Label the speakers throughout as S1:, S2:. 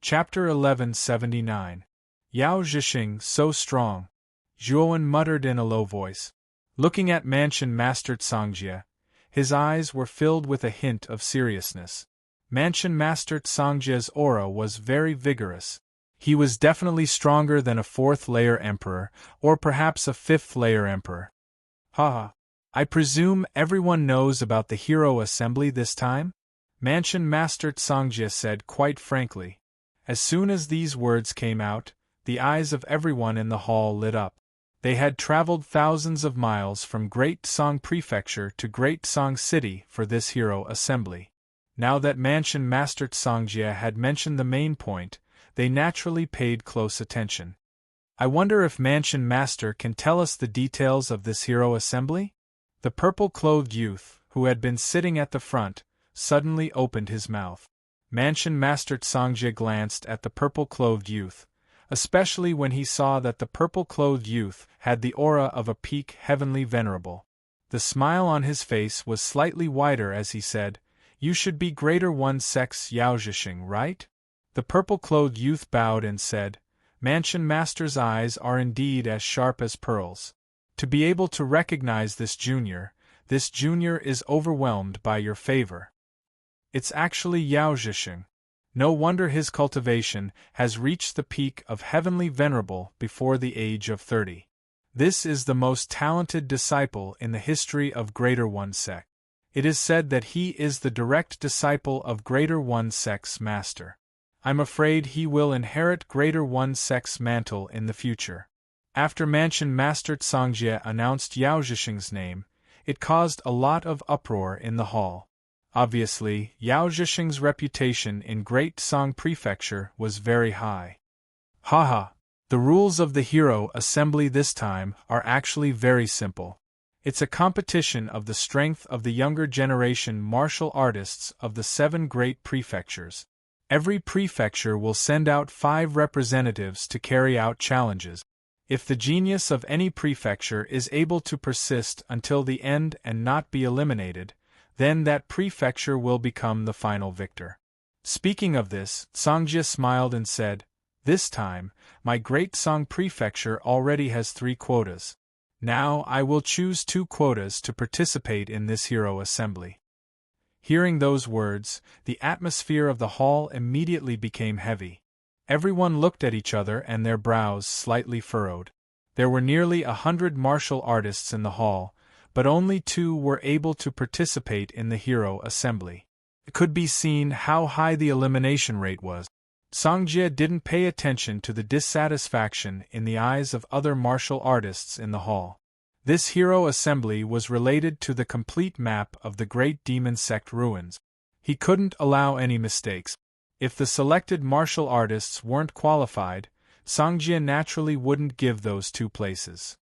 S1: Chapter 1179. Yao Zhixing so strong. Zhuowen muttered in a low voice. Looking at Mansion Master Cangjie, his eyes were filled with a hint of seriousness. Mansion Master Cangjie's aura was very vigorous. He was definitely stronger than a 4th-layer emperor, or perhaps a 5th-layer emperor. Haha. I presume everyone knows about the hero assembly this time? Mansion Master Cangjie said quite frankly. As soon as these words came out, the eyes of everyone in the hall lit up. They had traveled thousands of miles from Great Song Prefecture to Great Song City for this hero assembly. Now that Mansion Master Cangjie had mentioned the main point, they naturally paid close attention. I wonder if Mansion Master can tell us the details of this hero assembly? The purple-clothed youth, who had been sitting at the front, suddenly opened his mouth. Mansion Master Cangjie glanced at the purple-clothed youth, especially when he saw that the purple-clothed youth had the aura of a peak heavenly venerable. The smile on his face was slightly wider as he said, "You should be greater one sex Yao Zhixing, right?" The purple-clothed youth bowed and said, "Mansion Master's eyes are indeed as sharp as pearls. To be able to recognize this junior is overwhelmed by your favor. It's actually Yao Zhixing. No wonder his cultivation has reached the peak of heavenly venerable before the age of 30. This is the most talented disciple in the history of Greater One Sect. It is said that he is the direct disciple of Greater One Sect's master. I'm afraid he will inherit Greater One Sect's mantle in the future." After Mansion Master Cangjie announced Yao Zhixing's name, it caused a lot of uproar in the hall. Obviously, Yao Zhixing's reputation in Great Song Prefecture was very high. Haha, the rules of the hero assembly this time are actually very simple. It's a competition of the strength of the younger generation martial artists of the 7 great prefectures. Every prefecture will send out 5 representatives to carry out challenges. If the genius of any prefecture is able to persist until the end and not be eliminated, then that prefecture will become the final victor. Speaking of this, Cangjie smiled and said, "This time, my Great Song Prefecture already has 3 quotas. Now I will choose 2 quotas to participate in this hero assembly." Hearing those words, the atmosphere of the hall immediately became heavy. Everyone looked at each other and their brows slightly furrowed. There were nearly 100 martial artists in the hall, but only 2 were able to participate in the hero assembly. It could be seen how high the elimination rate was. Cangjie didn't pay attention to the dissatisfaction in the eyes of other martial artists in the hall. This hero assembly was related to the complete map of the Great Demon Sect ruins. He couldn't allow any mistakes. If the selected martial artists weren't qualified, Cangjie naturally wouldn't give those 2 places.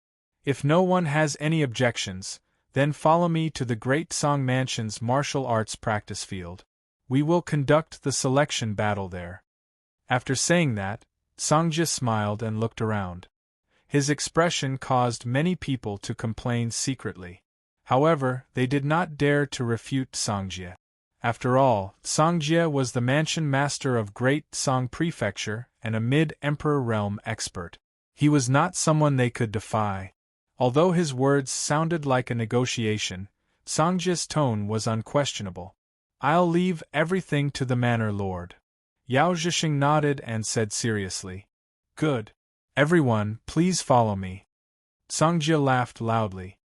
S1: If no one has any objections, then follow me to the Great Song Mansion's martial arts practice field. We will conduct the selection battle there. After saying that, Cangjie smiled and looked around. His expression caused many people to complain secretly. However, they did not dare to refute Cangjie. After all, Cangjie was the Mansion Master of Great Song Prefecture and a mid-emperor realm expert. He was not someone they could defy. Although his words sounded like a negotiation, Cangjie's tone was unquestionable. "I'll leave everything to the Manor Lord." Yao Zhixing nodded and said seriously, "Good. Everyone, please follow me." Cangjie laughed loudly.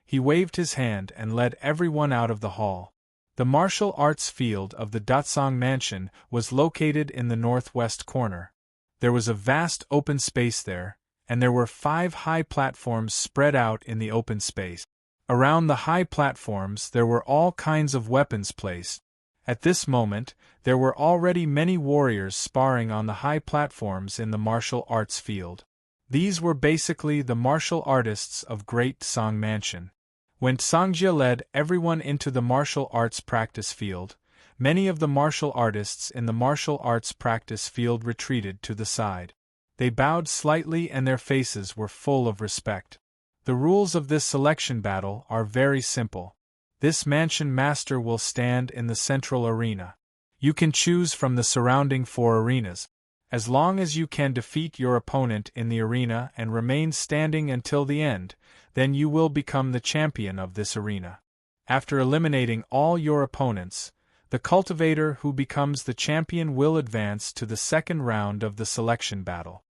S1: He waved his hand and led everyone out of the hall. The martial arts field of the Datsang Mansion was located in the northwest corner. There was a vast open space there, and there were 5 high platforms spread out in the open space. Around the high platforms there were all kinds of weapons placed. At this moment, there were already many warriors sparring on the high platforms in the martial arts field. These were basically the martial artists of Great Song Mansion. When Cangjie led everyone into the martial arts practice field, many of the martial artists in the martial arts practice field retreated to the side. They bowed slightly and their faces were full of respect. The rules of this selection battle are very simple. This mansion master will stand in the central arena. You can choose from the surrounding 4 arenas. As long as you can defeat your opponent in the arena and remain standing until the end, then you will become the champion of this arena. After eliminating all your opponents, the cultivator who becomes the champion will advance to the second round of the selection battle.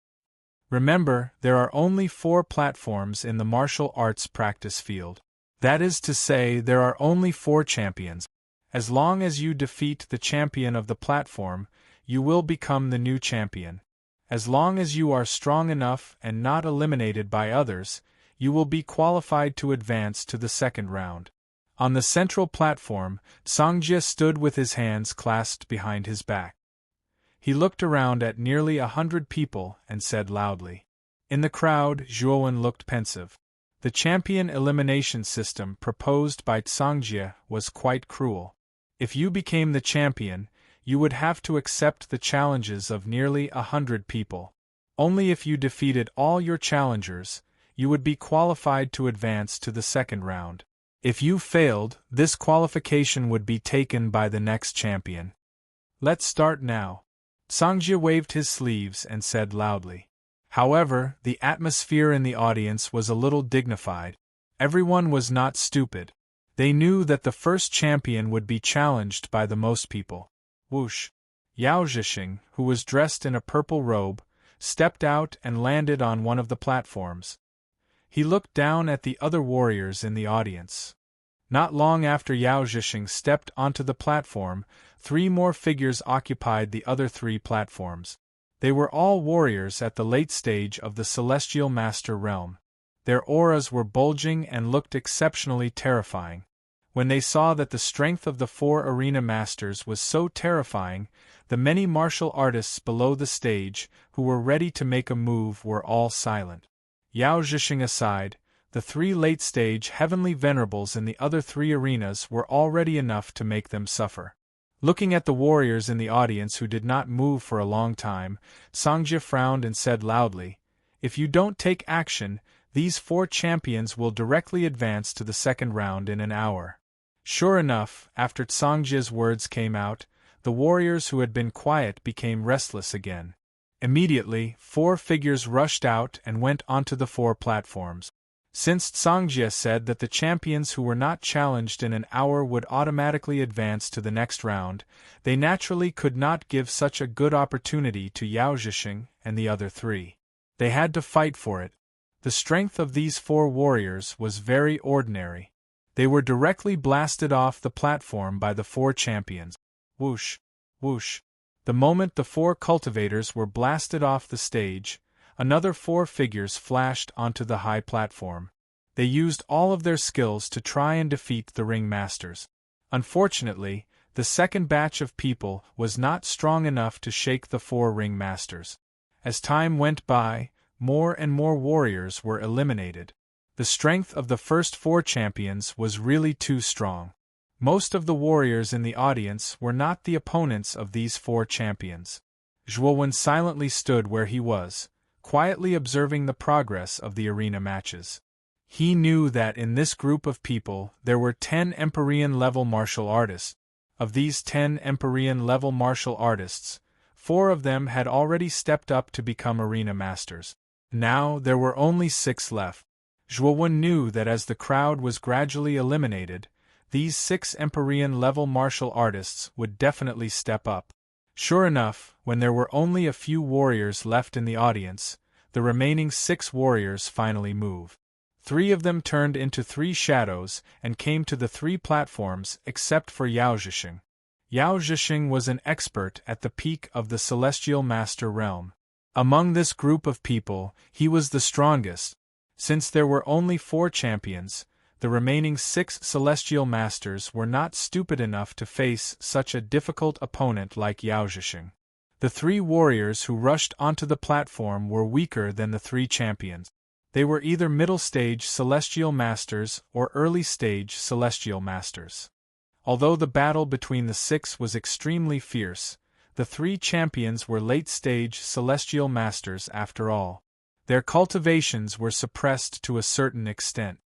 S1: Remember, there are only 4 platforms in the martial arts practice field. That is to say, there are only 4 champions. As long as you defeat the champion of the platform, you will become the new champion. As long as you are strong enough and not eliminated by others, you will be qualified to advance to the second round. On the central platform, Songjia stood with his hands clasped behind his back. He looked around at nearly 100 people and said loudly. In the crowd, Zhuowen looked pensive. The champion elimination system proposed by Songjia was quite cruel. If you became the champion, you would have to accept the challenges of nearly 100 people. Only if you defeated all your challengers, you would be qualified to advance to the second round. If you failed, this qualification would be taken by the next champion. Let's start now. Songjia waved his sleeves and said loudly. However, the atmosphere in the audience was a little dignified. Everyone was not stupid. They knew that the first champion would be challenged by the most people. Whoosh! Yao Zhixing, who was dressed in a purple robe, stepped out and landed on one of the platforms. He looked down at the other warriors in the audience. Not long after Yao Zhixing stepped onto the platform, 3 more figures occupied the other 3 platforms. They were all warriors at the late stage of the Celestial Master realm. Their auras were bulging and looked exceptionally terrifying. When they saw that the strength of the 4 arena masters was so terrifying, the many martial artists below the stage, who were ready to make a move, were all silent. Yao Zhixing aside, the 3 late-stage heavenly venerables in the other 3 arenas were already enough to make them suffer. Looking at the warriors in the audience who did not move for a long time, Songjia frowned and said loudly, "If you don't take action, these 4 champions will directly advance to the second round in an hour." Sure enough, after Songjia's words came out, the warriors who had been quiet became restless again. Immediately, 4 figures rushed out and went onto the 4 platforms. Since Songjia said that the champions who were not challenged in an hour would automatically advance to the next round, they naturally could not give such a good opportunity to Yao Zhixing and the other 3. They had to fight for it. The strength of these 4 warriors was very ordinary. They were directly blasted off the platform by the 4 champions. Whoosh! Whoosh! The moment the 4 cultivators were blasted off the stage, another 4 figures flashed onto the high platform. They used all of their skills to try and defeat the ring masters. Unfortunately, the second batch of people was not strong enough to shake the 4 ring masters. As time went by, more and more warriors were eliminated. The strength of the first 4 champions was really too strong. Most of the warriors in the audience were not the opponents of these 4 champions. Zhuowen silently stood where he was, quietly observing the progress of the arena matches. He knew that in this group of people there were 10 Empyrean-level martial artists. Of these 10 Empyrean-level martial artists, 4 of them had already stepped up to become arena masters. Now there were only 6 left. Zhuowen knew that as the crowd was gradually eliminated, these 6 Empyrean-level martial artists would definitely step up. Sure enough, when there were only a few warriors left in the audience, the remaining 6 warriors finally moved. 3 of them turned into 3 shadows and came to the 3 platforms except for Yao Zhixing. Yao Zhixing was an expert at the peak of the Celestial Master realm. Among this group of people, he was the strongest. Since there were only 4 champions, the remaining 6 Celestial Masters were not stupid enough to face such a difficult opponent like Yao Zhixing. The 3 warriors who rushed onto the platform were weaker than the 3 champions. They were either middle-stage Celestial Masters or early-stage Celestial Masters. Although the battle between the 6 was extremely fierce, the 3 champions were late-stage Celestial Masters after all. Their cultivations were suppressed to a certain extent.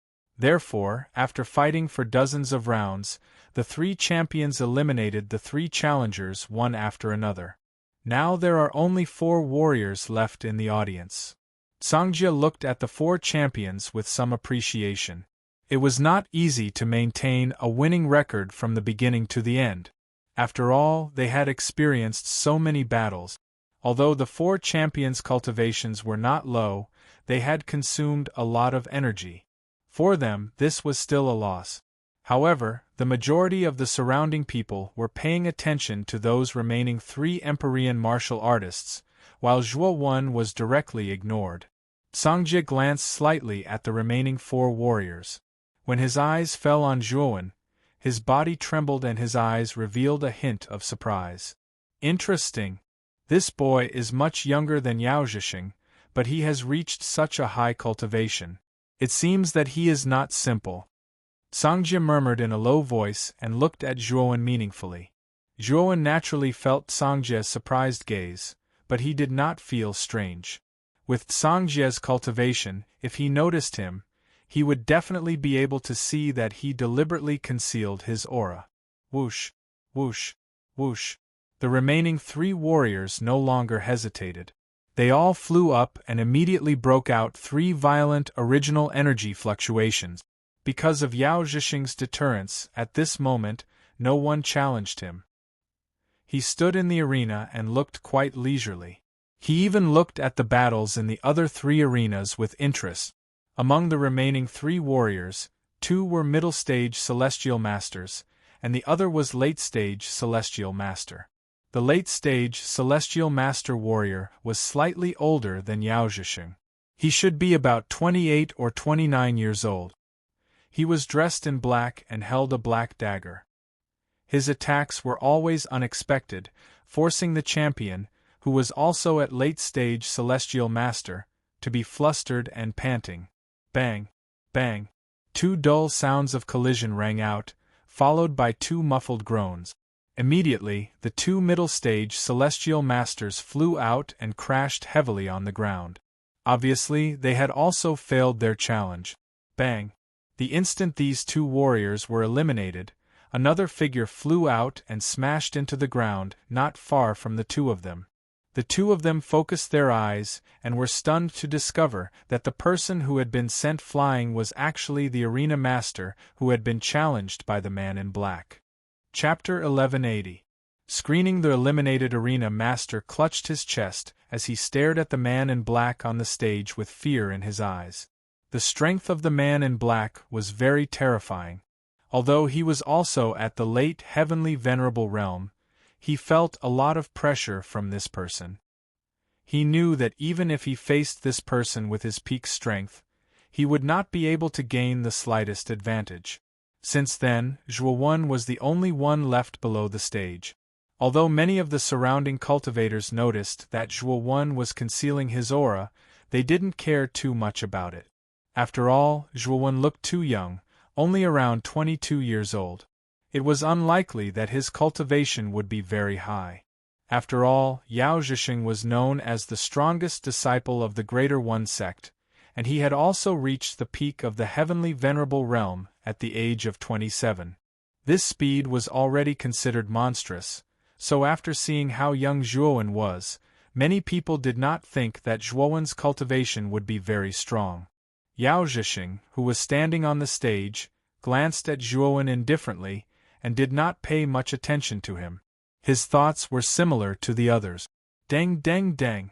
S1: Therefore, after fighting for dozens of rounds, the three champions eliminated the three challengers one after another. Now there are only 4 warriors left in the audience. Songjia looked at the 4 champions with some appreciation. It was not easy to maintain a winning record from the beginning to the end. After all, they had experienced so many battles. Although the 4 champions' cultivations were not low, they had consumed a lot of energy. For them, this was still a loss. However, the majority of the surrounding people were paying attention to those remaining 3 Empyrean martial artists, while Zhuo Wen was directly ignored. Songjia glanced slightly at the remaining 4 warriors. When his eyes fell on Zhuo Wen, his body trembled and his eyes revealed a hint of surprise. Interesting. This boy is much younger than Yao Zhixing, but he has reached such a high cultivation. It seems that he is not simple. Songjia murmured in a low voice and looked at Zhuo Wen meaningfully. Zhuo Wen naturally felt Songjia's surprised gaze, but he did not feel strange. With Songjia's cultivation, if he noticed him, he would definitely be able to see that he deliberately concealed his aura. Whoosh, whoosh, whoosh. The remaining 3 warriors no longer hesitated. They all flew up and immediately broke out 3 violent original energy fluctuations. Because of Yao Zhixing's deterrence, at this moment, no one challenged him. He stood in the arena and looked quite leisurely. He even looked at the battles in the other 3 arenas with interest. Among the remaining 3 warriors, 2 were middle-stage Celestial Masters, and the other was late-stage Celestial Master. The late-stage Celestial Master warrior was slightly older than Yao Zhixing. He should be about 28 or 29 years old. He was dressed in black and held a black dagger. His attacks were always unexpected, forcing the champion, who was also at late-stage Celestial Master, to be flustered and panting. Bang! Bang! 2 dull sounds of collision rang out, followed by 2 muffled groans. Immediately, the 2 middle-stage Celestial Masters flew out and crashed heavily on the ground. Obviously, they had also failed their challenge. Bang! The instant these 2 warriors were eliminated, another figure flew out and smashed into the ground not far from the 2 of them. The 2 of them focused their eyes and were stunned to discover that the person who had been sent flying was actually the arena master who had been challenged by the man in black. Chapter 1180. Screening, the eliminated arena master clutched his chest as he stared at the man in black on the stage with fear in his eyes. The strength of the man in black was very terrifying. Although he was also at the late heavenly venerable realm, he felt a lot of pressure from this person. He knew that even if he faced this person with his peak strength, he would not be able to gain the slightest advantage. Since then, Zhuo Wen was the only one left below the stage. Although many of the surrounding cultivators noticed that Zhuo Wen was concealing his aura, they didn't care too much about it. After all, Zhuo Wen looked too young, only around 22 years old. It was unlikely that his cultivation would be very high. After all, Yao Zhixing was known as the strongest disciple of the Greater One sect, and he had also reached the peak of the heavenly venerable realm at the age of 27. This speed was already considered monstrous, so after seeing how young Zhuo Wen was, many people did not think that Zhuo Wen's cultivation would be very strong. Yao Zhixing, who was standing on the stage, glanced at Zhuo Wen indifferently and did not pay much attention to him. His thoughts were similar to the others. Dang, dang, dang!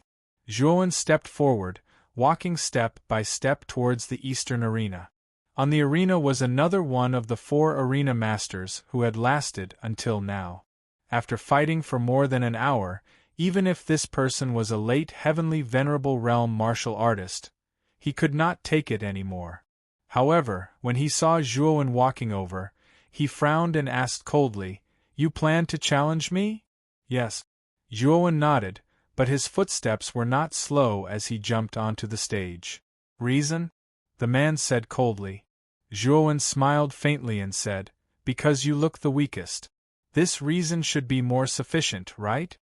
S1: Zhuo Wen stepped forward, walking step by step towards the eastern arena. On the arena was another one of the 4 arena masters who had lasted until now. After fighting for more than an hour, even if this person was a late heavenly venerable realm martial artist, he could not take it anymore. However, when he saw Zhuo Wen walking over, he frowned and asked coldly, "You plan to challenge me?" "Yes." Zhuo Wen nodded, but his footsteps were not slow as he jumped onto the stage. "Reason?" the man said coldly. Zhuo Wen smiled faintly and said, "Because you look the weakest. This reason should be more sufficient, right?"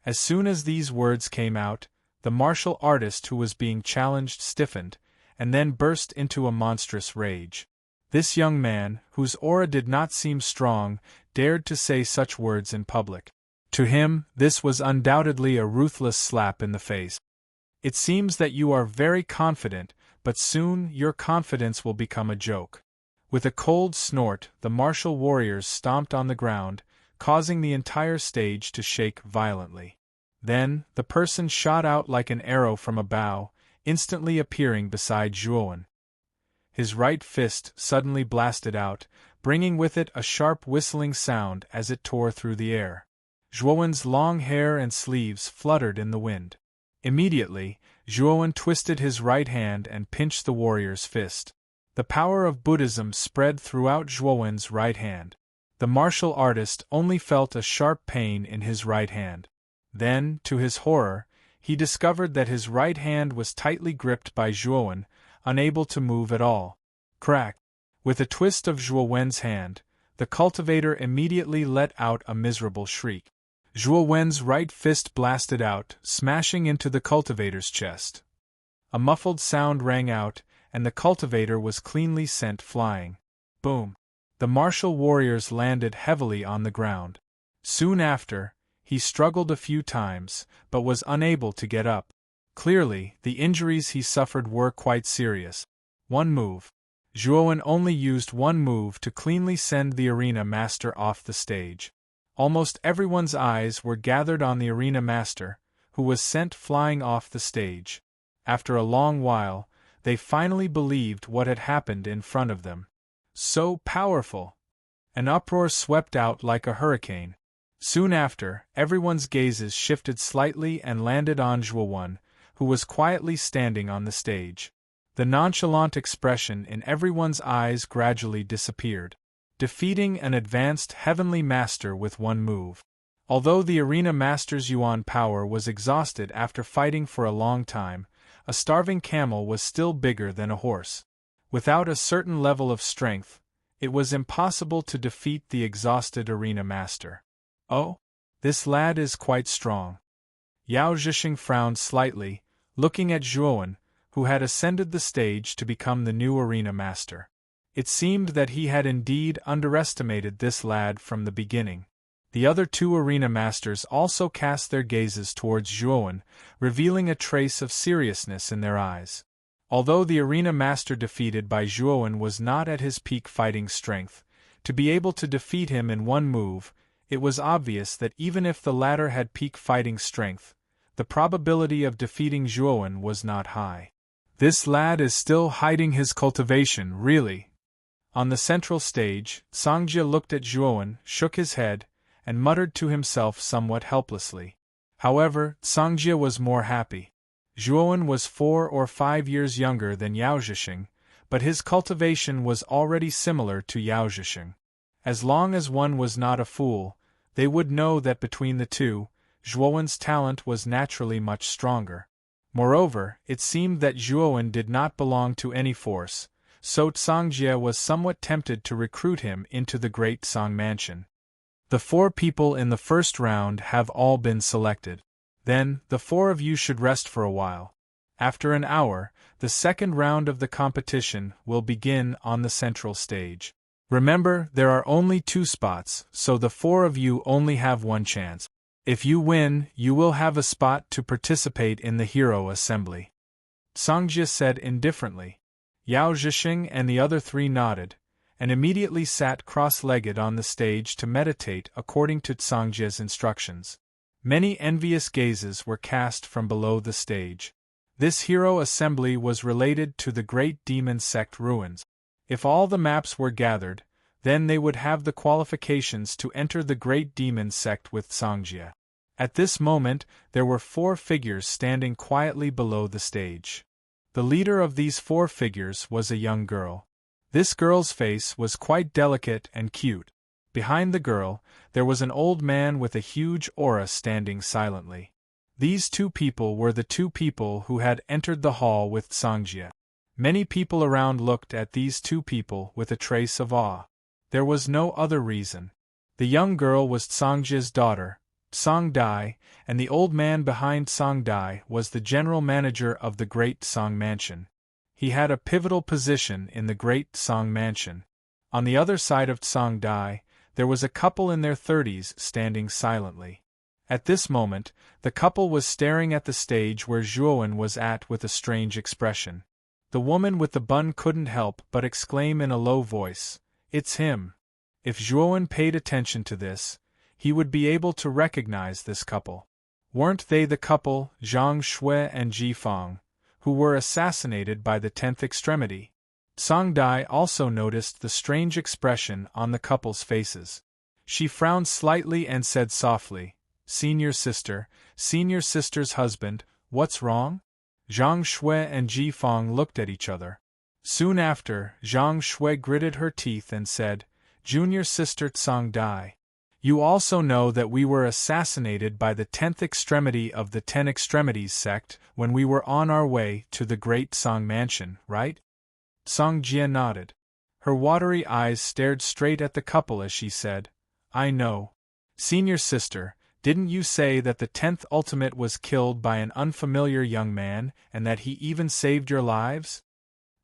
S1: As soon as these words came out, the martial artist who was being challenged stiffened, and then burst into a monstrous rage. This young man, whose aura did not seem strong, dared to say such words in public. To him, this was undoubtedly a ruthless slap in the face. It seems that you are very confident, but soon your confidence will become a joke. With a cold snort, the martial warriors stomped on the ground, causing the entire stage to shake violently. Then, the person shot out like an arrow from a bow, instantly appearing beside Zhuowen. His right fist suddenly blasted out, bringing with it a sharp whistling sound as it tore through the air. Zhuowen's long hair and sleeves fluttered in the wind. Immediately, Zhuowen twisted his right hand and pinched the warrior's fist. The power of Buddhism spread throughout Zhuowen's right hand. The martial artist only felt a sharp pain in his right hand. Then, to his horror, he discovered that his right hand was tightly gripped by Zhuowen, unable to move at all. Crack! With a twist of Zhuowen's hand, the cultivator immediately let out a miserable shriek. Zhuowen's right fist blasted out, smashing into the cultivator's chest. A muffled sound rang out, and the cultivator was cleanly sent flying. Boom! The martial warriors landed heavily on the ground. Soon after, he struggled a few times, but was unable to get up. Clearly, the injuries he suffered were quite serious. One move. Zhuowen only used one move to cleanly send the arena master off the stage. Almost everyone's eyes were gathered on the arena master, who was sent flying off the stage. After a long while, they finally believed what had happened in front of them. So powerful! An uproar swept out like a hurricane. Soon after, everyone's gazes shifted slightly and landed on Zhuowen, who was quietly standing on the stage. The nonchalant expression in everyone's eyes gradually disappeared. Defeating an advanced heavenly master with one move. Although the arena master's yuan power was exhausted after fighting for a long time, a starving camel was still bigger than a horse. Without a certain level of strength, it was impossible to defeat the exhausted arena master. Oh, this lad is quite strong. Yao Zhixing frowned slightly, looking at Zhuowen, who had ascended the stage to become the new arena master. It seemed that he had indeed underestimated this lad from the beginning. The other two arena masters also cast their gazes towards Zhuowen, revealing a trace of seriousness in their eyes. Although the arena master defeated by Zhuowen was not at his peak fighting strength, to be able to defeat him in one move, it was obvious that even if the latter had peak fighting strength, the probability of defeating Zhuowen was not high. This lad is still hiding his cultivation, really. On the central stage, Songjia looked at Zhuowen, shook his head, and muttered to himself somewhat helplessly. However, Songjia was more happy. Zhuowen was 4 or 5 years younger than Yao Zhixing, but his cultivation was already similar to Yao Zhixing. As long as one was not a fool, they would know that between the two, Zhuowen's talent was naturally much stronger. Moreover, it seemed that Zhuowen did not belong to any force, so Songjia was somewhat tempted to recruit him into the Great Song Mansion. The 4 people in the first round have all been selected. Then, the 4 of you should rest for a while. After an hour, the second round of the competition will begin on the central stage. Remember, there are only 2 spots, so the 4 of you only have one chance. If you win, you will have a spot to participate in the hero assembly. Songjia said indifferently. Yao Zhixing and the other 3 nodded, and immediately sat cross-legged on the stage to meditate according to Songjia's instructions. Many envious gazes were cast from below the stage. This hero assembly was related to the great demon sect ruins. If all the maps were gathered, then they would have the qualifications to enter the great demon sect with Songjia. At this moment, there were 4 figures standing quietly below the stage. The leader of these 4 figures was a young girl. This girl's face was quite delicate and cute. Behind the girl, there was an old man with a huge aura standing silently. These 2 people were the 2 people who had entered the hall with Songjia. Many people around looked at these 2 people with a trace of awe. There was no other reason. The young girl was Songjia's daughter, Song Dai, and the old man behind Song Dai was the general manager of the Great Song Mansion. He had a pivotal position in the great Song mansion. On the other side of Tsang-dai, there was a couple in their 30s standing silently. At this moment, the couple was staring at the stage where Zhuowen was at with a strange expression. The woman with the bun couldn't help but exclaim in a low voice, "It's him!" If Zhuowen paid attention to this, he would be able to recognize this couple. Weren't they the couple, Zhang Shui and Ji Fang, who were assassinated by the 10th extremity? Tsang-dai also noticed the strange expression on the couple's faces. She frowned slightly and said softly, Senior sister's husband, what's wrong?" Zhang Shui and Ji Fang looked at each other. Soon after, Zhang Shui gritted her teeth and said, "Junior sister Tsang-dai, you also know that we were assassinated by the 10th extremity of the 10 Extremities sect when we were on our way to the Great Song Mansion, right?" Song-jia nodded. Her watery eyes stared straight at the couple as she said, "I know. Senior sister, didn't you say that the 10th ultimate was killed by an unfamiliar young man and that he even saved your lives?"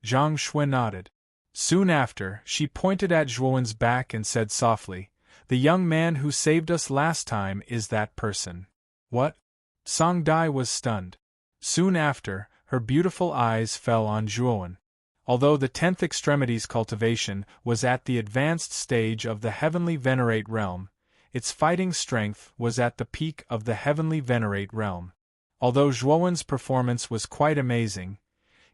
S1: Zhang Shui nodded. Soon after, she pointed at Zhuowen's back and said softly, "The young man who saved us last time is that person." "What?" Tsang-dai was stunned. Soon after, her beautiful eyes fell on Zhuowen. Although the 10th extremity's cultivation was at the advanced stage of the heavenly venerate realm, its fighting strength was at the peak of the heavenly venerate realm. Although Zhuowen's performance was quite amazing,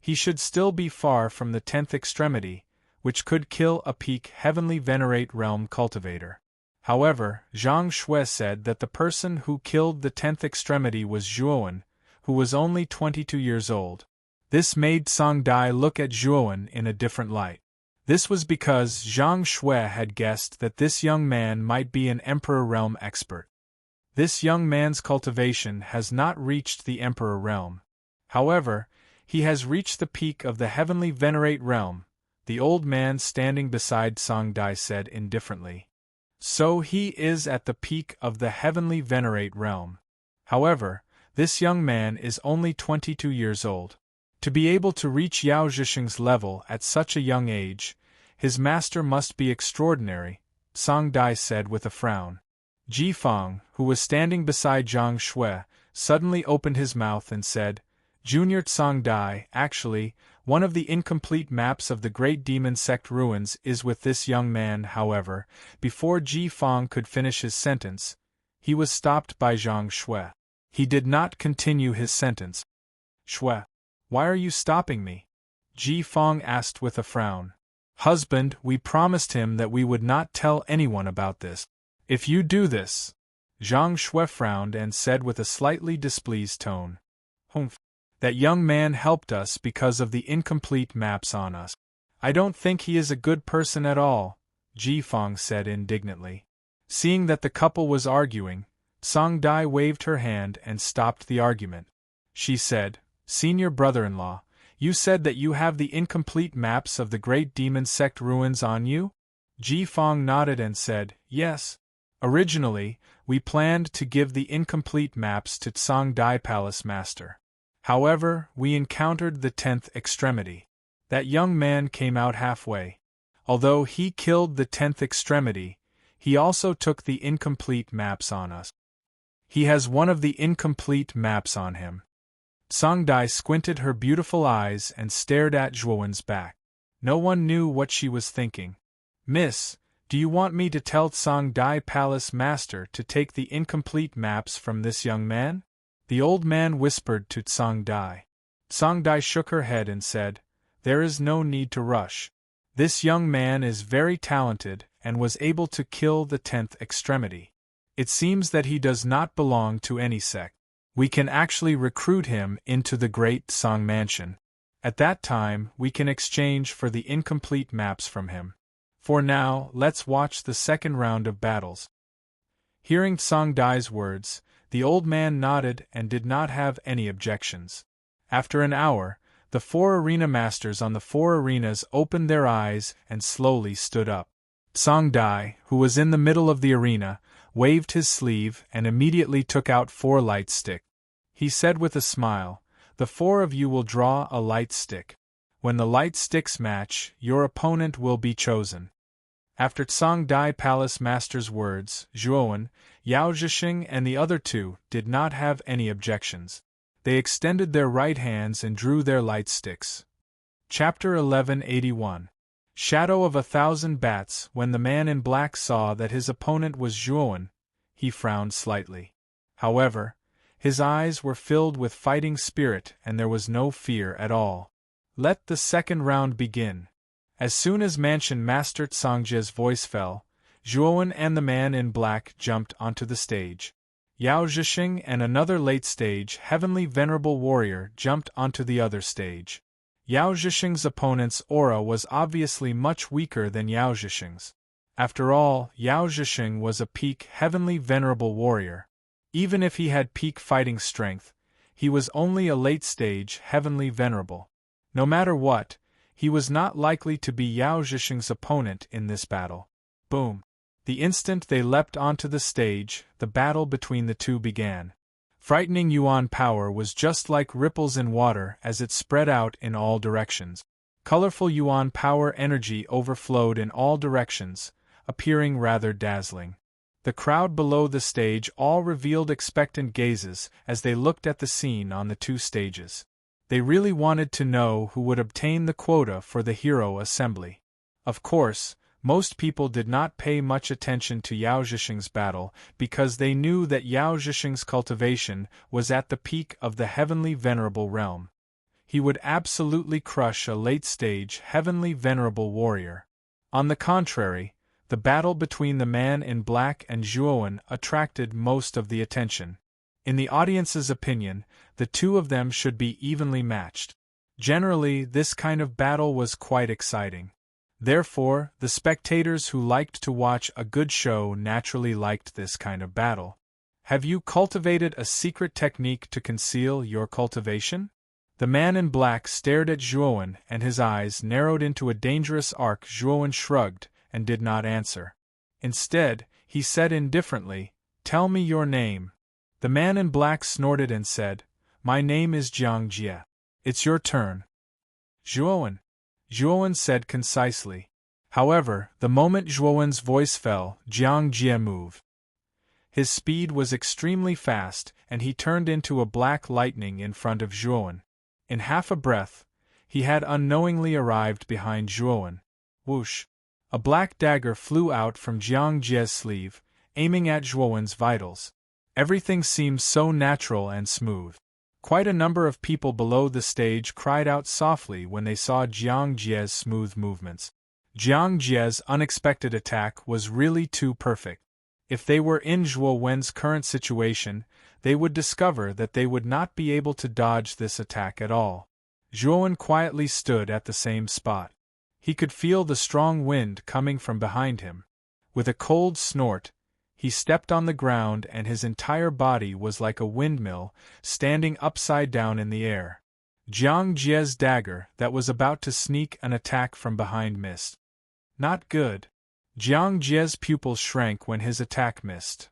S1: he should still be far from the 10th extremity, which could kill a peak heavenly venerate realm cultivator. However, Zhang Shui said that the person who killed the 10th extremity was Zhuowen, who was only 22 years old. This made Tsang-dai look at Zhuowen in a different light. This was because Zhang Shui had guessed that this young man might be an Emperor Realm expert. This young man's cultivation has not reached the Emperor Realm. However, he has reached the peak of the heavenly venerate realm, the old man standing beside Tsang-dai said indifferently. So he is at the peak of the heavenly venerate realm. However, this young man is only 22 years old. To be able to reach Yao Zhisheng's level at such a young age, his master must be extraordinary, Tsang-dai said with a frown. Ji Fang, who was standing beside Zhang Shui, suddenly opened his mouth and said, "Junior Tsang-dai, actually, one of the incomplete maps of the Great Demon Sect ruins is with this young man." However, before Ji Fang could finish his sentence, he was stopped by Zhang Shui. He did not continue his sentence. "Shui, why are you stopping me?" Ji Fang asked with a frown. "Husband, we promised him that we would not tell anyone about this. If you do this..." Zhang Shui frowned and said with a slightly displeased tone, "Humph. That young man helped us because of the incomplete maps on us. I don't think he is a good person at all," Ji Fang said indignantly. Seeing that the couple was arguing, Tsang-dai waved her hand and stopped the argument. She said, "Senior brother-in-law, you said that you have the incomplete maps of the Great Demon Sect ruins on you?" Ji Fang nodded and said, "Yes. Originally, we planned to give the incomplete maps to Tsang-dai Palace Master. However, we encountered the 10th extremity. That young man came out halfway. Although he killed the 10th extremity, he also took the incomplete maps on us. He has one of the incomplete maps on him." Tsang-dai squinted her beautiful eyes and stared at Zhuowen's back. No one knew what she was thinking. "Miss, do you want me to tell Tsang-dai Palace Master to take the incomplete maps from this young man?" The old man whispered to Tsang-dai. Tsang-dai shook her head and said, "There is no need to rush. This young man is very talented and was able to kill the 10th extremity. It seems that he does not belong to any sect. We can actually recruit him into the Great Song Mansion. At that time, we can exchange for the incomplete maps from him. For now, let's watch the second round of battles." Hearing Tsang-dai's words, the old man nodded and did not have any objections. After an hour, the 4 arena masters on the 4 arenas opened their eyes and slowly stood up. Tsang-dai, who was in the middle of the arena, waved his sleeve and immediately took out 4 light sticks. He said with a smile, "The 4 of you will draw a light stick. When the light sticks match, your opponent will be chosen. After Tsang Dai Palace Master's words, Zhuowen, Yao Zhixing and the other two did not have any objections. They extended their right hands and drew their light sticks. Chapter 1181. Shadow of 1,000 Bats. When the man in black saw that his opponent was Zhuowen, he frowned slightly. However, his eyes were filled with fighting spirit and there was no fear at all. Let the second round begin. As soon as Mansion Master Tsangjia's voice fell, Zhuowen and the man in black jumped onto the stage. Yao Zhixing and another late-stage Heavenly Venerable Warrior jumped onto the other stage. Yao Zhixing's opponent's aura was obviously much weaker than Yao Zhixing's. After all, Yao Zhixing was a peak Heavenly Venerable Warrior. Even if he had peak fighting strength, he was only a late-stage Heavenly Venerable. No matter what, he was not likely to be Yao Zhixing's opponent in this battle. Boom! The instant they leapt onto the stage, the battle between the two began. Frightening Yuan power was just like ripples in water as it spread out in all directions. Colorful Yuan power energy overflowed in all directions, appearing rather dazzling. The crowd below the stage all revealed expectant gazes as they looked at the scene on the two stages. They really wanted to know who would obtain the quota for the hero assembly. Of course, most people did not pay much attention to Yao Zhixing's battle because they knew that Yao Zhixing's cultivation was at the peak of the Heavenly Venerable realm. He would absolutely crush a late-stage Heavenly Venerable warrior. On the contrary, the battle between the man in black and Zhuowen attracted most of the attention. In the audience's opinion, the two of them should be evenly matched. Generally, this kind of battle was quite exciting. Therefore, the spectators who liked to watch a good show naturally liked this kind of battle. Have you cultivated a secret technique to conceal your cultivation? The man in black stared at Zhuowen and his eyes narrowed into a dangerous arc. Zhuowen shrugged and did not answer. Instead, he said indifferently, "Tell me your name." The man in black snorted and said, "My name is Jiang Jie. It's your turn." Zhuowen said concisely. However, the moment Zhuowen's voice fell, Jiang Jie moved. His speed was extremely fast, and he turned into a black lightning in front of Zhuowen. In half a breath, he had unknowingly arrived behind Zhuowen. Whoosh! A black dagger flew out from Jiang Jie's sleeve, aiming at Zhuowen's vitals. Everything seemed so natural and smooth. Quite a number of people below the stage cried out softly when they saw Jiang Jie's smooth movements. Jiang Jie's unexpected attack was really too perfect. If they were in Zhuowen's current situation, they would discover that they would not be able to dodge this attack at all. Zhuowen quietly stood at the same spot. He could feel the strong wind coming from behind him. With a cold snort, he stepped on the ground and his entire body was like a windmill, standing upside down in the air. Jiang Jie's dagger that was about to sneak an attack from behind missed. Not good. Jiang Jie's pupils shrank when his attack missed.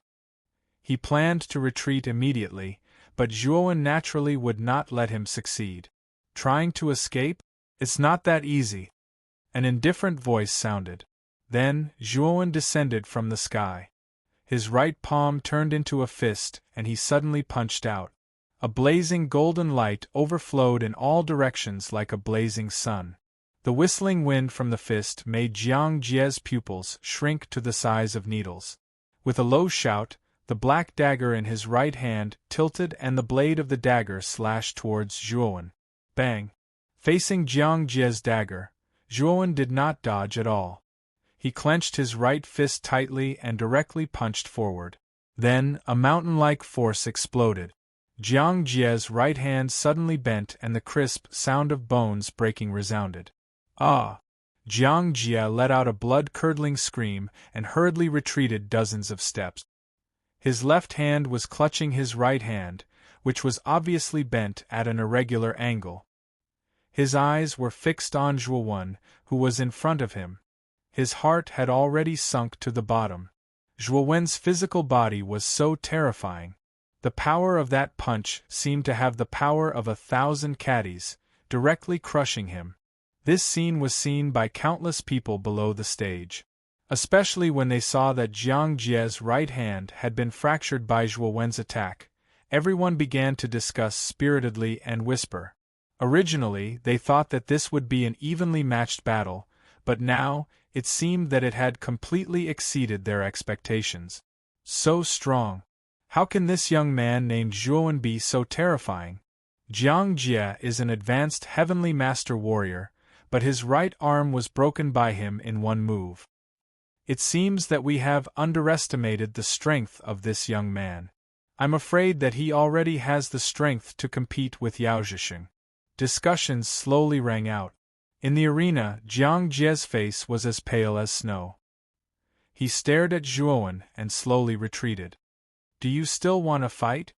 S1: He planned to retreat immediately, but Zhuowen naturally would not let him succeed. Trying to escape? It's not that easy. An indifferent voice sounded. Then, Zhuowen descended from the sky. His right palm turned into a fist and he suddenly punched out. A blazing golden light overflowed in all directions like a blazing sun. The whistling wind from the fist made Jiang Jie's pupils shrink to the size of needles. With a low shout, the black dagger in his right hand tilted and the blade of the dagger slashed towards Zhuowen. Bang! Facing Jiang Jie's dagger, Zhuowen did not dodge at all. He clenched his right fist tightly and directly punched forward. Then, a mountain-like force exploded. Jiang Jie's right hand suddenly bent and the crisp sound of bones breaking resounded. Ah! Jiang Jie let out a blood-curdling scream and hurriedly retreated dozens of steps. His left hand was clutching his right hand, which was obviously bent at an irregular angle. His eyes were fixed on Zhuowen, who was in front of him. His heart had already sunk to the bottom. Zhuowen's physical body was so terrifying. The power of that punch seemed to have the power of 1,000 caddies, directly crushing him. This scene was seen by countless people below the stage. Especially when they saw that Jiang Jie's right hand had been fractured by Zhuo Wen's attack, everyone began to discuss spiritedly and whisper. Originally, they thought that this would be an evenly matched battle, but now, it seemed that it had completely exceeded their expectations. So strong. How can this young man named Zhuowen be so terrifying? Jiang Jie is an advanced heavenly master warrior, but his right arm was broken by him in one move. It seems that we have underestimated the strength of this young man. I'm afraid that he already has the strength to compete with Yao Zhisheng. Discussions slowly rang out. In the arena, Jiang Jie's face was as pale as snow. He stared at Zhuowen and slowly retreated. Do you still want to fight?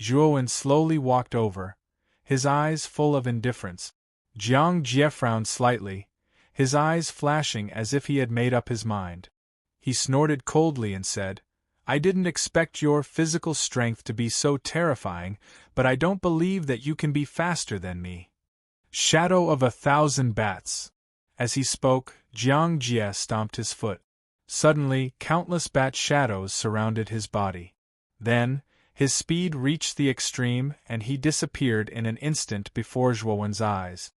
S1: Zhuowen slowly walked over, his eyes full of indifference. Jiang Jie frowned slightly, his eyes flashing as if he had made up his mind. He snorted coldly and said, I didn't expect your physical strength to be so terrifying, but I don't believe that you can be faster than me. Shadow of 1,000 bats. As he spoke, Jiang Jie stomped his foot. Suddenly, countless bat shadows surrounded his body. Then, his speed reached the extreme and he disappeared in an instant before Zhuowen's eyes.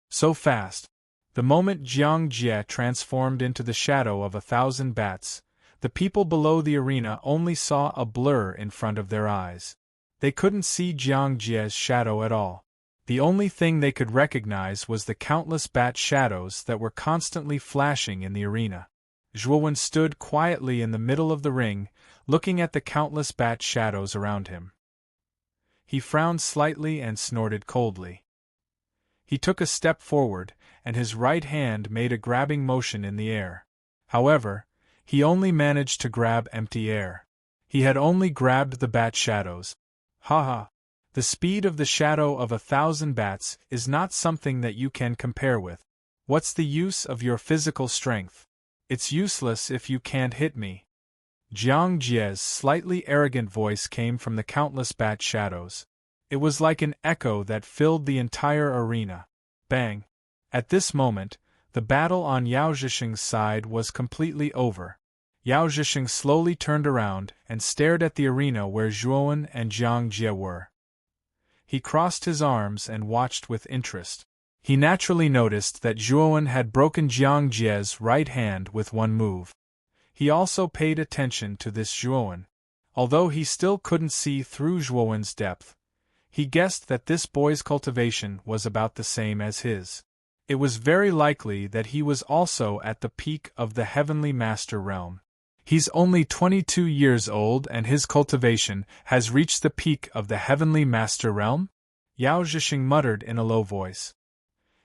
S1: So fast. The moment Jiang Jie transformed into the shadow of 1,000 bats, the people below the arena only saw a blur in front of their eyes. They couldn't see Jiang Jie's shadow at all. The only thing they could recognize was the countless bat shadows that were constantly flashing in the arena. Zhuowen stood quietly in the middle of the ring, looking at the countless bat shadows around him. He frowned slightly and snorted coldly. He took a step forward, and his right hand made a grabbing motion in the air. However, he only managed to grab empty air. He had only grabbed the bat shadows. Ha! The speed of the shadow of 1,000 bats is not something that you can compare with. What's the use of your physical strength? It's useless if you can't hit me. Jiang Jie's slightly arrogant voice came from the countless bat shadows. It was like an echo that filled the entire arena. Bang! At this moment, the battle on Yao Zhisheng's side was completely over. Yao Zhisheng slowly turned around and stared at the arena where Zhuowen and Jiang Jie were. He crossed his arms and watched with interest. He naturally noticed that Zhuowen had broken Jiang Jie's right hand with one move. He also paid attention to this Zhuowen. Although he still couldn't see through Zhuowen's depth, he guessed that this boy's cultivation was about the same as his. It was very likely that he was also at the peak of the Heavenly Master realm. He's only 22 years old and his cultivation has reached the peak of the Heavenly Master realm? Yao Zhisheng muttered in a low voice.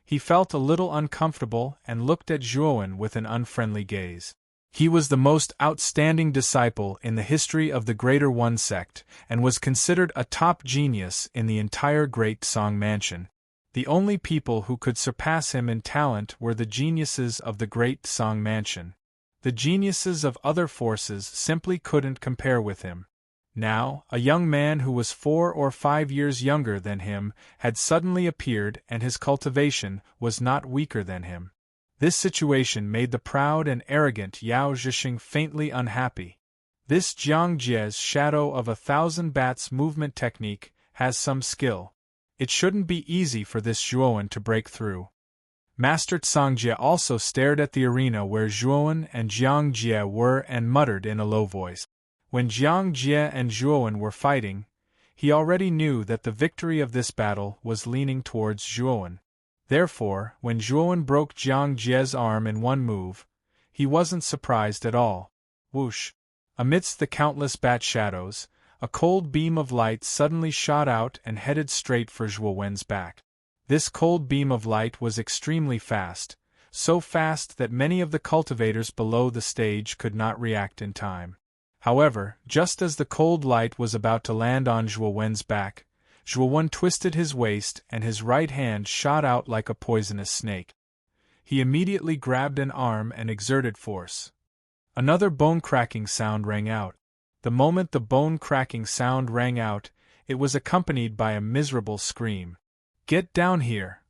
S1: He felt a little uncomfortable and looked at Zhuowen with an unfriendly gaze. He was the most outstanding disciple in the history of the Greater One sect, and was considered a top genius in the entire Great Song Mansion. The only people who could surpass him in talent were the geniuses of the Great Song Mansion. The geniuses of other forces simply couldn't compare with him. Now, a young man who was 4 or 5 years younger than him had suddenly appeared and his cultivation was not weaker than him. This situation made the proud and arrogant Yao Zhisheng faintly unhappy. This Jiang Jie's shadow of 1,000 bats movement technique has some skill. It shouldn't be easy for this Zhuowen to break through. Master Cangjie also stared at the arena where Zhuowen and Jiang Jie were and muttered in a low voice. When Jiang Jie and Zhuowen were fighting, he already knew that the victory of this battle was leaning towards Zhuowen. Therefore, when Zhuowen broke Jiang Jie's arm in one move, he wasn't surprised at all. Whoosh! Amidst the countless bat shadows, a cold beam of light suddenly shot out and headed straight for Zhuowen's back. This cold beam of light was extremely fast, so fast that many of the cultivators below the stage could not react in time. However, just as the cold light was about to land on Zhuowen's back, Zhuowen twisted his waist and his right hand shot out like a poisonous snake. He immediately grabbed an arm and exerted force. Another bone-cracking sound rang out. The moment the bone-cracking sound rang out, it was accompanied by a miserable scream. "Get down here!"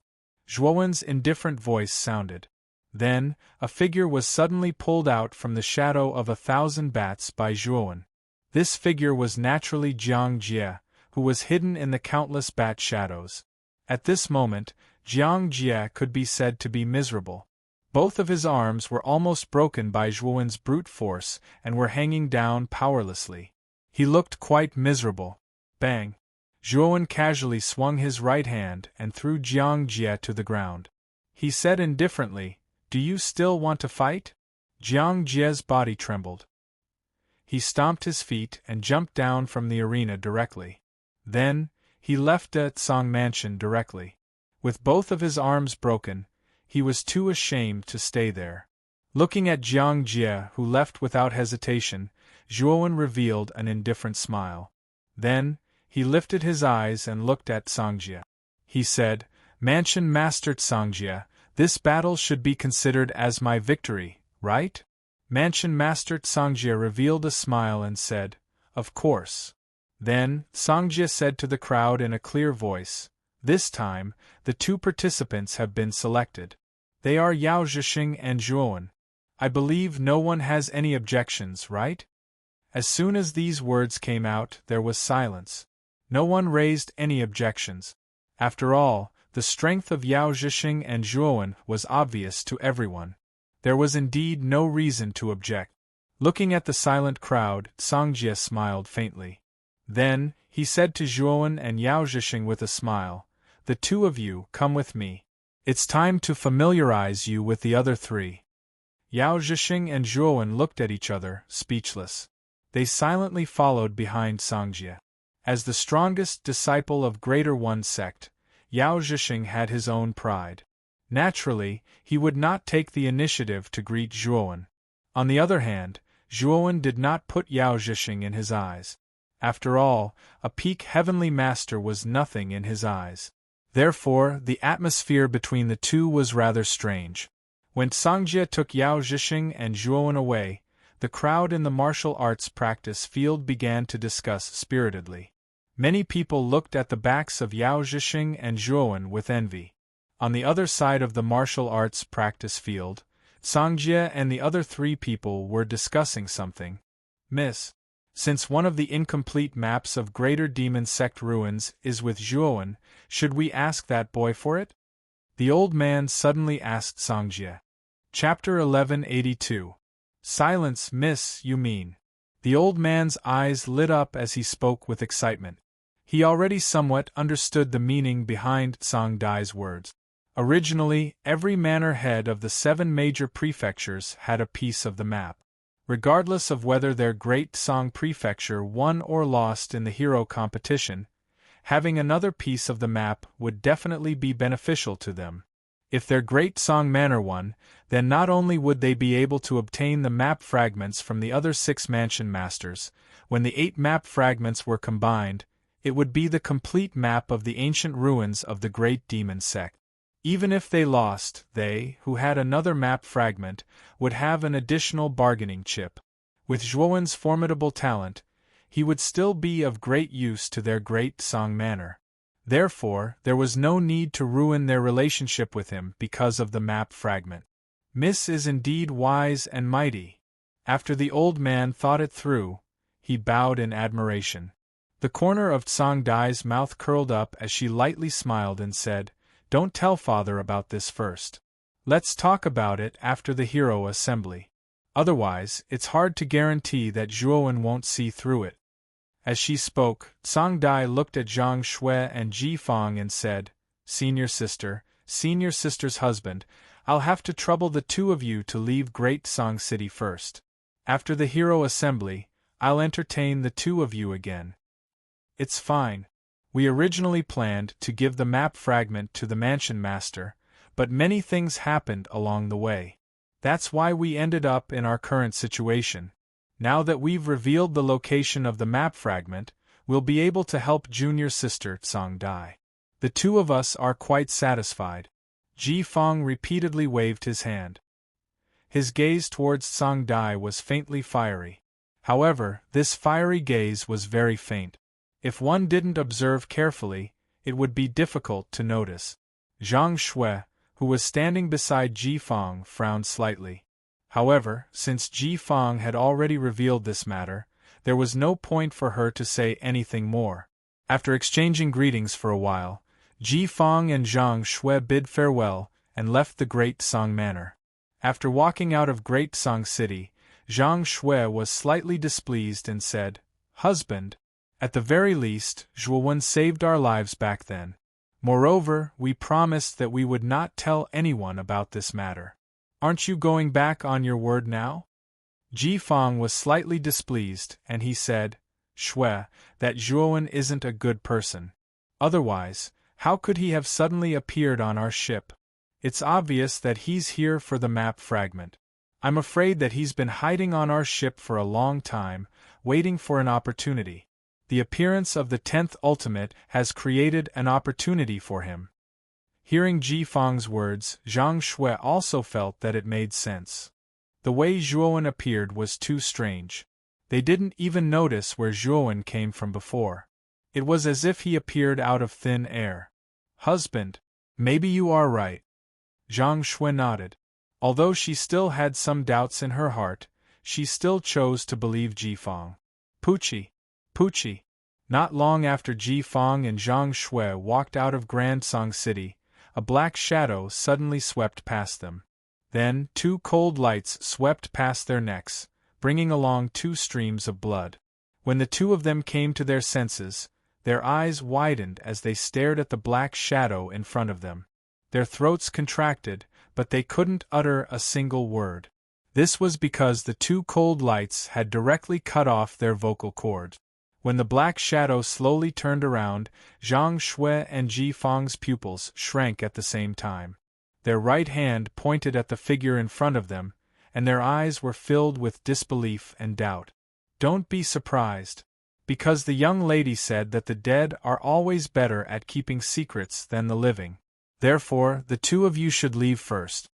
S1: Zhuowen's indifferent voice sounded. Then, a figure was suddenly pulled out from the shadow of 1,000 bats by Zhuowen. This figure was naturally Jiang Jie, who was hidden in the countless bat shadows. At this moment, Jiang Jie could be said to be miserable. Both of his arms were almost broken by Zhuowen's brute force and were hanging down powerlessly. He looked quite miserable. Bang! Zhuowen casually swung his right hand and threw Jiang Jie to the ground. He said indifferently, "Do you still want to fight?" Jiang Jie's body trembled. He stomped his feet and jumped down from the arena directly. Then, he left the Tsang mansion directly. With both of his arms broken, he was too ashamed to stay there. Looking at Jiang Jie, who left without hesitation, Zhuowen revealed an indifferent smile. Then, he lifted his eyes and looked at Cangjie. He said, "Mansion Master Cangjie, this battle should be considered as my victory, right?" Mansion Master Cangjie revealed a smile and said, "Of course." Then, Cangjie said to the crowd in a clear voice, "This time, the two participants have been selected. They are Yao Zhixing and Zhuowen. I believe no one has any objections, right?" As soon as these words came out, there was silence. No one raised any objections. After all, the strength of Yao Zhixing and Zhuowen was obvious to everyone. There was indeed no reason to object. Looking at the silent crowd, Cangjie smiled faintly. Then, he said to Zhuowen and Yao Zhixing with a smile, "The two of you, come with me. It's time to familiarize you with the other three." Yao Zhixing and Zhuowen looked at each other, speechless. They silently followed behind Cangjie. As the strongest disciple of Greater One sect, Yao Zhixing had his own pride. Naturally, he would not take the initiative to greet Zhuowen. On the other hand, Zhuowen did not put Yao Zhixing in his eyes. After all, a peak heavenly master was nothing in his eyes. Therefore, the atmosphere between the two was rather strange. When Cangjie took Yao Zhixing and Zhuowen away, the crowd in the martial arts practice field began to discuss spiritedly. Many people looked at the backs of Yao Zhixing and Zhuowen with envy. On the other side of the martial arts practice field, Cangjie and the other three people were discussing something. "Miss, since one of the incomplete maps of Greater Demon Sect ruins is with Zhuowen, should we ask that boy for it?" The old man suddenly asked Cangjie. Chapter 1182. "Silence, miss, you mean." The old man's eyes lit up as he spoke with excitement. He already somewhat understood the meaning behind Tsang Dai's words. Originally, every manor head of the 7 major prefectures had a piece of the map. Regardless of whether their great Tsang prefecture won or lost in the hero competition, having another piece of the map would definitely be beneficial to them. If their great Tsang manor won, then not only would they be able to obtain the map fragments from the other 6 mansion masters, when the 8 map fragments were combined, it would be the complete map of the ancient ruins of the Great Demon Sect. Even if they lost, they, who had another map fragment, would have an additional bargaining chip. With Zhuowen's formidable talent, he would still be of great use to their great Tsang manor. Therefore, there was no need to ruin their relationship with him because of the map fragment. Miss is indeed wise and mighty. After the old man thought it through, he bowed in admiration. The corner of Tsang Dai's mouth curled up as she lightly smiled and said, "Don't tell father about this first. Let's talk about it after the hero assembly. Otherwise, it's hard to guarantee that Zhuowen won't see through it." As she spoke, Tsang Dai looked at Zhang Shui and Ji Fang and said, senior sister's husband, "I'll have to trouble the two of you to leave Great Tsang City first. After the hero assembly, I'll entertain the two of you again." "It's fine. We originally planned to give the map fragment to the mansion master, but many things happened along the way. That's why we ended up in our current situation. Now that we've revealed the location of the map fragment, we'll be able to help junior sister Tsang Dai. The two of us are quite satisfied." Ji Fang repeatedly waved his hand. His gaze towards Tsang Dai was faintly fiery. However, this fiery gaze was very faint. If one didn't observe carefully, it would be difficult to notice. Zhang Shui, who was standing beside Ji Fang, frowned slightly. However, since Ji Fang had already revealed this matter, there was no point for her to say anything more. After exchanging greetings for a while, Ji Fang and Zhang Shui bid farewell and left the Great Song Manor. After walking out of Great Song City, Zhang Shui was slightly displeased and said, "Husband, at the very least, Zhuowen saved our lives back then. Moreover, we promised that we would not tell anyone about this matter. Aren't you going back on your word now?" Ji Fang was slightly displeased, and he said, "Shui, that Zhuowen isn't a good person. Otherwise, how could he have suddenly appeared on our ship? It's obvious that he's here for the map fragment. I'm afraid that he's been hiding on our ship for a long time, waiting for an opportunity. The appearance of the 10th ultimate has created an opportunity for him." Hearing Ji Fang's words, Zhang Shui also felt that it made sense. The way Zhuowen appeared was too strange. They didn't even notice where Zhuowen came from before. It was as if he appeared out of thin air. "Husband, maybe you are right." Zhang Shui nodded. Although she still had some doubts in her heart, she still chose to believe Ji Fang. Pucci. Not long after Ji Fang and Zhang Shui walked out of Grand Song City, a black shadow suddenly swept past them. Then, 2 cold lights swept past their necks, bringing along 2 streams of blood. When the 2 of them came to their senses, their eyes widened as they stared at the black shadow in front of them. Their throats contracted, but they couldn't utter a single word. This was because the 2 cold lights had directly cut off their vocal cords. When the black shadow slowly turned around, Zhang Shui and Ji Fang's pupils shrank at the same time. Their right hand pointed at the figure in front of them, and their eyes were filled with disbelief and doubt. "Don't be surprised. Because the young lady said that the dead are always better at keeping secrets than the living. Therefore, the 2 of you should leave first."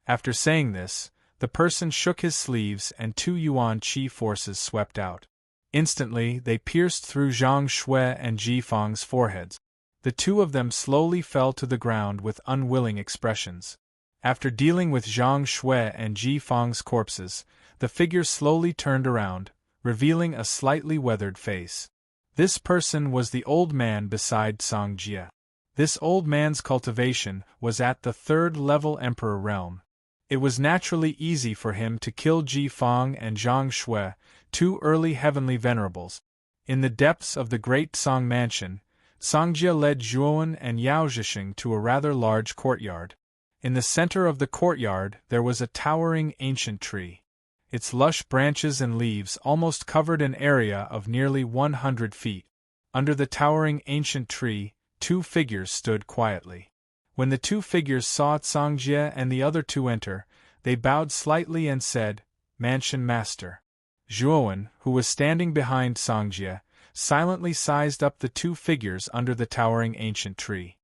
S1: After saying this, the person shook his sleeves and 2 yuan qi forces swept out. Instantly, they pierced through Zhang Shui and Ji Fang's foreheads. The 2 of them slowly fell to the ground with unwilling expressions. After dealing with Zhang Shui and Ji Fang's corpses, the figure slowly turned around, revealing a slightly weathered face. This person was the old man beside Song Jie. This old man's cultivation was at the 3rd-level Emperor realm. It was naturally easy for him to kill Ji Fang and Zhang Shui, 2 early heavenly venerables. In the depths of the Great Song Mansion, Songjie led Zhuowen and Yao Zhixing to a rather large courtyard. In the center of the courtyard there was a towering ancient tree. Its lush branches and leaves almost covered an area of nearly 100 feet. Under the towering ancient tree, 2 figures stood quietly. When the 2 figures saw Songjie and the other 2 enter, they bowed slightly and said, "Mansion Master." Zhuowen, who was standing behind Songjie, silently sized up the 2 figures under the towering ancient tree.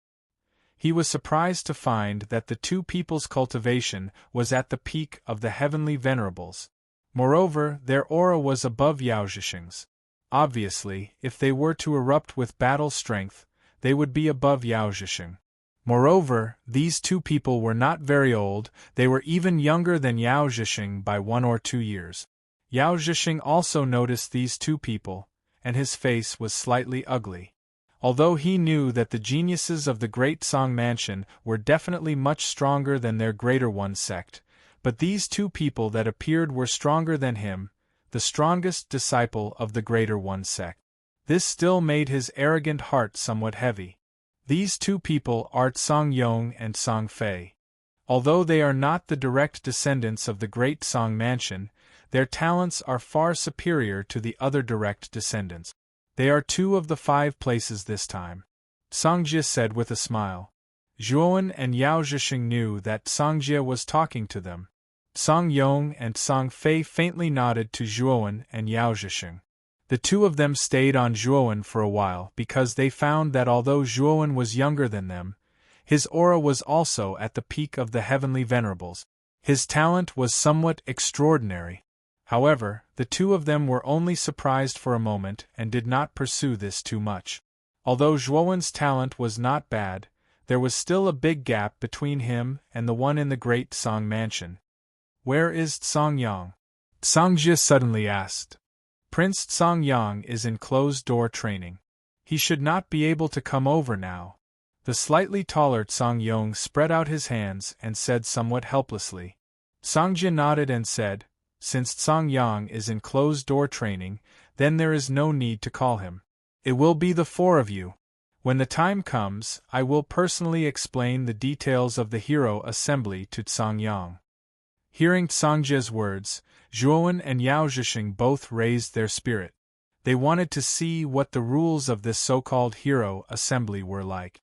S1: He was surprised to find that the 2 people's cultivation was at the peak of the heavenly venerables. Moreover, their aura was above Yao Zhixing's. Obviously, if they were to erupt with battle strength, they would be above Yao Zhixing. Moreover, these 2 people were not very old, they were even younger than Yao Zhixing by 1 or 2 years. Yao Zhixing also noticed these 2 people, and his face was slightly ugly. Although he knew that the geniuses of the Great Song Mansion were definitely much stronger than their Greater One sect, but these 2 people that appeared were stronger than him, the strongest disciple of the Greater One sect. This still made his arrogant heart somewhat heavy. These 2 people are Song Yong and Song Fei. Although they are not the direct descendants of the Great Song Mansion, their talents are far superior to the other direct descendants. They are 2 of the 5 places this time. Songjie said with a smile. Zhuowen and Yao Zhixing knew that Songjie was talking to them. Song Yong and Song Fei faintly nodded to Zhuowen and Yao Zhixing. The 2 of them stayed on Zhuowen for a while because they found that although Zhuowen was younger than them, his aura was also at the peak of the heavenly venerables. His talent was somewhat extraordinary. However, the 2 of them were only surprised for a moment and did not pursue this too much. Although Zhuowen's talent was not bad, There was still a big gap between him and the one in the great Song mansion. "Where is Song-yang?" Songjia suddenly asked. "Prince Song-yang is in closed-door training. He should not be able to come over now." The slightly taller Song-yong spread out his hands and said somewhat helplessly. Songjia nodded and said, "Since Song-yang is in closed-door training, then there is no need to call him. It will be the four of you. When the time comes, I will personally explain the details of the hero assembly to Song-yang." Hearing Songjia's words, Zhuowen and Yao Zhixing both raised their spirit. They wanted to see what the rules of this so-called hero assembly were like.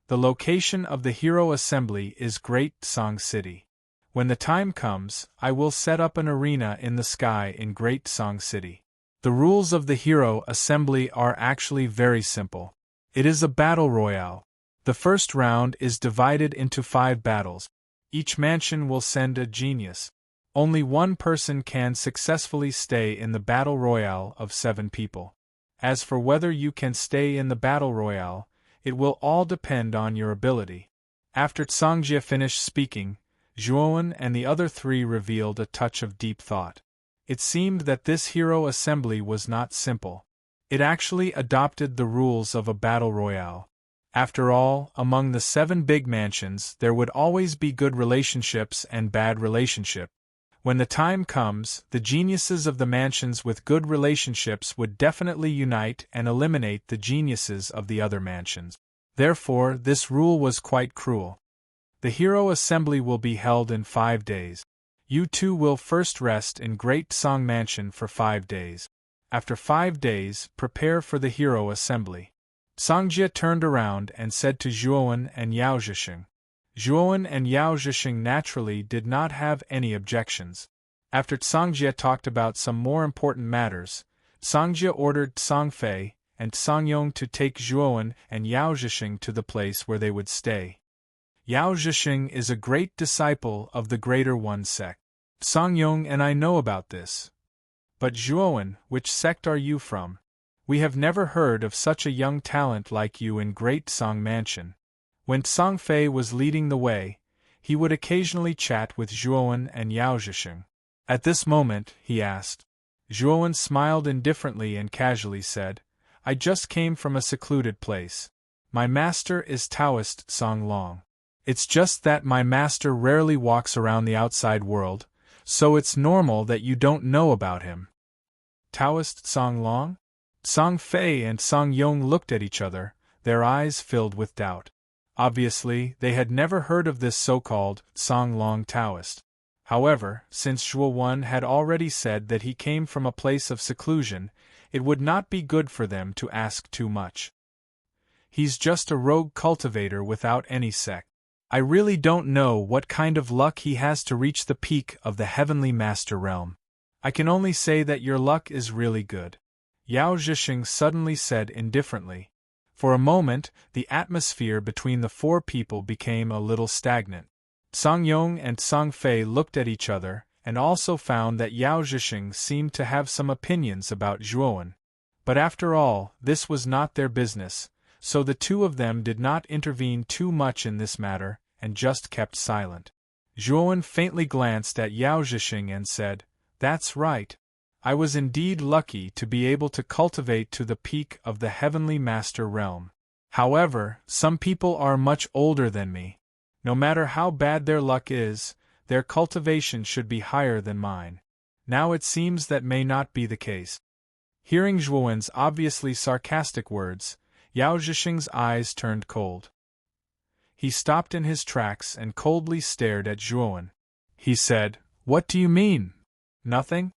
S1: The location of the hero assembly is Great Song City. When the time comes, I will set up an arena in the sky in Great Song City. The rules of the hero assembly are actually very simple. It is a battle royale. The first round is divided into 5 battles. Each mansion will send a genius. Only one person can successfully stay in the battle royale of 7 people. As for whether you can stay in the battle royale, it will all depend on your ability. After Songjia finished speaking, Zhuowen and the other 3 revealed a touch of deep thought. It seemed that this hero assembly was not simple. It actually adopted the rules of a battle royale. After all, among the 7 big mansions there would always be good relationships and bad relationships. When the time comes, the geniuses of the mansions with good relationships would definitely unite and eliminate the geniuses of the other mansions. Therefore, this rule was quite cruel. The hero assembly will be held in 5 days. You 2 will first rest in Great Song Mansion for 5 days. After 5 days, prepare for the hero assembly. Songjia turned around and said to Zhuowen and Yao Zhixing. Zhuowen and Yao Zhixing naturally did not have any objections. After Songjia talked about some more important matters, Songjia ordered Song Fei and Songyong to take Zhuowen and Yao Zhixing to the place where they would stay. Yao Zhixing is a great disciple of the Greater One sect. Songyong and I know about this. But Zhuowen, which sect are you from? We have never heard of such a young talent like you in Great Song Mansion. When Song Fei was leading the way, he would occasionally chat with Zhuowen and Yao Zhixing. At this moment, he asked. Zhuowen smiled indifferently and casually said, "I just came from a secluded place. My master is Taoist Song Long. It's just that my master rarely walks around the outside world, so it's normal that you don't know about him." Taoist Song Long? Song Fei and Song Yong looked at each other, their eyes filled with doubt. Obviously, they had never heard of this so-called Song Long Taoist. However, since Zhuowen had already said that he came from a place of seclusion, it would not be good for them to ask too much. He's just a rogue cultivator without any sect. I really don't know what kind of luck he has to reach the peak of the Heavenly Master Realm. I can only say that your luck is really good. Yao Zhixing suddenly said indifferently. For a moment, the atmosphere between the 4 people became a little stagnant. Song Yong and Song Fei looked at each other, and also found that Yao Zhixing seemed to have some opinions about Zhuowen. But after all, this was not their business, so the 2 of them did not intervene too much in this matter, and just kept silent. Zhuowen faintly glanced at Yao Zhixing and said, "That's right. I was indeed lucky to be able to cultivate to the peak of the Heavenly Master Realm. However, some people are much older than me. No matter how bad their luck is, their cultivation should be higher than mine. Now it seems that may not be the case." Hearing Zhuowen's obviously sarcastic words, Yao Zhixing's eyes turned cold. He stopped in his tracks and coldly stared at Zhuowen. He said, "What do you mean? Nothing?"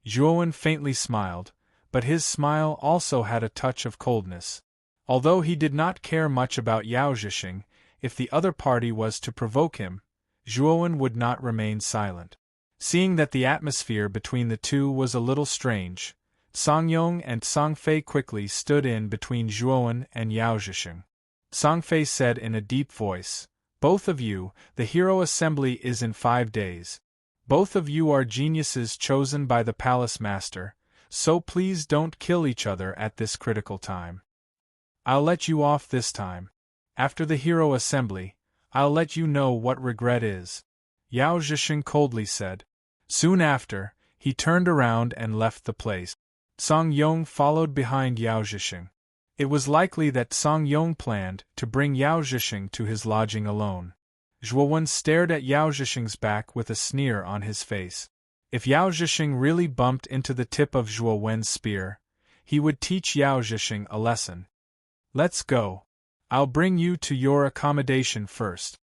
S1: Zhuowen faintly smiled, but his smile also had a touch of coldness. Although he did not care much about Yao Zhixing, if the other party was to provoke him, Zhuowen would not remain silent. Seeing that the atmosphere between the 2 was a little strange, Song Yong and Song Fei quickly stood in between Zhuowen and Yao Zhixing. Song Fei said in a deep voice, "Both of you, the hero assembly is in 5 days. Both of you are geniuses chosen by the Palace Master, so please don't kill each other at this critical time. I'll let you off this time. After the hero assembly, I'll let you know what regret is, Yao Zhisheng coldly said. Soon after, he turned around and left the place. Song Yong followed behind Yao Zhisheng. It was likely that Song Yong planned to bring Yao Zhisheng to his lodging alone. Zhuo Wen stared at Yao Zhisheng's back with a sneer on his face. If Yao Zhisheng really bumped into the tip of Zhuo Wen's spear, he would teach Yao Zhisheng a lesson. Let's go. I'll bring you to your accommodation first.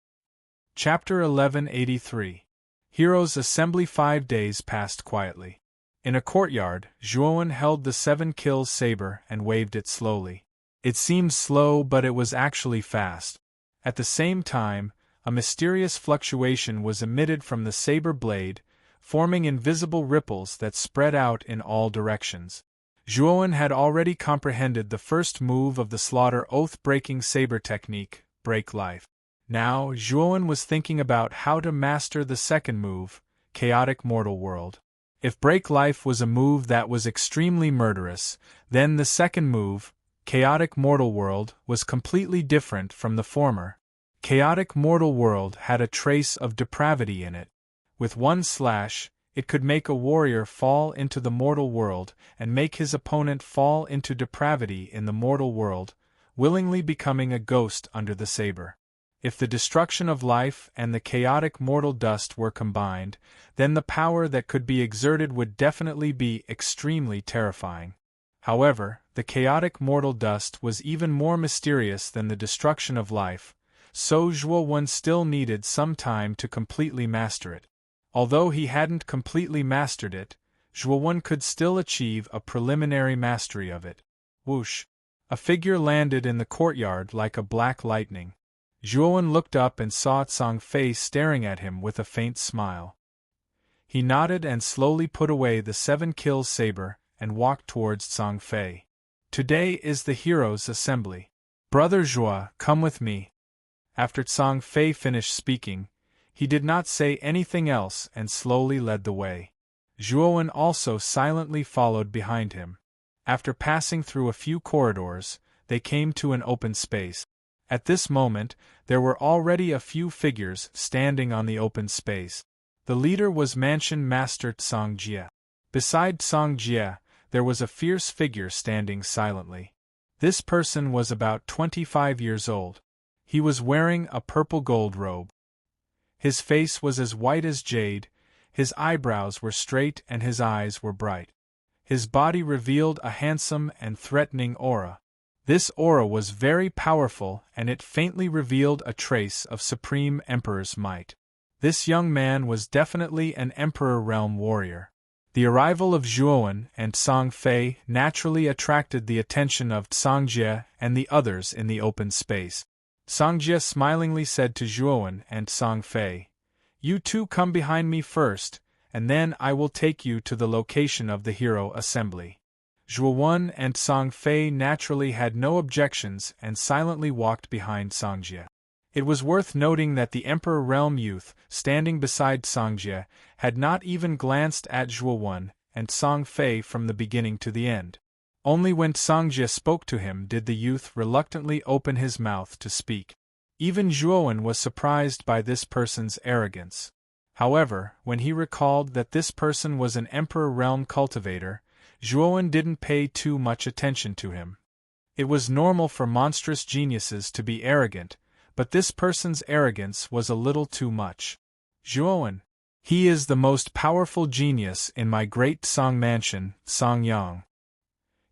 S1: Chapter 1183. Heroes Assembly. 5 days passed quietly. In a courtyard, Zhuowen held the 7 kills saber and waved it slowly. It seemed slow, but it was actually fast. At the same time, a mysterious fluctuation was emitted from the saber blade, forming invisible ripples that spread out in all directions. Zhuowen had already comprehended the first move of the slaughter oath-breaking saber technique, Break Life. Now, Zhuowen was thinking about how to master the second move, Chaotic Mortal World. If Break Life was a move that was extremely murderous, then the second move, Chaotic Mortal World, was completely different from the former. Chaotic Mortal World had a trace of depravity in it. With one slash, it could make a warrior fall into the mortal world and make his opponent fall into depravity in the mortal world, willingly becoming a ghost under the saber. If the destruction of life and the chaotic mortal dust were combined, then the power that could be exerted would definitely be extremely terrifying. However, the chaotic mortal dust was even more mysterious than the destruction of life, so Zhuo Wen still needed some time to completely master it. Although he hadn't completely mastered it, Zhuo Wen could still achieve a preliminary mastery of it. Whoosh! A figure landed in the courtyard like a black lightning. Zhuo Wen looked up and saw Tsang Fei staring at him with a faint smile. He nodded and slowly put away the 7 kills saber and walked towards Tsang Fei. Today is the heroes' assembly. Brother Zhuo, come with me. After Tsang Fei finished speaking, he did not say anything else and slowly led the way. Zhuo Wen also silently followed behind him. After passing through a few corridors, they came to an open space. At this moment, there were already a few figures standing on the open space. The leader was Mansion Master Tsang Jie. Beside Tsang Jie, there was a fierce figure standing silently. This person was about 25 years old. He was wearing a purple gold robe. His face was as white as jade, his eyebrows were straight and his eyes were bright. His body revealed a handsome and threatening aura. This aura was very powerful and it faintly revealed a trace of Supreme Emperor's might. This young man was definitely an Emperor Realm warrior. The arrival of Zhuo Wen and Tsang Fei naturally attracted the attention of Tsang Jie and the others in the open space. Tsang Jie smilingly said to Zhuo Wen and Tsang Fei, "You two come behind me first, and then I will take you to the location of the hero assembly." Zhuo Wen and Tsang Fei naturally had no objections and silently walked behind Tsang Jie. It was worth noting that the Emperor Realm youth, standing beside Tsang Jie, had not even glanced at Zhuo Wen and Tsang Fei from the beginning to the end. Only when Tsang Jie spoke to him did the youth reluctantly open his mouth to speak. Even Zhuo Wen was surprised by this person's arrogance. However, when he recalled that this person was an Emperor Realm cultivator, Zhuo Wen didn't pay too much attention to him. It was normal for monstrous geniuses to be arrogant, but this person's arrogance was a little too much. Zhuo Wen, he is the most powerful genius in my great Song mansion, Songyang.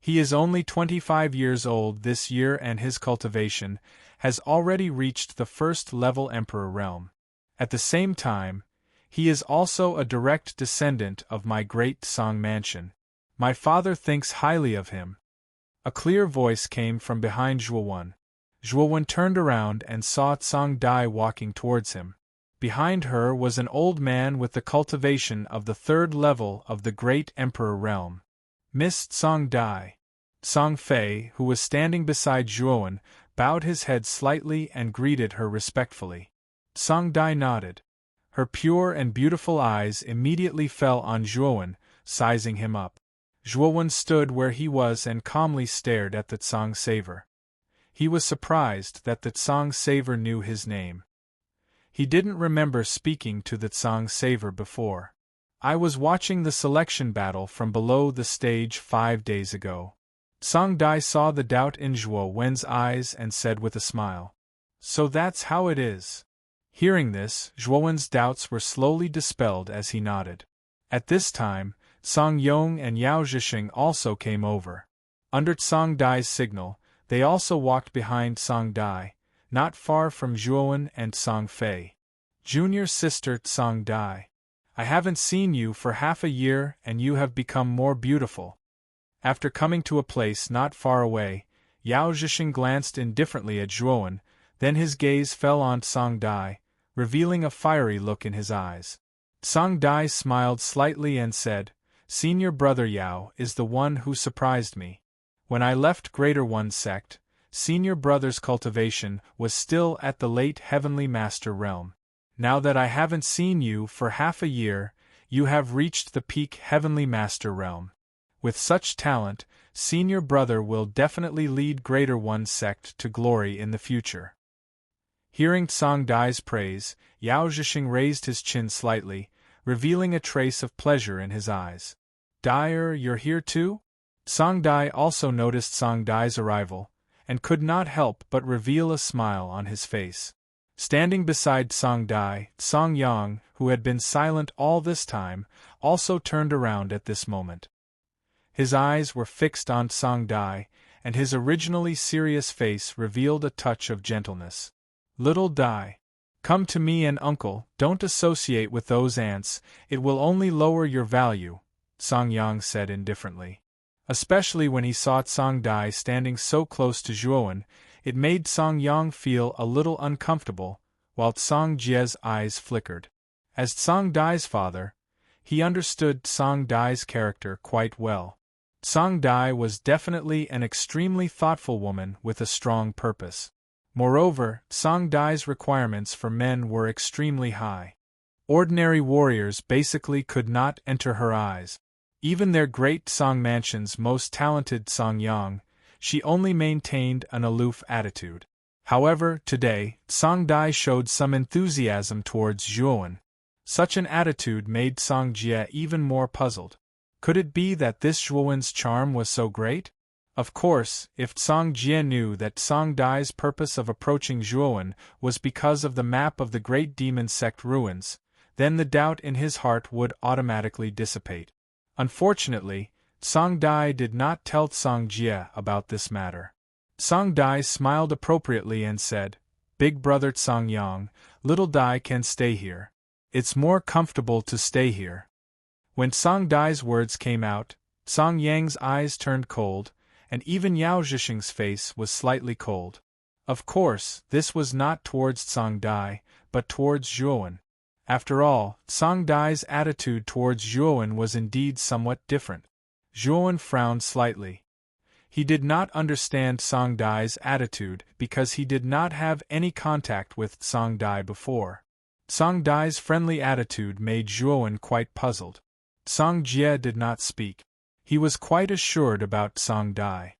S1: He is only 25 years old this year and his cultivation has already reached the first level Emperor Realm. At the same time, he is also a direct descendant of my great Song mansion. My father thinks highly of him. A clear voice came from behind Zhuo Wen. Zhuo Wen turned around and saw Tsang Dai walking towards him. Behind her was an old man with the cultivation of the 3rd level of the Great Emperor Realm. Miss Tsang Dai. Tsang Fei, who was standing beside Zhuo Wen, bowed his head slightly and greeted her respectfully. Tsang Dai nodded. Her pure and beautiful eyes immediately fell on Zhuo Wen, sizing him up. Zhuo Wen stood where he was and calmly stared at the Tsang saver. He was surprised that the Tsang Saver knew his name. He didn't remember speaking to the Tsang Saver before. I was watching the selection battle from below the stage 5 days ago. Song Dai saw the doubt in Zhuo Wen's eyes and said with a smile. So that's how it is. Hearing this, Zhuo Wen's doubts were slowly dispelled as he nodded. At this time, Song Yong and Yao Zhixing also came over. Under Song Dai's signal, they also walked behind Song Dai, not far from Zhuo Wen and Song Fei. Junior sister Song Dai. I haven't seen you for half a year and you have become more beautiful. After coming to a place not far away, Yao Zhixing glanced indifferently at Zhuo Wen, then his gaze fell on Song Dai, revealing a fiery look in his eyes. Song Dai smiled slightly and said, Senior brother Yao is the one who surprised me. When I left Greater One sect, Senior brother's cultivation was still at the late Heavenly Master realm. Now that I haven't seen you for half a year, you have reached the peak Heavenly Master realm. With such talent, Senior brother will definitely lead Greater One sect to glory in the future. Hearing Song Dai's praise, Yao Zhixing raised his chin slightly, revealing a trace of pleasure in his eyes. Dai, you're here too? Song Dai also noticed Song Dai's arrival, and could not help but reveal a smile on his face. Standing beside Song Dai, Song Yang, who had been silent all this time, also turned around at this moment. His eyes were fixed on Song Dai, and his originally serious face revealed a touch of gentleness. Little Dai, come to me and uncle, don't associate with those ants, it will only lower your value, Song Yang said indifferently. Especially when he saw Song Dai standing so close to Zhuo Wen, it made Song Yang feel a little uncomfortable, while Song Jie's eyes flickered. As Song Dai's father, he understood Song Dai's character quite well. Song Dai was definitely an extremely thoughtful woman with a strong purpose. Moreover, Song Dai's requirements for men were extremely high. Ordinary warriors basically could not enter her eyes. Even their great Song Mansion's most talented Song Yang, she only maintained an aloof attitude. However, today, Song Dai showed some enthusiasm towards Zhuo Wen. Such an attitude made Song Jie even more puzzled. Could it be that this Zhuo Wen's charm was so great? Of course, if Song Jie knew that Song Dai's purpose of approaching Zhuo Wen was because of the map of the Great Demon Sect ruins, then the doubt in his heart would automatically dissipate. Unfortunately, Song Dai did not tell Song Jie about this matter. Song Dai smiled appropriately and said, Big brother Song Yang, little Dai can stay here. It's more comfortable to stay here. When Song Dai's words came out, Song Yang's eyes turned cold, and even Yao Zhixing's face was slightly cold. Of course, this was not towards Song Dai, but towards Zhuo Wen. After all, Song Dai's attitude towards Zhuo Wen was indeed somewhat different. Zhuo Wen frowned slightly. He did not understand Song Dai's attitude because he did not have any contact with Song Dai before. Song Dai's friendly attitude made Zhuo Wen quite puzzled. Song Jie did not speak. He was quite assured about Song Dai.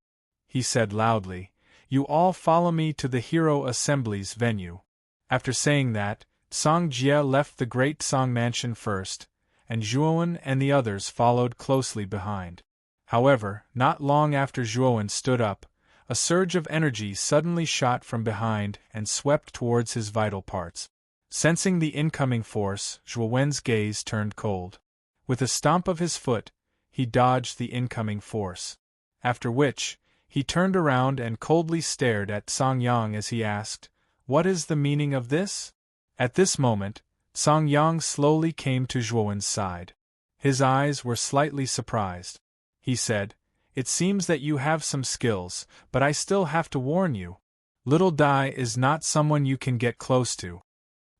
S1: He said loudly, You all follow me to the Hero Assembly's venue. After saying that, Song Jie left the Great Song Mansion first, and Zhuo Wen and the others followed closely behind. However, not long after Zhuo Wen stood up, a surge of energy suddenly shot from behind and swept towards his vital parts. Sensing the incoming force, Zhuo Wen's gaze turned cold. With a stomp of his foot, he dodged the incoming force. After which, he turned around and coldly stared at Song Yang as he asked, What is the meaning of this? At this moment, Song Yang slowly came to Zhuo Wen's side. His eyes were slightly surprised. He said, It seems that you have some skills, but I still have to warn you. Little Dai is not someone you can get close to.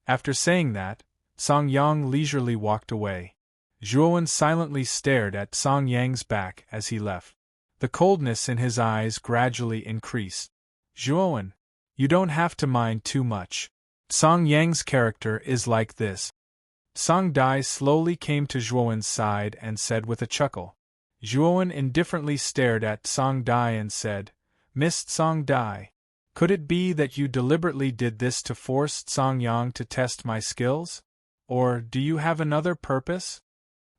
S1: After saying that, Song Yang leisurely walked away. Zhuo Wen silently stared at Song Yang's back as he left. The coldness in his eyes gradually increased. Zhuo Wen, you don't have to mind too much. Song Yang's character is like this. Song Dai slowly came to Zhuo Wen's side and said with a chuckle. Zhuo Wen indifferently stared at Song Dai and said, Missed Song Dai. Could it be that you deliberately did this to force Songyang to test my skills? Or do you have another purpose?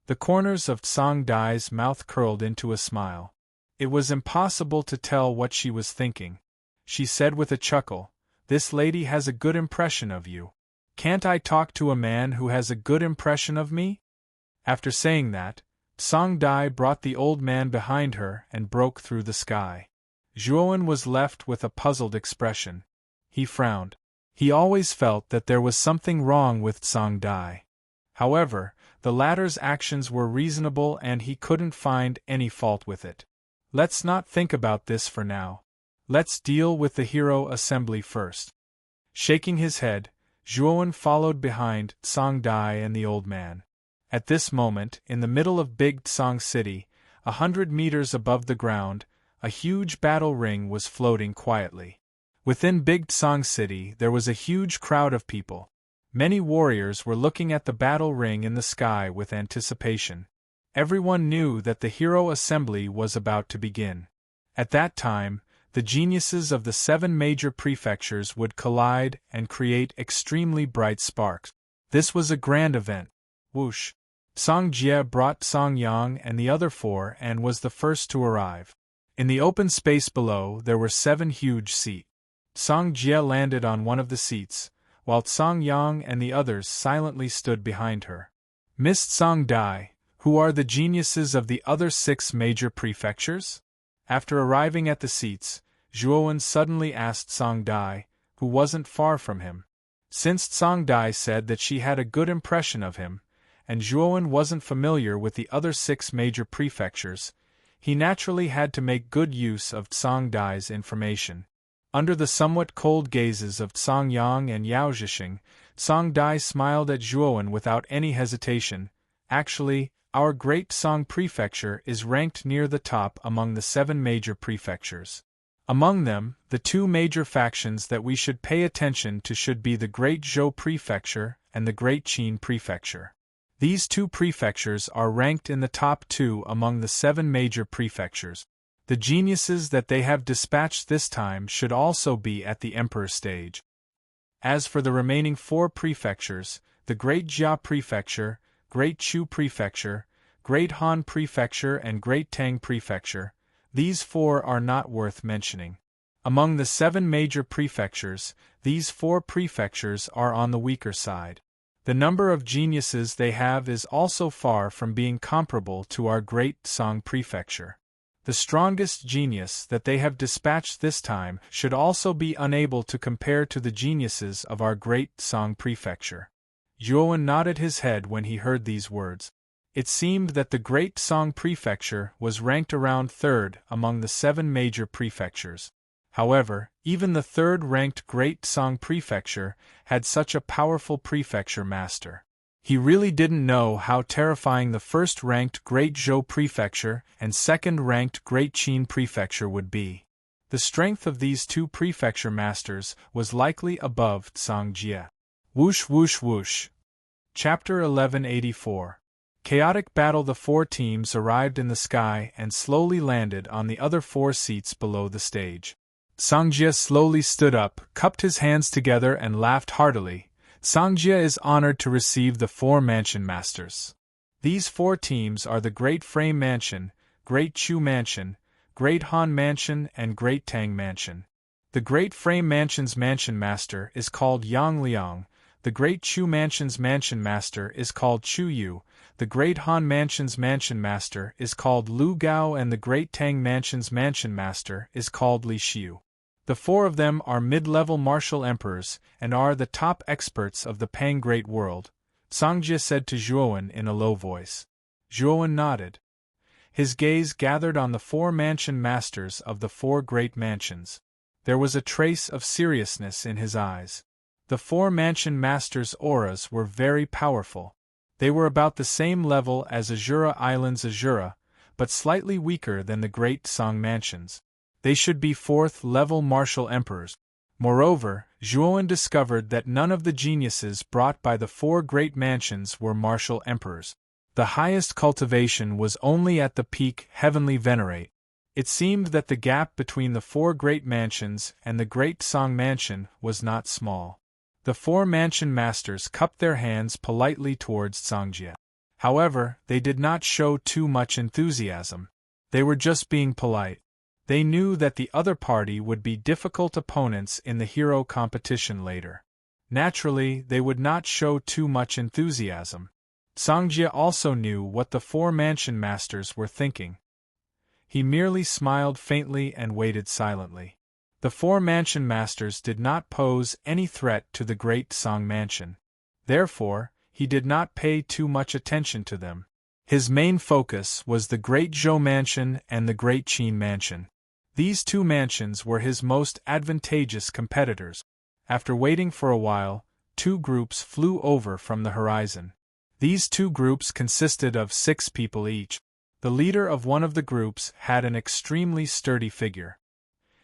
S1: The corners of Song Dai's mouth curled into a smile. It was impossible to tell what she was thinking. She said with a chuckle, "This lady has a good impression of you. Can't I talk to a man who has a good impression of me?" After saying that, Song Dai brought the old man behind her and broke through the sky. Zhuowen was left with a puzzled expression. He frowned. He always felt that there was something wrong with Song Dai. However, the latter's actions were reasonable and he couldn't find any fault with it. Let's not think about this for now. Let's deal with the hero assembly first. Shaking his head, Zhuowen followed behind Song Dai and the old man. At this moment, in the middle of Big Tsong City, 100 meters above the ground, a huge battle ring was floating quietly. Within Big Tsong City there was a huge crowd of people. Many warriors were looking at the battle ring in the sky with anticipation. Everyone knew that the hero assembly was about to begin. At that time, the geniuses of the 7 major prefectures would collide and create extremely bright sparks. This was a grand event. Whoosh! Song Jie brought Song Yang and the other 4 and was the first to arrive. In the open space below there were 7 huge seats. Song Jie landed on one of the seats, while Song Yang and the others silently stood behind her. "Miss Song Dai, who are the geniuses of the other 6 major prefectures?" After arriving at the seats, Zhuowen suddenly asked Song Dai, who wasn't far from him. Since Song Dai said that she had a good impression of him, and Zhuowen wasn't familiar with the other 6 major prefectures, he naturally had to make good use of Song Dai's information. Under the somewhat cold gazes of Song Yang and Yao Zhixing, Song Dai smiled at Zhuowen without any hesitation. "Actually, our Great Song Prefecture is ranked near the top among the 7 major prefectures. Among them, the 2 major factions that we should pay attention to should be the Great Zhou Prefecture and the Great Qin Prefecture. These 2 prefectures are ranked in the top 2 among the 7 major prefectures. The geniuses that they have dispatched this time should also be at the Emperor stage. As for the remaining 4 prefectures, the Great Jia Prefecture, Great Chu Prefecture, Great Han Prefecture and Great Tang Prefecture, these 4 are not worth mentioning. Among the 7 major prefectures, these 4 prefectures are on the weaker side. The number of geniuses they have is also far from being comparable to our Great Song Prefecture. The strongest genius that they have dispatched this time should also be unable to compare to the geniuses of our Great Song Prefecture." Zhuowen nodded his head when he heard these words. It seemed that the Great Song Prefecture was ranked around 3rd among the 7 major prefectures. However, even the 3rd-ranked Great Song Prefecture had such a powerful prefecture master. He really didn't know how terrifying the 1st-ranked Great Zhou Prefecture and 2nd-ranked Great Qin Prefecture would be. The strength of these 2 prefecture masters was likely above Song Jie. Whoosh whoosh whoosh. Chapter 1184. Chaotic battle. The 4 teams arrived in the sky and slowly landed on the other 4 seats below the stage. Song Jie slowly stood up, cupped his hands together and laughed heartily. Song Jie is honored to receive the 4 Mansion Masters. These 4 teams are the Great Frame Mansion, Great Chu Mansion, Great Han Mansion and Great Tang Mansion. The Great Frame Mansion's Mansion Master is called Yang Liang, the Great Chu Mansion's Mansion Master is called Chu Yu, the Great Han Mansion's Mansion Master is called Lu Gao and the Great Tang Mansion's Mansion Master is called Li Xiu. The 4 of them are mid-level martial emperors and are the top experts of the Pang Great World, Song Jie said to Zhuowen in a low voice. Zhuowen nodded. His gaze gathered on the 4 mansion masters of the 4 great mansions. There was a trace of seriousness in his eyes. The 4 mansion masters' auras were very powerful. They were about the same level as Azura Island's Azura, but slightly weaker than the Great Song Mansions. They should be 4th-level martial emperors. Moreover, Zhuowen discovered that none of the geniuses brought by the 4 great mansions were martial emperors. The highest cultivation was only at the peak Heavenly Venerate. It seemed that the gap between the 4 great mansions and the Great Song Mansion was not small. The 4 mansion masters cupped their hands politely towards Songjia. However, they did not show too much enthusiasm. They were just being polite. They knew that the other party would be difficult opponents in the hero competition later. Naturally, they would not show too much enthusiasm. Songjia also knew what the 4 mansion masters were thinking. He merely smiled faintly and waited silently. The 4 mansion masters did not pose any threat to the Great Song Mansion. Therefore, he did not pay too much attention to them. His main focus was the Great Zhou Mansion and the Great Qin Mansion. These 2 mansions were his most advantageous competitors. After waiting for a while, 2 groups flew over from the horizon. These 2 groups consisted of 6 people each. The leader of one of the groups had an extremely sturdy figure.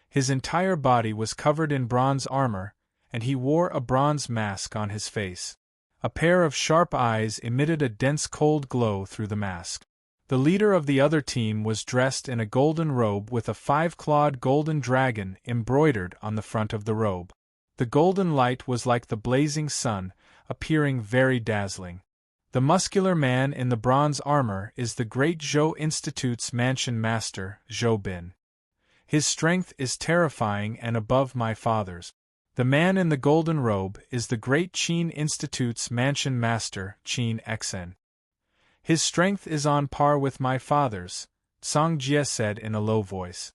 S1: His entire body was covered in bronze armor, and he wore a bronze mask on his face. A pair of sharp eyes emitted a dense cold glow through the mask. The leader of the other team was dressed in a golden robe with a 5-clawed golden dragon embroidered on the front of the robe. The golden light was like the blazing sun, appearing very dazzling. The muscular man in the bronze armor is the Great Zhou Institute's mansion master, Zhou Bin. His strength is terrifying and above my father's. The man in the golden robe is the Great Qin Institute's mansion master, Qin Xen. His strength is on par with my father's, Songjia said in a low voice.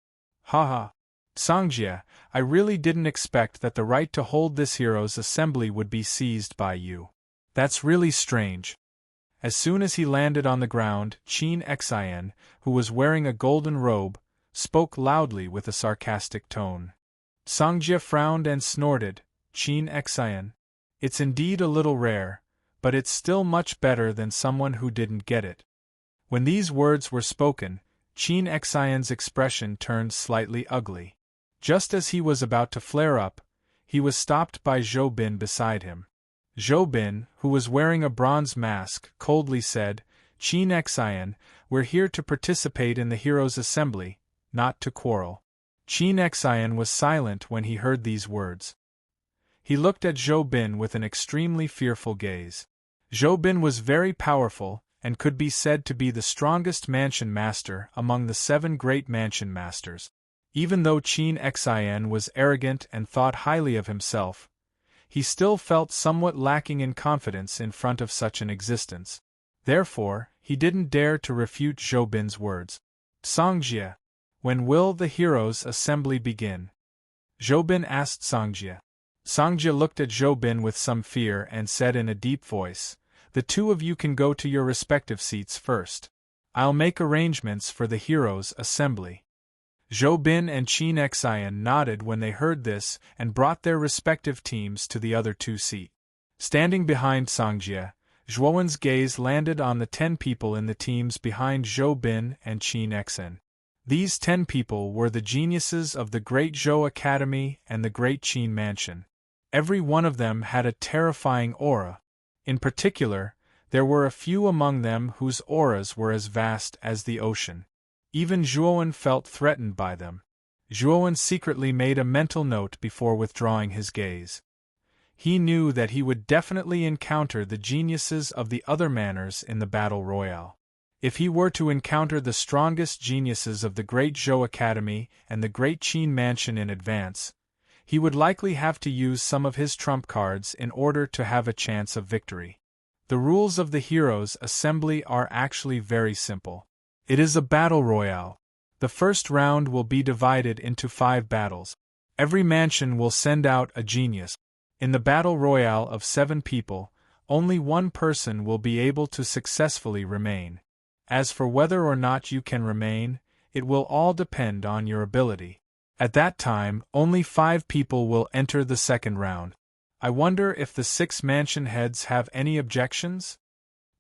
S1: Ha. Songjia, I really didn't expect that the right to hold this heroes' assembly would be seized by you. That's really strange. As soon as he landed on the ground, Qin Xen, who was wearing a golden robe, spoke loudly with a sarcastic tone. Songjia frowned and snorted. Qin Xen. It's indeed a little rare, but it's still much better than someone who didn't get it. When these words were spoken, Qin Xen's expression turned slightly ugly. Just as he was about to flare up, he was stopped by Zhou Bin beside him. Zhou Bin, who was wearing a bronze mask, coldly said, Qin Xen, we're here to participate in the heroes' assembly, not to quarrel. Qin Xen was silent when he heard these words. He looked at Zhou Bin with an extremely fearful gaze. Zhou Bin was very powerful, and could be said to be the strongest mansion master among the 7 great mansion masters. Even though Qin Xen was arrogant and thought highly of himself, he still felt somewhat lacking in confidence in front of such an existence. Therefore, he didn't dare to refute Zhou Bin's words. Songjia, when will the heroes' assembly begin? Zhou Bin asked Songjia. Songjia looked at Zhou Bin with some fear and said in a deep voice, the 2 of you can go to your respective seats first. I'll make arrangements for the heroes' assembly. Zhou Bin and Qin Xen nodded when they heard this and brought their respective teams to the other 2 seats. Standing behind Songjia, Zhuowen's gaze landed on the 10 people in the teams behind Zhou Bin and Qin Xen. These 10 people were the geniuses of the Great Zhou Academy and the Great Qin Mansion. Every one of them had a terrifying aura. In particular, there were a few among them whose auras were as vast as the ocean. Even Zhuowen felt threatened by them. Zhuowen secretly made a mental note before withdrawing his gaze. He knew that he would definitely encounter the geniuses of the other manors in the battle royale. If he were to encounter the strongest geniuses of the Great Zhou Academy and the Great Qin Mansion in advance, he would likely have to use some of his trump cards in order to have a chance of victory. The rules of the heroes' assembly are actually very simple. It is a battle royale. The first round will be divided into 5 battles. Every mansion will send out a genius. In the battle royale of 7 people, only 1 person will be able to successfully remain. As for whether or not you can remain, it will all depend on your ability. At that time, only 5 people will enter the second round. I wonder if the 6 mansion heads have any objections?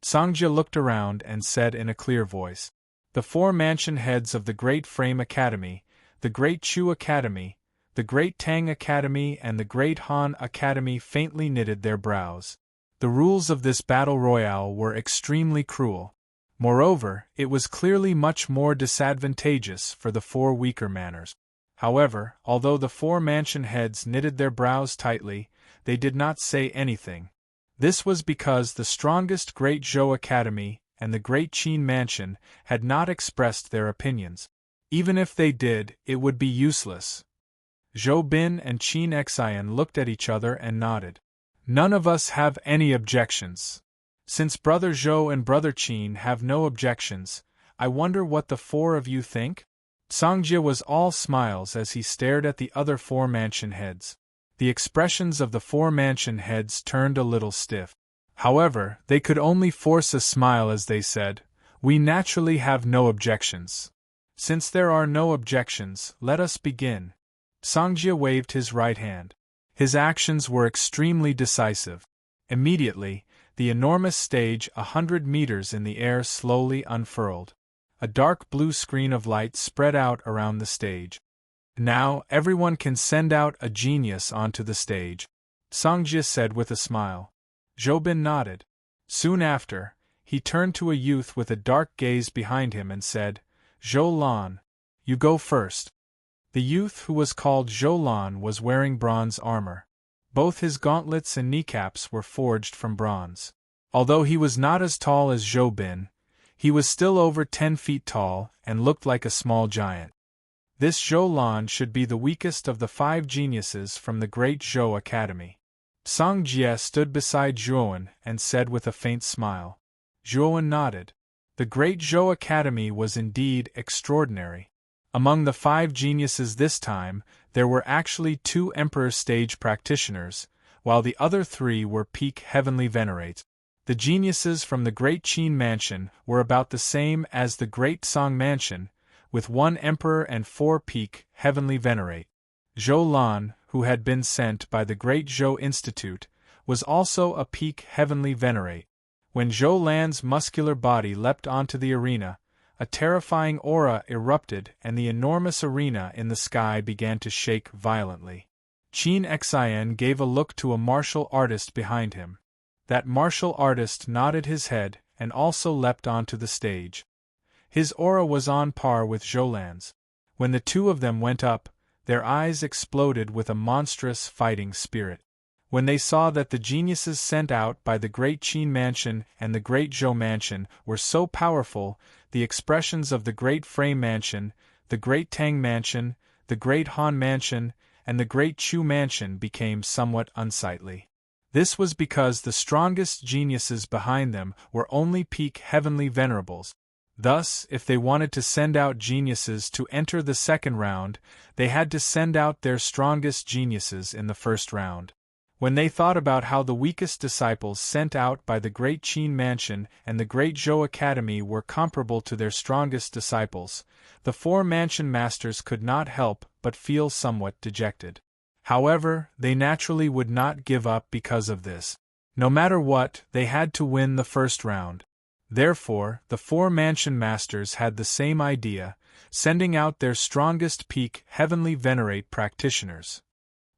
S1: Songjia looked around and said in a clear voice. The 4 mansion heads of the Great Frame Academy, the Great Chu Academy, the Great Tang Academy and the Great Han Academy faintly knitted their brows. The rules of this battle royale were extremely cruel. Moreover, it was clearly much more disadvantageous for the four weaker manners. However, although the four mansion heads knitted their brows tightly, they did not say anything. This was because the strongest Great Zhou Academy and the Great Qin Mansion had not expressed their opinions. Even if they did, it would be useless. Zhou Bin and Qin Xian looked at each other and nodded. None of us have any objections. Since Brother Zhou and Brother Qin have no objections, I wonder what the four of you think? Songjia was all smiles as he stared at the other four mansion heads. The expressions of the four mansion heads turned a little stiff. However, they could only force a smile as they said, "We naturally have no objections." Since there are no objections, let us begin. Songjia waved his right hand. His actions were extremely decisive. Immediately, the enormous stage 100 meters in the air slowly unfurled. A dark blue screen of light spread out around the stage. Now, everyone can send out a genius onto the stage, Songjia said with a smile. Zhou Bin nodded. Soon after, he turned to a youth with a dark gaze behind him and said, "Zhou Lan, you go first." The youth who was called Zhou Lan was wearing bronze armor. Both his gauntlets and kneecaps were forged from bronze. Although he was not as tall as Zhou Bin, he was still over 10 feet tall and looked like a small giant. This Zhou Lan should be the weakest of the 5 geniuses from the Great Zhou Academy. Songjia stood beside Zhuowen and said with a faint smile. Zhuowen nodded. The Great Zhou Academy was indeed extraordinary. Among the 5 geniuses this time, there were actually 2 Emperor stage practitioners, while the other 3 were peak heavenly venerates. The geniuses from the Great Qin Mansion were about the same as the Great Song Mansion, with 1 Emperor and 4 peak heavenly venerate. Zhou Lan, who had been sent by the Great Zhou Institute, was also a peak heavenly venerate. When Zhou Lan's muscular body leapt onto the arena, a terrifying aura erupted and the enormous arena in the sky began to shake violently. Qin Xian gave a look to a martial artist behind him. That martial artist nodded his head and also leapt onto the stage. His aura was on par with Zhou Lan's. When the 2 of them went up, their eyes exploded with a monstrous fighting spirit. When they saw that the geniuses sent out by the Great Qin Mansion and the Great Zhou Mansion were so powerful, the expressions of the Great Fei Mansion, the Great Tang Mansion, the Great Han Mansion, and the Great Chu Mansion became somewhat unsightly. This was because the strongest geniuses behind them were only peak heavenly venerables. Thus, if they wanted to send out geniuses to enter the second round, they had to send out their strongest geniuses in the first round. When they thought about how the weakest disciples sent out by the Great Qin Mansion and the Great Zhou Academy were comparable to their strongest disciples, the 4 mansion masters could not help but feel somewhat dejected. However, they naturally would not give up because of this. No matter what, they had to win the first round. Therefore, the 4 mansion masters had the same idea, sending out their strongest peak heavenly venerate practitioners.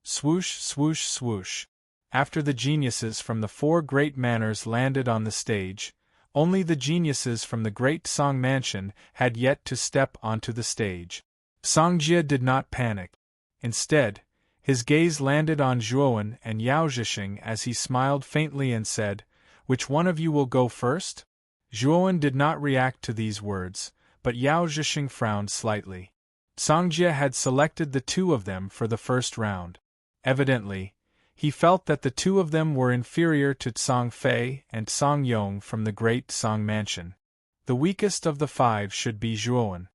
S1: Swoosh, swoosh, swoosh. After the geniuses from the 4 great manors landed on the stage, only the geniuses from the Great Song Mansion had yet to step onto the stage. Songjia did not panic. Instead, his gaze landed on Zhuowen and Yao Zhixing as he smiled faintly and said, "Which one of you will go first?" Zhuowen did not react to these words, but Yao Zhixing frowned slightly. Songjia had selected the 2 of them for the first round. Evidently, he felt that the 2 of them were inferior to Song Fei and Song Yong from the Great Song Mansion. The weakest of the 5 should be Zhuowen.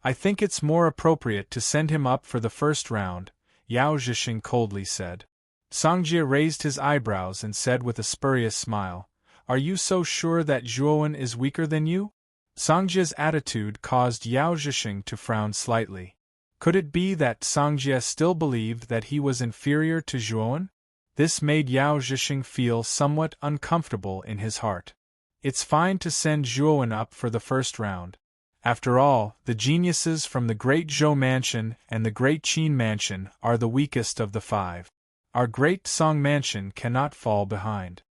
S1: "I think it's more appropriate to send him up for the first round," Yao Zhixing coldly said. Songjia raised his eyebrows and said with a spurious smile, "Are you so sure that Zhuowen is weaker than you?" Songjia's attitude caused Yao Zhixing to frown slightly. Could it be that Songjia still believed that he was inferior to Zhuowen? This made Yao Zhixing feel somewhat uncomfortable in his heart. It's fine to send Zhuowen up for the first round. After all, the geniuses from the Great Zhou Mansion and the Great Qin Mansion are the weakest of the 5. Our Great Song Mansion cannot fall behind.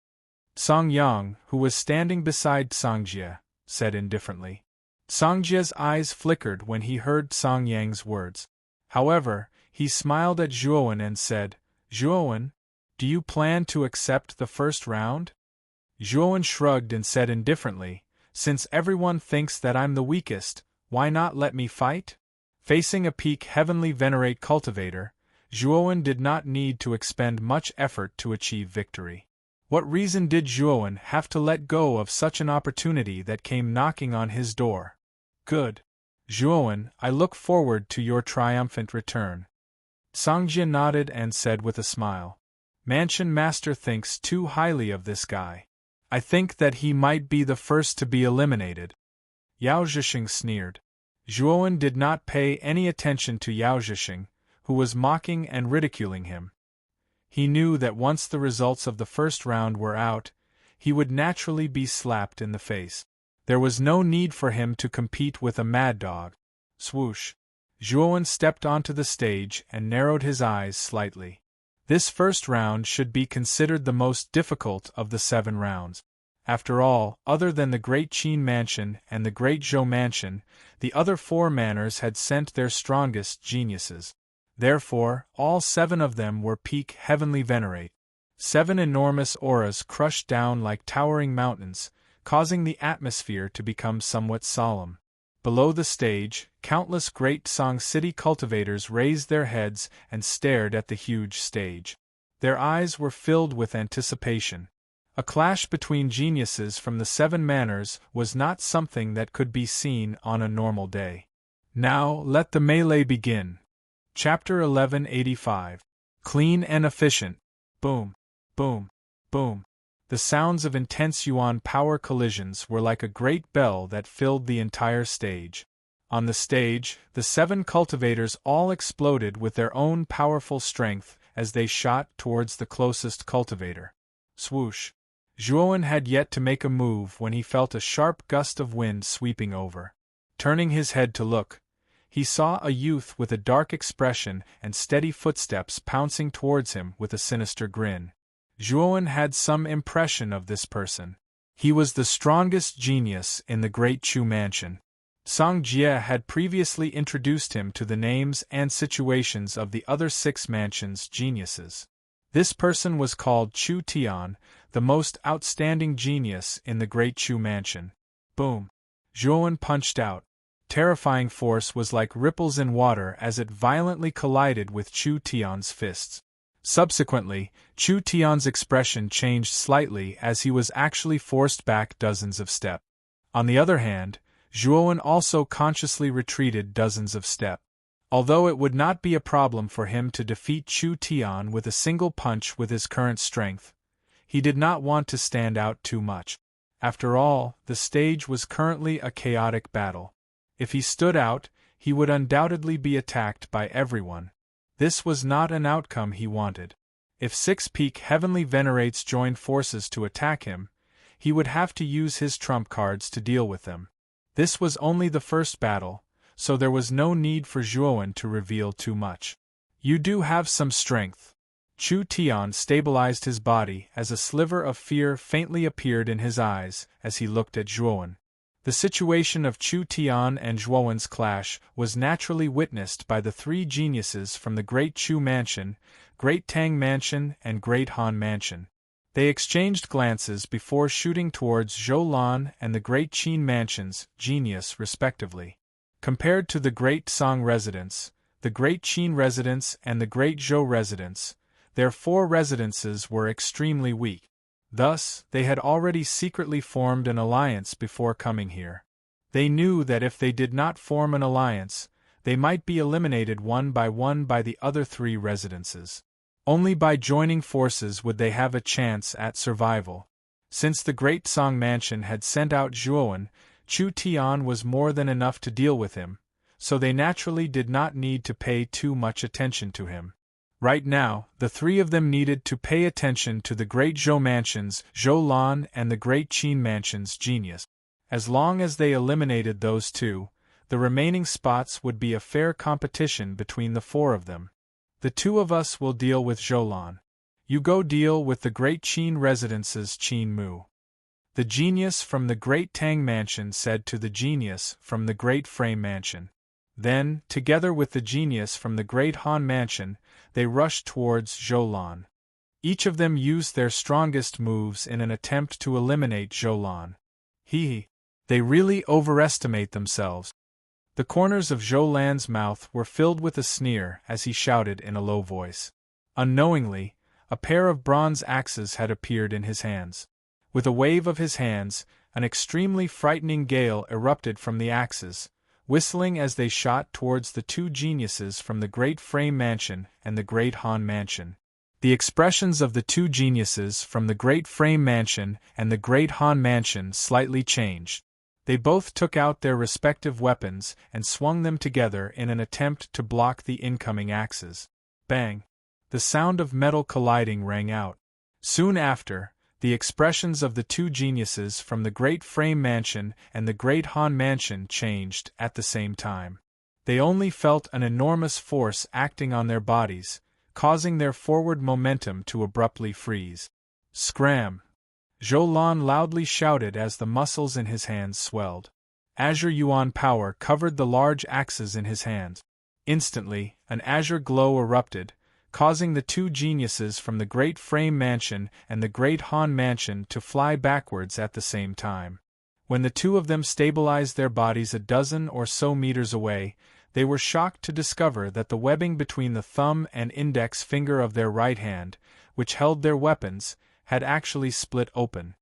S1: Song Yang, who was standing beside Songjia, said indifferently. Songjia's eyes flickered when he heard Song Yang's words. However, he smiled at Zhuowen and said, Zhuowen, do you plan to accept the first round? Zhuowen shrugged and said indifferently, since everyone thinks that I'm the weakest, why not let me fight? Facing a peak heavenly venerate cultivator, Zhuowen did not need to expend much effort to achieve victory. What reason did Zhuowen have to let go of such an opportunity that came knocking on his door? Good. Zhuowen, I look forward to your triumphant return. Songjia nodded and said with a smile. Mansion Master thinks too highly of this guy. I think that he might be the first to be eliminated. Yao Zhixing sneered. Zhuowen did not pay any attention to Yao Zhixing, who was mocking and ridiculing him. He knew that once the results of the first round were out, he would naturally be slapped in the face. There was no need for him to compete with a mad dog. Swoosh! Zhuowen stepped onto the stage and narrowed his eyes slightly. This first round should be considered the most difficult of the 7 rounds. After all, other than the Great Qin Mansion and the Great Zhou Mansion, the other 4 manors had sent their strongest geniuses. Therefore, all 7 of them were peak heavenly venerate. 7 enormous auras crushed down like towering mountains, causing the atmosphere to become somewhat solemn. Below the stage, countless great Song City cultivators raised their heads and stared at the huge stage. Their eyes were filled with anticipation. A clash between geniuses from the 7 manors was not something that could be seen on a normal day. Now, let the melee begin. Chapter 1185. Clean and efficient. Boom, boom, boom. The sounds of intense yuan power collisions were like a great bell that filled the entire stage. On the stage, the 7 cultivators all exploded with their own powerful strength as they shot towards the closest cultivator. Swoosh! Zhuowen had yet to make a move when he felt a sharp gust of wind sweeping over. Turning his head to look, he saw a youth with a dark expression and steady footsteps pouncing towards him with a sinister grin. Zhuowen had some impression of this person. He was the strongest genius in the Great Chu Mansion. Song Jie had previously introduced him to the names and situations of the other 6 mansions' geniuses. This person was called Chu Tian, the most outstanding genius in the Great Chu Mansion. Boom! Zhuowen punched out. Terrifying force was like ripples in water as it violently collided with Chu Tian's fists. Subsequently, Chu Tian's expression changed slightly as he was actually forced back dozens of steps. On the other hand, Zhuowen also consciously retreated dozens of steps. Although it would not be a problem for him to defeat Chu Tian with a single punch with his current strength, he did not want to stand out too much. After all, the stage was currently a chaotic battle. If he stood out, he would undoubtedly be attacked by everyone. This was not an outcome he wanted. If 6 peak heavenly venerates joined forces to attack him, he would have to use his trump cards to deal with them. This was only the first battle, so there was no need for Zhuowen to reveal too much. You do have some strength. Chu Tian stabilized his body as a sliver of fear faintly appeared in his eyes as he looked at Zhuowen. The situation of Chu Tian and Zhuowen's clash was naturally witnessed by the 3 geniuses from the Great Chu Mansion, Great Tang Mansion and Great Han Mansion. They exchanged glances before shooting towards Zhou Lan and the Great Qin Mansion's genius respectively. Compared to the Great Song residence, the Great Qin residence and the Great Zhou residence, their 4 residences were extremely weak. Thus, they had already secretly formed an alliance before coming here. They knew that if they did not form an alliance, they might be eliminated one by the other 3 residences. Only by joining forces would they have a chance at survival. Since the Great Song Mansion had sent out Zhuowen, Chu Tian was more than enough to deal with him, so they naturally did not need to pay too much attention to him. Right now, the 3 of them needed to pay attention to the Great Zhou Mansion's Zhou Lan and the Great Qin Mansion's genius. As long as they eliminated those 2, the remaining spots would be a fair competition between the 4 of them. The 2 of us will deal with Zhou Lan. You go deal with the Great Qin Residence's Qin Mu. The genius from the Great Tang Mansion said to the genius from the Great Frame Mansion. Then, together with the genius from the Great Han Mansion, they rushed towards Zhou Lan. Each of them used their strongest moves in an attempt to eliminate Zhou Lan. They really overestimate themselves. The corners of Zhou Lan's mouth were filled with a sneer as he shouted in a low voice. Unknowingly, a pair of bronze axes had appeared in his hands. With a wave of his hands, an extremely frightening gale erupted from the axes, whistling as they shot towards the two geniuses from the Great Frame Mansion and the Great Han Mansion. The expressions of the two geniuses from the Great Frame Mansion and the Great Han Mansion slightly changed. They both took out their respective weapons and swung them together in an attempt to block the incoming axes. Bang! The sound of metal colliding rang out. Soon after, the expressions of the two geniuses from the Great Frame Mansion and the Great Han Mansion changed at the same time. They only felt an enormous force acting on their bodies, causing their forward momentum to abruptly freeze. Scram! Zhou Lan loudly shouted as the muscles in his hands swelled. Azure Yuan power covered the large axes in his hands. Instantly, an azure glow erupted, causing the two geniuses from the Great Frame Mansion and the Great Han Mansion to fly backwards at the same time. When the two of them stabilized their bodies a dozen or so meters away, they were shocked to discover that the webbing between the thumb and index finger of their right hand, which held their weapons, had actually split open.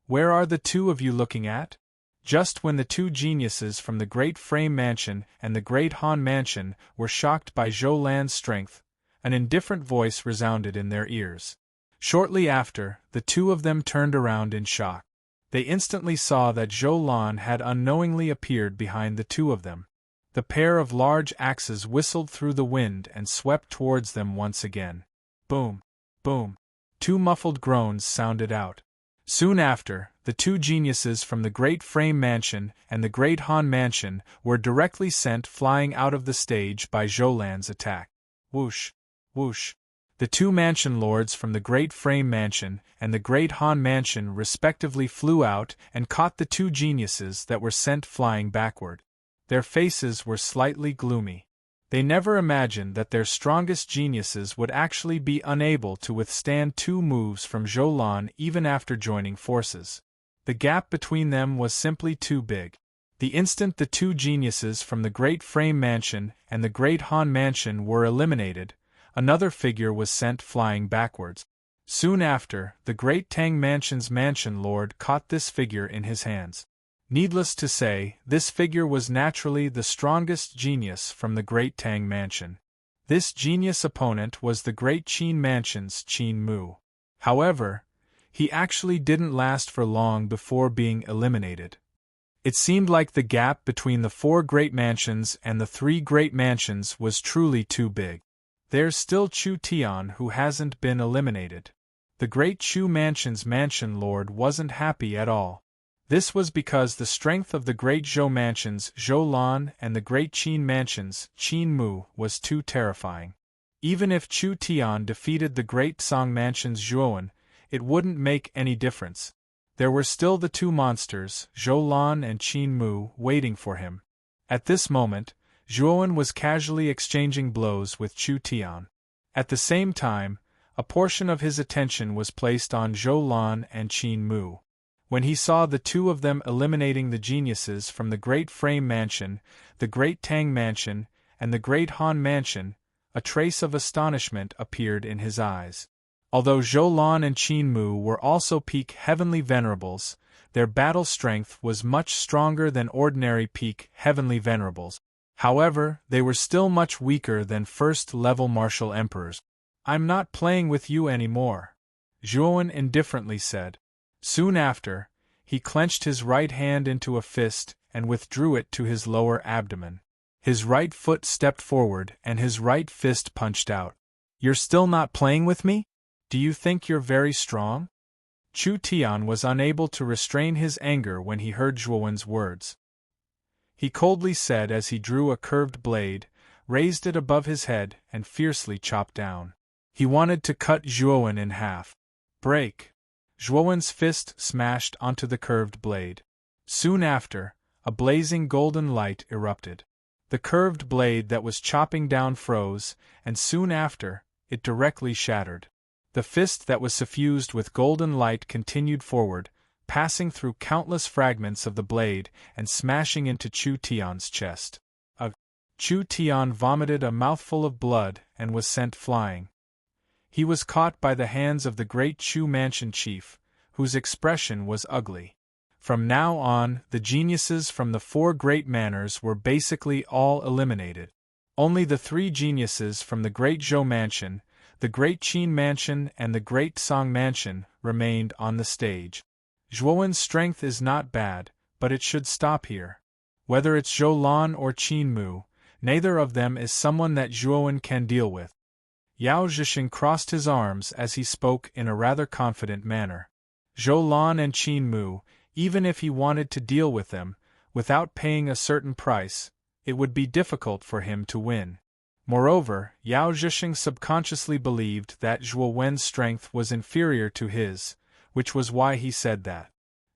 S1: Where are the two of you looking at? Just when the two geniuses from the Great Frame Mansion and the Great Han Mansion were shocked by Zhou Lan's strength, an indifferent voice resounded in their ears. Shortly after, the two of them turned around in shock. They instantly saw that Zhou Lan had unknowingly appeared behind the two of them. The pair of large axes whistled through the wind and swept towards them once again. Boom! Boom! Two muffled groans sounded out. Soon after, the two geniuses from the Great Frame Mansion and the Great Han Mansion were directly sent flying out of the stage by Zhou Lan's attack. Whoosh! Whoosh! The two mansion lords from the Great Frame Mansion and the Great Han Mansion respectively flew out and caught the two geniuses that were sent flying backward. Their faces were slightly gloomy. They never imagined that their strongest geniuses would actually be unable to withstand two moves from Zhou Lan even after joining forces. The gap between them was simply too big. The instant the two geniuses from the Great Frame Mansion and the Great Han Mansion were eliminated, another figure was sent flying backwards. Soon after, the Great Tang Mansion's Mansion Lord caught this figure in his hands. Needless to say, this figure was naturally the strongest genius from the Great Tang Mansion. This genius opponent was the Great Qin Mansion's Qin Mu. However, he actually didn't last for long before being eliminated. It seemed like the gap between the four great mansions and the three great mansions was truly too big. There's still Chu Tian who hasn't been eliminated. The Great Chu Mansion's Mansion Lord wasn't happy at all. This was because the strength of the Great Zhou Mansion's Zhou Lan and the Great Qin Mansion's Qin Mu was too terrifying. Even if Chu Tian defeated the Great Song Mansion's Zhuowen, it wouldn't make any difference. There were still the two monsters, Zhou Lan and Qin Mu, waiting for him. At this moment, Zhuowen was casually exchanging blows with Chu Tian. At the same time, a portion of his attention was placed on Zhou Lan and Qin Mu. When he saw the two of them eliminating the geniuses from the Great Frame Mansion, the Great Tang Mansion, and the Great Han Mansion, a trace of astonishment appeared in his eyes. Although Zhou Lan and Qin Mu were also peak Heavenly Venerables, their battle strength was much stronger than ordinary peak Heavenly Venerables. However, they were still much weaker than first-level martial emperors. "I'm not playing with you anymore," Zhuowen indifferently said. Soon after, he clenched his right hand into a fist and withdrew it to his lower abdomen. His right foot stepped forward and his right fist punched out. "You're still not playing with me? Do you think you're very strong?" Chu Tian was unable to restrain his anger when he heard Zhuowen's words. He coldly said as he drew a curved blade, raised it above his head and fiercely chopped down. He wanted to cut Zhuowen in half. "Break!" Zhuowen's fist smashed onto the curved blade. Soon after, a blazing golden light erupted. The curved blade that was chopping down froze, and soon after, it directly shattered. The fist that was suffused with golden light continued forward, passing through countless fragments of the blade and smashing into Chu Tian's chest. Chu Tian vomited a mouthful of blood and was sent flying. He was caught by the hands of the great Chu mansion chief, whose expression was ugly. From now on, the geniuses from the 4 great manors were basically all eliminated. Only the 3 geniuses from the Great Zhou Mansion, the Great Qin Mansion and the Great Song Mansion remained on the stage. Zhuowen's strength is not bad, but it should stop here. Whether it's Zhou Lan or Qin Mu, neither of them is someone that Zhuowen can deal with. Yao Zhisheng crossed his arms as he spoke in a rather confident manner. Zhou Lan and Qin Mu, even if he wanted to deal with them, without paying a certain price, it would be difficult for him to win. Moreover, Yao Zhisheng subconsciously believed that Zhuowen's strength was inferior to his, which was why he said that.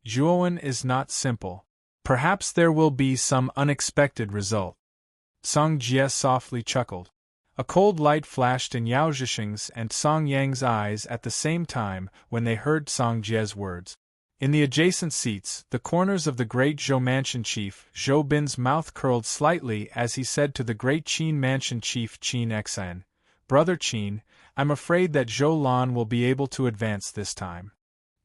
S1: Zhuowen is not simple. Perhaps there will be some unexpected result. Song Jie softly chuckled. A cold light flashed in Yao Zhisheng's and Song Yang's eyes at the same time when they heard Song Jie's words. In the adjacent seats, the corners of the great Zhou Mansion chief, Zhou Bin's mouth curled slightly as he said to the great Qin Mansion chief Qin Xan, "Brother Qin, I'm afraid that Zhou Lan will be able to advance this time."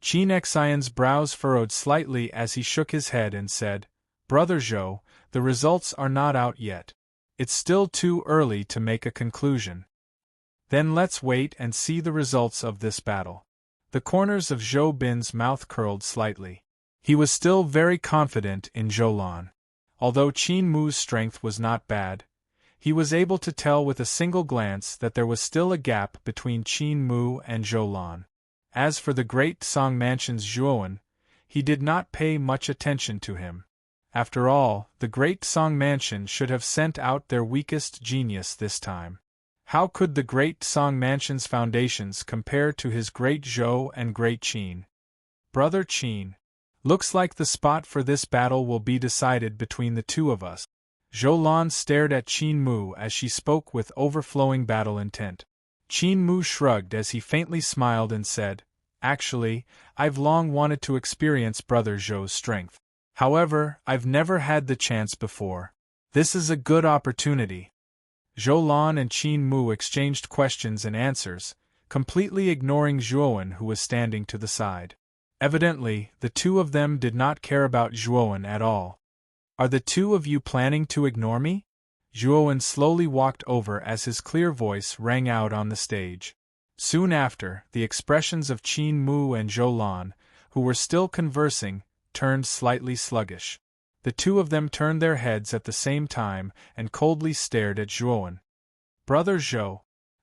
S1: Qin Xan's brows furrowed slightly as he shook his head and said, "Brother Zhou, the results are not out yet. It's still too early to make a conclusion. Then let's wait and see the results of this battle." The corners of Zhou Bin's mouth curled slightly. He was still very confident in Zhou Lan. Although Qin Mu's strength was not bad, he was able to tell with a single glance that there was still a gap between Qin Mu and Zhou Lan. As for the great Song Mansion's Zhuowen, he did not pay much attention to him. After all, the great Song Mansion should have sent out their weakest genius this time. How could the great Song Mansion's foundations compare to his great Zhou and great Qin? Brother Qin, looks like the spot for this battle will be decided between the 2 of us. Zhou Lan stared at Qin Mu as she spoke with overflowing battle intent. Qin Mu shrugged as he faintly smiled and said, "Actually, I've long wanted to experience Brother Zhou's strength. However, I've never had the chance before. This is a good opportunity." Zhou Lan and Qin Mu exchanged questions and answers, completely ignoring Zhuowen who was standing to the side. Evidently, the 2 of them did not care about Zhuowen at all. "Are the 2 of you planning to ignore me?" Zhuowen slowly walked over as his clear voice rang out on the stage. Soon after, the expressions of Qin Mu and Zhou Lan, who were still conversing, turned slightly sluggish. The 2 of them turned their heads at the same time and coldly stared at Zhuowen. "Brother Zhou,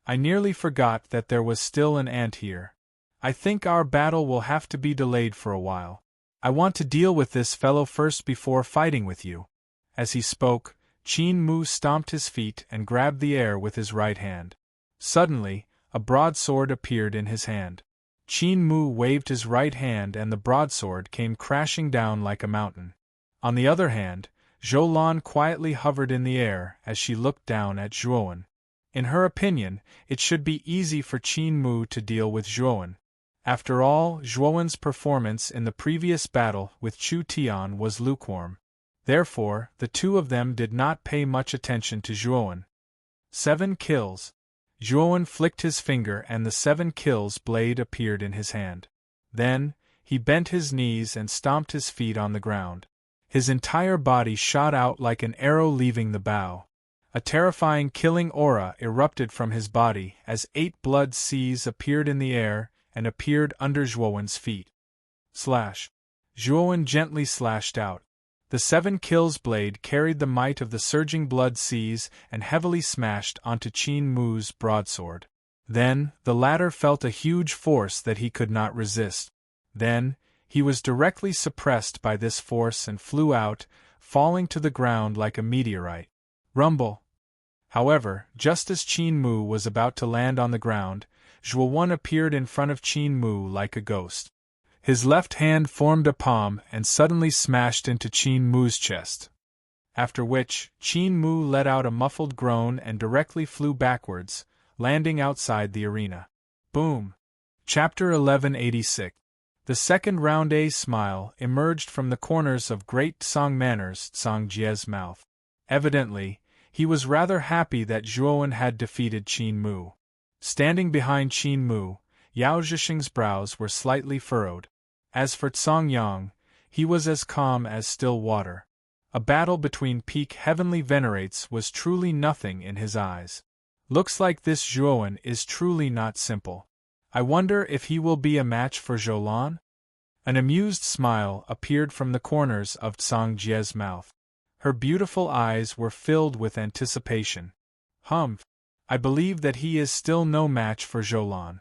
S1: I nearly forgot that there was still an ant here. I think our battle will have to be delayed for a while. I want to deal with this fellow first before fighting with you." As he spoke, Qin Mu stomped his feet and grabbed the air with his right hand. Suddenly, a broadsword appeared in his hand. Qin Mu waved his right hand and the broadsword came crashing down like a mountain. On the other hand, Zhou Lan quietly hovered in the air as she looked down at Zhuowen. In her opinion, it should be easy for Qin Mu to deal with Zhuowen. After all, Zhuowen's performance in the previous battle with Chu Tian was lukewarm. Therefore, the 2 of them did not pay much attention to Zhuowen. 7 kills. Zhuowen flicked his finger and the 7 kills blade appeared in his hand. Then, he bent his knees and stomped his feet on the ground. His entire body shot out like an arrow leaving the bow. A terrifying killing aura erupted from his body as 8 blood seas appeared in the air and appeared under Zhuowen's feet. Slash. Zhuowen gently slashed out. The 7 kills blade carried the might of the surging blood seas and heavily smashed onto Qin Mu's broadsword. Then, the latter felt a huge force that he could not resist. Then, he was directly suppressed by this force and flew out, falling to the ground like a meteorite. Rumble. However, just as Qin Mu was about to land on the ground, Zhuowen appeared in front of Qin Mu like a ghost. His left hand formed a palm and suddenly smashed into Qin Mu's chest. After which, Qin Mu let out a muffled groan and directly flew backwards, landing outside the arena. Boom! Chapter 1186. The second round. A smile emerged from the corners of Great Tsang Manor's Tsang-Jie's mouth. Evidently, he was rather happy that Zhuowen had defeated Qin Mu. Standing behind Qin Mu, Yao Zhixing's brows were slightly furrowed. As for Tsang Yang, he was as calm as still water. A battle between peak heavenly venerates was truly nothing in his eyes. Looks like this Zhuowen is truly not simple. I wonder if he will be a match for Zhou. An amused smile appeared from the corners of Tsang Jie's mouth. Her beautiful eyes were filled with anticipation. I believe that he is still no match for Zhou.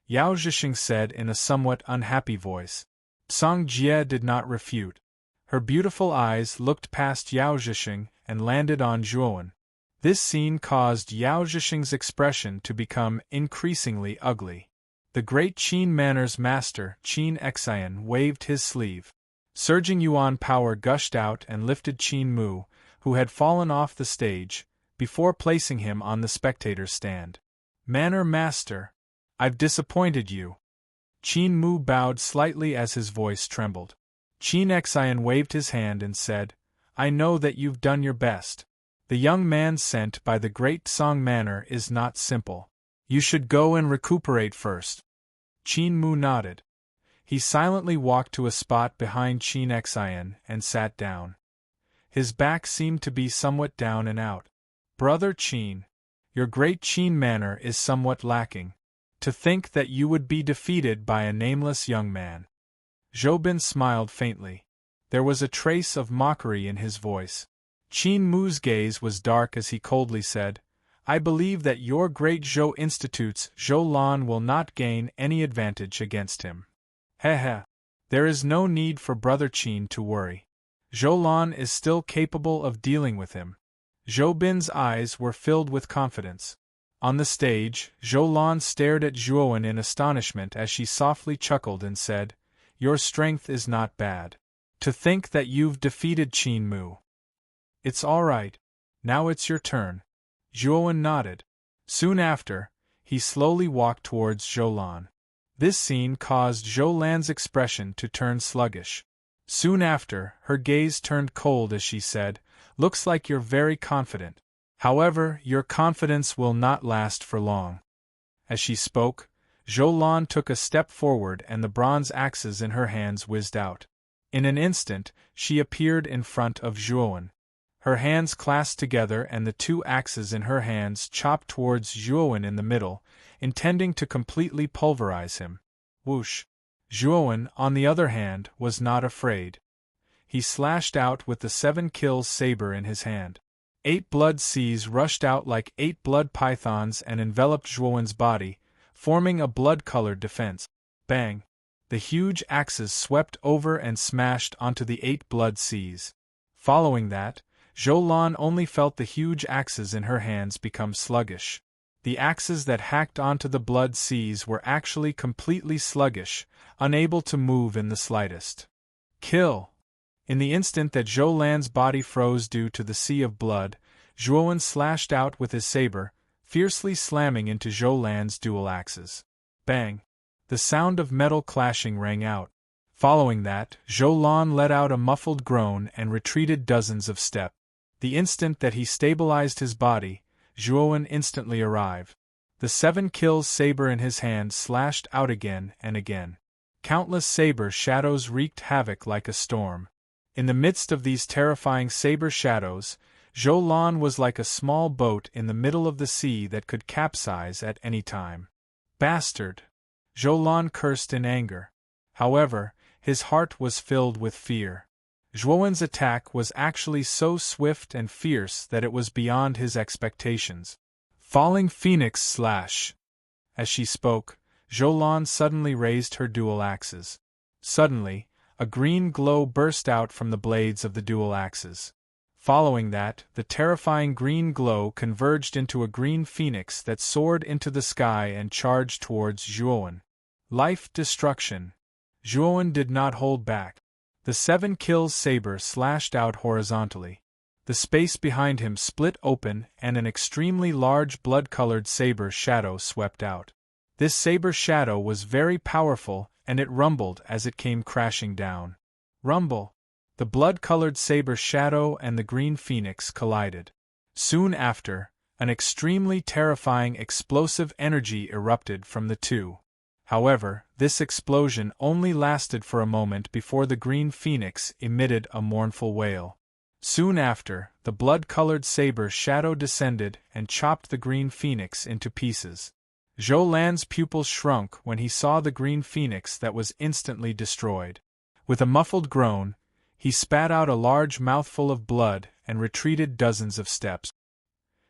S1: Yao Zhixing said in a somewhat unhappy voice. Tsang Jie did not refute. Her beautiful eyes looked past Yao Zhixing and landed on Zhuowen. This scene caused Yao Zhixing's expression to become increasingly ugly. The great Qin Manor's master, Qin Xian, waved his sleeve. Surging yuan power gushed out and lifted Qin Mu, who had fallen off the stage, before placing him on the spectator's stand. Manor Master, I've disappointed you. Qin Mu bowed slightly as his voice trembled. Qin Xian waved his hand and said, I know that you've done your best. The young man sent by the great Tsang Manor is not simple. You should go and recuperate first. Qin Mu nodded. He silently walked to a spot behind Qin Xian and sat down. His back seemed to be somewhat down and out. Brother Qin, your great Qin Manor is somewhat lacking. To think that you would be defeated by a nameless young man. Zhoubin smiled faintly. There was a trace of mockery in his voice. Qin Mu's gaze was dark as he coldly said, I believe that your great Zhou Institute's Zhou Lan will not gain any advantage against him. Heh. There is no need for Brother Qin to worry. Zhou Lan is still capable of dealing with him. Zhoubin's eyes were filled with confidence. On the stage, Zhou Lan stared at Zhuowen in astonishment as she softly chuckled and said, Your strength is not bad. To think that you've defeated Qin Mu. It's all right. Now it's your turn. Zhuowen nodded. Soon after, he slowly walked towards Zhou Lan. This scene caused Zhou Lan's expression to turn sluggish. Soon after, her gaze turned cold as she said, Looks like you're very confident. However, your confidence will not last for long. As she spoke, Zhou Lan took a step forward and the bronze axes in her hands whizzed out. In an instant, she appeared in front of Zhuowen. Her hands clasped together and the two axes in her hands chopped towards Zhuowen in the middle, intending to completely pulverize him. Whoosh! Zhuowen, on the other hand, was not afraid. He slashed out with the 7 kills saber in his hand. 8 blood seas rushed out like 8 blood pythons and enveloped Zhuowen's body, forming a blood-colored defense. Bang! The huge axes swept over and smashed onto the 8 blood seas. Following that, Zhou Lan only felt the huge axes in her hands become sluggish. The axes that hacked onto the blood seas were actually completely sluggish, unable to move in the slightest. Kill! In the instant that Zhou Lan's body froze due to the sea of blood, Zhuowen slashed out with his saber, fiercely slamming into Zhou Lan's dual axes. Bang! The sound of metal clashing rang out. Following that, Zhou Lan let out a muffled groan and retreated dozens of steps. The instant that he stabilized his body, Zhuowen instantly arrived. The 7 kills saber in his hand slashed out again and again. Countless saber shadows wreaked havoc like a storm. In the midst of these terrifying saber shadows, Zhou Lan was like a small boat in the middle of the sea that could capsize at any time. Bastard! Zhou Lan cursed in anger. However, his heart was filled with fear. Zhuowen's attack was actually so swift and fierce that it was beyond his expectations. Falling Phoenix Slash! As she spoke, Zhou Lan suddenly raised her dual axes. Suddenly, a green glow burst out from the blades of the dual axes. Following that, the terrifying green glow converged into a green phoenix that soared into the sky and charged towards Zhuowen. Life destruction. Zhuowen did not hold back. The 7 kills saber slashed out horizontally. The space behind him split open and an extremely large blood-colored saber shadow swept out. This saber shadow was very powerful and it rumbled as it came crashing down. Rumble! The blood-colored saber shadow and the green phoenix collided. Soon after, an extremely terrifying explosive energy erupted from the two. However, this explosion only lasted for a moment before the green phoenix emitted a mournful wail. Soon after, the blood-colored saber shadow descended and chopped the green phoenix into pieces. Zhou Lan's pupils shrunk when he saw the green phoenix that was instantly destroyed. With a muffled groan, he spat out a large mouthful of blood and retreated dozens of steps.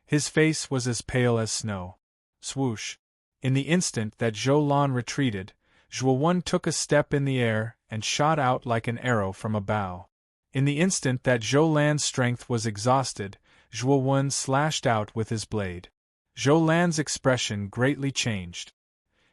S1: His face was as pale as snow. Swoosh! In the instant that Zhou Lan retreated, Zhuowen took a step in the air and shot out like an arrow from a bow. In the instant that Zhou Lan's strength was exhausted, Zhuowen slashed out with his blade. Zhou Lan's expression greatly changed.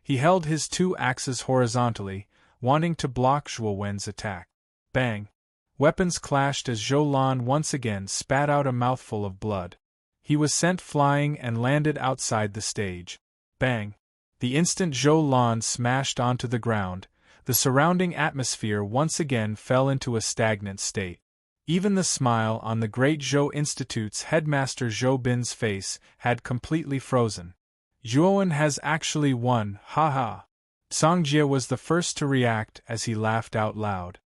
S1: He held his 2 axes horizontally, wanting to block Zhuowen's attack. Bang! Weapons clashed as Zhou Lan once again spat out a mouthful of blood. He was sent flying and landed outside the stage. Bang! The instant Zhou Lan smashed onto the ground, the surrounding atmosphere once again fell into a stagnant state. Even the smile on the Great Zhou Institute's headmaster Zhou Bin's face had completely frozen. Zhuowen has actually won, ha. Songjie was the first to react as he laughed out loud.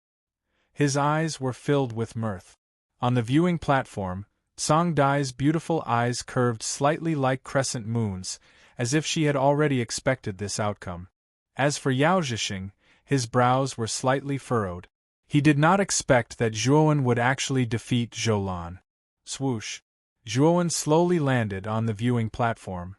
S1: His eyes were filled with mirth. On the viewing platform, Songdai's beautiful eyes curved slightly like crescent moons, as if she had already expected this outcome. As for Yao Zhixing, his brows were slightly furrowed. He did not expect that Zhuowen would actually defeat Zhou Lan. Swoosh! Zhuowen slowly landed on the viewing platform.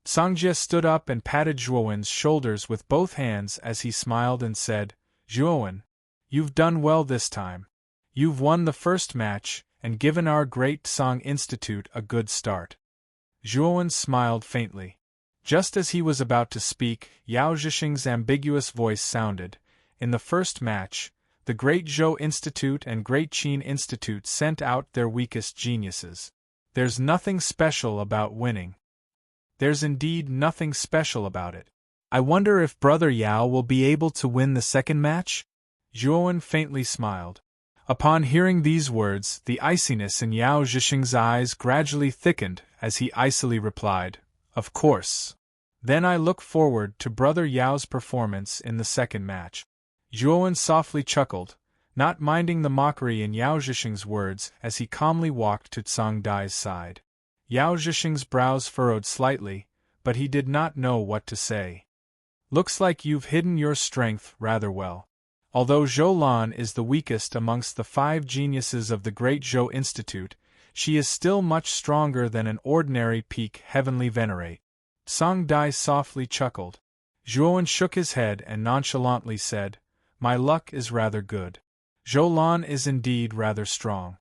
S1: Songjie stood up and patted Zhuowen's shoulders with both hands as he smiled and said, "Zhuowen, you've done well this time. You've won the first match and given our Great Song Institute a good start." Zhuowen smiled faintly. Just as he was about to speak, Yao Zhixing's ambiguous voice sounded. In the first match, the Great Zhou Institute and Great Qin Institute sent out their weakest geniuses. There's nothing special about winning. There's indeed nothing special about it. I wonder if Brother Yao will be able to win the second match? Zhuowen faintly smiled. Upon hearing these words, the iciness in Yao Zhixing's eyes gradually thickened as he icily replied, "Of course. Then I look forward to Brother Yao's performance in the second match." Zhuowen softly chuckled, not minding the mockery in Yao Zhixing's words as he calmly walked to Songdai's side. Yao Zhixing's brows furrowed slightly, but he did not know what to say. "Looks like you've hidden your strength rather well. Although Zhou Lan is the weakest amongst the 5 geniuses of the Great Zhou Institute, she is still much stronger than an ordinary peak heavenly venerate." Songdai softly chuckled. Zhuowen shook his head and nonchalantly said, "My luck is rather good. Zhou Lan is indeed rather strong."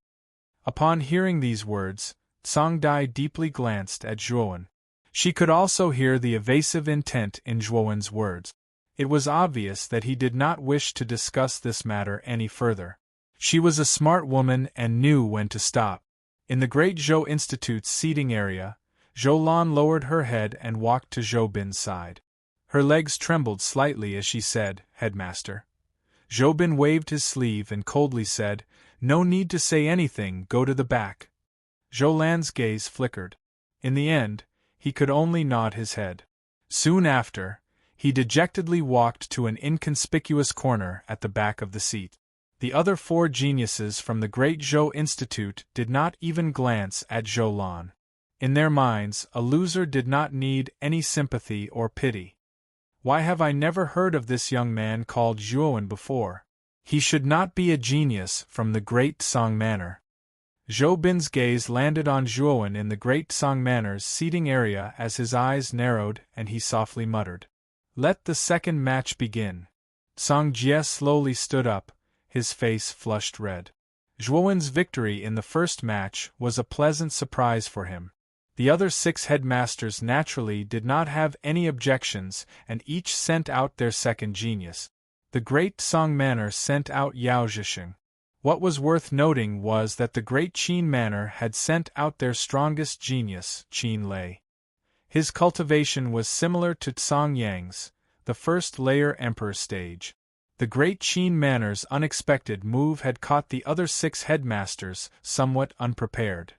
S1: Upon hearing these words, Songdai deeply glanced at Zhuowen. She could also hear the evasive intent in Zhuowen's words. It was obvious that he did not wish to discuss this matter any further. She was a smart woman and knew when to stop. In the Great Zhou Institute's seating area, Zhou Lan lowered her head and walked to Zhou Bin's side. Her legs trembled slightly as she said, "Headmaster." Zhou Bin waved his sleeve and coldly said, "No need to say anything, go to the back." Zhou Lan's gaze flickered. In the end, he could only nod his head. Soon after, he dejectedly walked to an inconspicuous corner at the back of the seat. The other 4 geniuses from the Great Zhou Institute did not even glance at Zhou Lan. In their minds, a loser did not need any sympathy or pity. Why have I never heard of this young man called Zhuowen before? He should not be a genius from the Great Song Manor. Zhou Bin's gaze landed on Zhuowen in the Great Song Manor's seating area as his eyes narrowed and he softly muttered, "Let the second match begin." Songjie slowly stood up, his face flushed red. Zhuowen's victory in the first match was a pleasant surprise for him. The other 6 headmasters naturally did not have any objections and each sent out their second genius. the great Song Manor sent out Yao Zhisheng. What was worth noting was that the great Qin Manor had sent out their strongest genius, Qin Lei. His cultivation was similar to Song Yang's, the first-layer emperor stage. The great Qin Manor's unexpected move had caught the other 6 headmasters somewhat unprepared.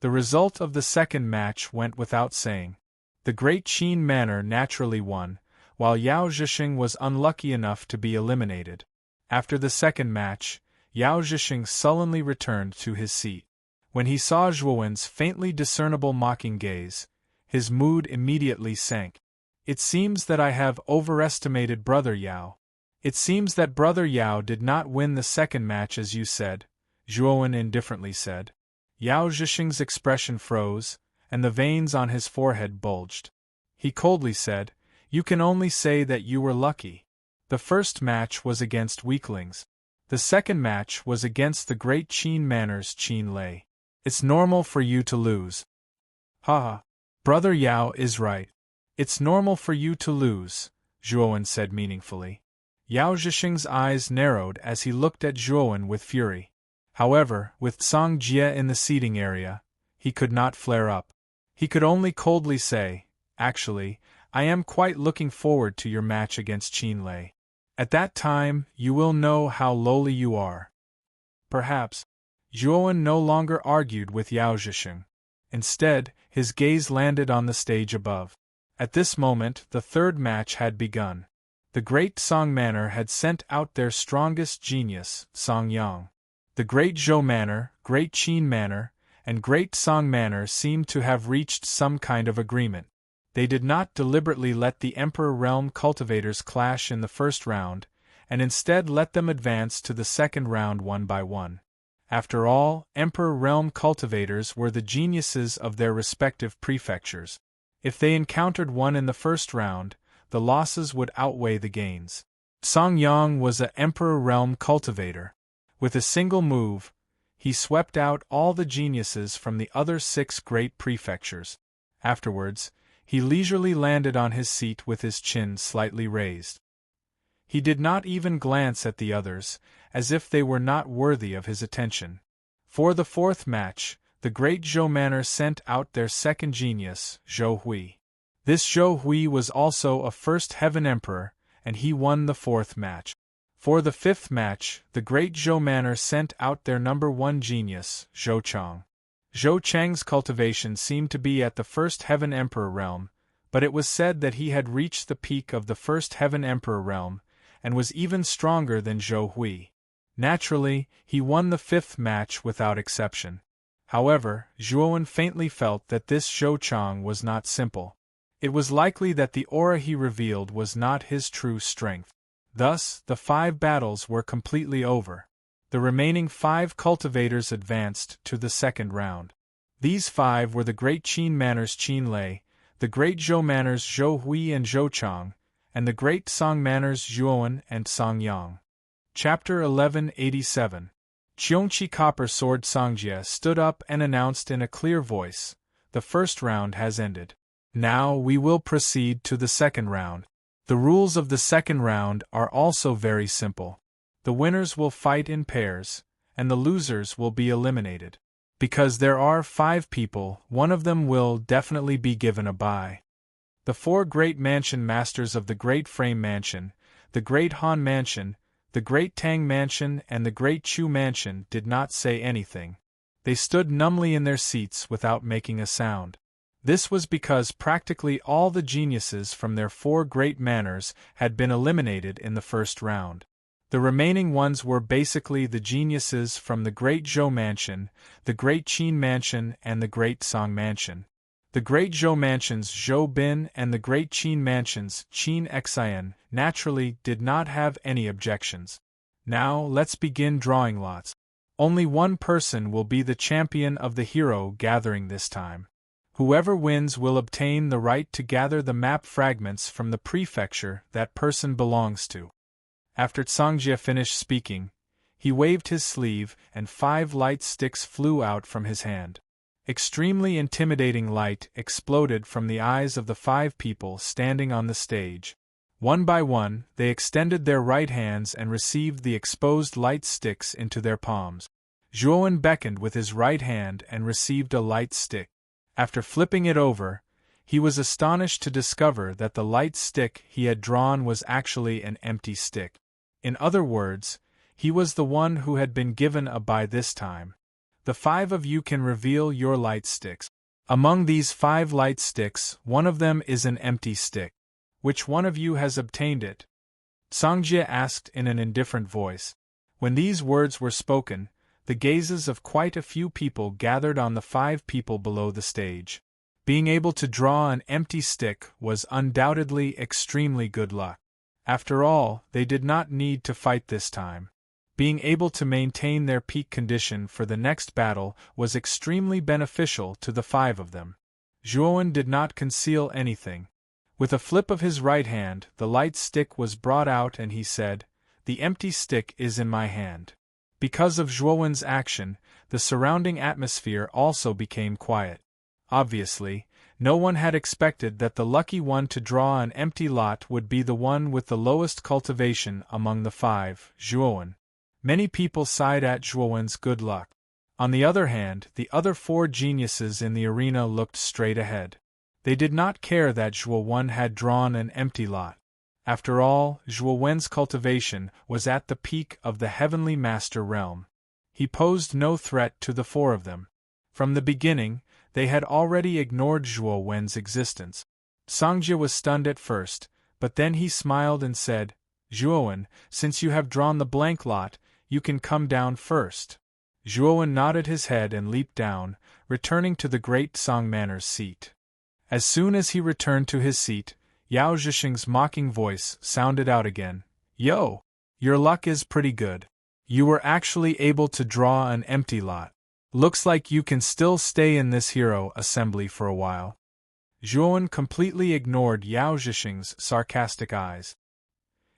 S1: The result of the second match went without saying. The great Qin Manor naturally won, while Yao Zhisheng was unlucky enough to be eliminated. After the second match, Yao Zhisheng sullenly returned to his seat. When he saw Zhuowen's faintly discernible mocking gaze, his mood immediately sank. "It seems that I have overestimated Brother Yao. It seems that Brother Yao did not win the second match as you said," Zhuowen indifferently said. Yao Zhisheng's expression froze, and the veins on his forehead bulged. He coldly said, "You can only say that you were lucky. The first match was against weaklings. The second match was against the great Qin Manor's Qin Lei. It's normal for you to lose." "Ha! Brother Yao is right. It's normal for you to lose," Zhuowen said meaningfully. Yao Zhisheng's eyes narrowed as he looked at Zhuowen with fury. However, with Song Jie in the seating area, he could not flare up. He could only coldly say, "Actually, I am quite looking forward to your match against Qin Lei. At that time, you will know how lowly you are." Perhaps. Zhuowen no longer argued with Yao Zhisheng. Instead, his gaze landed on the stage above. At this moment, the third match had begun. The great Song Manor had sent out their strongest genius, Song Yang. The great Zhou Manor, great Qin Manor, and great Song Manor seemed to have reached some kind of agreement. They did not deliberately let the Emperor Realm cultivators clash in the first round, and instead let them advance to the second round one by one. After all, Emperor Realm cultivators were the geniuses of their respective prefectures. If they encountered one in the first round, the losses would outweigh the gains. Song Yang was an Emperor Realm cultivator. With a single move, he swept out all the geniuses from the other 6 great prefectures. Afterwards, he leisurely landed on his seat with his chin slightly raised. He did not even glance at the others, as if they were not worthy of his attention. For the fourth match, the great Zhou Manor sent out their second genius, Zhou Hui. This Zhou Hui was also a first heaven emperor, and he won the fourth match. For the fifth match, the great Zhou Manor sent out their number 1 genius, Zhou Chang. Zhou Chang's cultivation seemed to be at the first heaven emperor realm, but it was said that he had reached the peak of the first heaven emperor realm, and was even stronger than Zhou Hui. Naturally, he won the fifth match without exception. However, Zhuowen faintly felt that this Zhou Chang was not simple. It was likely that the aura he revealed was not his true strength. Thus, the 5 battles were completely over. The remaining 5 cultivators advanced to the second round. These 5 were the great Qin Manor's Qin Lei, the great Zhou Manor's Zhou Hui and Zhou Chang, and the great Song Manor's Zhuowen and Song Yang. Chapter 1187. Qiongqi Copper Sword Songjie stood up and announced in a clear voice, "The first round has ended. Now we will proceed to the second round. The rules of the second round are also very simple. The winners will fight in pairs, and the losers will be eliminated. Because there are 5 people, one of them will definitely be given a bye." The 4 great mansion masters of the Great Frame Mansion, the Great Han Mansion, the Great Tang Mansion and the Great Chu Mansion did not say anything. They stood numbly in their seats without making a sound. This was because practically all the geniuses from their 4 great manors had been eliminated in the first round. The remaining ones were basically the geniuses from the Great Zhou Mansion, the Great Qin Mansion and the Great Song Mansion. The Great Zhou Mansion's Zhou Bin and the Great Qin Mansion's Qin Xian naturally did not have any objections. Now let's begin drawing lots. Only one person will be the champion of the hero gathering this time. Whoever wins will obtain the right to gather the map fragments from the prefecture that person belongs to. After Songjie finished speaking, he waved his sleeve and 5 light sticks flew out from his hand. Extremely intimidating light exploded from the eyes of the 5 people standing on the stage. One by one, they extended their right hands and received the exposed light sticks into their palms. Zhuowen beckoned with his right hand and received a light stick. After flipping it over, he was astonished to discover that the light stick he had drawn was actually an empty stick. In other words, he was the one who had been given a by this time. The 5 of you can reveal your light sticks. Among these 5 light sticks, one of them is an empty stick. Which one of you has obtained it? Songjie asked in an indifferent voice. When these words were spoken, the gazes of quite a few people gathered on the 5 people below the stage. Being able to draw an empty stick was undoubtedly extremely good luck. After all, they did not need to fight this time. Being able to maintain their peak condition for the next battle was extremely beneficial to the 5 of them. Zhuowen did not conceal anything. With a flip of his right hand, the light stick was brought out and he said, "The empty stick is in my hand." Because of Zhuowen's action, the surrounding atmosphere also became quiet. Obviously, no one had expected that the lucky one to draw an empty lot would be the one with the lowest cultivation among the 5, Zhuowen. Many people sighed at Zhuowen's good luck. On the other hand, the other 4 geniuses in the arena looked straight ahead. They did not care that Zhuowen had drawn an empty lot. After all, Zhuowen's cultivation was at the peak of the Heavenly Master realm. He posed no threat to the 4 of them. From the beginning, they had already ignored Zhuowen's existence. Songjie was stunned at first, but then he smiled and said, "Zhuowen, since you have drawn the blank lot, you can come down first." Zhuowen nodded his head and leaped down, returning to the great Songmanor's seat. As soon as he returned to his seat, Yao Zhisheng's mocking voice sounded out again. "Yo! Your luck is pretty good. You were actually able to draw an empty lot. Looks like you can still stay in this hero assembly for a while." Zhuowen completely ignored Yao Zhisheng's sarcastic eyes.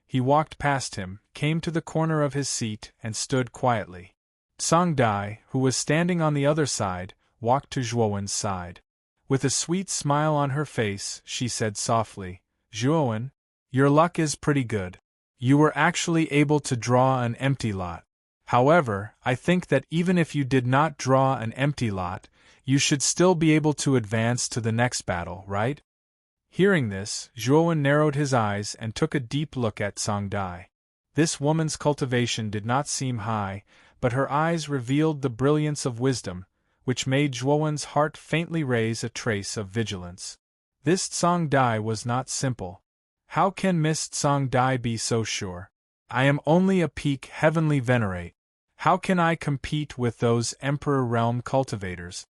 S1: He walked past him, came to the corner of his seat, and stood quietly. Song Dai, who was standing on the other side, walked to Zhuowen's side. With a sweet smile on her face, she said softly, "Zhuowen, your luck is pretty good. You were actually able to draw an empty lot. However, I think that even if you did not draw an empty lot, you should still be able to advance to the next battle, right?" Hearing this, Zhuowen narrowed his eyes and took a deep look at Song Dai. This woman's cultivation did not seem high, but her eyes revealed the brilliance of wisdom, which made Zhuowen's heart faintly raise a trace of vigilance. This Song Dai was not simple. How can Miss Song Dai be so sure? I am only a peak heavenly venerate. How can I compete with those Emperor Realm cultivators?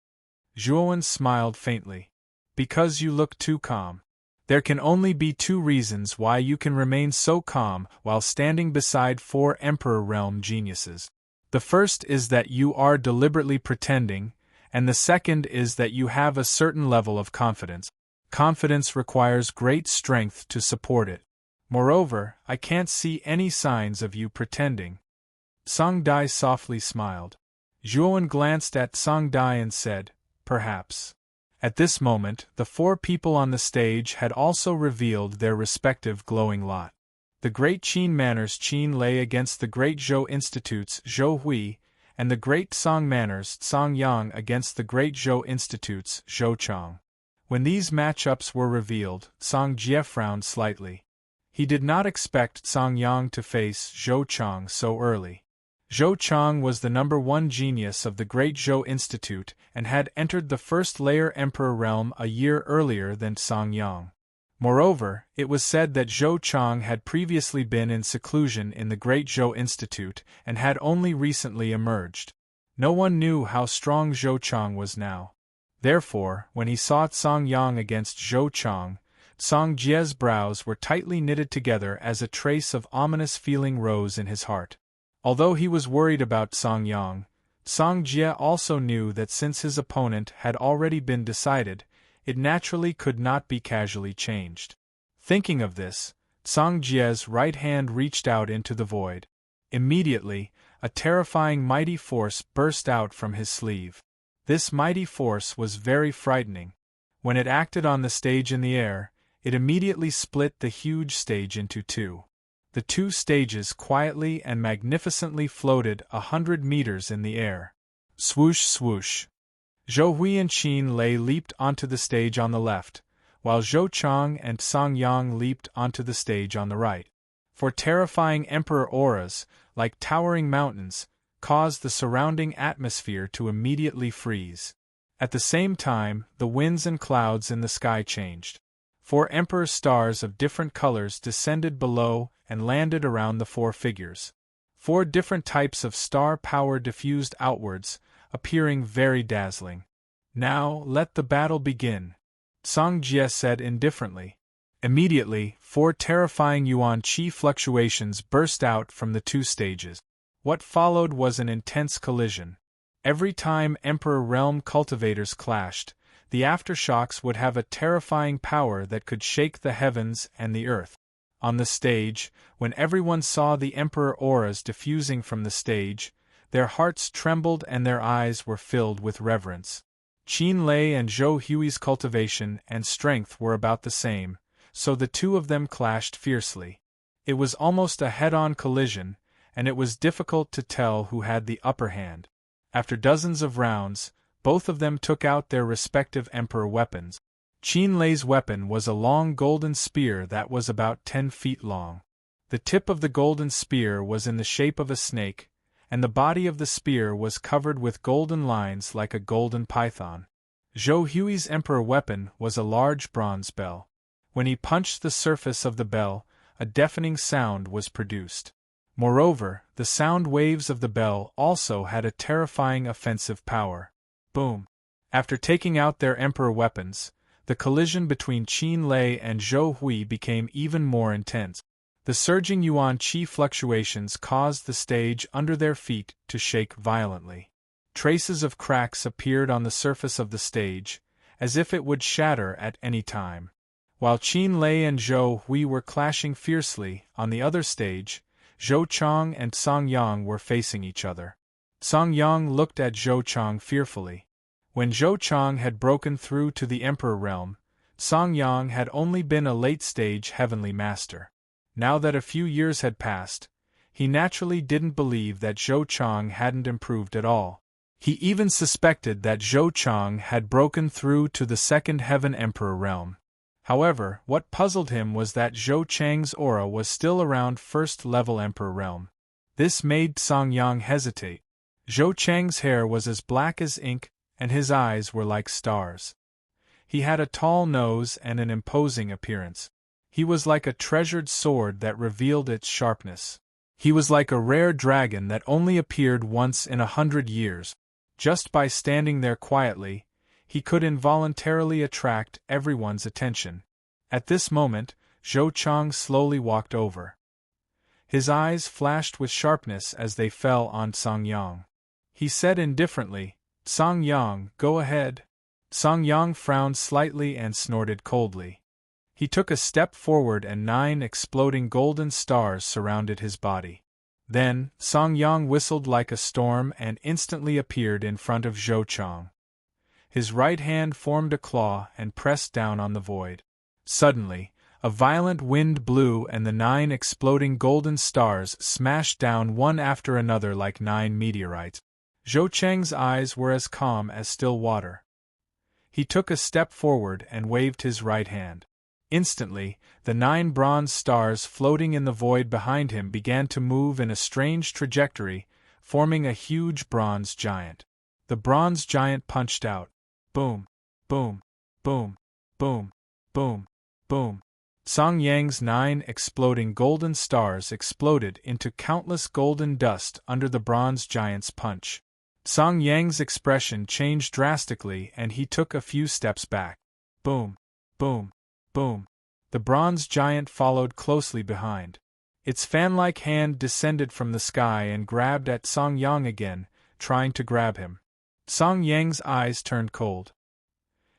S1: Zhuowen smiled faintly. Because you look too calm. There can only be 2 reasons why you can remain so calm while standing beside 4 Emperor Realm geniuses. The first is that you are deliberately pretending, and the second is that you have a certain level of confidence. Confidence requires great strength to support it. Moreover, I can't see any signs of you pretending. Song Dai softly smiled. Zhuowen glanced at Song Dai and said, "Perhaps." At this moment, the 4 people on the stage had also revealed their respective glowing lot. The Great Qin Manor's Qin lay against the Great Zhou Institute's Zhou Hui, and the Great Song Manor's Song Yang against the Great Zhou Institute's Zhou Chang. When these matchups were revealed, Song Jie frowned slightly. He did not expect Song Yang to face Zhou Chang so early. Zhou Chang was the number 1 genius of the Great Zhou Institute and had entered the first layer Emperor realm a year earlier than Song Yang. Moreover, it was said that Zhou Chang had previously been in seclusion in the Great Zhou Institute and had only recently emerged. No one knew how strong Zhou Chang was now. Therefore, when he saw Song Yang against Zhou Chang, Song Jie's brows were tightly knitted together as a trace of ominous feeling rose in his heart. Although he was worried about Song Yang, Song Jie also knew that since his opponent had already been decided, it naturally could not be casually changed. Thinking of this, Song Jie's right hand reached out into the void. Immediately, a terrifying mighty force burst out from his sleeve. This mighty force was very frightening. When it acted on the stage in the air, It immediately split the huge stage into two. The two stages quietly and magnificently floated 100 meters in the air. Swoosh, swoosh. Zhou Hui and Qin Lei leaped onto the stage on the left, while Zhou Chang and Song Yang leaped onto the stage on the right. For terrifying emperor auras, like towering mountains, caused the surrounding atmosphere to immediately freeze. At the same time, the winds and clouds in the sky changed. 4 emperor stars of different colors descended below and landed around the 4 figures. 4 different types of star power diffused outwards, appearing very dazzling. Now, let the battle begin, Song Jie said indifferently. Immediately, 4 terrifying yuan qi fluctuations burst out from the 2 stages. What followed was an intense collision. Every time Emperor Realm cultivators clashed, the aftershocks would have a terrifying power that could shake the heavens and the earth. On the stage, when everyone saw the Emperor auras diffusing from the stage, their hearts trembled and their eyes were filled with reverence. Qin Lei and Zhou Hui's cultivation and strength were about the same, so the two of them clashed fiercely. It was almost a head-on collision, and it was difficult to tell who had the upper hand. After dozens of rounds, both of them took out their respective emperor weapons. Qin Lei's weapon was a long golden spear that was about 10 feet long. The tip of the golden spear was in the shape of a snake, and the body of the spear was covered with golden lines like a golden python. Zhou Hui's emperor weapon was a large bronze bell. When he punched the surface of the bell, a deafening sound was produced. Moreover, the sound waves of the bell also had a terrifying offensive power. Boom! After taking out their emperor weapons, the collision between Qin Lei and Zhou Hui became even more intense. The surging yuan qi fluctuations caused the stage under their feet to shake violently. Traces of cracks appeared on the surface of the stage, as if it would shatter at any time. While Qin Lei and Zhou Hui were clashing fiercely, on the other stage, Zhou Chang and Song Yang were facing each other. Song Yang looked at Zhou Chang fearfully. When Zhou Chang had broken through to the Emperor realm, Song Yang had only been a late-stage heavenly master. Now that a few years had passed, he naturally didn't believe that Zhou Chang hadn't improved at all. He even suspected that Zhou Chang had broken through to the second heaven emperor realm. However, what puzzled him was that Zhou Chang's aura was still around first-level emperor realm. This made Song Yang hesitate. Zhou Chang's hair was as black as ink, and his eyes were like stars. He had a tall nose and an imposing appearance. He was like a treasured sword that revealed its sharpness. He was like a rare dragon that only appeared once in 100 years. Just by standing there quietly, he could involuntarily attract everyone's attention. At this moment, Zhou Chang slowly walked over. His eyes flashed with sharpness as they fell on Song Yang. He said indifferently, "Song Yang, go ahead." Song Yang frowned slightly and snorted coldly. He took a step forward and 9 exploding golden stars surrounded his body. Then, Song Yang whistled like a storm and instantly appeared in front of Zhou Chang. His right hand formed a claw and pressed down on the void. Suddenly, a violent wind blew and the 9 exploding golden stars smashed down one after another like 9 meteorites. Zhou Chang's eyes were as calm as still water. He took a step forward and waved his right hand. Instantly, the 9 bronze stars floating in the void behind him began to move in a strange trajectory, forming a huge bronze giant. The bronze giant punched out. Boom, boom, boom, boom, boom, boom. Song Yang's 9 exploding golden stars exploded into countless golden dust under the bronze giant's punch. Song Yang's expression changed drastically and he took a few steps back. Boom, boom, boom. The bronze giant followed closely behind. Its fan-like hand descended from the sky and grabbed at Song Yang again, trying to grab him. Song Yang's eyes turned cold.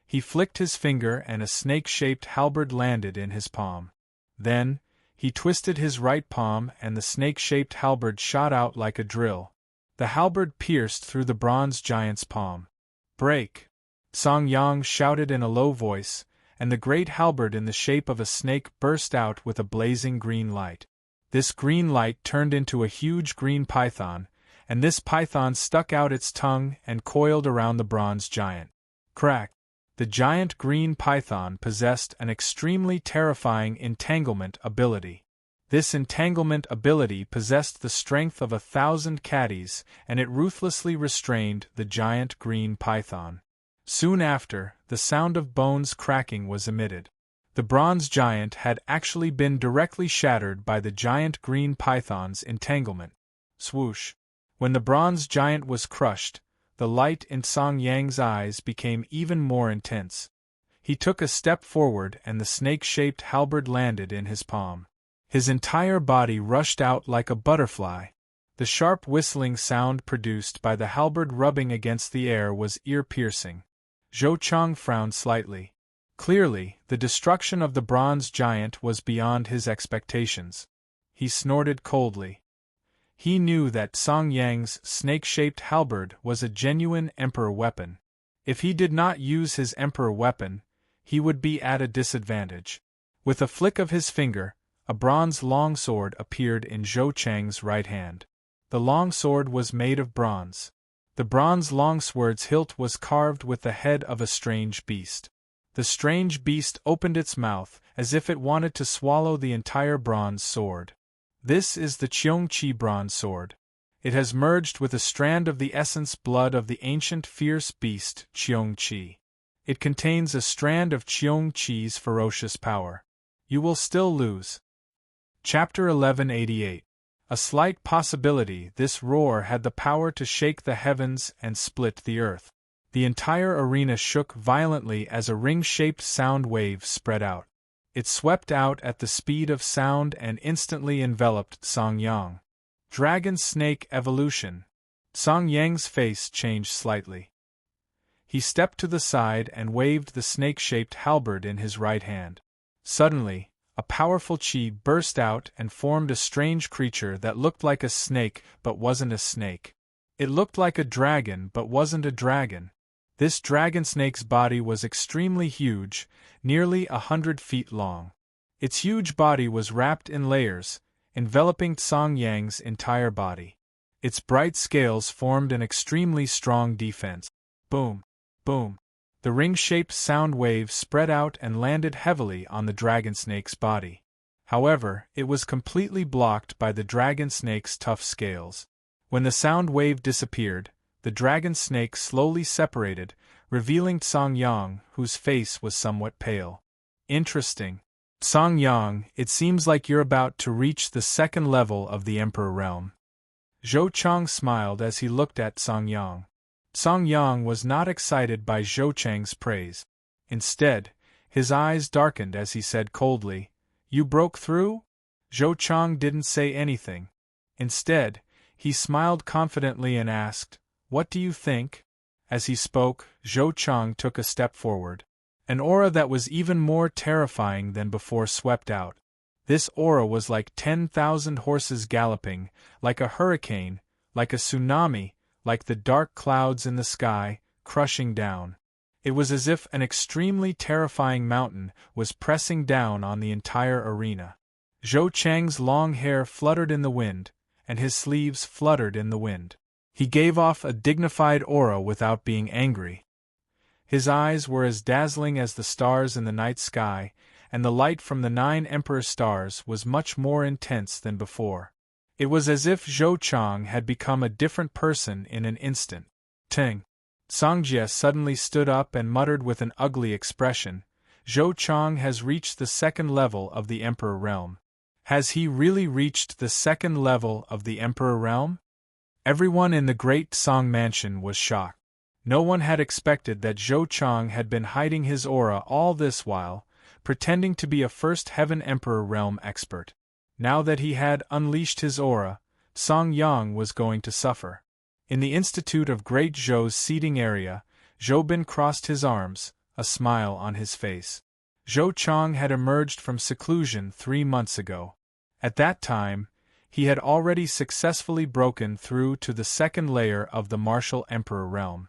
S1: He flicked his finger and a snake-shaped halberd landed in his palm. Then, he twisted his right palm and the snake-shaped halberd shot out like a drill. The halberd pierced through the bronze giant's palm. "Break!" Song Yang shouted in a low voice, and the great halberd in the shape of a snake burst out with a blazing green light. This green light turned into a huge green python, and this python stuck out its tongue and coiled around the bronze giant. Crack! The giant green python possessed an extremely terrifying entanglement ability. This entanglement ability possessed the strength of 1,000 caddies, and it ruthlessly restrained the giant green python. Soon after, the sound of bones cracking was emitted. The bronze giant had actually been directly shattered by the giant green python's entanglement. Swoosh! When the bronze giant was crushed, the light in Song Yang's eyes became even more intense. He took a step forward and the snake-shaped halberd landed in his palm. His entire body rushed out like a butterfly. The sharp whistling sound produced by the halberd rubbing against the air was ear-piercing. Zhou Chang frowned slightly. Clearly, the destruction of the bronze giant was beyond his expectations. He snorted coldly. He knew that Song Yang's snake-shaped halberd was a genuine emperor weapon. If he did not use his emperor weapon, he would be at a disadvantage. With a flick of his finger, a bronze longsword appeared in Zhou Chang's right hand. The longsword was made of bronze. The bronze longsword's hilt was carved with the head of a strange beast. The strange beast opened its mouth as if it wanted to swallow the entire bronze sword. This is the Qiongqi bronze sword. It has merged with a strand of the essence blood of the ancient fierce beast Qiongqi. It contains a strand of Qiongqi's ferocious power. You will still lose. Chapter 1188. A slight possibility this roar had the power to shake the heavens and split the earth. The entire arena shook violently as a ring-shaped sound wave spread out. It swept out at the speed of sound and instantly enveloped Song Yang. Dragon Snake Evolution. Song Yang's face changed slightly. He stepped to the side and waved the snake-shaped halberd in his right hand. Suddenly, a powerful qi burst out and formed a strange creature that looked like a snake but wasn't a snake. It looked like a dragon but wasn't a dragon. This dragon snake's body was extremely huge, nearly 100 feet long. Its huge body was wrapped in layers, enveloping Song Yang's entire body. Its bright scales formed an extremely strong defense. Boom! Boom! The ring-shaped sound wave spread out and landed heavily on the dragon snake's body. However, it was completely blocked by the dragon snake's tough scales. When the sound wave disappeared, the dragon snake slowly separated, revealing Song Yang, whose face was somewhat pale. Interesting. Song Yang, it seems like you're about to reach the second level of the Emperor realm. Zhou Chang smiled as he looked at Song Yang. Song Yang was not excited by Zhou Chang's praise. Instead, his eyes darkened as he said coldly, "You broke through?" Zhou Chang didn't say anything. Instead, he smiled confidently and asked, "What do you think?" As he spoke, Zhou Chang took a step forward. An aura that was even more terrifying than before swept out. This aura was like 10,000 horses galloping, like a hurricane, like a tsunami, like the dark clouds in the sky, crushing down. It was as if an extremely terrifying mountain was pressing down on the entire arena. Zhou Chang's long hair fluttered in the wind, and his sleeves fluttered in the wind. He gave off a dignified aura without being angry. His eyes were as dazzling as the stars in the night sky, and the light from the 9 emperor stars was much more intense than before. It was as if Zhou Chang had become a different person in an instant. Ting! Songjie suddenly stood up and muttered with an ugly expression, "Zhou Chang has reached the second level of the Emperor realm." Has he really reached the second level of the Emperor realm? Everyone in the Great Song Mansion was shocked. No one had expected that Zhou Chang had been hiding his aura all this while, pretending to be a First Heaven Emperor realm expert. Now that he had unleashed his aura, Song Yang was going to suffer. In the Institute of Great Zhou's seating area, Zhou Bin crossed his arms, a smile on his face. Zhou Chang had emerged from seclusion 3 months ago. At that time, he had already successfully broken through to the second layer of the martial emperor realm.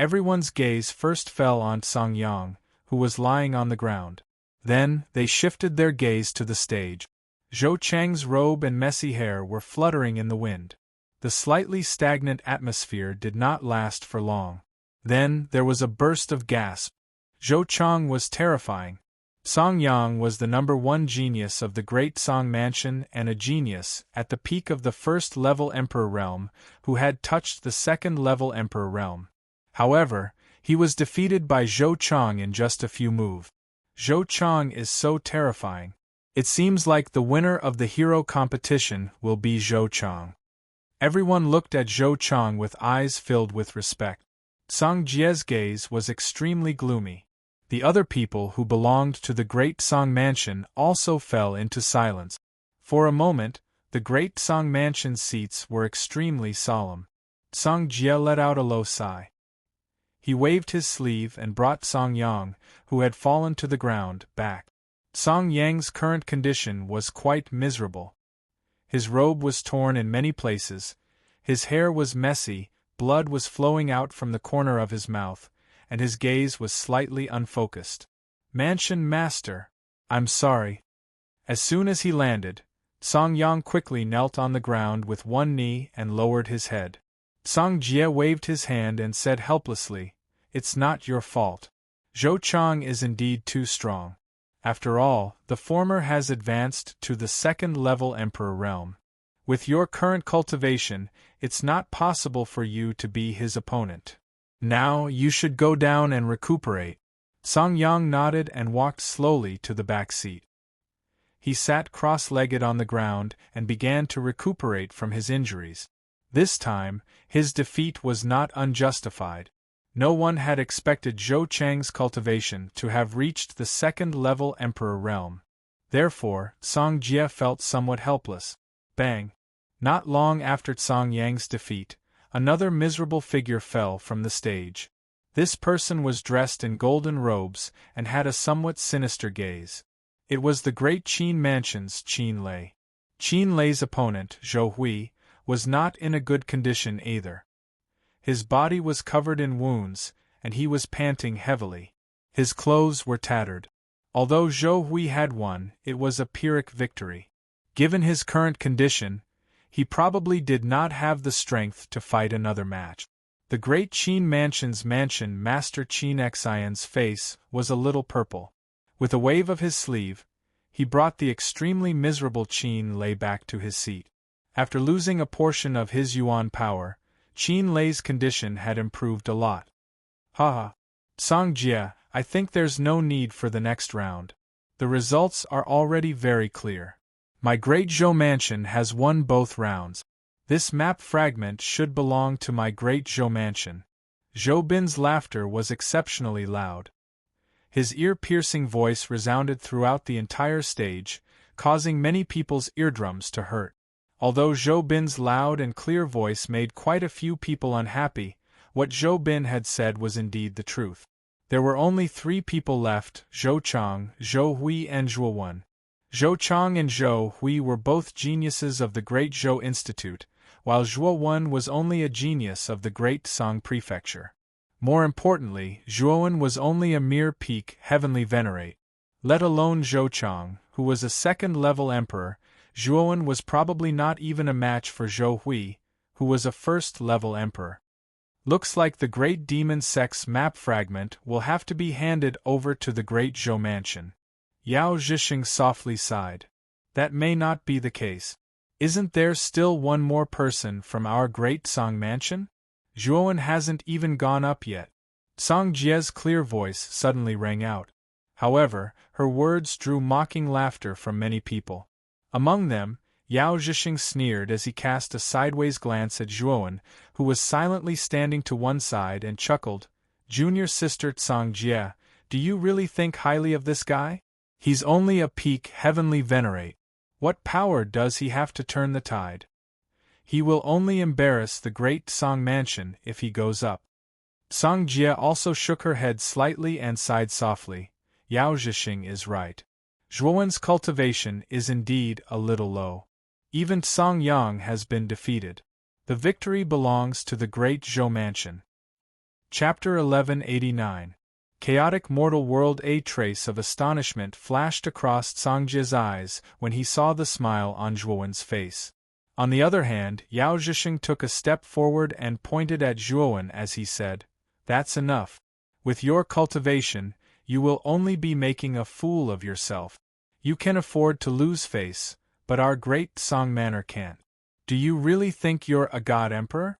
S1: Everyone's gaze first fell on Song Yang, who was lying on the ground. Then, they shifted their gaze to the stage. Zhou Chang's robe and messy hair were fluttering in the wind. The slightly stagnant atmosphere did not last for long. Then, there was a burst of gasp. Zhou Chang was terrifying. Song Yang was the #1 genius of the Great Song Mansion and a genius, at the peak of the first-level Emperor realm, who had touched the second-level Emperor realm. However, he was defeated by Zhou Chang in just a few moves. Zhou Chang is so terrifying. It seems like the winner of the hero competition will be Zhou Chang. Everyone looked at Zhou Chang with eyes filled with respect. Song Jie's gaze was extremely gloomy. The other people who belonged to the Great Song Mansion also fell into silence. For a moment, the Great Song Mansion's seats were extremely solemn. Song Jie let out a low sigh. He waved his sleeve and brought Song Yang, who had fallen to the ground, back. Song Yang's current condition was quite miserable. His robe was torn in many places, his hair was messy, blood was flowing out from the corner of his mouth, and his gaze was slightly unfocused. "Mansion Master, I'm sorry." As soon as he landed, Song Yang quickly knelt on the ground with one knee and lowered his head. Song Jie waved his hand and said helplessly, "It's not your fault. Zhou Chang is indeed too strong. After all, the former has advanced to the second-level Emperor realm. With your current cultivation, it's not possible for you to be his opponent. Now you should go down and recuperate." Song Yang nodded and walked slowly to the back seat. He sat cross-legged on the ground and began to recuperate from his injuries. This time, his defeat was not unjustified. No one had expected Zhou Chang's cultivation to have reached the second-level Emperor realm. Therefore, Song Jie felt somewhat helpless. Bang! Not long after Song Yang's defeat, another miserable figure fell from the stage. This person was dressed in golden robes and had a somewhat sinister gaze. It was the Great Qin Mansion's Qin Lei. Qin Lei's opponent, Zhou Hui, was not in a good condition either. His body was covered in wounds, and he was panting heavily. His clothes were tattered. Although Zhou Hui had won, it was a Pyrrhic victory. Given his current condition, he probably did not have the strength to fight another match. The Great Qin Mansion's Mansion Master Qin Xian's face was a little purple. With a wave of his sleeve, he brought the extremely miserable Qin Lei back to his seat. After losing a portion of his yuan power, Qin Lei's condition had improved a lot. Haha. Song Jie, I think there's no need for the next round. The results are already very clear. My Great Zhou Mansion has won both rounds. This map fragment should belong to my Great Zhou Mansion. Zhou Bin's laughter was exceptionally loud. His ear-piercing voice resounded throughout the entire stage, causing many people's eardrums to hurt. Although Zhou Bin's loud and clear voice made quite a few people unhappy, what Zhou Bin had said was indeed the truth. There were only 3 people left, Zhou Chang, Zhou Hui and Zhuo Wen. Zhou Chang and Zhou Hui were both geniuses of the Great Zhou Institute, while Zhuo Wen was only a genius of the Great Song Prefecture. More importantly, Zhuo Wen was only a mere peak heavenly venerate. Let alone Zhou Chang, who was a second-level emperor, Zhuo Wen was probably not even a match for Zhou Hui, who was a first-level emperor. Looks like the Great Demon Sect's map fragment will have to be handed over to the Great Zhou Mansion. Yao Zhisheng softly sighed. That may not be the case. Isn't there still one more person from our Great Song Mansion? Zhuo Wen hasn't even gone up yet. Song Jie's clear voice suddenly rang out. However, her words drew mocking laughter from many people. Among them, Yao Zhisheng sneered as he cast a sideways glance at Zhuo Wen, who was silently standing to one side, and chuckled, "Junior sister Song Jie, do you really think highly of this guy? He's only a peak heavenly venerate. What power does he have to turn the tide? He will only embarrass the Great Song Mansion if he goes up." Song Jie also shook her head slightly and sighed softly. Yao Zhisheng is right. Zhuo Wen's cultivation is indeed a little low. Even Song Yang has been defeated. The victory belongs to the Great Zhou Mansion. Chapter 1189. Chaotic mortal world. A trace of astonishment flashed across Songjia's eyes when he saw the smile on Zhuowen's face. On the other hand, Yao Zhixing took a step forward and pointed at Zhuowen as he said, "That's enough. With your cultivation, you will only be making a fool of yourself. You can afford to lose face, but our great Song Manor can't. Do you really think you're a god emperor?"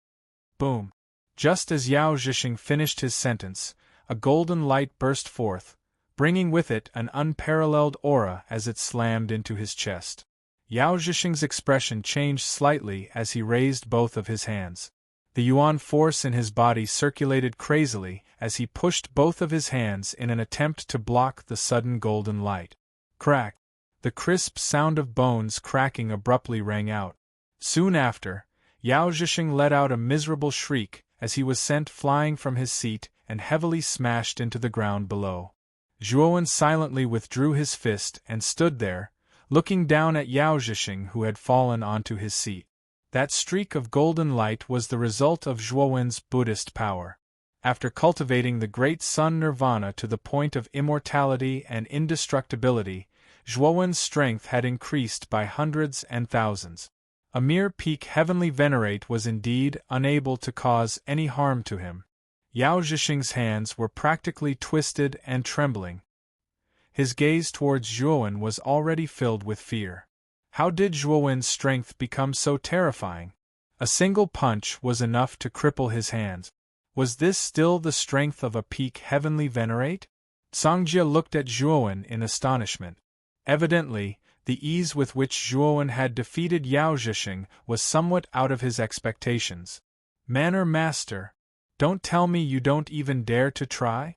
S1: Boom. Just as Yao Zhixing finished his sentence, a golden light burst forth, bringing with it an unparalleled aura as it slammed into his chest. Yao Zhixing's expression changed slightly as he raised both of his hands. The yuan force in his body circulated crazily as he pushed both of his hands in an attempt to block the sudden golden light. Crack! The crisp sound of bones cracking abruptly rang out. Soon after, Yao Zhixing let out a miserable shriek as he was sent flying from his seat and heavily smashed into the ground below. Zhuowen silently withdrew his fist and stood there, looking down at Yao Zhixing who had fallen onto his seat. That streak of golden light was the result of Zhuowen's Buddhist power. After cultivating the great sun nirvana to the point of immortality and indestructibility, Zhuowen's strength had increased by hundreds and thousands. A mere peak heavenly venerate was indeed unable to cause any harm to him. Yao Zhixing's hands were practically twisted and trembling. His gaze towards Zhuowen was already filled with fear. How did Zhuowen's strength become so terrifying? A single punch was enough to cripple his hands. Was this still the strength of a peak heavenly venerate? Songjia looked at Zhuowen in astonishment. Evidently, the ease with which Zhuowen had defeated Yao Zhixing was somewhat out of his expectations. "Manor Master, don't tell me you don't even dare to try?"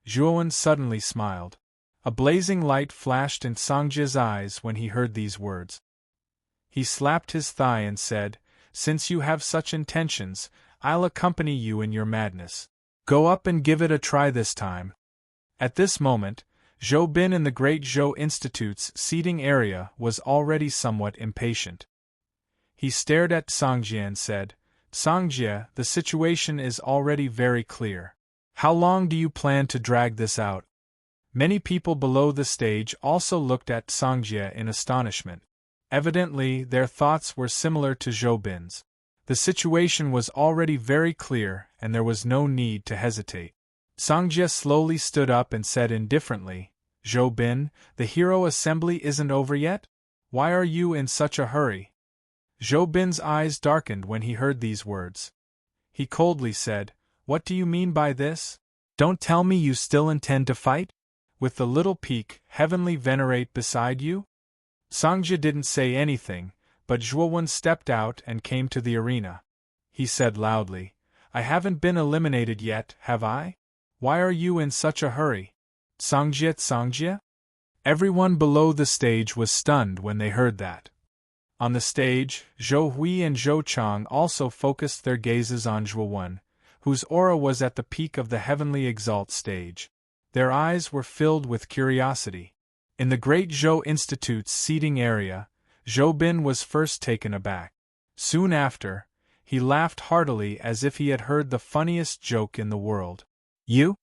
S1: Zhuowen suddenly smiled. A blazing light flashed in Songjia's eyes when he heard these words. He slapped his thigh and said, "Since you have such intentions, I'll accompany you in your madness. Go up and give it a try this time." At this moment, Zhou Bin in the Great Zhou Institute's seating area was already somewhat impatient. He stared at Songjia and said, "Songjia, the situation is already very clear. How long do you plan to drag this out?" Many people below the stage also looked at Songjia in astonishment. Evidently, their thoughts were similar to Zhou Bin's. The situation was already very clear and there was no need to hesitate. Songjia slowly stood up and said indifferently, "Zhou Bin, the hero assembly isn't over yet? Why are you in such a hurry?" Zhou Bin's eyes darkened when he heard these words. He coldly said, "What do you mean by this? Don't tell me you still intend to fight? With the little peak, heavenly venerate beside you?" Songjia didn't say anything, but Zhuowen stepped out and came to the arena. He said loudly, "I haven't been eliminated yet, have I? Why are you in such a hurry? Songjia? Everyone below the stage was stunned when they heard that. On the stage, Zhou Hui and Zhou Chang also focused their gazes on Zhuowen, whose aura was at the peak of the heavenly exalt stage. Their eyes were filled with curiosity. In the Great Zhou Institute's seating area, Zhou Bin was first taken aback. Soon after, he laughed heartily as if he had heard the funniest joke in the world. You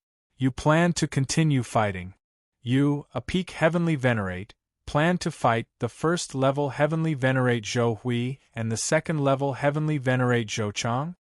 S1: plan to continue fighting. You, a peak heavenly venerate, plan to fight the first-level heavenly venerate Zhou Hui and the second-level heavenly venerate Zhou Chang?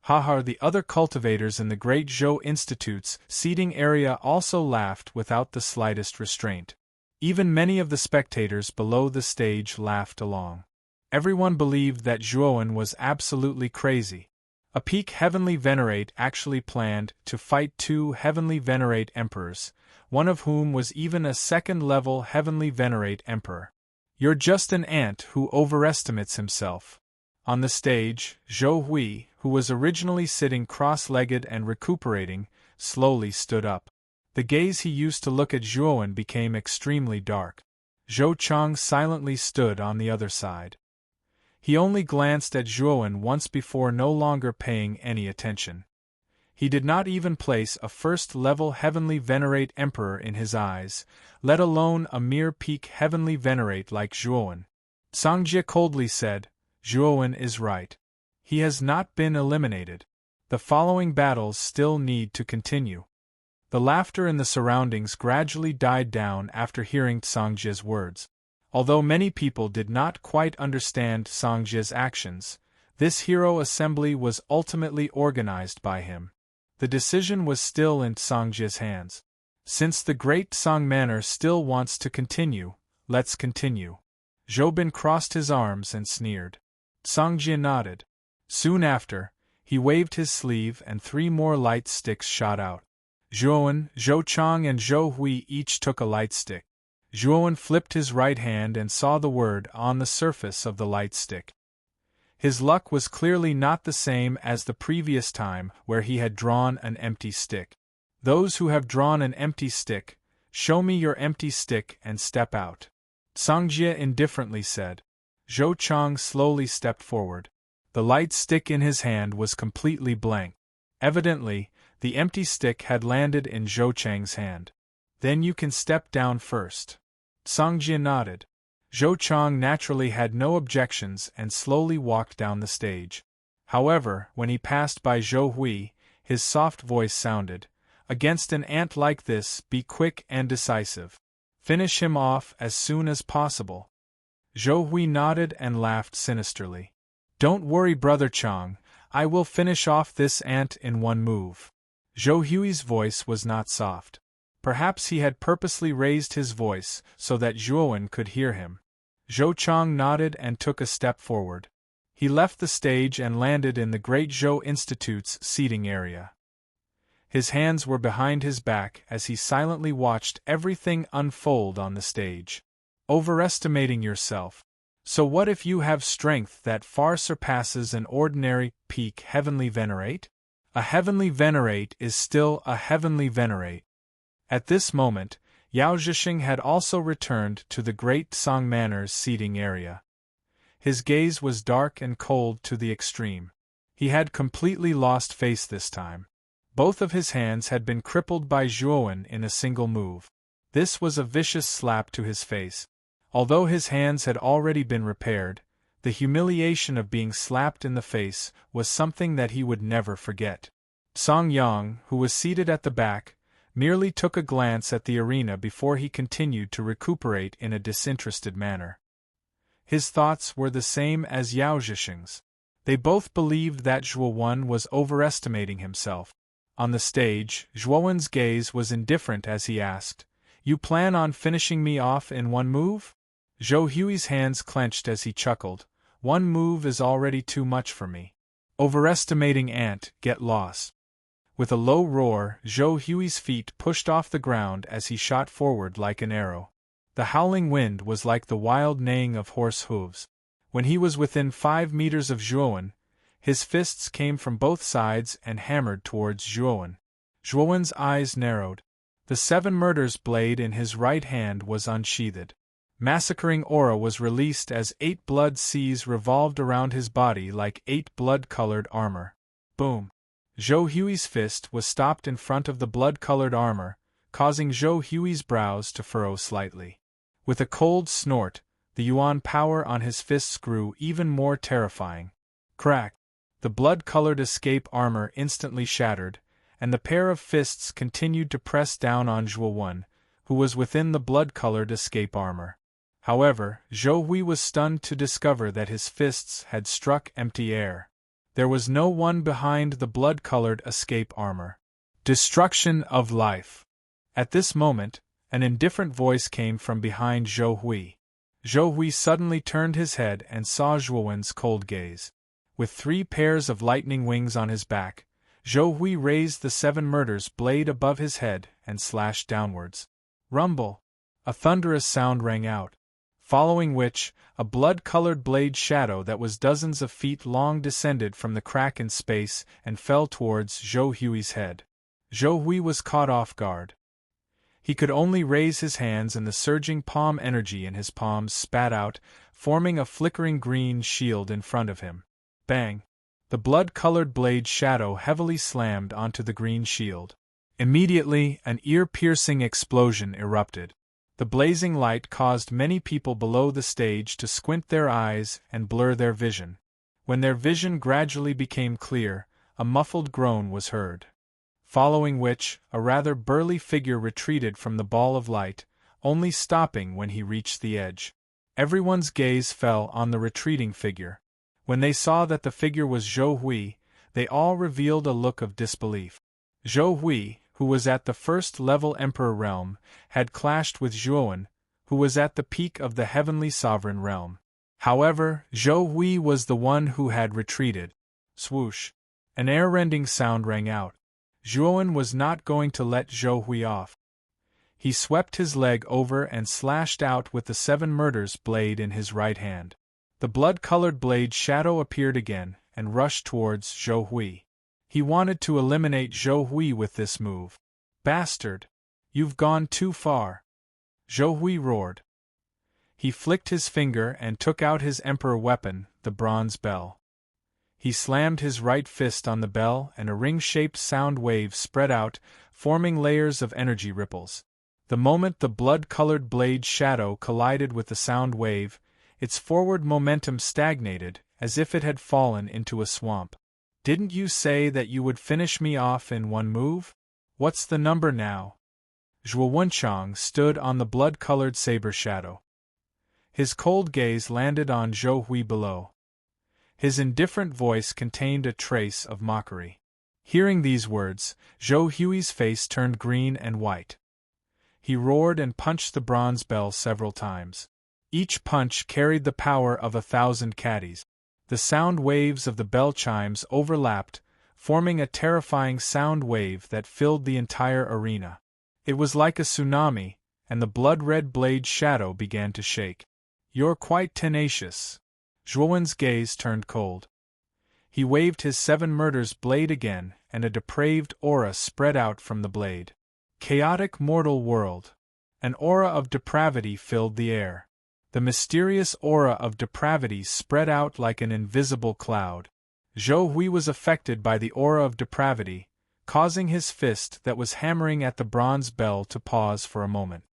S1: Haha, the other cultivators in the Great Zhou Institute's seating area also laughed without the slightest restraint. Even many of the spectators below the stage laughed along. Everyone believed that Zhuowen was absolutely crazy. A peak heavenly venerate actually planned to fight two heavenly venerate emperors, one of whom was even a second-level heavenly venerate emperor. You're just an ant who overestimates himself. On the stage, Zhou Hui, who was originally sitting cross-legged and recuperating, slowly stood up. The gaze he used to look at Zhuowen became extremely dark. Zhou Chang silently stood on the other side. He only glanced at Zhuowen once before no longer paying any attention. He did not even place a first-level heavenly venerate emperor in his eyes, let alone a mere peak heavenly venerate like Zhuowen. Songjia coldly said, "Zhuowen is right. He has not been eliminated. The following battles still need to continue. The laughter in the surroundings gradually died down after hearing Sangjia's words. Although many people did not quite understand Sangjia's actions, this hero assembly was ultimately organized by him. The decision was still in Sangjia's hands. Since the great Song Manor still wants to continue, let's continue. Zhoubin crossed his arms and sneered. Sangjia nodded. Soon after, he waved his sleeve and 3 more light sticks shot out. Zhuowen, Zhou Chang and Zhou Hui each took a light stick. Zhuowen flipped his right hand and saw the word on the surface of the light stick. His luck was clearly not the same as the previous time where he had drawn an empty stick. Those who have drawn an empty stick, show me your empty stick and step out. Sangjia indifferently said. Zhou Chang slowly stepped forward. The light stick in his hand was completely blank. Evidently, the empty stick had landed in Zhou Chang's hand. Then you can step down first. Sangjia nodded. Zhou Chang naturally had no objections and slowly walked down the stage. However, when he passed by Zhou Hui, his soft voice sounded, "Against an ant like this, be quick and decisive. Finish him off as soon as possible." Zhou Hui nodded and laughed sinisterly. "Don't worry, Brother Chang, I will finish off this ant in one move." Zhou Hui's voice was not soft. Perhaps he had purposely raised his voice so that Zhuowen could hear him. Zhou Chang nodded and took a step forward. He left the stage and landed in the Great Zhou Institute's seating area. His hands were behind his back as he silently watched everything unfold on the stage. Overestimating yourself. So what if you have strength that far surpasses an ordinary peak heavenly venerate? A heavenly venerate is still a heavenly venerate. At this moment, Yao Zhixing had also returned to the Great Song Manor's seating area. His gaze was dark and cold to the extreme. He had completely lost face this time. Both of his hands had been crippled by Zhuowen in a single move. This was a vicious slap to his face. Although his hands had already been repaired, the humiliation of being slapped in the face was something that he would never forget. Song Yang, who was seated at the back, merely took a glance at the arena before he continued to recuperate in a disinterested manner. His thoughts were the same as Yao Zhixing's. They both believed that Zhuowen was overestimating himself. On the stage, Zhuowen's gaze was indifferent as he asked, "You plan on finishing me off in one move?" Zhou Hui's hands clenched as he chuckled, "One move is already too much for me. Overestimating ant, get lost." With a low roar, Zhou Hui's feet pushed off the ground as he shot forward like an arrow. The howling wind was like the wild neighing of horse hooves. When he was within 5 meters of Zhuowen, his fists came from both sides and hammered towards Zhuowen. Zhuowen's eyes narrowed. The 7 murders blade in his right hand was unsheathed. Massacring aura was released as 8 blood seas revolved around his body like 8 blood-colored armor. Boom! Zhou Hui's fist was stopped in front of the blood-colored armor, causing Zhou Hui's brows to furrow slightly. With a cold snort, the yuan power on his fists grew even more terrifying. Crack! The blood-colored escape armor instantly shattered, and the pair of fists continued to press down on Zhuowen, who was within the blood-colored escape armor. However, Zhou Hui was stunned to discover that his fists had struck empty air. There was no one behind the blood-colored escape armor. Destruction of life. At this moment, an indifferent voice came from behind Zhou Hui. Zhou Hui suddenly turned his head and saw Zhuowen's cold gaze. With 3 pairs of lightning wings on his back, Zhou Hui raised the 7 murders blade above his head and slashed downwards. Rumble! A thunderous sound rang out, following which, a blood-colored blade shadow that was dozens of feet long descended from the crack in space and fell towards Zhou Hui's head. Zhou Hui was caught off guard. He could only raise his hands and the surging palm energy in his palms spat out, forming a flickering green shield in front of him. Bang! The blood-colored blade shadow heavily slammed onto the green shield. Immediately, an ear-piercing explosion erupted. The blazing light caused many people below the stage to squint their eyes and blur their vision. When their vision gradually became clear, a muffled groan was heard. Following which, a rather burly figure retreated from the ball of light, only stopping when he reached the edge. Everyone's gaze fell on the retreating figure. When they saw that the figure was Zhou Hui, they all revealed a look of disbelief. Zhou Hui, who was at the first-level Emperor realm, had clashed with Zhuowen, who was at the peak of the heavenly sovereign realm. However, Zhou Hui was the one who had retreated. Swoosh! An air-rending sound rang out. Zhuowen was not going to let Zhou Hui off. He swept his leg over and slashed out with the 7 murders blade in his right hand. The blood-colored blade shadow appeared again and rushed towards Zhou Hui. He wanted to eliminate Zhou Hui with this move. "Bastard! You've gone too far!" Zhou Hui roared. He flicked his finger and took out his emperor weapon, the bronze bell. He slammed his right fist on the bell and a ring-shaped sound wave spread out, forming layers of energy ripples. The moment the blood-colored blade shadow collided with the sound wave, its forward momentum stagnated, as if it had fallen into a swamp. "Didn't you say that you would finish me off in one move? What's the number now?" Zhuo Wenchang stood on the blood-colored saber shadow. His cold gaze landed on Zhou Hui below. His indifferent voice contained a trace of mockery. Hearing these words, Zhou Hui's face turned green and white. He roared and punched the bronze bell several times. Each punch carried the power of 1,000 caddies. The sound waves of the bell chimes overlapped, forming a terrifying sound wave that filled the entire arena. It was like a tsunami, and the blood-red blade shadow began to shake. "You're quite tenacious." Zhuowen's gaze turned cold. He waved his 7 murders blade again, and a depraved aura spread out from the blade. Chaotic mortal world. An aura of depravity filled the air. The mysterious aura of depravity spread out like an invisible cloud. Zhou Hui was affected by the aura of depravity, causing his fist that was hammering at the bronze bell to pause for a moment.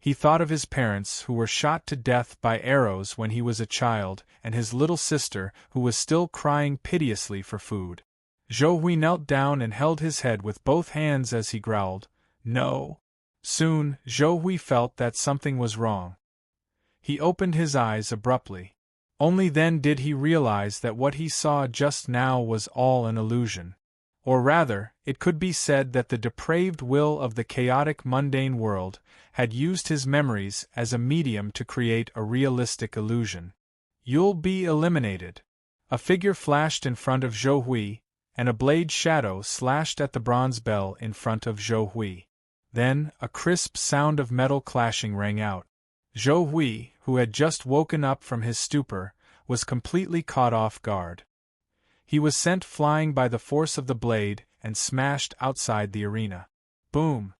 S1: He thought of his parents who were shot to death by arrows when he was a child, and his little sister who was still crying piteously for food. Zhou Hui knelt down and held his head with both hands as he growled, "No." Soon, Zhou Hui felt that something was wrong. He opened his eyes abruptly. Only then did he realize that what he saw just now was all an illusion. Or rather, it could be said that the depraved will of the chaotic mundane world had used his memories as a medium to create a realistic illusion. "You'll be eliminated." A figure flashed in front of Zhou Hui, and a blade shadow slashed at the bronze bell in front of Zhou Hui. Then, a crisp sound of metal clashing rang out. Zhou Hui, who had just woken up from his stupor, was completely caught off guard. He was sent flying by the force of the blade and smashed outside the arena. Boom!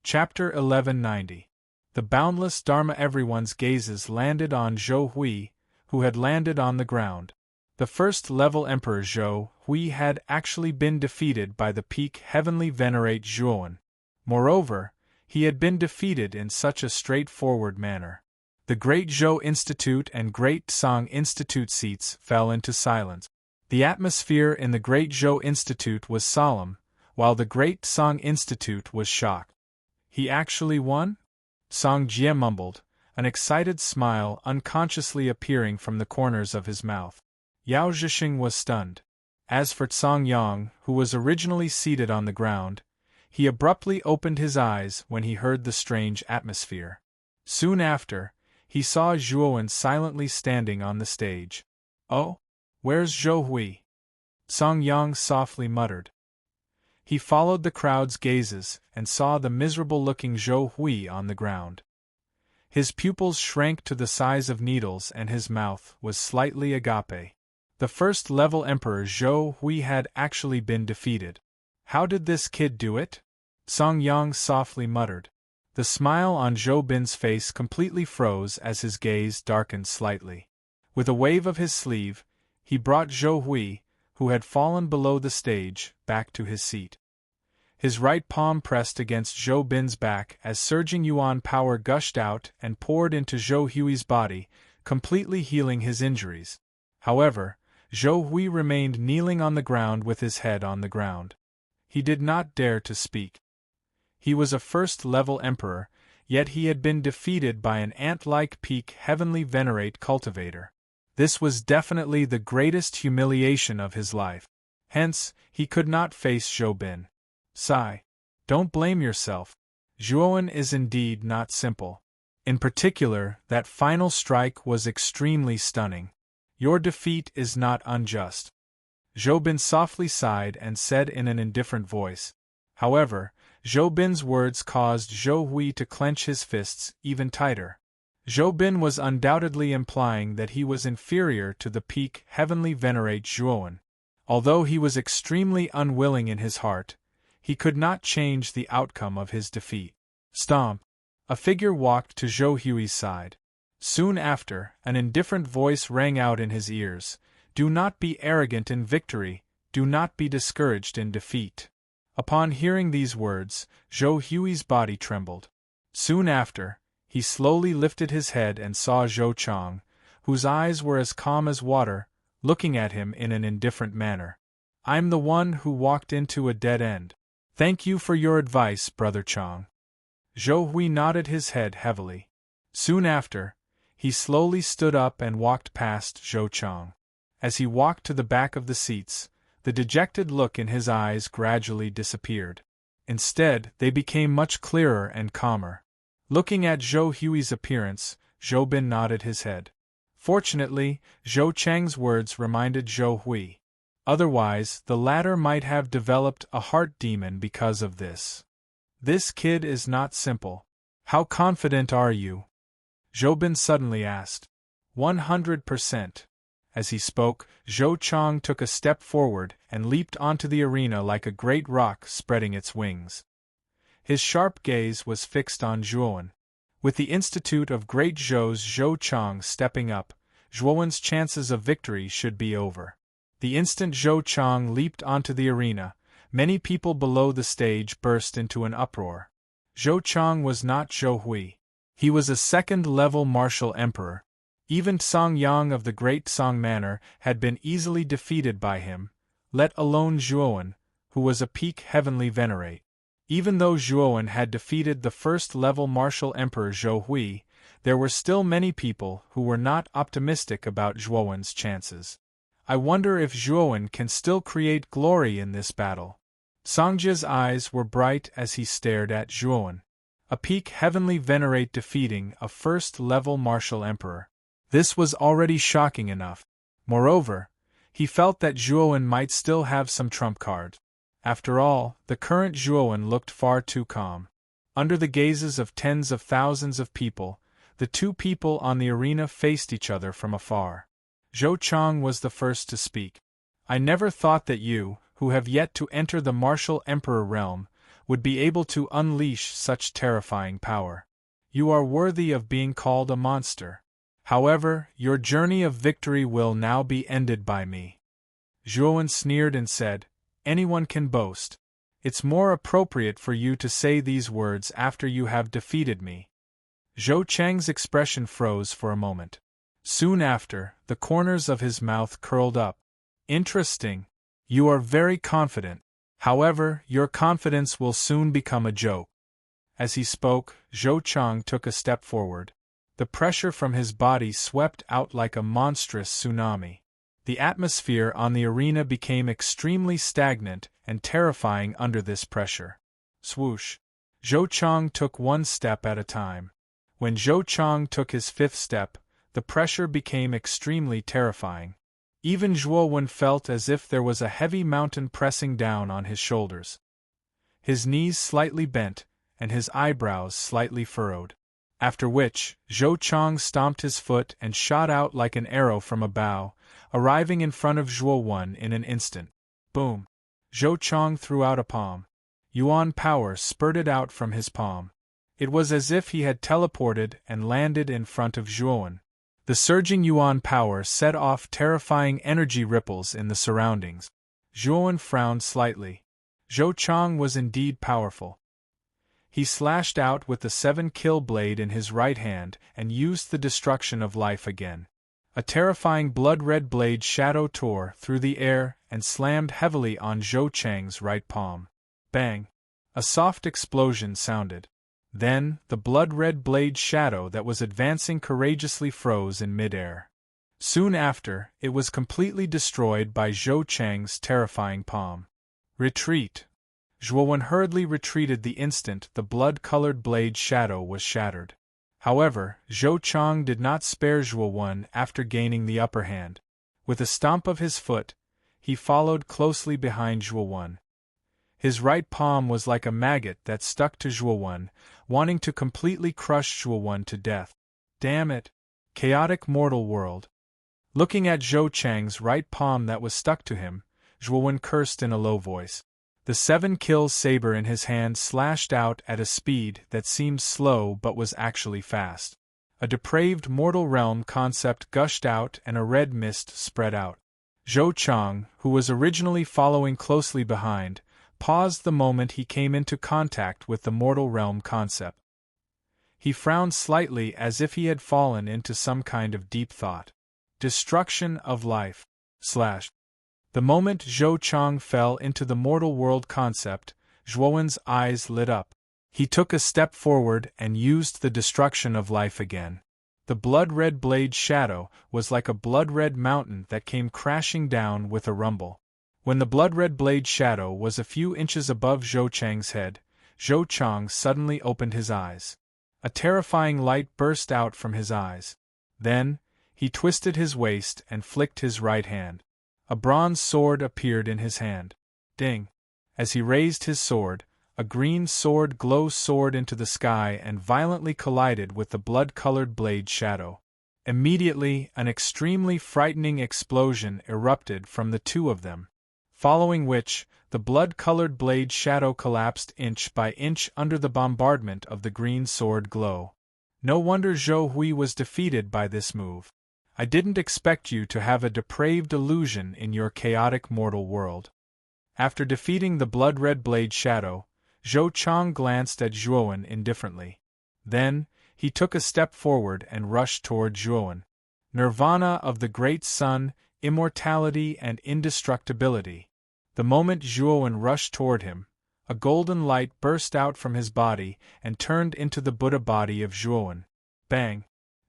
S1: Chapter 1190. The boundless Dharma. Everyone's gazes landed on Zhou Hui, who had landed on the ground. The first-level Emperor Zhou Hui had actually been defeated by the peak heavenly venerate Zhuowen. Moreover, he had been defeated in such a straightforward manner. The Great Zhou Institute and Great Tsang Institute seats fell into silence. The atmosphere in the Great Zhou Institute was solemn, while the Great Tsang Institute was shocked. "He actually won?" Song Jie mumbled, an excited smile unconsciously appearing from the corners of his mouth. Yao Zhixing was stunned. As for Tsang Yang, who was originally seated on the ground, he abruptly opened his eyes when he heard the strange atmosphere. Soon after, he saw Zhuowen silently standing on the stage. "Oh? Where's Zhou Hui?" Tsang Yang softly muttered. He followed the crowd's gazes and saw the miserable-looking Zhou Hui on the ground. His pupils shrank to the size of needles and his mouth was slightly agape. The first-level Emperor Zhou Hui had actually been defeated. "How did this kid do it?" Tsang Yang softly muttered. The smile on Zhou Bin's face completely froze as his gaze darkened slightly. With a wave of his sleeve, he brought Zhou Hui, who had fallen below the stage, back to his seat. His right palm pressed against Zhou Bin's back as surging yuan power gushed out and poured into Zhou Hui's body, completely healing his injuries. However, Zhou Hui remained kneeling on the ground with his head on the ground. He did not dare to speak. He was a first-level emperor, yet he had been defeated by an ant-like peak heavenly venerate cultivator. This was definitely the greatest humiliation of his life. Hence, he could not face Zhou Bin. Sigh. Don't blame yourself. Zhuowen is indeed not simple. In particular, that final strike was extremely stunning. Your defeat is not unjust. Zhou Bin softly sighed and said in an indifferent voice. However, Zhou Bin's words caused Zhou Hui to clench his fists even tighter. Zhou Bin was undoubtedly implying that he was inferior to the peak heavenly venerate Zhuowen. Although he was extremely unwilling in his heart, he could not change the outcome of his defeat. Stomp! A figure walked to Zhou Hui's side. Soon after, an indifferent voice rang out in his ears. Do not be arrogant in victory, do not be discouraged in defeat. Upon hearing these words, Zhou Hui's body trembled. Soon after, he slowly lifted his head and saw Zhou Chang, whose eyes were as calm as water, looking at him in an indifferent manner. I'm the one who walked into a dead end. Thank you for your advice, Brother Chang. Zhou Hui nodded his head heavily. Soon after, he slowly stood up and walked past Zhou Chang. As he walked to the back of the seats, the dejected look in his eyes gradually disappeared. Instead, they became much clearer and calmer. Looking at Zhou Hui's appearance, Zhou Bin nodded his head. Fortunately, Zhou Chang's words reminded Zhou Hui. Otherwise, the latter might have developed a heart demon because of this. This kid is not simple. How confident are you? Zhou Bin suddenly asked. 100%. As he spoke, Zhou Chang took a step forward and leaped onto the arena like a great rock spreading its wings. His sharp gaze was fixed on Zhuowen. With the Institute of Great Zhou's Zhou Chang stepping up, Zhuowen's chances of victory should be over. The instant Zhou Chang leaped onto the arena, many people below the stage burst into an uproar. Zhou Chang was not Zhou Hui. He was a second-level martial emperor. Even Song Yang of the Great Song Manor had been easily defeated by him, let alone Zhuowen, who was a peak heavenly venerate. Even though Zhuowen had defeated the first-level martial emperor Zhou Hui, there were still many people who were not optimistic about Zhuowen's chances. I wonder if Zhuowen can still create glory in this battle. Songjia's eyes were bright as he stared at Zhuowen. A peak heavenly venerate defeating a first-level martial emperor. This was already shocking enough. Moreover, he felt that Zhuowen might still have some trump card. After all, the current Zhuowen looked far too calm. Under the gazes of tens of thousands of people, the two people on the arena faced each other from afar. Zhou Chang was the first to speak. I never thought that you, who have yet to enter the martial emperor realm, would be able to unleash such terrifying power. You are worthy of being called a monster. However, your journey of victory will now be ended by me. Zhuowen sneered and said, anyone can boast. It's more appropriate for you to say these words after you have defeated me. Zhou Chang's expression froze for a moment. Soon after, the corners of his mouth curled up. Interesting. You are very confident. However, your confidence will soon become a joke. As he spoke, Zhou Chang took a step forward. The pressure from his body swept out like a monstrous tsunami. The atmosphere on the arena became extremely stagnant and terrifying under this pressure. Swoosh! Zhou Chang took one step at a time. When Zhou Chang took his fifth step, the pressure became extremely terrifying. Even Zhuowen felt as if there was a heavy mountain pressing down on his shoulders. His knees slightly bent, and his eyebrows slightly furrowed. After which, Zhou Chang stomped his foot and shot out like an arrow from a bow, arriving in front of Zhuowen in an instant. Boom! Zhou Chang threw out a palm. Yuan power spurted out from his palm. It was as if he had teleported and landed in front of Zhuowen. The surging Yuan power set off terrifying energy ripples in the surroundings. Zhuowen frowned slightly. Zhou Chang was indeed powerful. He slashed out with the 7-kill blade in his right hand and used the destruction of life again. A terrifying blood-red blade shadow tore through the air and slammed heavily on Zhou Chang's right palm. Bang! A soft explosion sounded. Then, the blood-red blade shadow that was advancing courageously froze in midair. Soon after, it was completely destroyed by Zhou Chang's terrifying palm. Retreat! Zhuowen hurriedly retreated the instant the blood-colored blade shadow was shattered. However, Zhou Chang did not spare Zhuowen after gaining the upper hand. With a stomp of his foot, he followed closely behind Zhuowen. His right palm was like a maggot that stuck to Zhuowen, wanting to completely crush Zhuowen to death. Damn it! Chaotic mortal world. Looking at Zhou Chang's right palm that was stuck to him, Zhuowen cursed in a low voice. The 7-kill saber in his hand slashed out at a speed that seemed slow but was actually fast. A depraved mortal realm concept gushed out and a red mist spread out. Zhou Chang, who was originally following closely behind, paused the moment he came into contact with the mortal realm concept. He frowned slightly as if he had fallen into some kind of deep thought. Destruction of life. The moment Zhou Chang fell into the mortal world concept, Zhuowen's eyes lit up. He took a step forward and used the destruction of life again. The blood-red blade shadow was like a blood-red mountain that came crashing down with a rumble. When the blood-red blade shadow was a few inches above Zhou Chang's head, Zhou Chang suddenly opened his eyes. A terrifying light burst out from his eyes. Then, he twisted his waist and flicked his right hand. A bronze sword appeared in his hand. Ding! As he raised his sword, a green sword soared into the sky and violently collided with the blood-colored blade shadow. Immediately, an extremely frightening explosion erupted from the two of them, following which, the blood-colored blade shadow collapsed inch by inch under the bombardment of the green sword glow. No wonder Zhou Hui was defeated by this move. I didn't expect you to have a depraved illusion in your chaotic mortal world. After defeating the blood-red blade shadow, Zhou Chang glanced at Zhuowen indifferently. Then, he took a step forward and rushed toward Zhuowen. Nirvana of the Great Sun, immortality and indestructibility. The moment Zhuowen rushed toward him, a golden light burst out from his body and turned into the Buddha body of Zhuowen. Bang!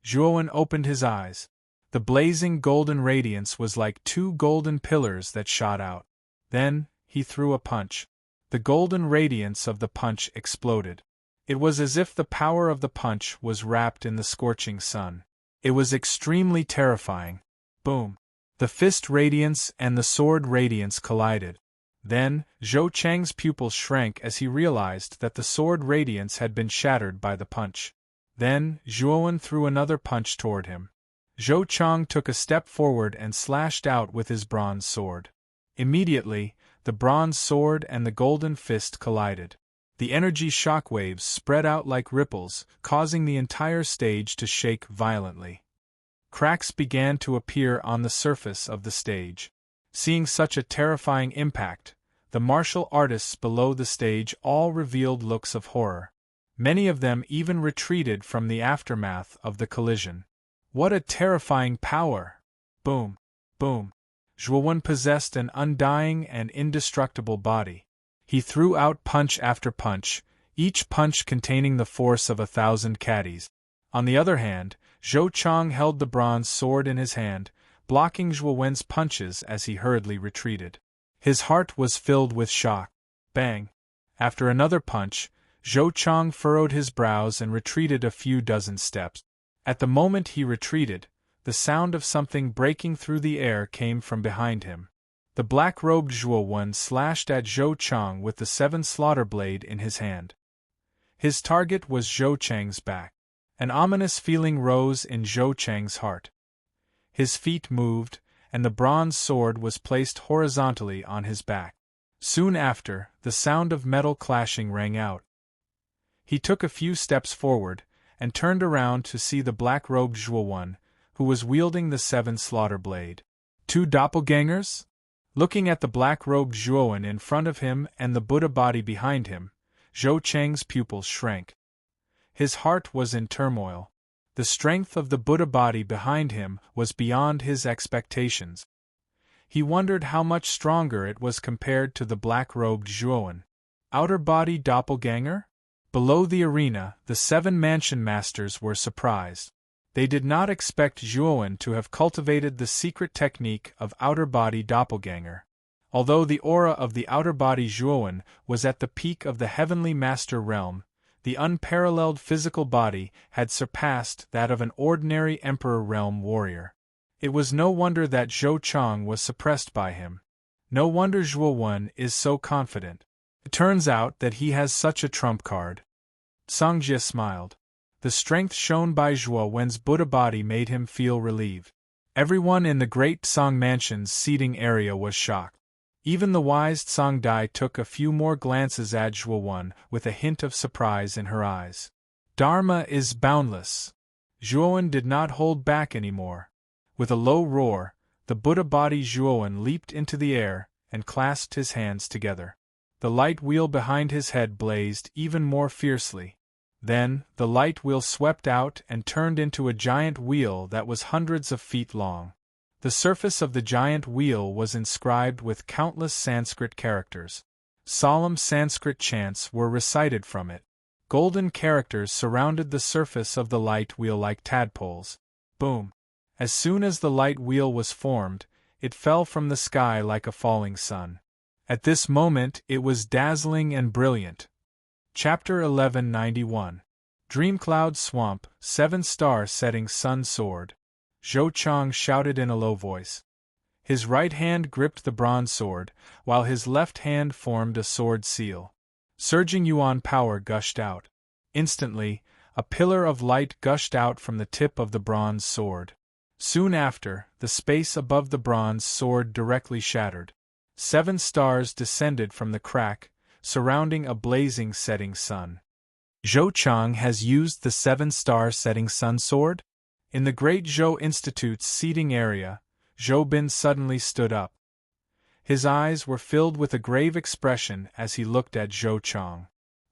S1: Zhuowen opened his eyes. The blazing golden radiance was like two golden pillars that shot out. Then, he threw a punch. The golden radiance of the punch exploded. It was as if the power of the punch was wrapped in the scorching sun. It was extremely terrifying. Boom! The fist radiance and the sword radiance collided. Then, Zhou Chang's pupils shrank as he realized that the sword radiance had been shattered by the punch. Then, Zhuowen threw another punch toward him. Zhou Chang took a step forward and slashed out with his bronze sword. Immediately, the bronze sword and the golden fist collided. The energy shockwaves spread out like ripples, causing the entire stage to shake violently. Cracks began to appear on the surface of the stage. Seeing such a terrifying impact, the martial artists below the stage all revealed looks of horror. Many of them even retreated from the aftermath of the collision. What a terrifying power! Boom! Boom! Zhuowen possessed an undying and indestructible body. He threw out punch after punch, each punch containing the force of 1,000 caddies. On the other hand, Zhou Chang held the bronze sword in his hand, blocking Zhuowen's punches as he hurriedly retreated. His heart was filled with shock. Bang! After another punch, Zhou Chang furrowed his brows and retreated a few dozen steps. At the moment he retreated, the sound of something breaking through the air came from behind him. The black-robed Zhuowen slashed at Zhou Chang with the 7 slaughter blade in his hand. His target was Zhou Chang's back. An ominous feeling rose in Zhou Chang's heart. His feet moved, and the bronze sword was placed horizontally on his back. Soon after, the sound of metal clashing rang out. He took a few steps forward, and turned around to see the black-robed Zhuowen, who was wielding the 7 slaughter blade. 2 doppelgangers? Looking at the black-robed Zhuowen in front of him and the Buddha body behind him, Zhou Chang's pupils shrank. His heart was in turmoil. The strength of the Buddha body behind him was beyond his expectations. He wondered how much stronger it was compared to the black-robed Zhuowen. Outer body doppelganger? Below the arena, the 7 mansion masters were surprised. They did not expect Zhuowen to have cultivated the secret technique of outer body doppelganger. Although the aura of the outer body Zhuowen was at the peak of the heavenly master realm, the unparalleled physical body had surpassed that of an ordinary emperor realm warrior. It was no wonder that Zhou Chang was suppressed by him. No wonder Zhuowen is so confident. It turns out that he has such a trump card. Songjia smiled. The strength shown by Zhuowen's Buddha body made him feel relieved. Everyone in the Great Song Mansion's seating area was shocked. Even the wise Song Dai took a few more glances at Zhuowen with a hint of surprise in her eyes. Dharma is boundless. Zhuowen did not hold back anymore. With a low roar, the Buddha body Zhuowen leaped into the air and clasped his hands together. The light wheel behind his head blazed even more fiercely. Then, the light wheel swept out and turned into a giant wheel that was hundreds of feet long. The surface of the giant wheel was inscribed with countless Sanskrit characters. Solemn Sanskrit chants were recited from it. Golden characters surrounded the surface of the light wheel like tadpoles. Boom! As soon as the light wheel was formed, it fell from the sky like a falling sun. At this moment it was dazzling and brilliant. Chapter 1191. Dreamcloud Swamp, 7-star setting sun sword. Zhou Chang shouted in a low voice. His right hand gripped the bronze sword, while his left hand formed a sword seal. Surging yuan power gushed out. Instantly, a pillar of light gushed out from the tip of the bronze sword. Soon after, the space above the bronze sword directly shattered. 7 stars descended from the crack, surrounding a blazing setting sun. Zhou Chang has used the 7-star setting sun sword? In the Great Zhou Institute's seating area, Zhou Bin suddenly stood up. His eyes were filled with a grave expression as he looked at Zhou Chang.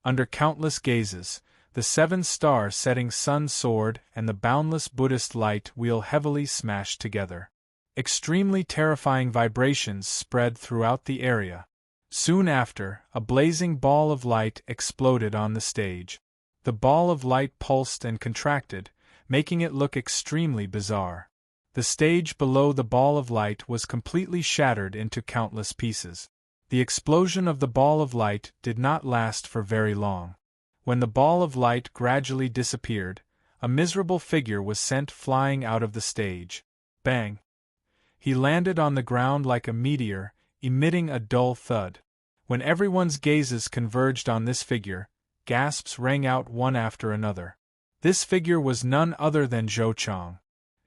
S1: Under countless gazes, the 7-star setting sun sword and the boundless Buddhist light wheel heavily smashed together. Extremely terrifying vibrations spread throughout the area. Soon after, a blazing ball of light exploded on the stage. The ball of light pulsed and contracted, making it look extremely bizarre. The stage below the ball of light was completely shattered into countless pieces. The explosion of the ball of light did not last for very long. When the ball of light gradually disappeared, a miserable figure was sent flying out of the stage. Bang! He landed on the ground like a meteor, emitting a dull thud. When everyone's gazes converged on this figure, gasps rang out one after another. This figure was none other than Zhou Chang.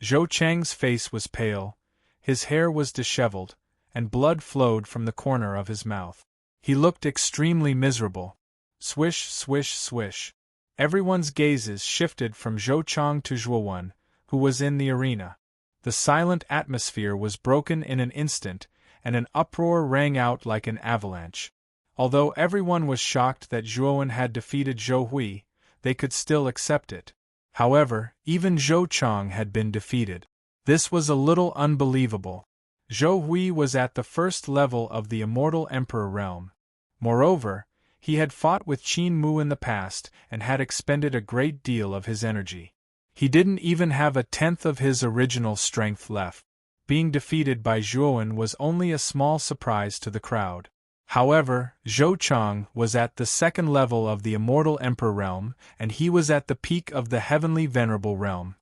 S1: Zhou Chang's face was pale, his hair was disheveled, and blood flowed from the corner of his mouth. He looked extremely miserable. Swish, swish, swish. Everyone's gazes shifted from Zhou Chang to Zhuowen, who was in the arena. The silent atmosphere was broken in an instant, and an uproar rang out like an avalanche. Although everyone was shocked that Zhuowen had defeated Zhou Hui, they could still accept it. However, even Zhou Chang had been defeated. This was a little unbelievable. Zhou Hui was at the first level of the immortal emperor realm. Moreover, he had fought with Qin Mu in the past and had expended a great deal of his energy. He didn't even have a tenth of his original strength left. Being defeated by Zhuowen was only a small surprise to the crowd. However, Zhou Chang was at the second level of the immortal emperor realm, and he was at the peak of the heavenly venerable realm.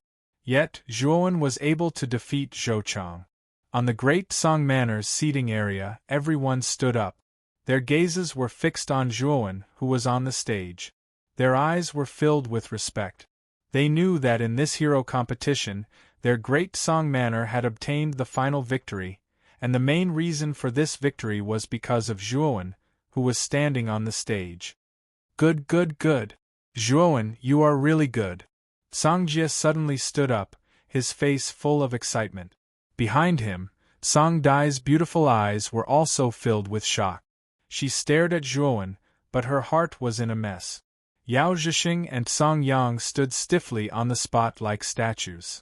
S1: Yet, Zhuowen was able to defeat Zhou Chang. On the Great Song Manor's seating area, everyone stood up. Their gazes were fixed on Zhuowen, who was on the stage. Their eyes were filled with respect. They knew that in this hero competition, their Great Song Manor had obtained the final victory, and the main reason for this victory was because of Zhuowen, who was standing on the stage. Good, good, good. Zhuowen, you are really good. Songjia suddenly stood up, his face full of excitement. Behind him, Song Dai's beautiful eyes were also filled with shock. She stared at Zhuowen, but her heart was in a mess. Yao Zhixing and Song Yang stood stiffly on the spot like statues.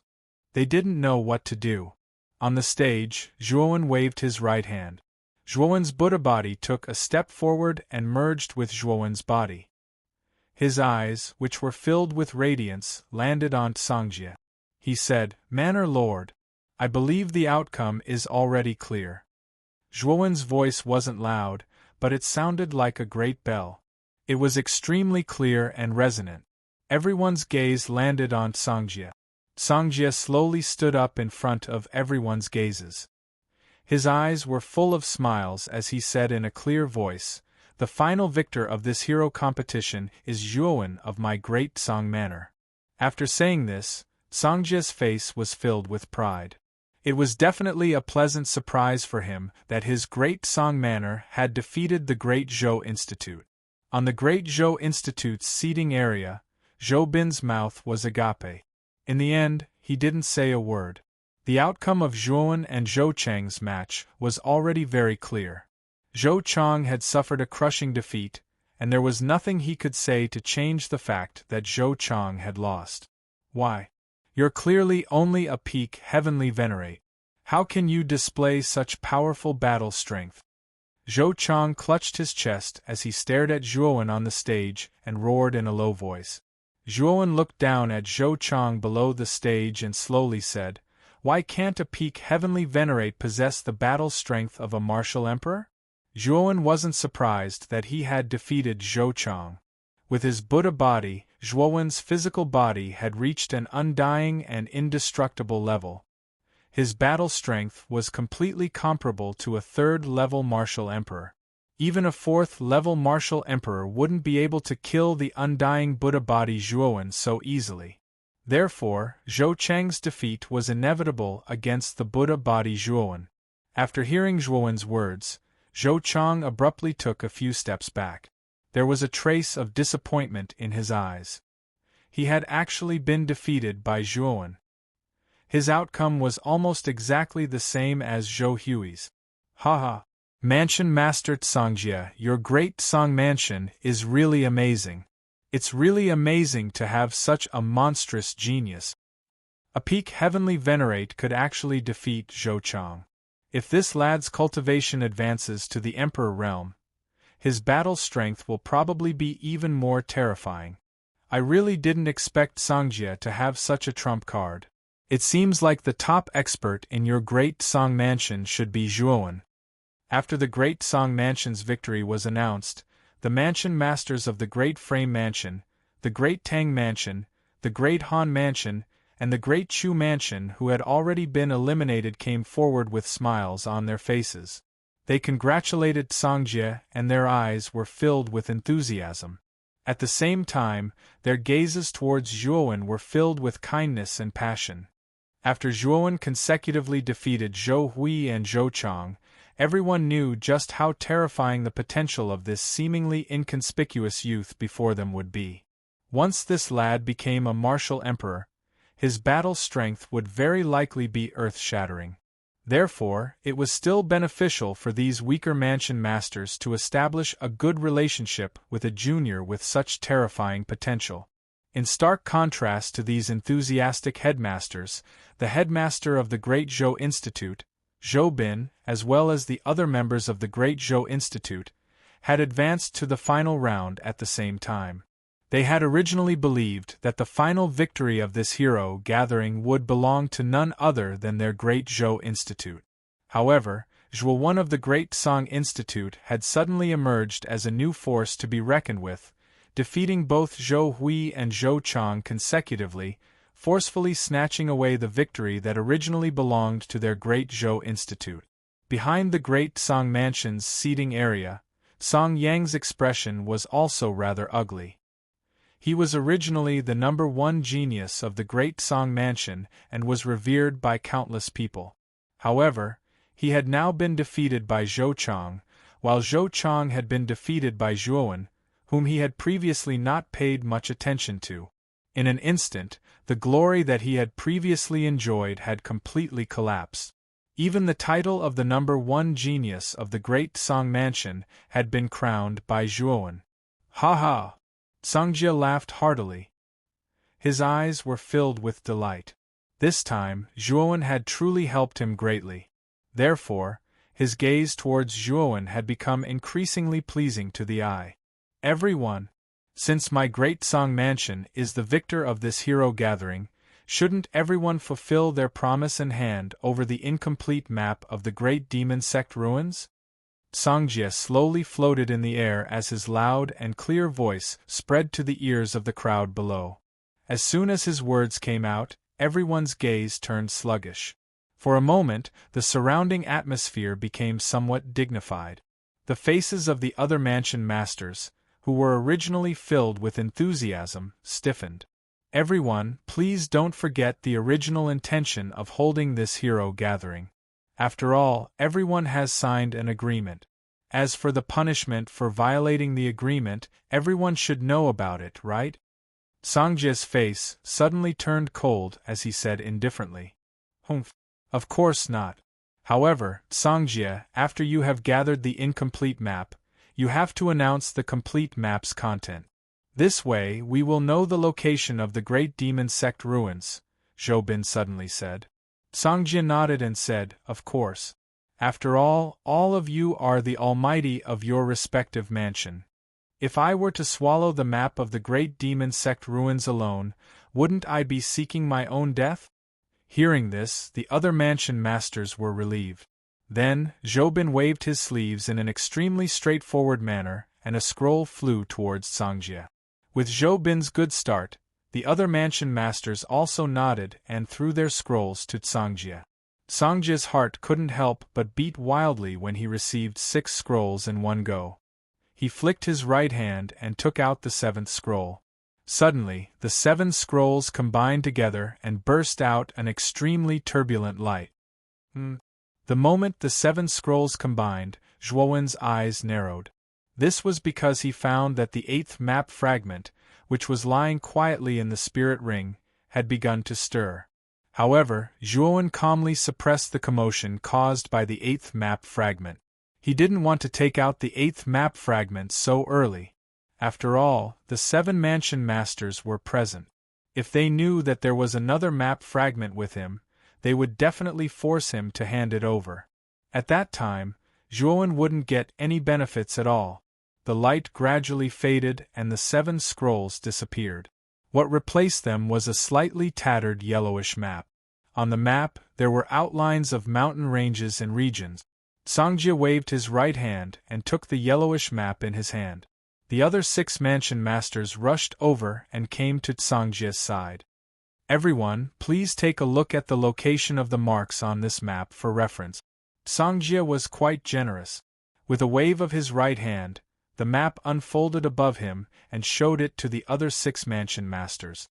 S1: They didn't know what to do. On the stage, Zhuowen waved his right hand. Zhuowen's Buddha body took a step forward and merged with Zhuowen's body. His eyes, which were filled with radiance, landed on Songjie. He said, "Manor Lord, I believe the outcome is already clear." Zhuowen's voice wasn't loud, but it sounded like a great bell. It was extremely clear and resonant. Everyone's gaze landed on Songjie. Songjie slowly stood up in front of everyone's gazes. His eyes were full of smiles as he said in a clear voice, "The final victor of this hero competition is Zhuowen of my great Song Manor." After saying this, Songjie's face was filled with pride. It was definitely a pleasant surprise for him that his great Song Manor had defeated the Great Zhou Institute. On the Great Zhou Institute's seating area, Zhou Bin's mouth was agape. In the end, he didn't say a word. The outcome of Zhuowen and Zhou Cheng's match was already very clear. Zhou Chang had suffered a crushing defeat, and there was nothing he could say to change the fact that Zhou Chang had lost. "Why? You're clearly only a peak heavenly venerate. How can you display such powerful battle strength?" Zhou Chang clutched his chest as he stared at Zhuowen on the stage and roared in a low voice. Zhuowen looked down at Zhou Chang below the stage and slowly said, "Why can't a peak heavenly venerate possess the battle strength of a martial emperor?" Zhuowen wasn't surprised that he had defeated Zhou Chang. With his Buddha body, Zhuowen's physical body had reached an undying and indestructible level. His battle strength was completely comparable to a third-level martial emperor. Even a fourth-level martial emperor wouldn't be able to kill the undying Buddha body Zhuowen so easily. Therefore, Zhou Cheng's defeat was inevitable against the Buddha body Zhuowen. After hearing Zhuowen's words, Zhou Chang abruptly took a few steps back. There was a trace of disappointment in his eyes. He had actually been defeated by Zhuowen. His outcome was almost exactly the same as Zhou Hui's. "Haha! Mansion Master Songjie, your great Song Mansion is really amazing. It's really amazing to have such a monstrous genius. A peak heavenly venerate could actually defeat Zhou Chang. If this lad's cultivation advances to the Emperor realm, his battle strength will probably be even more terrifying. I really didn't expect Songjie to have such a trump card. It seems like the top expert in your Great Song Mansion should be Zhuowen." After the Great Song Mansion's victory was announced, the mansion masters of the Great Frame Mansion, the Great Tang Mansion, the Great Han Mansion, and the Great Chu Mansion who had already been eliminated came forward with smiles on their faces. They congratulated Songjie and their eyes were filled with enthusiasm. At the same time, their gazes towards Zhuowen were filled with kindness and passion. After Zhuowen consecutively defeated Zhou Hui and Zhou Chang, everyone knew just how terrifying the potential of this seemingly inconspicuous youth before them would be. Once this lad became a martial emperor, his battle strength would very likely be earth-shattering. Therefore, it was still beneficial for these weaker mansion masters to establish a good relationship with a junior with such terrifying potential. In stark contrast to these enthusiastic headmasters, the headmaster of the Great Zhou Institute, Zhou Bin, as well as the other members of the Great Zhou Institute, had advanced to the final round at the same time. They had originally believed that the final victory of this hero gathering would belong to none other than their Great Zhou Institute. However, Zhuowen of the Great Song Institute had suddenly emerged as a new force to be reckoned with, defeating both Zhou Hui and Zhou Chang consecutively, forcefully snatching away the victory that originally belonged to their Great Zhou Institute. Behind the Great Song Mansion's seating area, Song Yang's expression was also rather ugly. He was originally the #1 genius of the Great Song Mansion and was revered by countless people. However, he had now been defeated by Zhou Chang, while Zhou Chang had been defeated by Zhuowen, whom he had previously not paid much attention to. In an instant, the glory that he had previously enjoyed had completely collapsed. Even the title of the #1 genius of the Great Song Mansion had been crowned by Zhuowen. "Ha ha! Songjia laughed heartily. His eyes were filled with delight. This time, Zhuowen had truly helped him greatly. Therefore, his gaze towards Zhuowen had become increasingly pleasing to the eye. Everyone, since my great Song Mansion is the victor of this hero gathering, shouldn't everyone fulfill their promise and hand over the incomplete map of the great demon sect ruins? Songjia slowly floated in the air as his loud and clear voice spread to the ears of the crowd below. As soon as his words came out, everyone's gaze turned sluggish. For a moment, the surrounding atmosphere became somewhat dignified. The faces of the other mansion masters, who were originally filled with enthusiasm, stiffened. Everyone, please don't forget the original intention of holding this hero gathering. After all, everyone has signed an agreement. As for the punishment for violating the agreement, everyone should know about it, right? Songjia's face suddenly turned cold as he said indifferently, "Humph. Of course not. However, Songjia, after you have gathered the incomplete map, you have to announce the complete map's content. This way we will know the location of the great demon sect ruins," Zhou Bin suddenly said. Songjia nodded and said, "Of course. After all of you are the almighty of your respective mansion. If I were to swallow the map of the great demon sect ruins alone, wouldn't I be seeking my own death?" Hearing this, the other mansion masters were relieved. Then, Zhou Bin waved his sleeves in an extremely straightforward manner, and a scroll flew towards Songjia. With Zhou Bin's good start, the other mansion masters also nodded and threw their scrolls to Songjia. Songjia's heart couldn't help but beat wildly when he received 6 scrolls in one go. He flicked his right hand and took out the 7th scroll. Suddenly, the 7 scrolls combined together and burst out an extremely turbulent light. The moment the 7 scrolls combined, Zhuowen's eyes narrowed. This was because he found that the 8th map fragment, which was lying quietly in the spirit ring, had begun to stir. However, Zhuowen calmly suppressed the commotion caused by the 8th map fragment. He didn't want to take out the 8th map fragment so early. After all, the 7 mansion masters were present. If they knew that there was another map fragment with him, they would definitely force him to hand it over. At that time, Zhuowen wouldn't get any benefits at all. The light gradually faded and the 7 scrolls disappeared. What replaced them was a slightly tattered yellowish map. On the map, there were outlines of mountain ranges and regions. Songjia waved his right hand and took the yellowish map in his hand. The other 6 mansion masters rushed over and came to Songjia's side. "Everyone, please take a look at the location of the marks on this map for reference." Songjia was quite generous. With a wave of his right hand, the map unfolded above him and showed it to the other 6 mansion masters.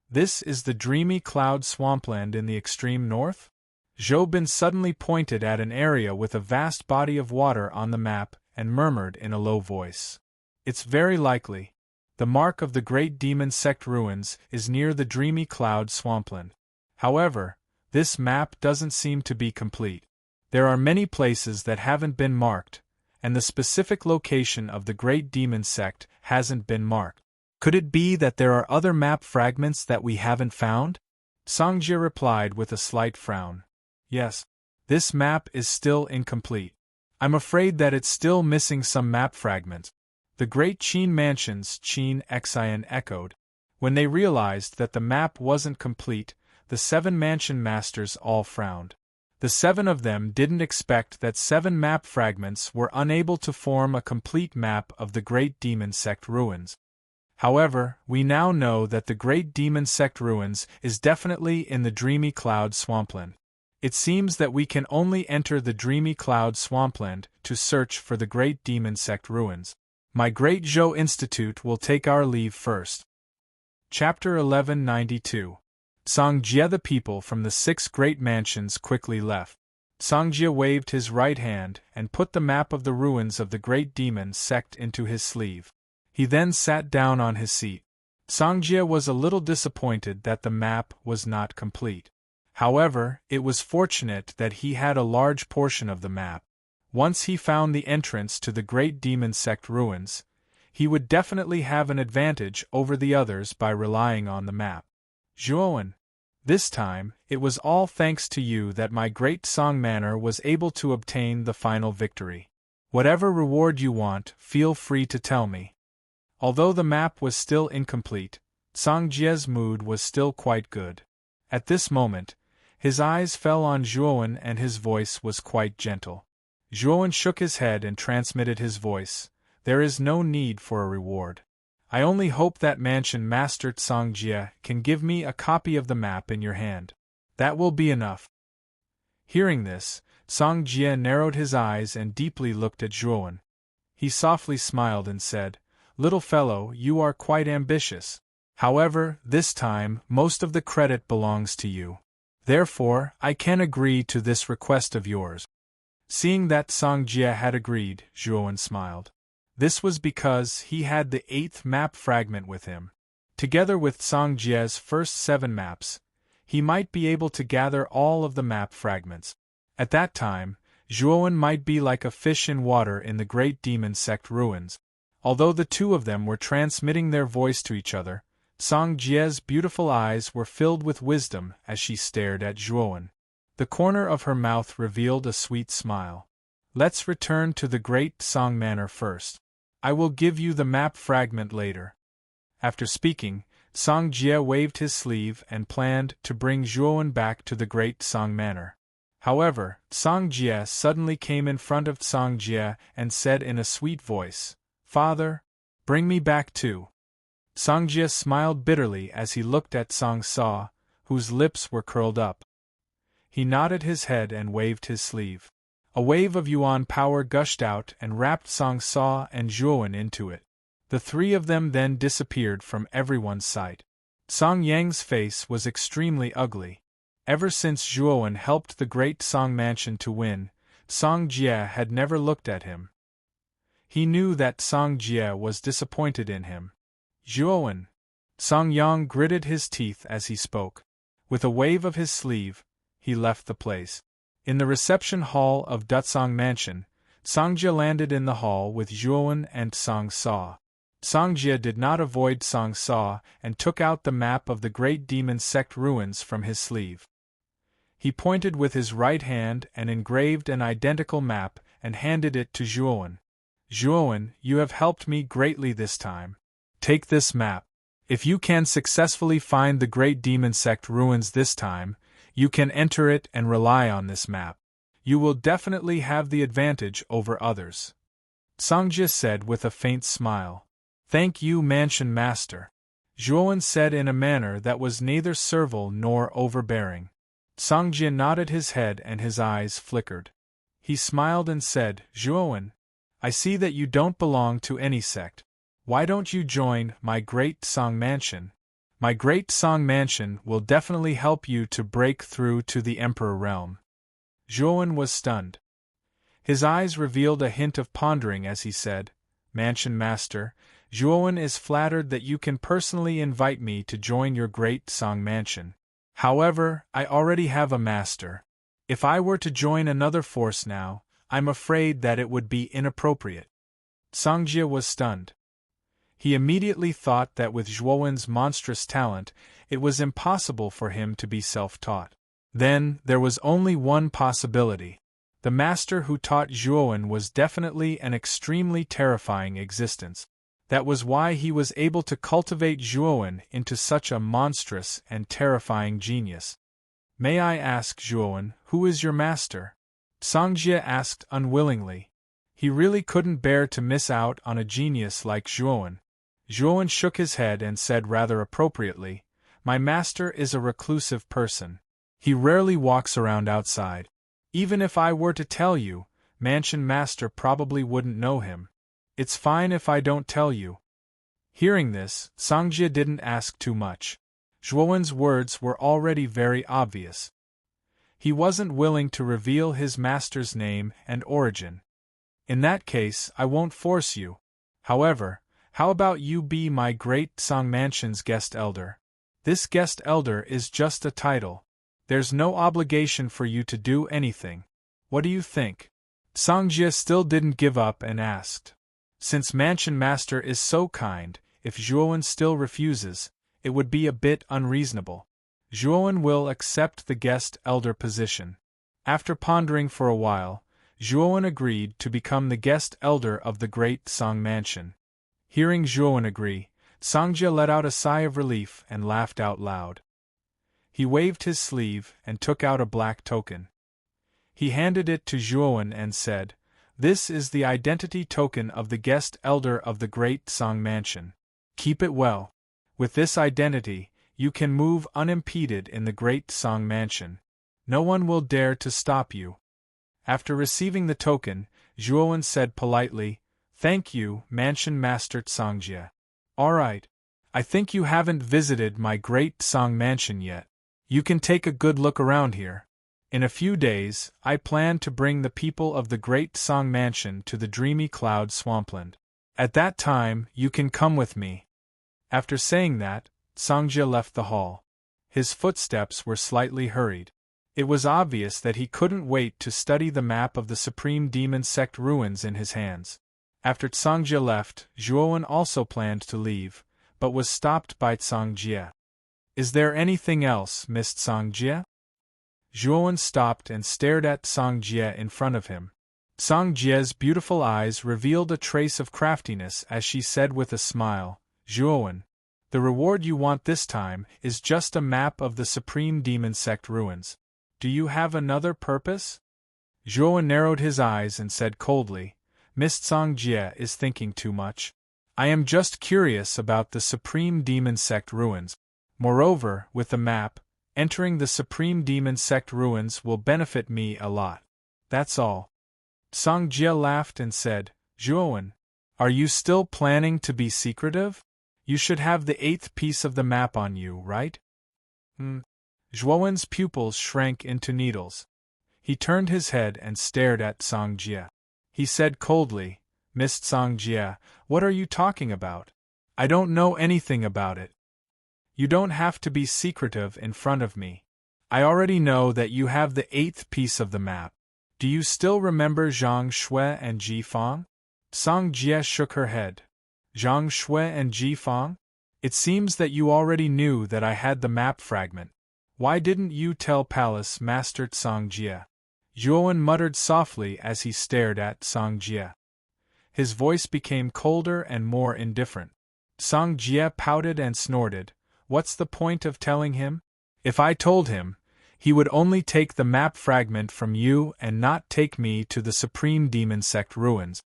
S1: "This is the dreamy cloud swampland in the extreme north?" Zhou Bin suddenly pointed at an area with a vast body of water on the map and murmured in a low voice, "It's very likely. The mark of the great demon sect ruins is near the dreamy cloud swampland. However, this map doesn't seem to be complete. There are many places that haven't been marked, and the specific location of the great demon sect hasn't been marked. Could it be that there are other map fragments that we haven't found?" Songjia replied with a slight frown. "Yes. This map is still incomplete. I'm afraid that it's still missing some map fragments." The great Qin mansions Qin Xian echoed. When they realized that the map wasn't complete, the 7 mansion masters all frowned. The 7 of them didn't expect that 7 map fragments were unable to form a complete map of the great demon sect ruins. However, we now know that the great demon sect ruins is definitely in the dreamy cloud swampland. It seems that we can only enter the dreamy cloud swampland to search for the great demon sect ruins. My great Zhou Institute will take our leave first. Chapter 1192. Songjia. The people from the 6 great mansions quickly left. Songjia waved his right hand and put the map of the ruins of the great demon sect into his sleeve. He then sat down on his seat. Songjia was a little disappointed that the map was not complete. However, it was fortunate that he had a large portion of the map. Once he found the entrance to the great demon sect ruins, he would definitely have an advantage over the others by relying on the map. Zhuowen, this time, it was all thanks to you that my great song manner was able to obtain the final victory. Whatever reward you want, feel free to tell me. Although the map was still incomplete, Songjie's mood was still quite good. At this moment, his eyes fell on Zhuowen and his voice was quite gentle. Zhuowen shook his head and transmitted his voice. There is no need for a reward. I only hope that Mansion Master Songjie can give me a copy of the map in your hand. That will be enough. Hearing this, Songjie narrowed his eyes and deeply looked at Zhuowen. He softly smiled and said, "Little fellow, you are quite ambitious. However, this time, most of the credit belongs to you. Therefore, I can agree to this request of yours." Seeing that Songjie had agreed, Zhuowen smiled. This was because he had the 8th map fragment with him. Together with Songjie's first 7 maps, he might be able to gather all of the map fragments. At that time, Zhuowen might be like a fish in water in the Great Demon Sect ruins. Although the two of them were transmitting their voice to each other, Songjie's beautiful eyes were filled with wisdom as she stared at Zhuowen. The corner of her mouth revealed a sweet smile. "Let's return to the Great Song Manor first. I will give you the map fragment later." After speaking, Songjie waved his sleeve and planned to bring Zhuowen back to the Great Song Manor. However, Songjie suddenly came in front of Songjie and said in a sweet voice, "Father, bring me back too." Songjie smiled bitterly as he looked at Song Sa, whose lips were curled up. He nodded his head and waved his sleeve. A wave of yuan power gushed out and wrapped Song Sa and Zhuowen into it. The three of them then disappeared from everyone's sight. Song Yang's face was extremely ugly. Ever since Zhuowen helped the Great Song Mansion to win, Songjie had never looked at him. He knew that Songjie was disappointed in him. "Zhuowen." Song Yang gritted his teeth as he spoke. With a wave of his sleeve, he left the place. In the reception hall of Dutsong Mansion, Songjie landed in the hall with Zhuowen and Song Sa. Songjie did not avoid Song Sa and took out the map of the Great Demon Sect ruins from his sleeve. He pointed with his right hand and engraved an identical map and handed it to Zhuowen. "Zhuowen, you have helped me greatly this time. Take this map. If you can successfully find the Great Demon Sect ruins this time, you can enter it and rely on this map. You will definitely have the advantage over others," Songjie said with a faint smile. "Thank you, Mansion Master," Zhuowen said in a manner that was neither servile nor overbearing. Songjie nodded his head and his eyes flickered. He smiled and said, "Zhuowen, I see that you don't belong to any sect. Why don't you join my Great Song Mansion? My Great Song Mansion will definitely help you to break through to the Emperor realm." Zhuowen was stunned. His eyes revealed a hint of pondering as he said, "Mansion Master, Zhuowen is flattered that you can personally invite me to join your Great Song Mansion. However, I already have a master. If I were to join another force now, I'm afraid that it would be inappropriate." Songjie was stunned. He immediately thought that with Zhuowen's monstrous talent, it was impossible for him to be self-taught. Then, there was only one possibility. The master who taught Zhuowen was definitely an extremely terrifying existence. That was why he was able to cultivate Zhuowen into such a monstrous and terrifying genius. "May I ask, Zhuowen, who is your master?" Songjie asked unwillingly. He really couldn't bear to miss out on a genius like Zhuowen. Zhuowen shook his head and said rather appropriately, "My master is a reclusive person. He rarely walks around outside. Even if I were to tell you, Mansion Master probably wouldn't know him. It's fine if I don't tell you." Hearing this, Songjie didn't ask too much. Zhuowen's words were already very obvious. He wasn't willing to reveal his master's name and origin. "In that case, I won't force you. However, how about you be my Great Song Mansion's guest elder? This guest elder is just a title. There's no obligation for you to do anything. What do you think?" Songjie still didn't give up and asked. Since Mansion Master is so kind, if Zhuowen still refuses, it would be a bit unreasonable. Zhuowen will accept the guest elder position. After pondering for a while, Zhuowen agreed to become the guest elder of the great Song Mansion. Hearing Zhuowen agree, Songjia let out a sigh of relief and laughed out loud. He waved his sleeve and took out a black token. He handed it to Zhuowen and said, "This is the identity token of the guest elder of the great Song Mansion. Keep it well. With this identity, you can move unimpeded in the great Song Mansion. No one will dare to stop you." After receiving the token, Zhuowen said politely, "Thank you, Mansion Master Songjia. Alright. I think you haven't visited my great Song Mansion yet. You can take a good look around here. In a few days, I plan to bring the people of the great Song Mansion to the dreamy cloud swampland. At that time, you can come with me." After saying that, Songjia left the hall. His footsteps were slightly hurried. It was obvious that he couldn't wait to study the map of the Supreme Demon Sect ruins in his hands. After Songjia left, Zhuowen also planned to leave, but was stopped by Songjia. "Is there anything else, Miss Songjia?" Zhuowen stopped and stared at Songjia in front of him. Songjia's beautiful eyes revealed a trace of craftiness as she said with a smile, "Zhuowen, the reward you want this time is just a map of the Supreme Demon Sect ruins. Do you have another purpose?" Zhuowen narrowed his eyes and said coldly, "Miss Songjia is thinking too much. I am just curious about the Supreme Demon Sect ruins. Moreover, with the map, entering the Supreme Demon Sect ruins will benefit me a lot. That's all." Songjia laughed and said, "Zhuowen, are you still planning to be secretive? You should have the 8th piece of the map on you, right?" Zhuowen's pupils shrank into needles. He turned his head and stared at Songjia. He said coldly, "Miss Songjia, what are you talking about? I don't know anything about it. You don't have to be secretive in front of me. I already know that you have the 8th piece of the map. Do you still remember Zhang Shui and Ji Fang?" Songjia shook her head. "Zhang Shui and Ji Fang? It seems that you already knew that I had the map fragment. Why didn't you tell Palace Master Songjia?" Zhuowen muttered softly as he stared at Songjia. His voice became colder and more indifferent. Songjia pouted and snorted. "What's the point of telling him? If I told him, he would only take the map fragment from you and not take me to the Supreme Demon Sect ruins."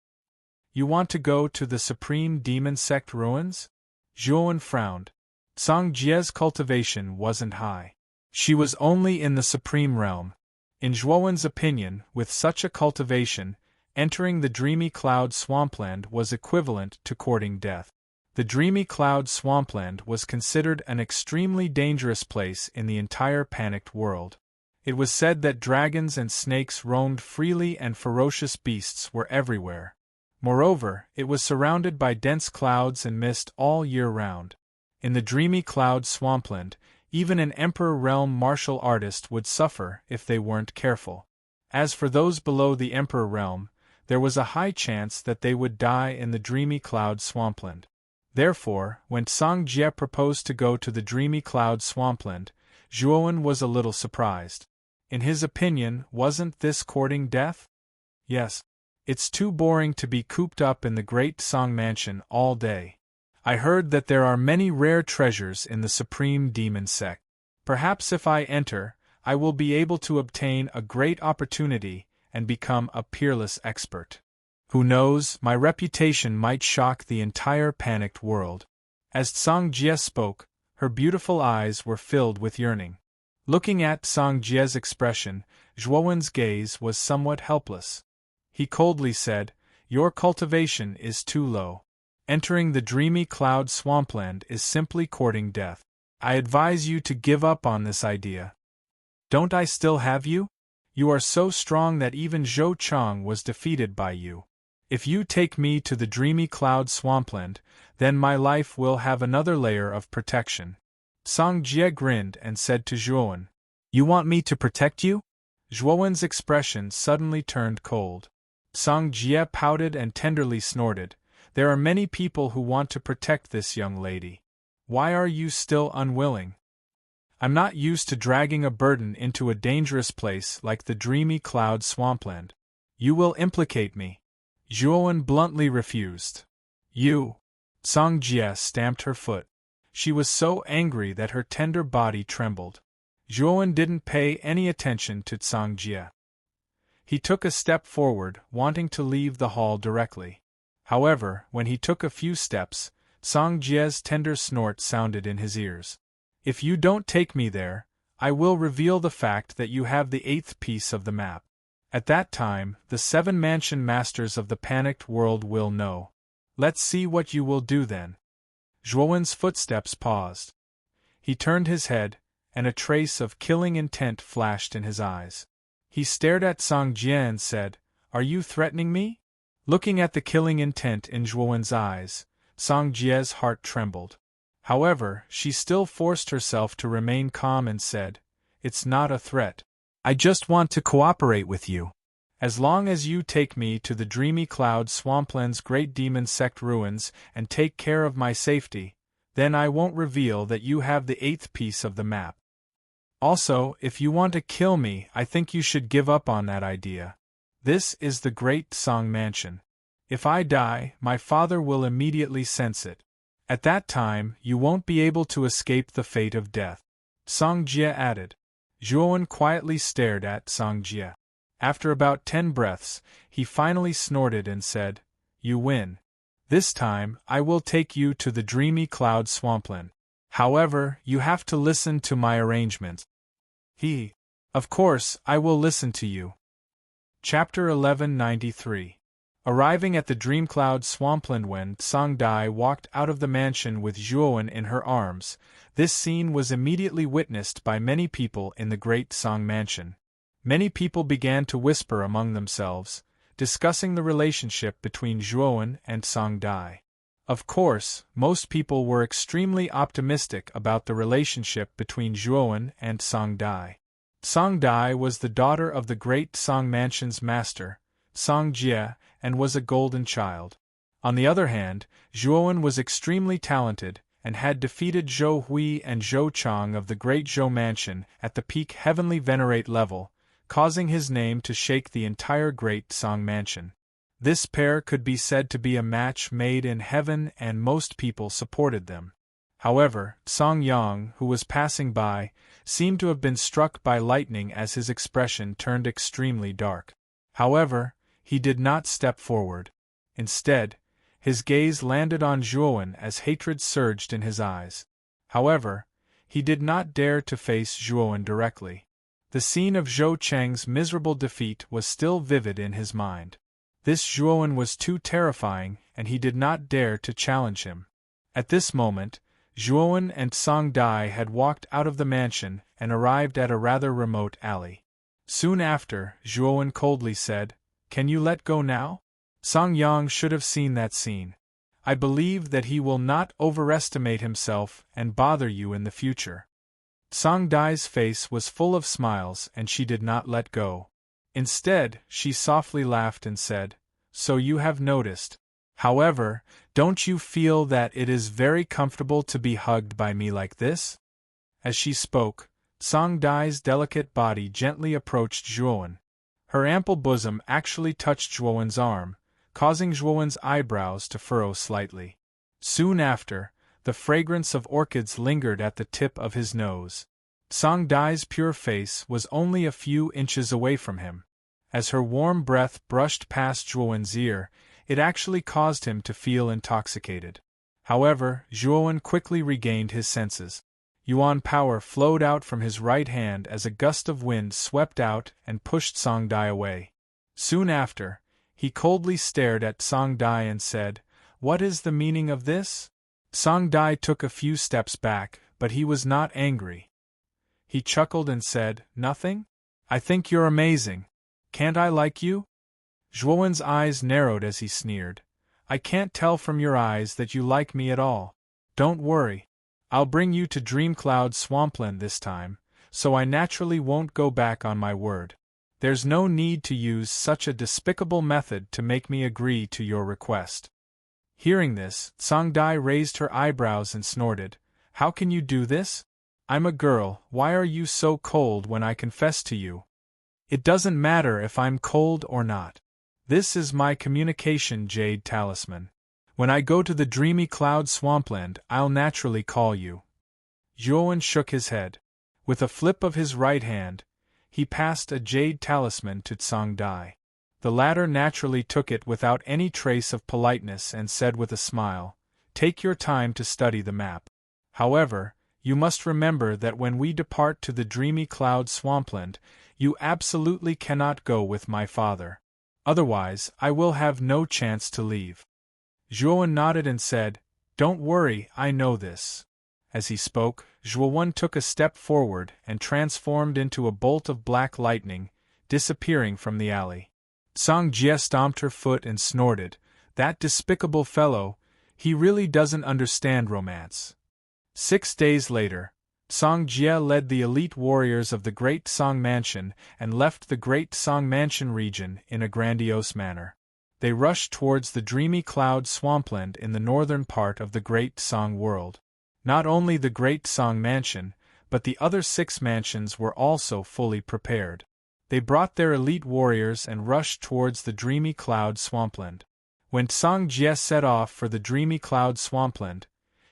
S1: "You want to go to the Supreme Demon Sect ruins?" Zhuowen frowned. Songjia's cultivation wasn't high. She was only in the Supreme Realm. In Zhuowen's opinion, with such a cultivation, entering the Dreamy Cloud Swampland was equivalent to courting death. The Dreamy Cloud Swampland was considered an extremely dangerous place in the entire panicked world. It was said that dragons and snakes roamed freely and ferocious beasts were everywhere. Moreover, it was surrounded by dense clouds and mist all year round. In the Dreamy Cloud Swampland, even an Emperor Realm martial artist would suffer if they weren't careful. As for those below the Emperor Realm, there was a high chance that they would die in the Dreamy Cloud Swampland. Therefore, when Songjia proposed to go to the Dreamy Cloud Swampland, Zhuowen was a little surprised. In his opinion, wasn't this courting death? Yes. It's too boring to be cooped up in the Great Song Mansion all day. I heard that there are many rare treasures in the Supreme Demon Sect. Perhaps if I enter, I will be able to obtain a great opportunity and become a peerless expert. Who knows, my reputation might shock the entire panicked world. As Songjia spoke, her beautiful eyes were filled with yearning. Looking at Songjia's expression, Zhuowen's gaze was somewhat helpless. He coldly said, "Your cultivation is too low. Entering the Dreamy Cloud Swampland is simply courting death. I advise you to give up on this idea." "Don't I still have you? You are so strong that even Zhou Chang was defeated by you. If you take me to the Dreamy Cloud Swampland, then my life will have another layer of protection." Songjia grinned and said to Zhuowen, "You want me to protect you?" Zhuowen's expression suddenly turned cold. Songjia pouted and tenderly snorted. There are many people who want to protect this young lady. Why are you still unwilling? I'm not used to dragging a burden into a dangerous place like the dreamy cloud swampland. You will implicate me. Zhuowen bluntly refused. You. Song Jie stamped her foot. She was so angry that her tender body trembled. Zhuowen didn't pay any attention to Song Jie. He took a step forward, wanting to leave the hall directly. However, when he took a few steps, Song Jie's tender snort sounded in his ears. If you don't take me there, I will reveal the fact that you have the 8th piece of the map. At that time, the 7 mansion masters of the panicked world will know. Let's see what you will do then. Zhuowen's footsteps paused. He turned his head, and a trace of killing intent flashed in his eyes. He stared at Song Jie and said, "Are you threatening me?" Looking at the killing intent in Zhuowen's eyes, Song Jie's heart trembled. However, she still forced herself to remain calm and said, "It's not a threat. I just want to cooperate with you. As long as you take me to the dreamy cloud swampland's great demon sect ruins and take care of my safety, then I won't reveal that you have the 8th piece of the map. Also, if you want to kill me, I think you should give up on that idea. This is the Great Song Mansion. If I die, my father will immediately sense it. At that time, you won't be able to escape the fate of death." Song Jie added. Zhuowen quietly stared at Song Jie. After about 10 breaths, he finally snorted and said, "You win. This time, I will take you to the dreamy cloud swampland. However, you have to listen to my arrangements." Of course, I will listen to you. Chapter 1193. Arriving at the Dreamcloud swampland when Song Dai walked out of the mansion with Zhuowen in her arms, this scene was immediately witnessed by many people in the Great Song Mansion. Many people began to whisper among themselves, discussing the relationship between Zhuowen and Song Dai. Of course, most people were extremely optimistic about the relationship between Zhuowen and Song Dai. Song Dai was the daughter of the Great Song Mansion's master, Song Jie, and was a golden child. On the other hand, Zhuowen was extremely talented, and had defeated Zhou Hui and Zhou Chang of the Great Zhou Mansion at the peak Heavenly Venerate level, causing his name to shake the entire Great Song Mansion. This pair could be said to be a match made in heaven, and most people supported them. However, Song Yang, who was passing by, seemed to have been struck by lightning as his expression turned extremely dark. However, he did not step forward. Instead, his gaze landed on Zhuowen as hatred surged in his eyes. However, he did not dare to face Zhuowen directly. The scene of Zhou Cheng's miserable defeat was still vivid in his mind. This Zhuowen was too terrifying, and he did not dare to challenge him. At this moment, Zhuowen and Song Dai had walked out of the mansion and arrived at a rather remote alley. Soon after, Zhuowen coldly said, "Can you let go now?" Song Yang should have seen that scene. "I believe that he will not overestimate himself and bother you in the future." Song Dai's face was full of smiles and she did not let go. Instead, she softly laughed and said, "So you have noticed. However, don't you feel that it is very comfortable to be hugged by me like this?" As she spoke, Song Dai's delicate body gently approached Zhuowen. Her ample bosom actually touched Zhuowen's arm, causing Zhuowen's eyebrows to furrow slightly. Soon after, the fragrance of orchids lingered at the tip of his nose. Song Dai's pure face was only a few inches away from him. As her warm breath brushed past Zhuowen's ear, it actually caused him to feel intoxicated. However, Zhuowen quickly regained his senses. Yuan power flowed out from his right hand as a gust of wind swept out and pushed Song Dai away. Soon after, he coldly stared at Song Dai and said, "What is the meaning of this?" Song Dai took a few steps back, but he was not angry. He chuckled and said, "Nothing? I think you're amazing. Can't I like you?" Zhuowen's eyes narrowed as he sneered. "I can't tell from your eyes that you like me at all. Don't worry. I'll bring you to Dreamcloud Swampland this time, so I naturally won't go back on my word. There's no need to use such a despicable method to make me agree to your request." Hearing this, Sangdai raised her eyebrows and snorted. How can you do this? I'm a girl, why are you so cold when I confess to you? It doesn't matter if I'm cold or not. This is my communication jade talisman. When I go to the dreamy cloud swampland, I'll naturally call you. Zhuowen shook his head. With a flip of his right hand, he passed a jade talisman to Sangdai. The latter naturally took it without any trace of politeness and said with a smile, Take your time to study the map. However, you must remember that when we depart to the dreamy cloud swampland, you absolutely cannot go with my father. Otherwise, I will have no chance to leave. Zhuowen nodded and said, Don't worry, I know this. As he spoke, Zhuowen took a step forward and transformed into a bolt of black lightning, disappearing from the alley. Songjie stomped her foot and snorted, That despicable fellow, he really doesn't understand romance. 6 days later, Songjie led the elite warriors of the Great Song Mansion and left the Great Song Mansion region in a grandiose manner. They rushed towards the dreamy cloud swampland in the northern part of the Great Song world. Not only the Great Song Mansion, but the other 6 mansions were also fully prepared. They brought their elite warriors and rushed towards the dreamy cloud swampland. When Songjie set off for the dreamy cloud swampland,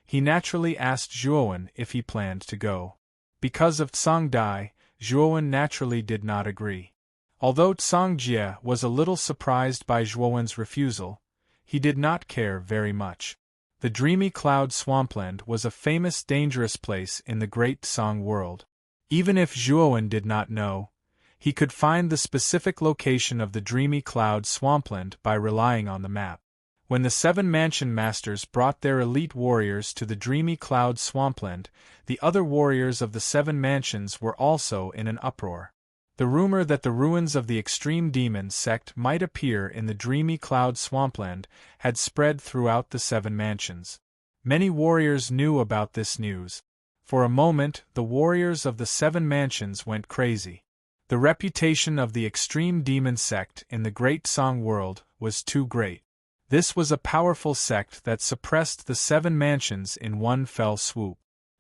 S1: he naturally asked Zhuowen if he planned to go. Because of Sangdai, Zhuowen naturally did not agree. Although Songjie was a little surprised by Zhuowen's refusal, he did not care very much. The dreamy cloud swampland was a famous dangerous place in the Great Song world. Even if Zhuowen did not know, he could find the specific location of the dreamy cloud swampland by relying on the map. When the 7 mansion masters brought their elite warriors to the dreamy cloud swampland, the other warriors of the 7 mansions were also in an uproar. The rumor that the ruins of the extreme demon sect might appear in the dreamy cloud swampland had spread throughout the 7 mansions. Many warriors knew about this news. For a moment, the warriors of the 7 mansions went crazy. The reputation of the extreme demon sect in the Great Song world was too great. This was a powerful sect that suppressed the 7 mansions in one fell swoop.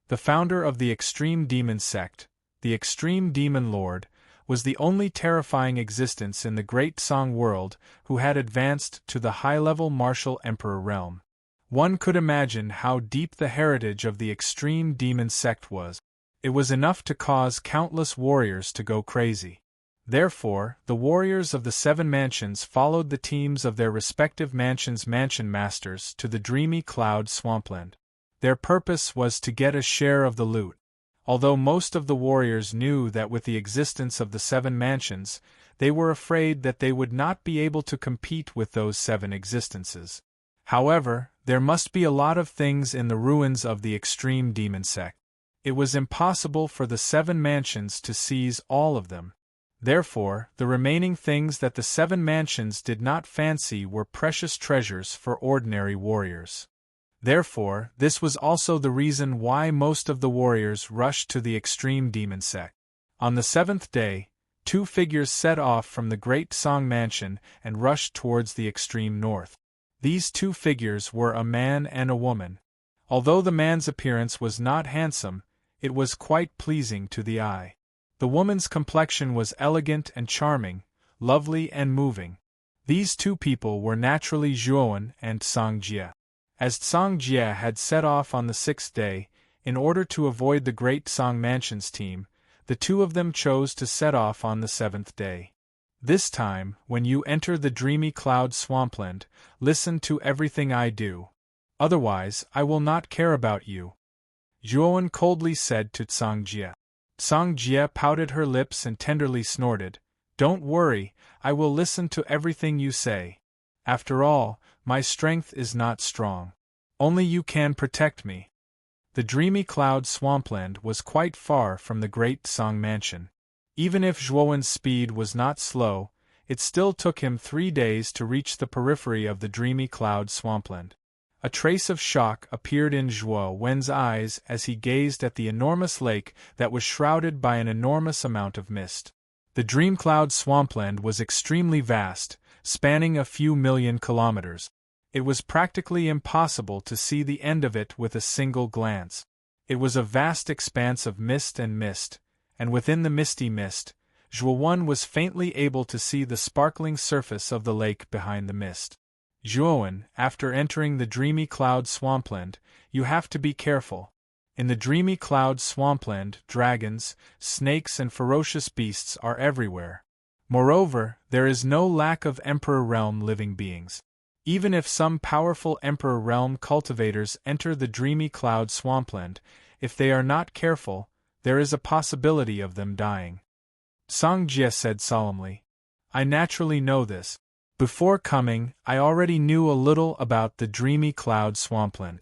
S1: The founder of the extreme demon sect, the extreme demon lord, was the only terrifying existence in the Great Song world who had advanced to the high-level martial emperor realm. One could imagine how deep the heritage of the extreme demon sect was. It was enough to cause countless warriors to go crazy. Therefore, the warriors of the 7 mansions followed the teams of their respective mansions' mansion masters to the dreamy cloud swampland. Their purpose was to get a share of the loot. Although most of the warriors knew that with the existence of the 7 mansions, they were afraid that they would not be able to compete with those 7 existences. However, there must be a lot of things in the ruins of the extreme demon sect. It was impossible for the 7 mansions to seize all of them. Therefore, the remaining things that the 7 mansions did not fancy were precious treasures for ordinary warriors. Therefore, this was also the reason why most of the warriors rushed to the extreme demon sect. On the 7th day, 2 figures set off from the Great Song Mansion and rushed towards the extreme north. These 2 figures were a man and a woman. Although the man's appearance was not handsome, it was quite pleasing to the eye. The woman's complexion was elegant and charming, lovely and moving. These 2 people were naturally Zhuowen and Songjie. As Songjie had set off on the 6th day, in order to avoid the Great Song Mansion's team, the 2 of them chose to set off on the 7th day. This time, when you enter the dreamy cloud swampland, listen to everything I do. Otherwise, I will not care about you. Zhuowen coldly said to Songjie. Songjie pouted her lips and tenderly snorted, Don't worry, I will listen to everything you say. After all, my strength is not strong. Only you can protect me. The dreamy cloud swampland was quite far from the Great Song Mansion. Even if Zhuowen's speed was not slow, it still took him 3 days to reach the periphery of the dreamy cloud swampland. A trace of shock appeared in Zhuowen's eyes as he gazed at the enormous lake that was shrouded by an enormous amount of mist. The dream cloud swampland was extremely vast, spanning a few million kilometers. It was practically impossible to see the end of it with a single glance. It was a vast expanse of mist, and within the misty mist, Zhuowen was faintly able to see the sparkling surface of the lake behind the mist. Zhuowen, after entering the dreamy cloud swampland, you have to be careful. In the dreamy cloud swampland, dragons, snakes and ferocious beasts are everywhere. Moreover, there is no lack of Emperor Realm living beings. Even if some powerful Emperor Realm cultivators enter the dreamy cloud swampland, if they are not careful, there is a possibility of them dying. Song Jie said solemnly. I naturally know this. Before coming, I already knew a little about the dreamy cloud swampland.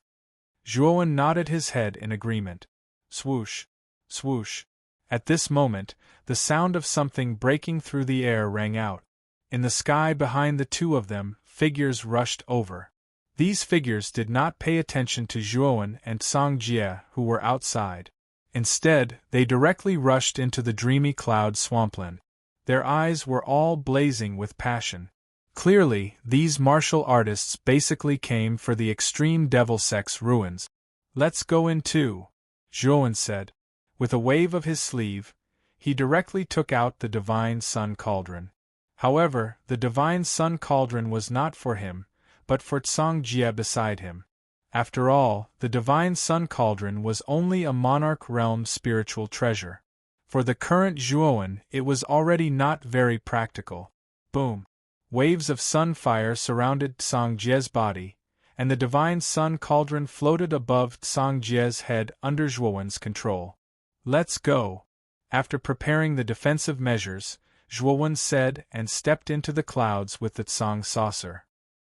S1: Zhuowen nodded his head in agreement. Swoosh, swoosh. At this moment, the sound of something breaking through the air rang out. In the sky behind the two of them, figures rushed over. These figures did not pay attention to Zhuowen and Song Jie, who were outside. Instead, they directly rushed into the dreamy cloud swampland. Their eyes were all blazing with passion. Clearly, these martial artists basically came for the extreme devil sex ruins. Let's go in too, Zhuowen said. With a wave of his sleeve, he directly took out the Divine Sun Cauldron. However, the Divine Sun Cauldron was not for him, but for Song Jie beside him. After all, the Divine Sun Cauldron was only a monarch realm spiritual treasure. For the current Zhuowen, it was already not very practical. Boom! Waves of sun fire surrounded Song Jie's body, and the Divine Sun Cauldron floated above Song Jie's head under Zhuowen's control. Let's go. After preparing the defensive measures, Zhuowen said and stepped into the clouds with the Tsang saucer.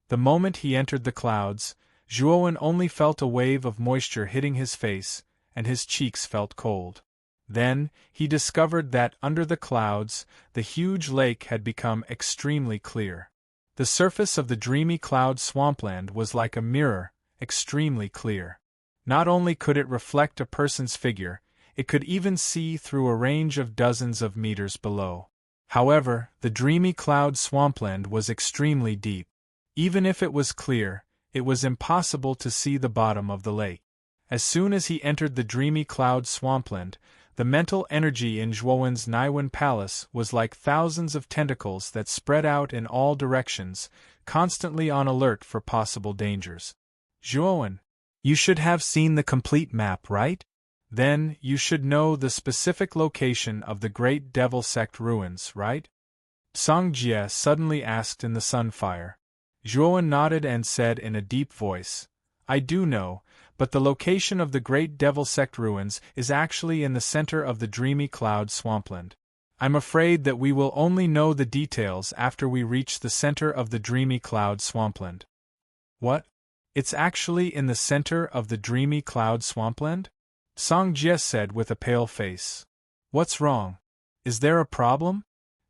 S1: The moment he entered the clouds, Zhuowen only felt a wave of moisture hitting his face, and his cheeks felt cold. Then, he discovered that under the clouds, the huge lake had become extremely clear. The surface of the dreamy cloud swampland was like a mirror, extremely clear. Not only could it reflect a person's figure, it could even see through a range of dozens of meters below. However, the dreamy cloud swampland was extremely deep. Even if it was clear, it was impossible to see the bottom of the lake. As soon as he entered the dreamy cloud swampland, the mental energy in Zhuowen's Naiwen Palace was like thousands of tentacles that spread out in all directions, constantly on alert for possible dangers. Zhuowen, you should have seen the complete map, right? Then, you should know the specific location of the Great Devil Sect ruins, right? Song Jie suddenly asked in the sunfire. Zhuowen nodded and said in a deep voice, I do know, but the location of the Great Devil Sect ruins is actually in the center of the dreamy cloud swampland. I'm afraid that we will only know the details after we reach the center of the dreamy cloud swampland. What? It's actually in the center of the dreamy cloud swampland? Song Jie said with a pale face. What's wrong? Is there a problem?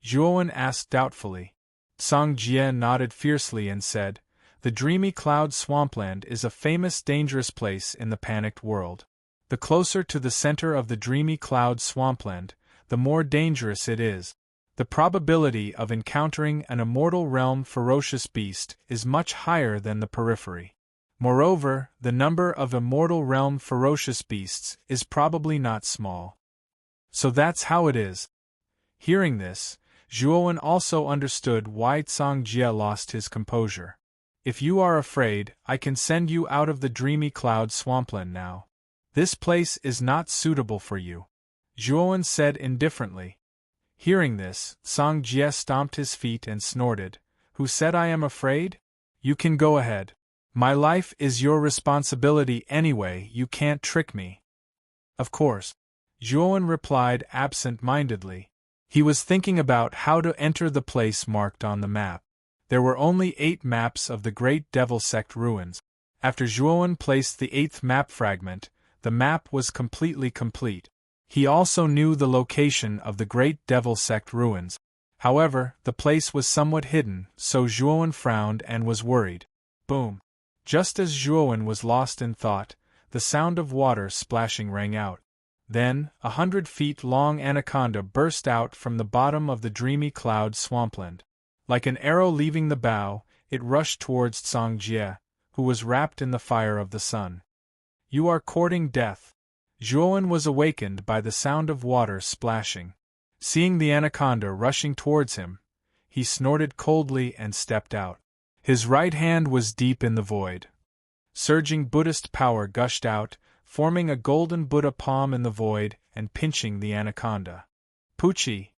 S1: Zhuowen asked doubtfully. Song Jie nodded fiercely and said, The dreamy cloud swampland is a famous dangerous place in the panicked world. The closer to the center of the dreamy cloud swampland, the more dangerous it is. The probability of encountering an immortal realm ferocious beast is much higher than the periphery. Moreover, the number of immortal realm ferocious beasts is probably not small. So that's how it is. Hearing this, Zhuowen also understood why Song Jie lost his composure. If you are afraid, I can send you out of the dreamy cloud swampland now. This place is not suitable for you, Zhuowen said indifferently. Hearing this, Song Jie stomped his feet and snorted. Who said I am afraid? You can go ahead. My life is your responsibility anyway, you can't trick me. Of course, Zhuowen replied absent-mindedly. He was thinking about how to enter the place marked on the map. There were only 8 maps of the Great Devil Sect ruins. After Zhuowen placed the 8th map fragment, the map was completely complete. He also knew the location of the Great Devil Sect ruins. However, the place was somewhat hidden, so Zhuowen frowned and was worried. Boom! Just as Zhuowen was lost in thought, the sound of water splashing rang out. Then, 100-feet-long anaconda burst out from the bottom of the dreamy cloud swampland. Like an arrow leaving the bow, it rushed towards Songjie, who was wrapped in the fire of the sun. You are courting death. Zhuowen was awakened by the sound of water splashing. Seeing the anaconda rushing towards him, he snorted coldly and stepped out. His right hand was deep in the void. Surging Buddhist power gushed out, forming a golden Buddha palm in the void and pinching the anaconda. Pucci.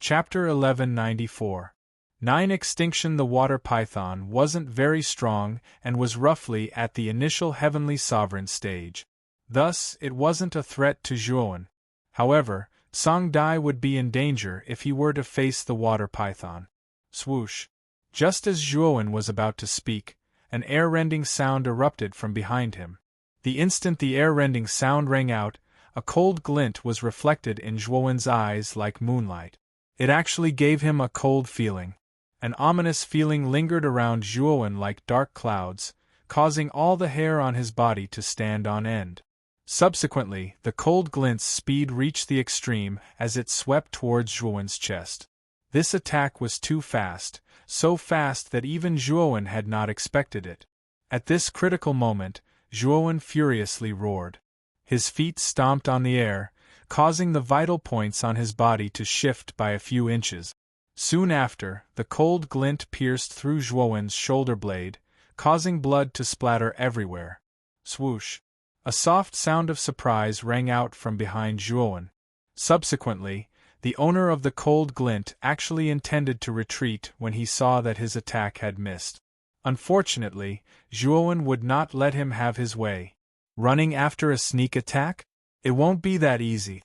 S1: Chapter 1194. 9 Extinction. The water python wasn't very strong and was roughly at the initial heavenly sovereign stage. Thus, it wasn't a threat to Zhuowen. However, Song Dai would be in danger if he were to face the water python. Swoosh. Just as Zhuowen was about to speak, an air-rending sound erupted from behind him. The instant the air-rending sound rang out, a cold glint was reflected in Zhuowen's eyes like moonlight. It actually gave him a cold feeling. An ominous feeling lingered around Zhuowen like dark clouds, causing all the hair on his body to stand on end. Subsequently, the cold glint's speed reached the extreme as it swept towards Zhuowen's chest. This attack was too fast, so fast that even Zhuowen had not expected it. At this critical moment, Zhuowen furiously roared. His feet stomped on the air, causing the vital points on his body to shift by a few inches. Soon after, the cold glint pierced through Zhuowen's shoulder blade, causing blood to splatter everywhere. Swoosh! A soft sound of surprise rang out from behind Zhuowen. Subsequently, the owner of the cold glint actually intended to retreat when he saw that his attack had missed. Unfortunately, Zhuowen would not let him have his way. Running after a sneak attack? It won't be that easy.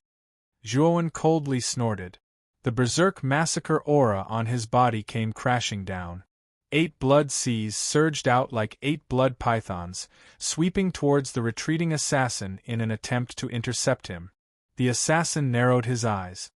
S1: Zhuowen coldly snorted. The berserk massacre aura on his body came crashing down. 8 blood seas surged out like 8 blood pythons, sweeping towards the retreating assassin in an attempt to intercept him. The assassin narrowed his eyes.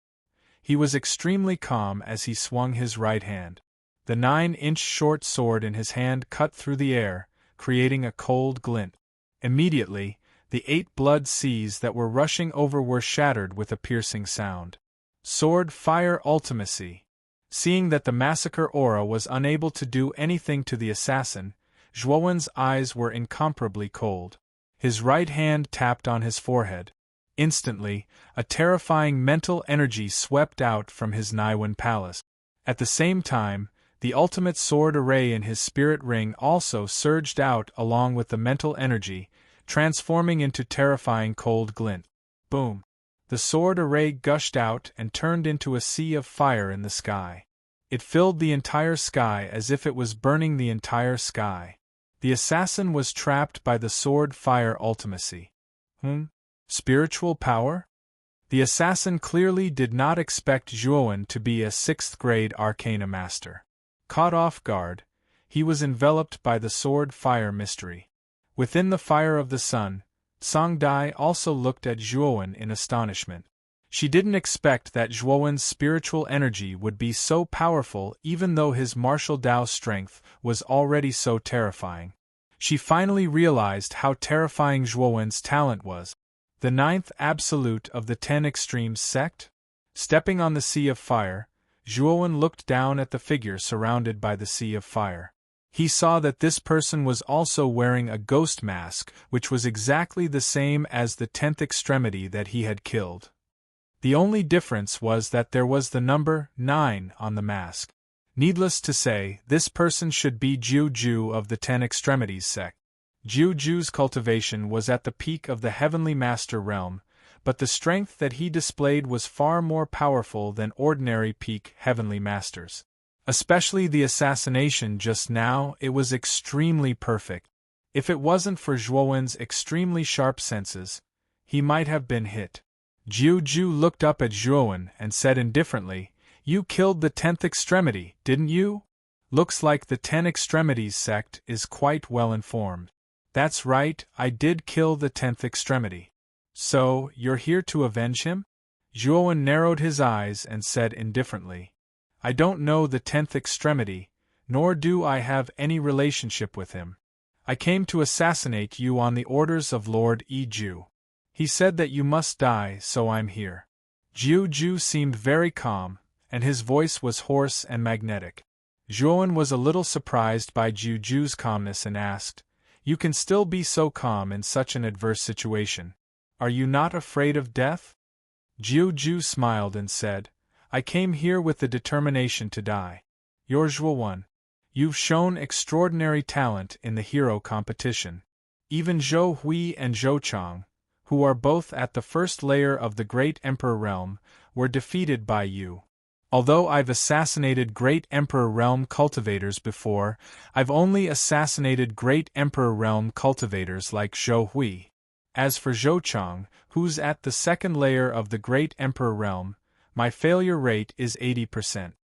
S1: He was extremely calm as he swung his right hand. The 9-inch short sword in his hand cut through the air, creating a cold glint. Immediately, the 8 blood seas that were rushing over were shattered with a piercing sound. Sword fire ultimacy. Seeing that the massacre aura was unable to do anything to the assassin, Zhuowen's eyes were incomparably cold. His right hand tapped on his forehead. Instantly, a terrifying mental energy swept out from his Naiwen palace. At the same time, the ultimate sword array in his spirit ring also surged out along with the mental energy, transforming into terrifying cold glint. Boom! The sword array gushed out and turned into a sea of fire in the sky. It filled the entire sky as if it was burning the entire sky. The assassin was trapped by the sword fire ultimacy. Spiritual power? The assassin clearly did not expect Zhuowen to be a 6th-grade arcana master. Caught off guard, he was enveloped by the sword fire mystery. Within the fire of the sun, Song Dai also looked at Zhuowen in astonishment. She didn't expect that Zhuowen's spiritual energy would be so powerful even though his martial Dao strength was already so terrifying. She finally realized how terrifying Zhuowen's talent was. The 9th absolute of the 10 extremes sect? Stepping on the sea of fire, Zhuowen looked down at the figure surrounded by the sea of fire. He saw that this person was also wearing a ghost mask, which was exactly the same as the 10th extremity that he had killed. The only difference was that there was the number 9 on the mask. Needless to say, this person should be Jiu of the 10 extremities sect. Jiu's cultivation was at the peak of the Heavenly Master realm, but the strength that he displayed was far more powerful than ordinary peak Heavenly Masters. Especially the assassination just now, it was extremely perfect. If it wasn't for Zhuowen's extremely sharp senses, he might have been hit. Jiu looked up at Zhuowen and said indifferently, "You killed the 10th extremity, didn't you? Looks like the 10 extremities sect is quite well informed." "That's right, I did kill the 10th extremity." "So, you're here to avenge him?" Zhuowen narrowed his eyes and said indifferently, "I don't know the 10th extremity, nor do I have any relationship with him. I came to assassinate you on the orders of Lord Ju. He said that you must die, so I'm here." Jiu seemed very calm, and his voice was hoarse and magnetic. Zhuowen was a little surprised by Jiu Ju's calmness and asked, "You can still be so calm in such an adverse situation. Are you not afraid of death?" Jiu Ju smiled and said, "I came here with the determination to die. You're Zhuowen. You've shown extraordinary talent in the hero competition. Even Zhou Hui and Zhou Chang, who are both at the first layer of the Great Emperor Realm, were defeated by you. Although I've assassinated Great Emperor Realm cultivators before, I've only assassinated Great Emperor Realm cultivators like Zhou Hui. As for Zhou Chang, who's at the second layer of the Great Emperor Realm, my failure rate is 80%.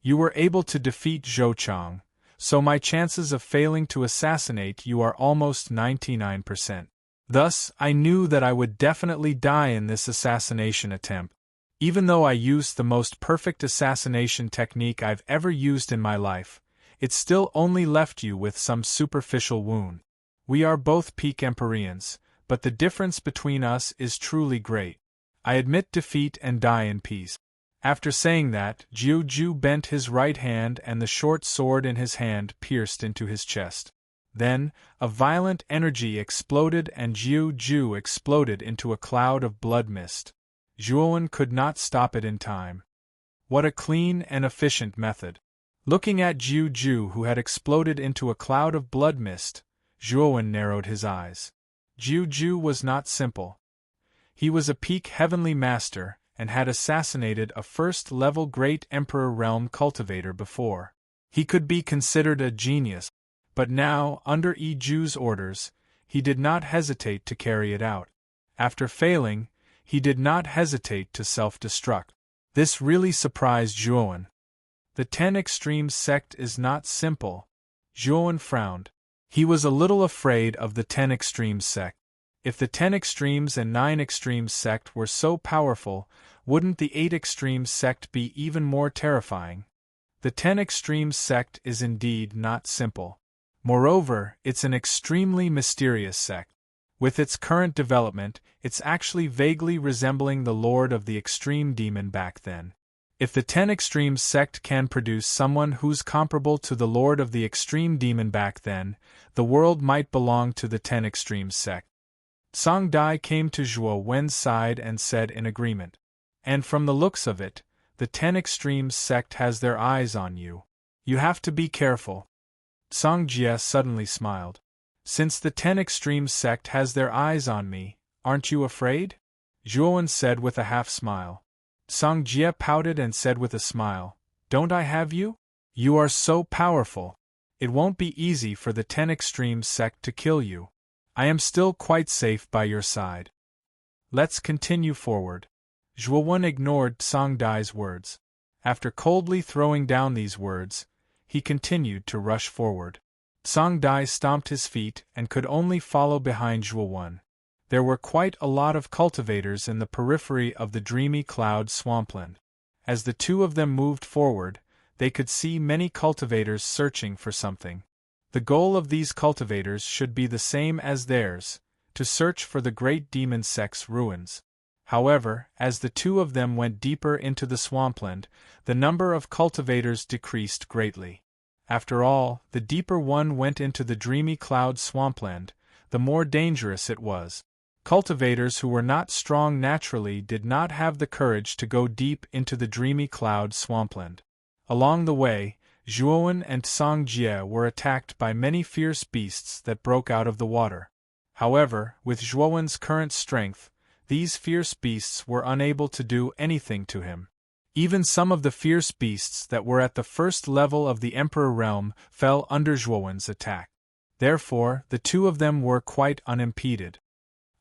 S1: You were able to defeat Zhou Chang, so my chances of failing to assassinate you are almost 99%. Thus, I knew that I would definitely die in this assassination attempt. Even though I used the most perfect assassination technique I've ever used in my life, it still only left you with some superficial wound. We are both peak Empyreans, but the difference between us is truly great. I admit defeat and die in peace." After saying that, Jiu Ju bent his right hand and the short sword in his hand pierced into his chest. Then, a violent energy exploded and Jiu Ju exploded into a cloud of blood mist. Zhuowen could not stop it in time. What a clean and efficient method. Looking at Jiu Ju, who had exploded into a cloud of blood mist, Zhuowen narrowed his eyes. Jiu Ju was not simple. He was a peak heavenly master, and had assassinated a first-level Great Emperor Realm cultivator before. He could be considered a genius, but now, under Yi Ju's orders, he did not hesitate to carry it out. After failing, he did not hesitate to self-destruct. This really surprised Zhuowen. The 10 Extremes sect is not simple. Zhuowen frowned. He was a little afraid of the 10 Extremes sect. If the 10 Extremes and 9 Extremes sect were so powerful, wouldn't the 8 Extremes sect be even more terrifying? The 10 Extremes sect is indeed not simple. Moreover, it's an extremely mysterious sect. With its current development, it's actually vaguely resembling the Lord of the Extreme Demon back then. If the 10 Extremes sect can produce someone who's comparable to the Lord of the Extreme Demon back then, the world might belong to the 10 Extremes sect. Song Dai came to Zhuowen's side and said in agreement. "And from the looks of it, the 10 Extremes sect has their eyes on you. You have to be careful." Song Jie suddenly smiled. "Since the 10 Extremes sect has their eyes on me, aren't you afraid?" Zhuowen said with a half-smile. Song Jie pouted and said with a smile, "Don't I have you? You are so powerful. It won't be easy for the 10 Extremes sect to kill you. I am still quite safe by your side. Let's continue forward." Zhuowen ignored Song Dai's words. After coldly throwing down these words, he continued to rush forward. Song Dai stomped his feet and could only follow behind Zhuowen. There were quite a lot of cultivators in the periphery of the dreamy cloud swampland. As the two of them moved forward, they could see many cultivators searching for something. The goal of these cultivators should be the same as theirs, to search for the Great Demon Sect's ruins. However, as the two of them went deeper into the swampland, the number of cultivators decreased greatly. After all, the deeper one went into the dreamy cloud swampland, the more dangerous it was. Cultivators who were not strong naturally did not have the courage to go deep into the dreamy cloud swampland. Along the way, Zhuowen and Song Jie were attacked by many fierce beasts that broke out of the water. However, with Zhuowen's current strength, these fierce beasts were unable to do anything to him. Even some of the fierce beasts that were at the first level of the Emperor Realm fell under Zhuowen's attack. Therefore, the two of them were quite unimpeded.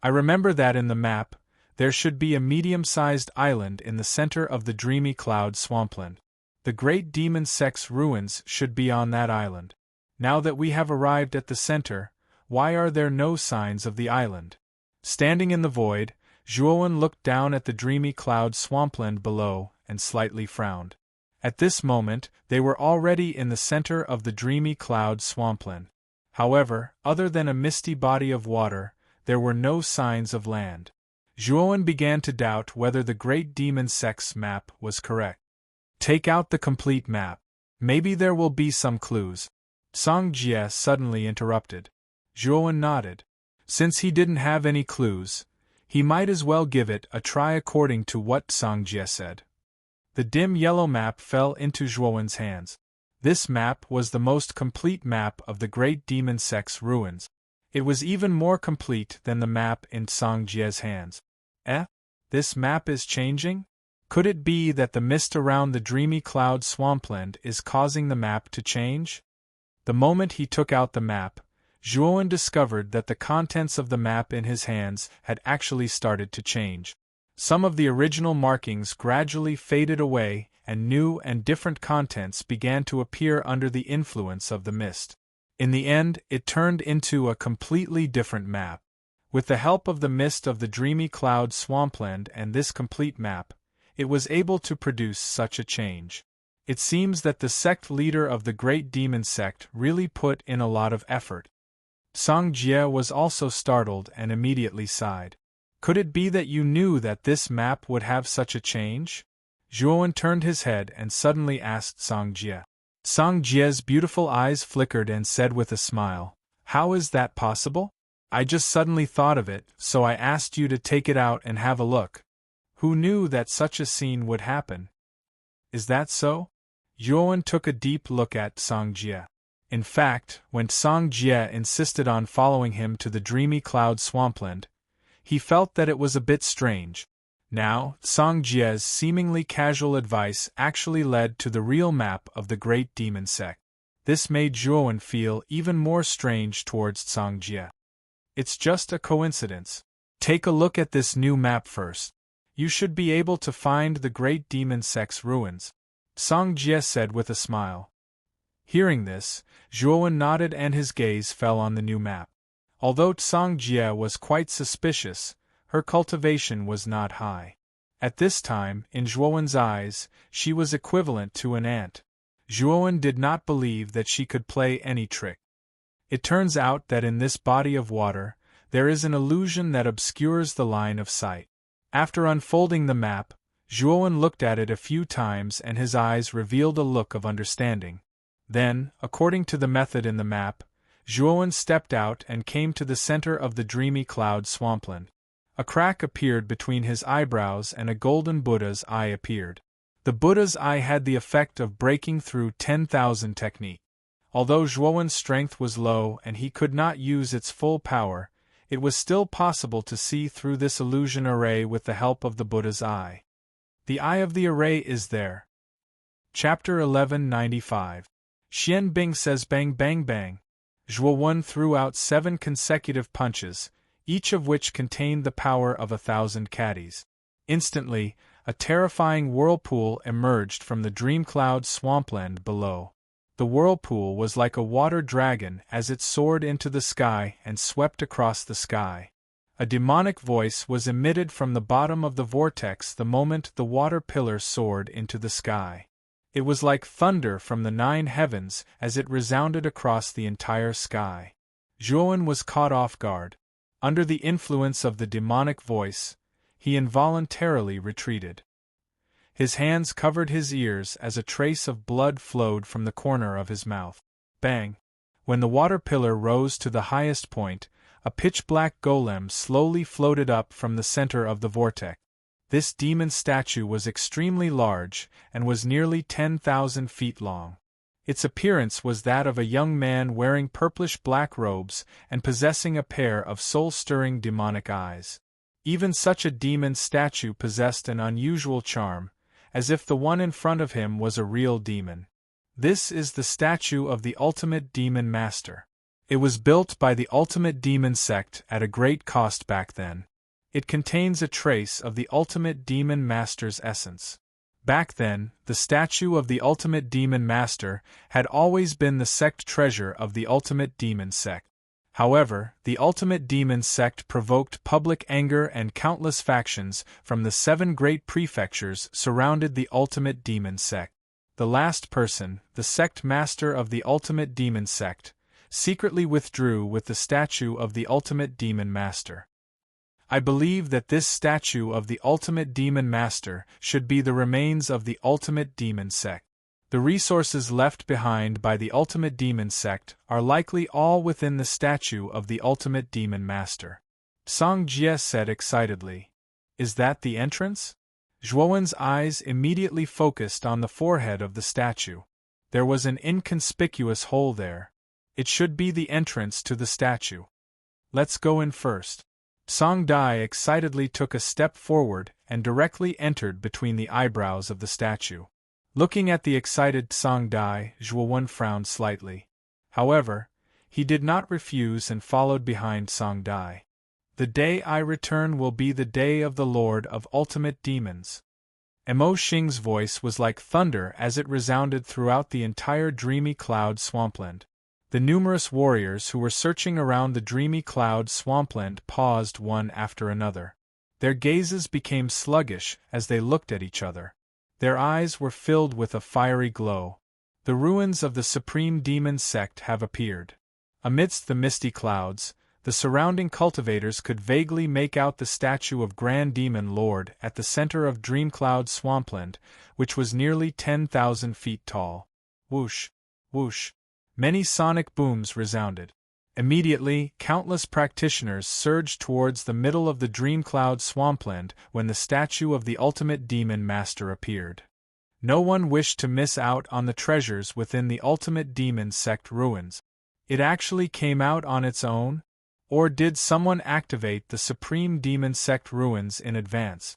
S1: I remember that in the map, there should be a medium-sized island in the center of the dreamy cloud swampland. The Great Demon Sect's ruins should be on that island. Now that we have arrived at the center, why are there no signs of the island? Standing in the void, Zhuowen looked down at the dreamy cloud swampland below and slightly frowned. At this moment, they were already in the center of the dreamy cloud swampland. However, other than a misty body of water, there were no signs of land. Zhuowen began to doubt whether the Great Demon Sect's map was correct. Take out the complete map. Maybe there will be some clues. Song Jie suddenly interrupted. Zhuowen nodded. Since he didn't have any clues, he might as well give it a try according to what Song Jie said. The dim yellow map fell into Zhuowen's hands. This map was the most complete map of the Great Demon Sect's ruins. It was even more complete than the map in Song Jie's hands. This map is changing? Could it be that the mist around the dreamy cloud swampland is causing the map to change? The moment he took out the map, Zhuowen discovered that the contents of the map in his hands had actually started to change. Some of the original markings gradually faded away, and new and different contents began to appear under the influence of the mist. In the end, it turned into a completely different map. With the help of the mist of the dreamy cloud swampland and this complete map, it was able to produce such a change. It seems that the sect leader of the Great Demon Sect really put in a lot of effort. Song Jie was also startled and immediately sighed. Could it be that you knew that this map would have such a change? Zhuowen turned his head and suddenly asked Song Jie. Song Jie's beautiful eyes flickered and said with a smile, "How is that possible? I just suddenly thought of it, so I asked you to take it out and have a look. Who knew that such a scene would happen?" "Is that so?" Zhuowen took a deep look at Song Jie. In fact, when Song Jie insisted on following him to the dreamy cloud swampland, he felt that it was a bit strange. Now, Song Jie's seemingly casual advice actually led to the real map of the Great Demon Sect. This made Zhuowen feel even more strange towards Song Jie. "It's just a coincidence. Take a look at this new map first. You should be able to find the Great Demon Sect's ruins," Song Jie said with a smile. Hearing this, Zhuowen nodded and his gaze fell on the new map. Although Song Jie was quite suspicious, her cultivation was not high. At this time, in Zhuowen's eyes, she was equivalent to an ant. Zhuowen did not believe that she could play any trick. It turns out that in this body of water, there is an illusion that obscures the line of sight. After unfolding the map, Zhuowen looked at it a few times and his eyes revealed a look of understanding. Then, according to the method in the map, Zhuowen stepped out and came to the center of the dreamy cloud swampland. A crack appeared between his eyebrows and a golden Buddha's eye appeared. The Buddha's eye had the effect of breaking through 10,000 technique. Although Zhuowen's strength was low and he could not use its full power, it was still possible to see through this illusion array with the help of the Buddha's eye. The eye of the array is there. Chapter 1195. Xian Bing says bang bang bang. Zhuowen threw out 7 consecutive punches, each of which contained the power of 1,000 caddies. Instantly, a terrifying whirlpool emerged from the dream cloud swampland below. The whirlpool was like a water dragon as it soared into the sky and swept across the sky. A demonic voice was emitted from the bottom of the vortex the moment the water pillar soared into the sky. It was like thunder from the 9 heavens as it resounded across the entire sky. Zhuowen was caught off guard. Under the influence of the demonic voice, he involuntarily retreated. His hands covered his ears as a trace of blood flowed from the corner of his mouth. Bang! When the water pillar rose to the highest point, a pitch-black golem slowly floated up from the center of the vortex. This demon statue was extremely large and was nearly 10,000 feet long. Its appearance was that of a young man wearing purplish-black robes and possessing a pair of soul-stirring demonic eyes. Even such a demon statue possessed an unusual charm, as if the one in front of him was a real demon. This is the statue of the Ultimate Demon Master. It was built by the Ultimate Demon Sect at a great cost back then. It contains a trace of the Ultimate Demon Master's essence. Back then, the statue of the Ultimate Demon Master had always been the sect treasure of the Ultimate Demon Sect. However, the Ultimate Demon Sect provoked public anger and countless factions from the 7 great prefectures surrounded the Ultimate Demon Sect. The last person, the sect master of the Ultimate Demon Sect, secretly withdrew with the statue of the Ultimate Demon Master. I believe that this statue of the Ultimate Demon Master should be the remains of the Ultimate Demon Sect. The resources left behind by the ultimate demon sect are likely all within the statue of the ultimate demon master. Song Jie said excitedly. Is that the entrance? Zhuowen's eyes immediately focused on the forehead of the statue. There was an inconspicuous hole there. It should be the entrance to the statue. Let's go in first. Song Dai excitedly took a step forward and directly entered between the eyebrows of the statue. Looking at the excited Song Dai, Zhuowen frowned slightly. However, he did not refuse and followed behind Song Dai. The day I return will be the day of the Lord of Ultimate Demons. Mo Xing's voice was like thunder as it resounded throughout the entire dreamy cloud swampland. The numerous warriors who were searching around the dreamy cloud swampland paused one after another. Their gazes became sluggish as they looked at each other. Their eyes were filled with a fiery glow. The ruins of the supreme demon sect have appeared. Amidst the misty clouds, the surrounding cultivators could vaguely make out the statue of Grand Demon Lord at the center of Dreamcloud Swampland, which was nearly 10,000 feet tall. Whoosh! Whoosh! Many sonic booms resounded. Immediately, countless practitioners surged towards the middle of the Dreamcloud Swampland when the statue of the ultimate demon master appeared. No one wished to miss out on the treasures within the ultimate demon sect ruins. It actually came out on its own? Or did someone activate the Supreme Demon Sect ruins in advance?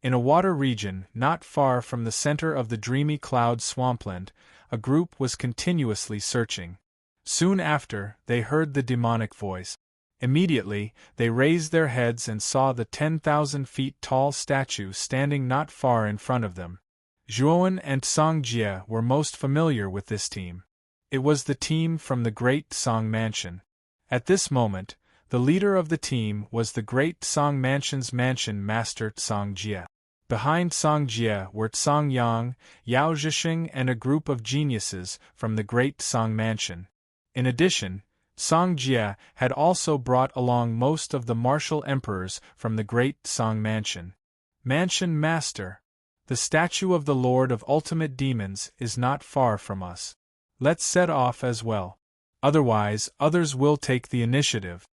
S1: In a water region not far from the center of the dreamy cloud swampland, a group was continuously searching. Soon after, they heard the demonic voice. Immediately, they raised their heads and saw the 10,000 feet tall statue standing not far in front of them. Zhuowen and Song Jie were most familiar with this team. It was the team from the Great Song Mansion. At this moment, the leader of the team was the Great Song Mansion's mansion master Song Jie. Behind Song Jie were Song Yang, Yao Zhixing and a group of geniuses from the Great Song Mansion. In addition, Song Jie had also brought along most of the martial emperors from the Great Song Mansion. Mansion Master, the statue of the Lord of Ultimate Demons is not far from us. Let's set off as well. Otherwise, others will take the initiative.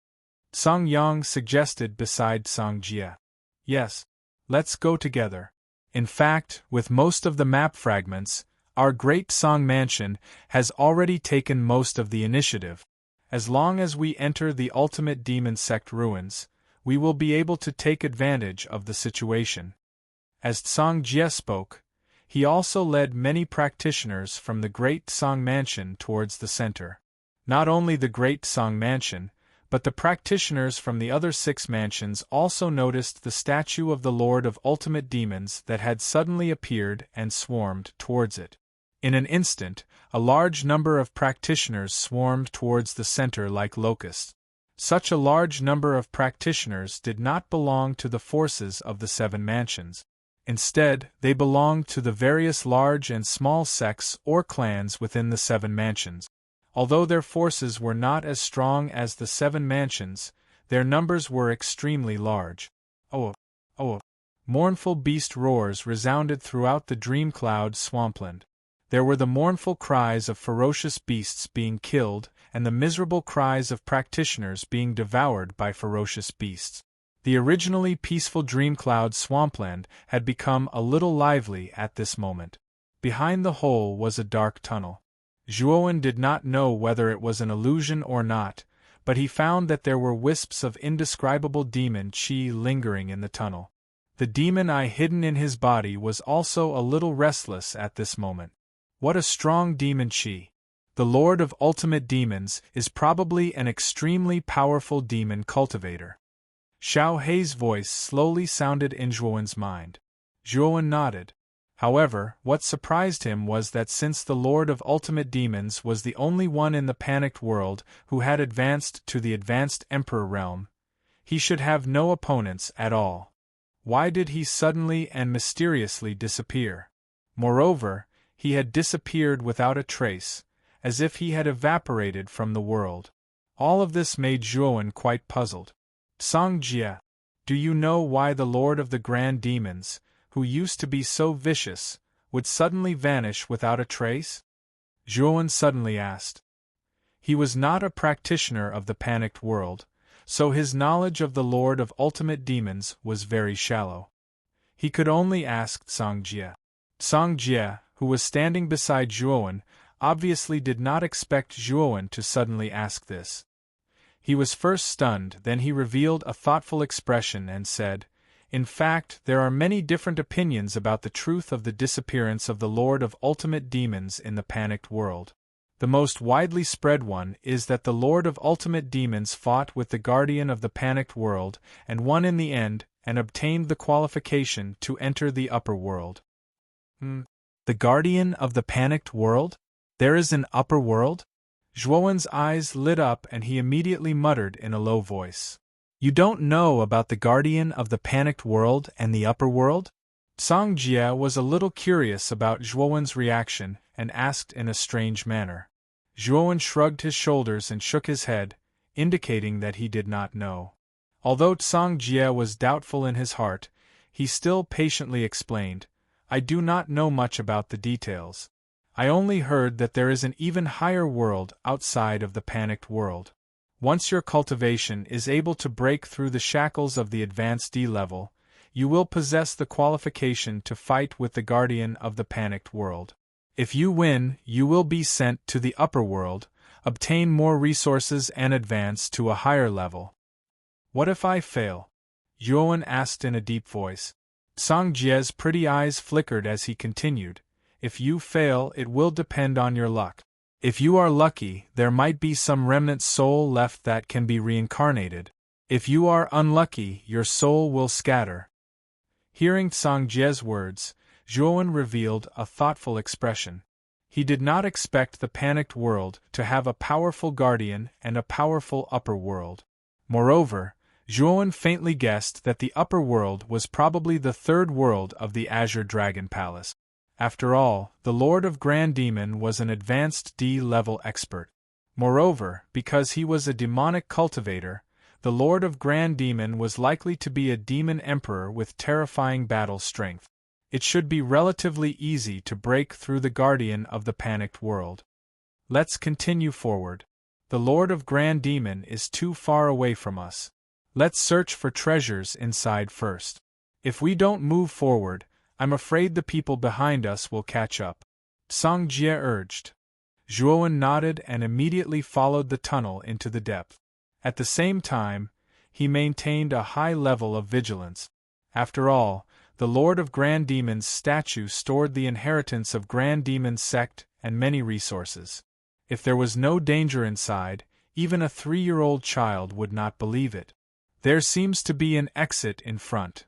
S1: Song Yang suggested beside Song Jie. Yes, let's go together. In fact, with most of the map fragments, our Great Song Mansion has already taken most of the initiative. As long as we enter the Ultimate Demon Sect ruins, we will be able to take advantage of the situation. As Song Jie spoke, he also led many practitioners from the Great Song Mansion towards the center. Not only the Great Song Mansion, but the practitioners from the other 6 mansions also noticed the statue of the Lord of Ultimate Demons that had suddenly appeared and swarmed towards it. In an instant, a large number of practitioners swarmed towards the center like locusts. Such a large number of practitioners did not belong to the forces of the 7 mansions. Instead, they belonged to the various large and small sects or clans within the 7 mansions. Although their forces were not as strong as the 7 mansions, their numbers were extremely large. Oh! Oh! Mournful beast roars resounded throughout the Dreamcloud swampland. There were the mournful cries of ferocious beasts being killed, and the miserable cries of practitioners being devoured by ferocious beasts. The originally peaceful Dreamcloud swampland had become a little lively at this moment. Behind the hole was a dark tunnel. Zhuowen did not know whether it was an illusion or not, but he found that there were wisps of indescribable demon chi lingering in the tunnel. The demon eye hidden in his body was also a little restless at this moment. What a strong demon chi! The Lord of Ultimate Demons is probably an extremely powerful demon cultivator. Xiao Hei's voice slowly sounded in Zhuowen's mind. Zhuowen nodded. However, what surprised him was that since the Lord of Ultimate Demons was the only one in the panicked world who had advanced to the Advanced Emperor realm, he should have no opponents at all. Why did he suddenly and mysteriously disappear? Moreover, he had disappeared without a trace, as if he had evaporated from the world. All of this made Zhuowen quite puzzled. Song Jie, do you know why the Lord of the Grand Demons, who used to be so vicious, would suddenly vanish without a trace? Zhuowen suddenly asked. He was not a practitioner of the panicked world, so his knowledge of the Lord of Ultimate Demons was very shallow. He could only ask Songjie. Songjie, who was standing beside Zhuowen, obviously did not expect Zhuowen to suddenly ask this. He was first stunned, then he revealed a thoughtful expression and said, "In fact, there are many different opinions about the truth of the disappearance of the Lord of Ultimate Demons in the panicked world. The most widely spread one is that the Lord of Ultimate Demons fought with the Guardian of the panicked world and won in the end and obtained the qualification to enter the upper world." The Guardian of the panicked world? There is an upper world? Zhuowen's eyes lit up and he immediately muttered in a low voice. "You don't know about the Guardian of the panicked world and the upper world?" Songjie was a little curious about Zhuowen's reaction and asked in a strange manner. Zhuowen shrugged his shoulders and shook his head, indicating that he did not know. Although Songjie was doubtful in his heart, he still patiently explained, "I do not know much about the details. I only heard that there is an even higher world outside of the panicked world. Once your cultivation is able to break through the shackles of the advanced D level, you will possess the qualification to fight with the Guardian of the panicked world. If you win, you will be sent to the upper world, obtain more resources and advance to a higher level." "What if I fail?" Zhuowen asked in a deep voice. Songjie's pretty eyes flickered as he continued, "If you fail, it will depend on your luck. If you are lucky, there might be some remnant soul left that can be reincarnated. If you are unlucky, your soul will scatter." Hearing Songjie's words, Zhuowen revealed a thoughtful expression. He did not expect the panicked world to have a powerful guardian and a powerful upper world. Moreover, Zhuowen faintly guessed that the upper world was probably the third world of the Azure Dragon Palace. After all, the Lord of Grand Demon was an advanced D-level expert. Moreover, because he was a demonic cultivator, the Lord of Grand Demon was likely to be a demon emperor with terrifying battle strength. It should be relatively easy to break through the Guardian of the panicked world. Let's continue forward. The Lord of Grand Demon is too far away from us. Let's search for treasures inside first. If we don't move forward, I'm afraid the people behind us will catch up," Songjie urged. Zhuowen nodded and immediately followed the tunnel into the depth. At the same time, he maintained a high level of vigilance. After all, the Lord of Grand Demon's statue stored the inheritance of Grand Demon's sect and many resources. If there was no danger inside, even a 3-year-old child would not believe it. "There seems to be an exit in front."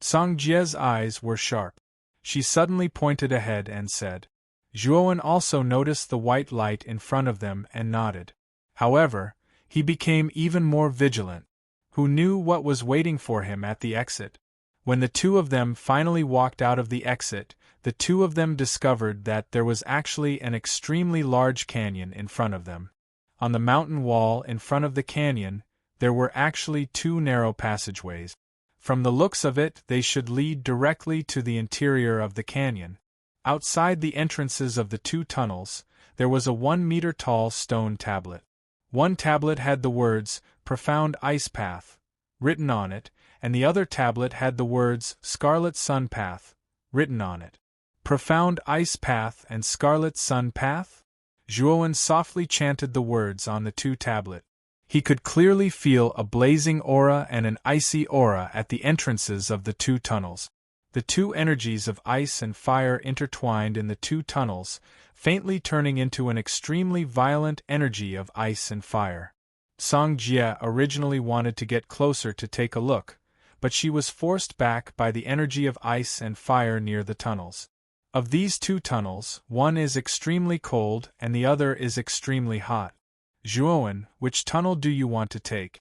S1: Songjie's eyes were sharp. She suddenly pointed ahead and said. Zhuowen also noticed the white light in front of them and nodded. However, he became even more vigilant. Who knew what was waiting for him at the exit? When the two of them finally walked out of the exit, the two of them discovered that there was actually an extremely large canyon in front of them. On the mountain wall in front of the canyon, there were actually 2 narrow passageways. From the looks of it, they should lead directly to the interior of the canyon. Outside the entrances of the 2 tunnels, there was a 1-meter-tall stone tablet. One tablet had the words, "Profound Ice Path," written on it, and the other tablet had the words, "Scarlet Sun Path," written on it. "Profound Ice Path and Scarlet Sun Path?" Zhuowen softly chanted the words on the 2 tablets. He could clearly feel a blazing aura and an icy aura at the entrances of the 2 tunnels. The 2 energies of ice and fire intertwined in the 2 tunnels, faintly turning into an extremely violent energy of ice and fire. Songjie originally wanted to get closer to take a look, but she was forced back by the energy of ice and fire near the tunnels. Of these 2 tunnels, one is extremely cold and the other is extremely hot. "Zhuowen, which tunnel do you want to take?"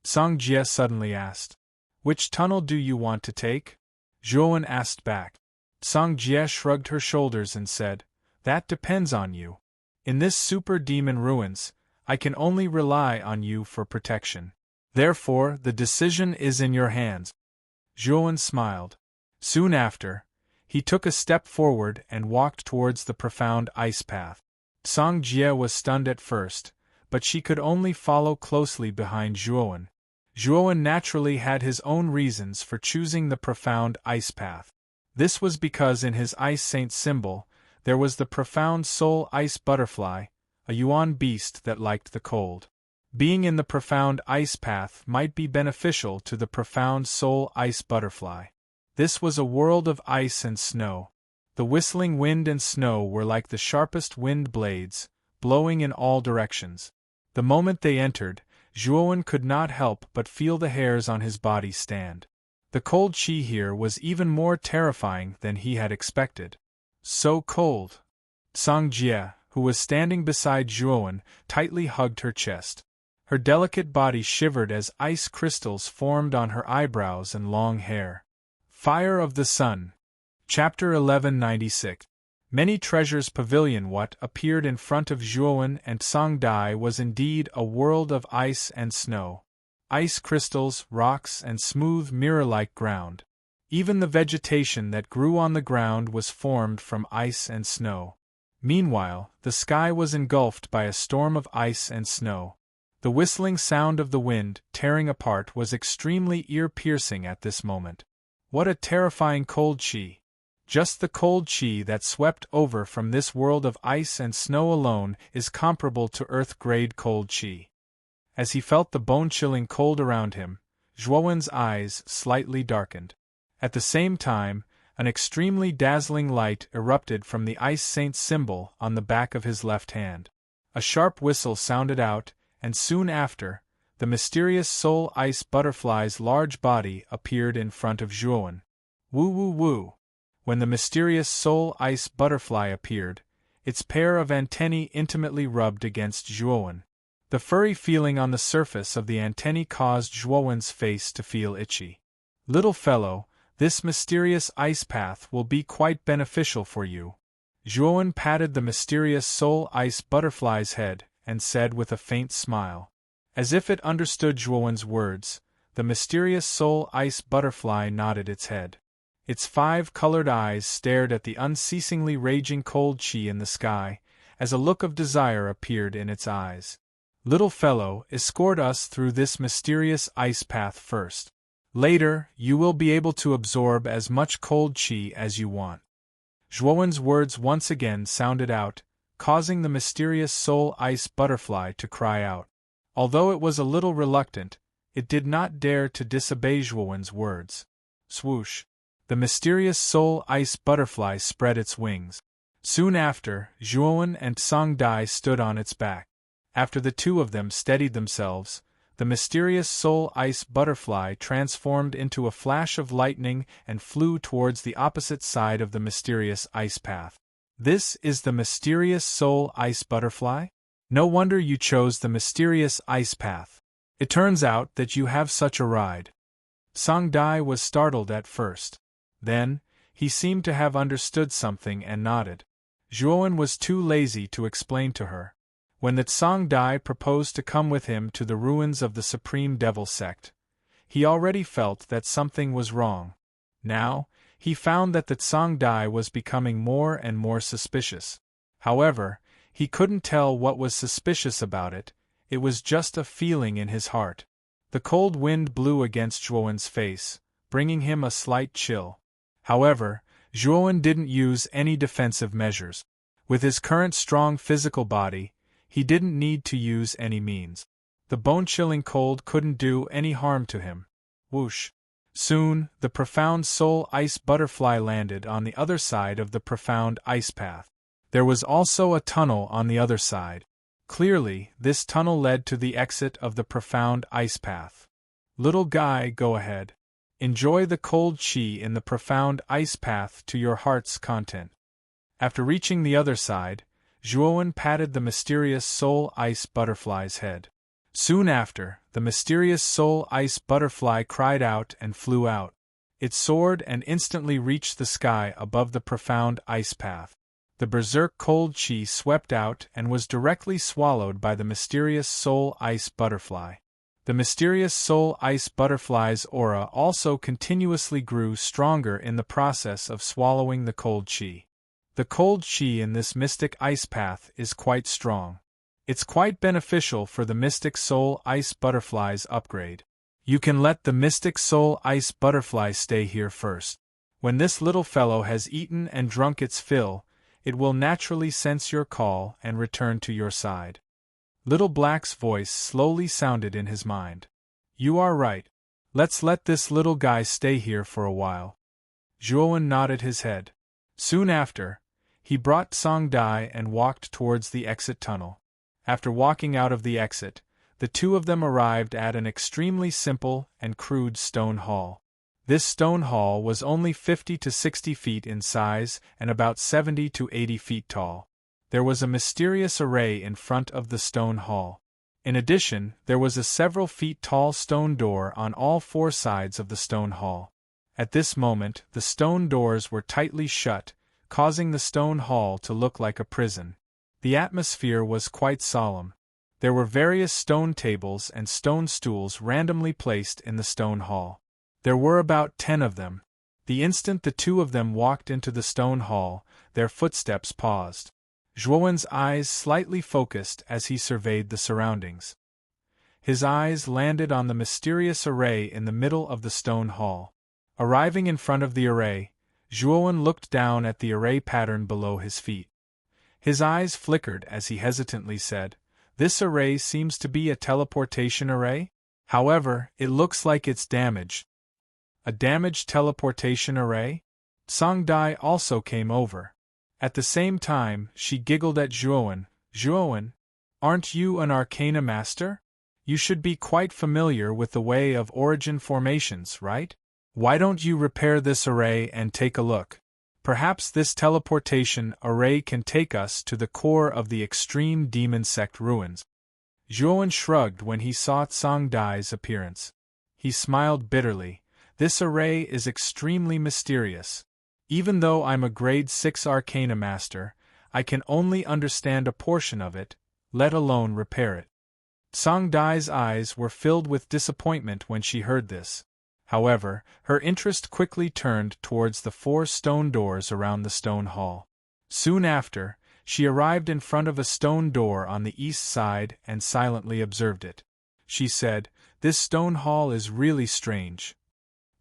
S1: Songjie suddenly asked. "Which tunnel do you want to take?" Zhuowen asked back. Songjie shrugged her shoulders and said, "That depends on you. In this super demon ruins, I can only rely on you for protection. Therefore, the decision is in your hands." Zhuowen smiled. Soon after, He took a step forward and walked towards the profound ice path. Song Jie was stunned at first, but she could only follow closely behind Zhuowen. Zhuowen naturally had his own reasons for choosing the profound ice path. This was because in his ice saint symbol, there was the profound soul ice butterfly, a yuan beast that liked the cold. Being in the profound ice path might be beneficial to the profound soul ice butterfly. This was a world of ice and snow. The whistling wind and snow were like the sharpest wind blades, blowing in all directions. The moment they entered, Zhuowen could not help but feel the hairs on his body stand. The cold qi here was even more terrifying than he had expected. So cold! Song Jie, who was standing beside Zhuowen, tightly hugged her chest. Her delicate body shivered as ice crystals formed on her eyebrows and long hair. Fire of the Sun. Chapter 1196. Many Treasures Pavilion. What appeared in front of Zhuowen and Song Dai was indeed a world of ice and snow. Ice crystals, rocks, and smooth mirror-like ground. Even the vegetation that grew on the ground was formed from ice and snow. Meanwhile, the sky was engulfed by a storm of ice and snow. The whistling sound of the wind, tearing apart, was extremely ear-piercing at this moment. What a terrifying cold qi! Just the cold qi that swept over from this world of ice and snow alone is comparable to Earth-grade cold qi. As he felt the bone-chilling cold around him, Zhuowen's eyes slightly darkened. At the same time, an extremely dazzling light erupted from the ice saint symbol on the back of his left hand. A sharp whistle sounded out, and soon after, the mysterious soul ice butterfly's large body appeared in front of Zhuowen. Woo woo woo! When the mysterious soul ice butterfly appeared, its pair of antennae intimately rubbed against Zhuowen. The furry feeling on the surface of the antennae caused Zhuowen's face to feel itchy. Little fellow, this mysterious ice path will be quite beneficial for you. Zhuowen patted the mysterious soul ice butterfly's head, and said with a faint smile. As if it understood Zhuowen's words, the mysterious soul ice butterfly nodded its head. Its 5 colored eyes stared at the unceasingly raging cold qi in the sky, as a look of desire appeared in its eyes. Little fellow, escort us through this mysterious ice path first. Later, you will be able to absorb as much cold qi as you want. Zhuowen's words once again sounded out, causing the mysterious soul ice butterfly to cry out. Although it was a little reluctant, it did not dare to disobey Zhuowen's words. Swoosh! The mysterious soul ice butterfly spread its wings. Soon after, Zhuowen and Song Dai stood on its back. After the two of them steadied themselves, the mysterious soul ice butterfly transformed into a flash of lightning and flew towards the opposite side of the mysterious ice path. This is the mysterious soul ice butterfly? No wonder you chose the mysterious ice path. It turns out that you have such a ride. Song Dai was startled at first. Then, he seemed to have understood something and nodded. Zhuowen was too lazy to explain to her. When the Song Dai proposed to come with him to the ruins of the Supreme Devil Sect, he already felt that something was wrong. Now, he found that the Song Dai was becoming more and more suspicious. However, he couldn't tell what was suspicious about it, it was just a feeling in his heart. The cold wind blew against Zhuowen's face, bringing him a slight chill. However, Zhuowen didn't use any defensive measures. With his current strong physical body, he didn't need to use any means. The bone-chilling cold couldn't do any harm to him. Whoosh! Soon, the profound soul ice butterfly landed on the other side of the profound ice path. There was also a tunnel on the other side. Clearly, this tunnel led to the exit of the profound ice path. Little guy, go ahead. Enjoy the cold qi in the profound ice path to your heart's content. After reaching the other side, Zhuowen patted the mysterious soul ice butterfly's head. Soon after, the mysterious soul ice butterfly cried out and flew out. It soared and instantly reached the sky above the profound ice path. The berserk cold qi swept out and was directly swallowed by the mysterious soul ice butterfly. The mysterious soul ice butterfly's aura also continuously grew stronger in the process of swallowing the cold chi. The cold chi in this mystic ice path is quite strong. It's quite beneficial for the mystic soul ice butterfly's upgrade. You can let the mystic soul ice butterfly stay here first. When this little fellow has eaten and drunk its fill, it will naturally sense your call and return to your side. Little Black's voice slowly sounded in his mind. You are right. Let's let this little guy stay here for a while. Zhuowen nodded his head. Soon after, he brought Song Dai and walked towards the exit tunnel. After walking out of the exit, the two of them arrived at an extremely simple and crude stone hall. This stone hall was only 50 to 60 feet in size and about 70 to 80 feet tall. There was a mysterious array in front of the stone hall. In addition, there was a several feet tall stone door on all four sides of the stone hall. At this moment, the stone doors were tightly shut, causing the stone hall to look like a prison. The atmosphere was quite solemn. There were various stone tables and stone stools randomly placed in the stone hall. There were about 10 of them. The instant the two of them walked into the stone hall, their footsteps paused. Zhuowen's eyes slightly focused as he surveyed the surroundings. His eyes landed on the mysterious array in the middle of the stone hall. Arriving in front of the array, Zhuowen looked down at the array pattern below his feet. His eyes flickered as he hesitantly said, "This array seems to be a teleportation array? However, it looks like it's damaged." A damaged teleportation array? Song Dai also came over. At the same time, she giggled at Zhuowen. "Zhuowen, aren't you an arcana master? You should be quite familiar with the way of origin formations, right? Why don't you repair this array and take a look? Perhaps this teleportation array can take us to the core of the extreme demon sect ruins." Zhuowen shrugged when he saw Song Dai's appearance. He smiled bitterly. "This array is extremely mysterious. Even though I'm a grade 6 arcana master, I can only understand a portion of it, let alone repair it." Song Dai's eyes were filled with disappointment when she heard this. However, her interest quickly turned towards the 4 stone doors around the stone hall. Soon after, she arrived in front of a stone door on the east side and silently observed it. She said, "This stone hall is really strange.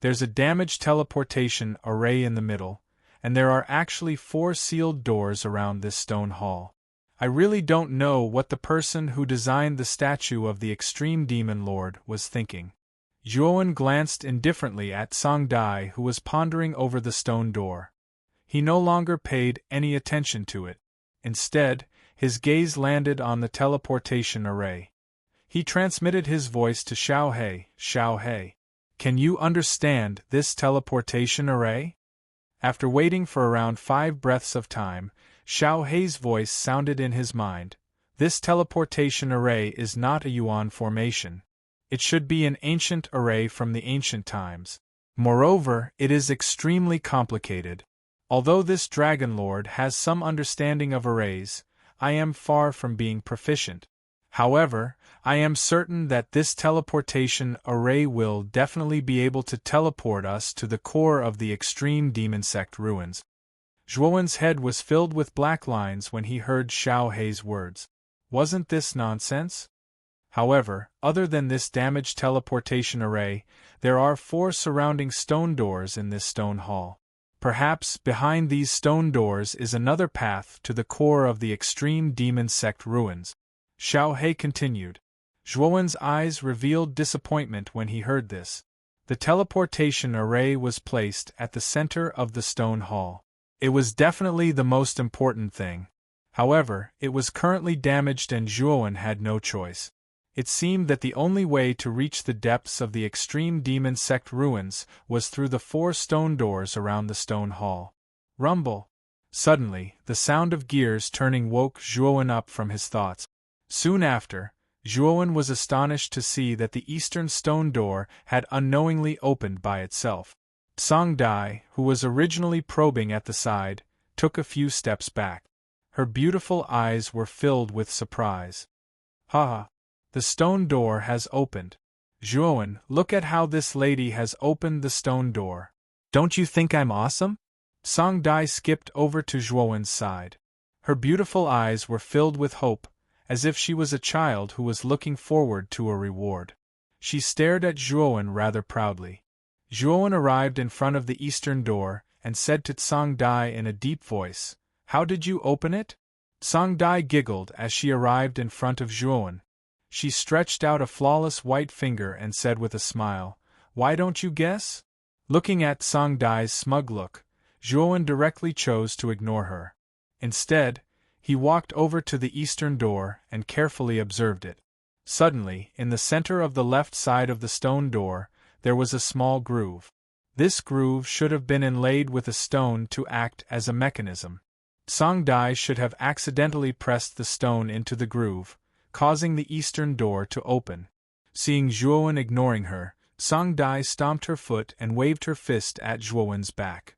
S1: There's a damaged teleportation array in the middle, and there are actually 4 sealed doors around this stone hall. I really don't know what the person who designed the statue of the Extreme Demon Lord was thinking." Zhuowen glanced indifferently at Song Dai, who was pondering over the stone door. He no longer paid any attention to it. Instead, his gaze landed on the teleportation array. He transmitted his voice to Xiao He. "Xiao He, can you understand this teleportation array?" After waiting for around 5 breaths of time, Xiao Hei's voice sounded in his mind. "This teleportation array is not a Yuan formation. It should be an ancient array from the ancient times. Moreover, it is extremely complicated. Although this Dragon Lord has some understanding of arrays, I am far from being proficient. However, I am certain that this teleportation array will definitely be able to teleport us to the core of the extreme demon sect ruins." Zhuowen's head was filled with black lines when he heard Xiao Hei's words. Wasn't this nonsense? However, other than this damaged teleportation array, there are 4 surrounding stone doors in this stone hall. Perhaps behind these stone doors is another path to the core of the extreme demon sect ruins. Xiao Hei continued. Zhuowen's eyes revealed disappointment when he heard this. The teleportation array was placed at the center of the stone hall. It was definitely the most important thing. However, it was currently damaged and Zhuowen had no choice. It seemed that the only way to reach the depths of the extreme demon sect ruins was through the 4 stone doors around the stone hall. Rumble! Suddenly, the sound of gears turning woke Zhuowen up from his thoughts. Soon after, Zhuowen was astonished to see that the eastern stone door had unknowingly opened by itself. Song Dai, who was originally probing at the side, took a few steps back. Her beautiful eyes were filled with surprise. "Ha! The stone door has opened. Zhuowen, look at how this lady has opened the stone door. Don't you think I'm awesome? Song Dai skipped over to Zhuowen's side. Her beautiful eyes were filled with hope, as if she was a child who was looking forward to a reward. She stared at Zhuowen rather proudly. Zhuowen arrived in front of the eastern door and said to Song Dai in a deep voice, "How did you open it?" Song Dai giggled as she arrived in front of Zhuowen. She stretched out a flawless white finger and said with a smile, "Why don't you guess?" Looking at Song Dai's smug look, Zhuowen directly chose to ignore her. Instead, he walked over to the eastern door and carefully observed it. Suddenly, in the center of the left side of the stone door, there was a small groove. This groove should have been inlaid with a stone to act as a mechanism. Song Dai should have accidentally pressed the stone into the groove, causing the eastern door to open. Seeing Zhuowen ignoring her, Song Dai stomped her foot and waved her fist at Zhuowen's back.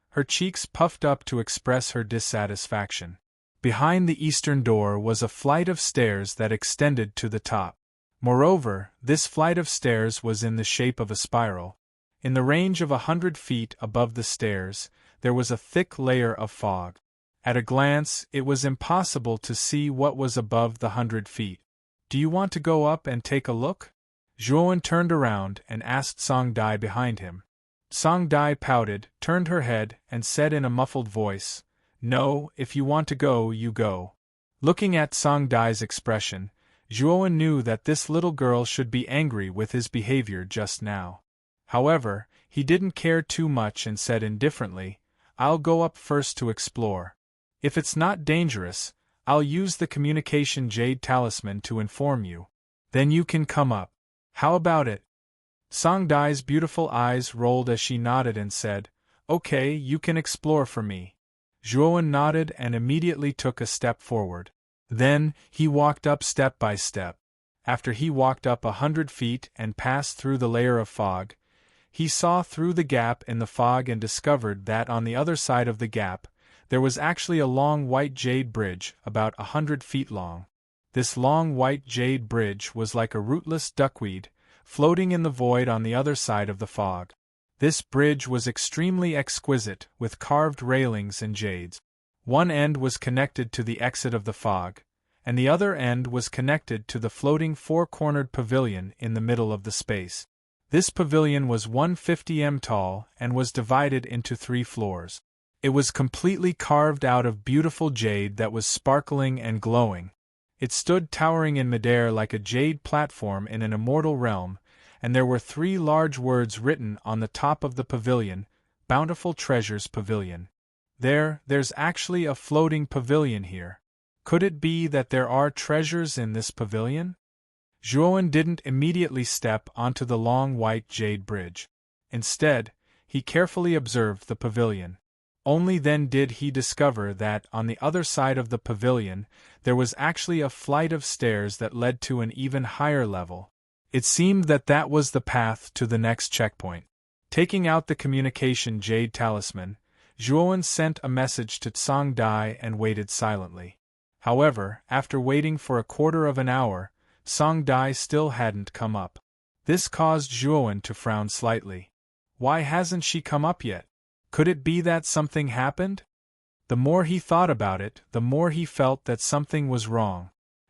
S1: Her cheeks puffed up to express her dissatisfaction. Behind the eastern door was a flight of stairs that extended to the top. Moreover, this flight of stairs was in the shape of a spiral. In the range of 100 feet above the stairs, there was a thick layer of fog. At a glance, it was impossible to see what was above the 100 feet. "Do you want to go up and take a look?" Zhuowen turned around and asked Song Dai behind him. Song Dai pouted, turned her head, and said in a muffled voice, "No, if you want to go, you go." Looking at Song Dai's expression, Zhuowen knew that this little girl should be angry with his behavior just now. However, he didn't care too much and said indifferently, "I'll go up first to explore. If it's not dangerous, I'll use the communication jade talisman to inform you. Then you can come up. How about it?" Song Dai's beautiful eyes rolled as she nodded and said, "Okay, you can explore for me." Zhuowen nodded and immediately took a step forward. Then, he walked up step by step. After he walked up 100 feet and passed through the layer of fog, he saw through the gap in the fog and discovered that on the other side of the gap, there was actually a long white jade bridge about 100 feet long. This long white jade bridge was like a rootless duckweed, floating in the void on the other side of the fog. This bridge was extremely exquisite, with carved railings and jades. One end was connected to the exit of the fog, and the other end was connected to the floating four-cornered pavilion in the middle of the space. This pavilion was 150 m tall and was divided into 3 floors. It was completely carved out of beautiful jade that was sparkling and glowing. It stood towering in midair like a jade platform in an immortal realm, and there were 3 large words written on the top of the pavilion, "Bountiful Treasures Pavilion." There's actually a floating pavilion here. Could it be that there are treasures in this pavilion? Zhuowen didn't immediately step onto the long white jade bridge. Instead, he carefully observed the pavilion. Only then did he discover that on the other side of the pavilion there was actually a flight of stairs that led to an even higher level. It seemed that that was the path to the next checkpoint. Taking out the communication jade talisman, Zhuowen sent a message to Song Dai and waited silently. However, after waiting for a quarter of an hour, Song Dai still hadn't come up. This caused Zhuowen to frown slightly. Why hasn't she come up yet? Could it be that something happened? The more he thought about it, the more he felt that something was wrong.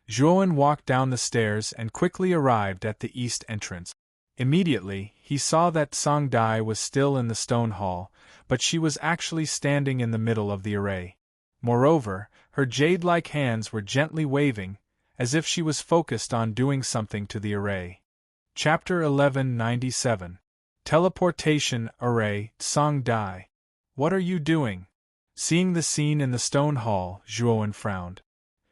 S1: Zhuowen walked down the stairs and quickly arrived at the east entrance. Immediately, he saw that Song Dai was still in the stone hall, but she was actually standing in the middle of the array. Moreover, her jade-like hands were gently waving, as if she was focused on doing something to the array. Chapter 1197. Teleportation Array. Song Dai. What are you doing? Seeing the scene in the stone hall, Zhuowen frowned.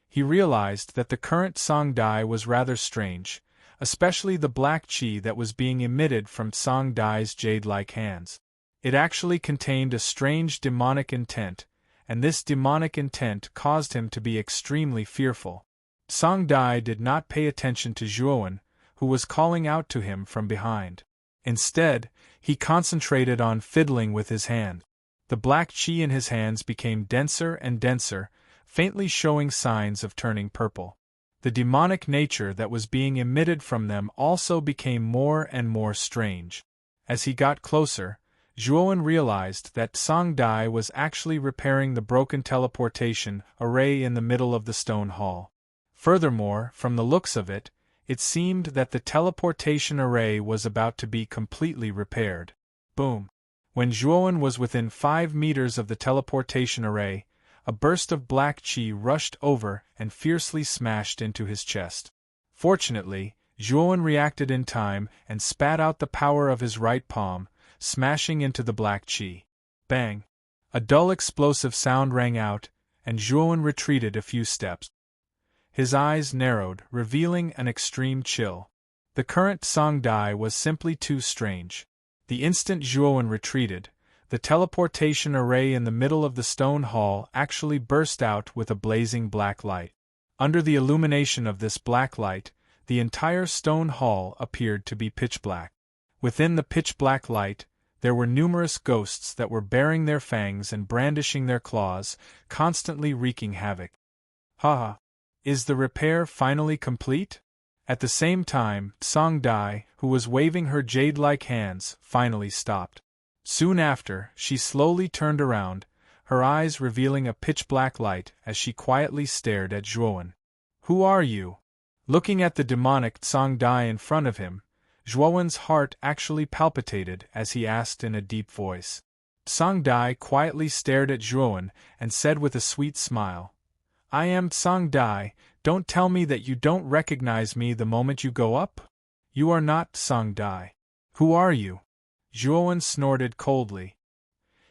S1: He realized that the current Song Dai was rather strange, especially the black chi that was being emitted from Song Dai's jade-like hands. It actually contained a strange demonic intent, and this demonic intent caused him to be extremely fearful. Song Dai did not pay attention to Zhuowen, who was calling out to him from behind. Instead, he concentrated on fiddling with his hand. The black chi in his hands became denser and denser, faintly showing signs of turning purple. The demonic nature that was being emitted from them also became more and more strange. As he got closer, Zhuowen realized that Song Dai was actually repairing the broken teleportation array in the middle of the stone hall. Furthermore, from the looks of it, it seemed that the teleportation array was about to be completely repaired. Boom! When Zhuowen was within 5 meters of the teleportation array, a burst of black qi rushed over and fiercely smashed into his chest. Fortunately, Zhuowen reacted in time and spat out the power of his right palm, smashing into the black qi. Bang! A dull explosive sound rang out, and Zhuowen retreated a few steps. His eyes narrowed, revealing an extreme chill. The current Song Dai was simply too strange. The instant Zhuowen retreated, the teleportation array in the middle of the stone hall actually burst out with a blazing black light. Under the illumination of this black light, the entire stone hall appeared to be pitch black. Within the pitch black light, there were numerous ghosts that were baring their fangs and brandishing their claws, constantly wreaking havoc. Ha! Is the repair finally complete? At the same time, Song Dai, who was waving her jade-like hands, finally stopped. Soon after, she slowly turned around, her eyes revealing a pitch-black light as she quietly stared at Zhuowen. "Who are you?" Looking at the demonic Song Dai in front of him, Zhuowen's heart actually palpitated as he asked in a deep voice. Song Dai quietly stared at Zhuowen and said with a sweet smile, "I am Song Dai. Don't tell me that you don't recognize me the moment you go up? You are not Song Dai. Who are you?" Zhuowen snorted coldly.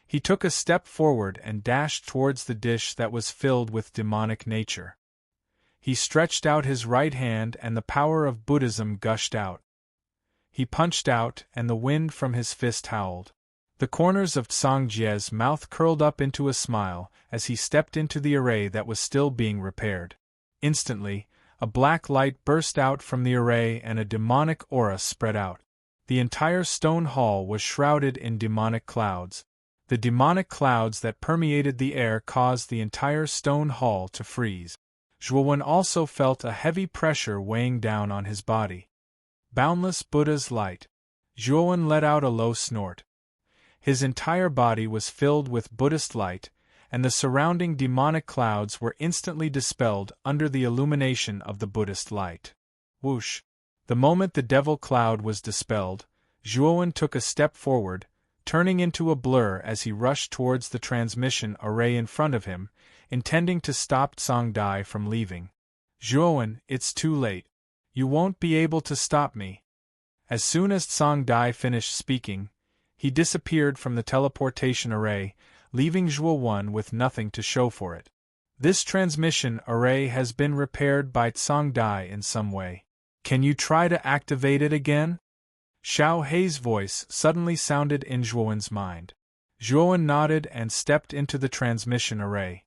S1: He took a step forward and dashed towards the dish that was filled with demonic nature. He stretched out his right hand and the power of Buddhism gushed out. He punched out and the wind from his fist howled. The corners of Song Jie's mouth curled up into a smile as he stepped into the array that was still being repaired. Instantly, a black light burst out from the array and a demonic aura spread out. The entire stone hall was shrouded in demonic clouds. The demonic clouds that permeated the air caused the entire stone hall to freeze. Zhuowen also felt a heavy pressure weighing down on his body. Boundless Buddha's light. Zhuowen let out a low snort. His entire body was filled with Buddhist light, and the surrounding demonic clouds were instantly dispelled under the illumination of the Buddhist light. Whoosh! The moment the devil cloud was dispelled, Zhuowen took a step forward, turning into a blur as he rushed towards the transmission array in front of him, intending to stop Song Dai from leaving. "Zhuowen, it's too late. You won't be able to stop me." As soon as Song Dai finished speaking, he disappeared from the teleportation array, leaving Zhuowen with nothing to show for it. "This transmission array has been repaired by Song Dai in some way. Can you try to activate it again?" Xiao Hei's voice suddenly sounded in Zhuowen's mind. Zhuowen nodded and stepped into the transmission array.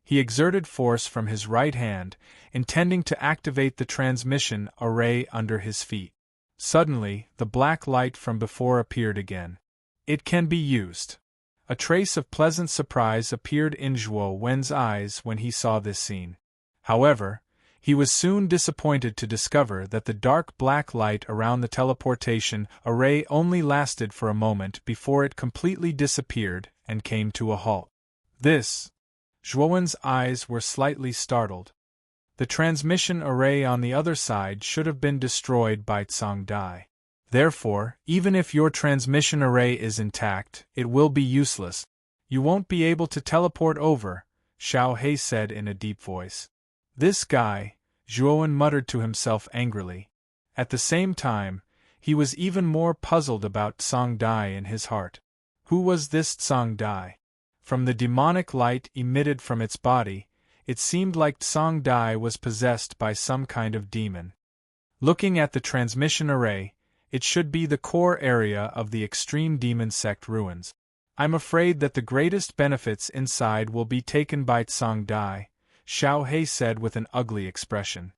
S1: He exerted force from his right hand, intending to activate the transmission array under his feet. Suddenly, the black light from before appeared again. "It can be used." A trace of pleasant surprise appeared in Zhuowen's eyes when he saw this scene. However, he was soon disappointed to discover that the dark black light around the teleportation array only lasted for a moment before it completely disappeared and came to a halt. Zhuowen's eyes were slightly startled. The transmission array on the other side should have been destroyed by Song Dai. Therefore, even if your transmission array is intact, it will be useless. You won't be able to teleport over, Xiao Hei said in a deep voice. "This guy," Zhuowen muttered to himself angrily. At the same time, he was even more puzzled about Song Dai in his heart. Who was this Song Dai? From the demonic light emitted from its body, it seemed like Song Dai was possessed by some kind of demon. Looking at the transmission array, it should be the core area of the extreme demon sect ruins. "I'm afraid that the greatest benefits inside will be taken by Song Dai," Xiao Hei said with an ugly expression.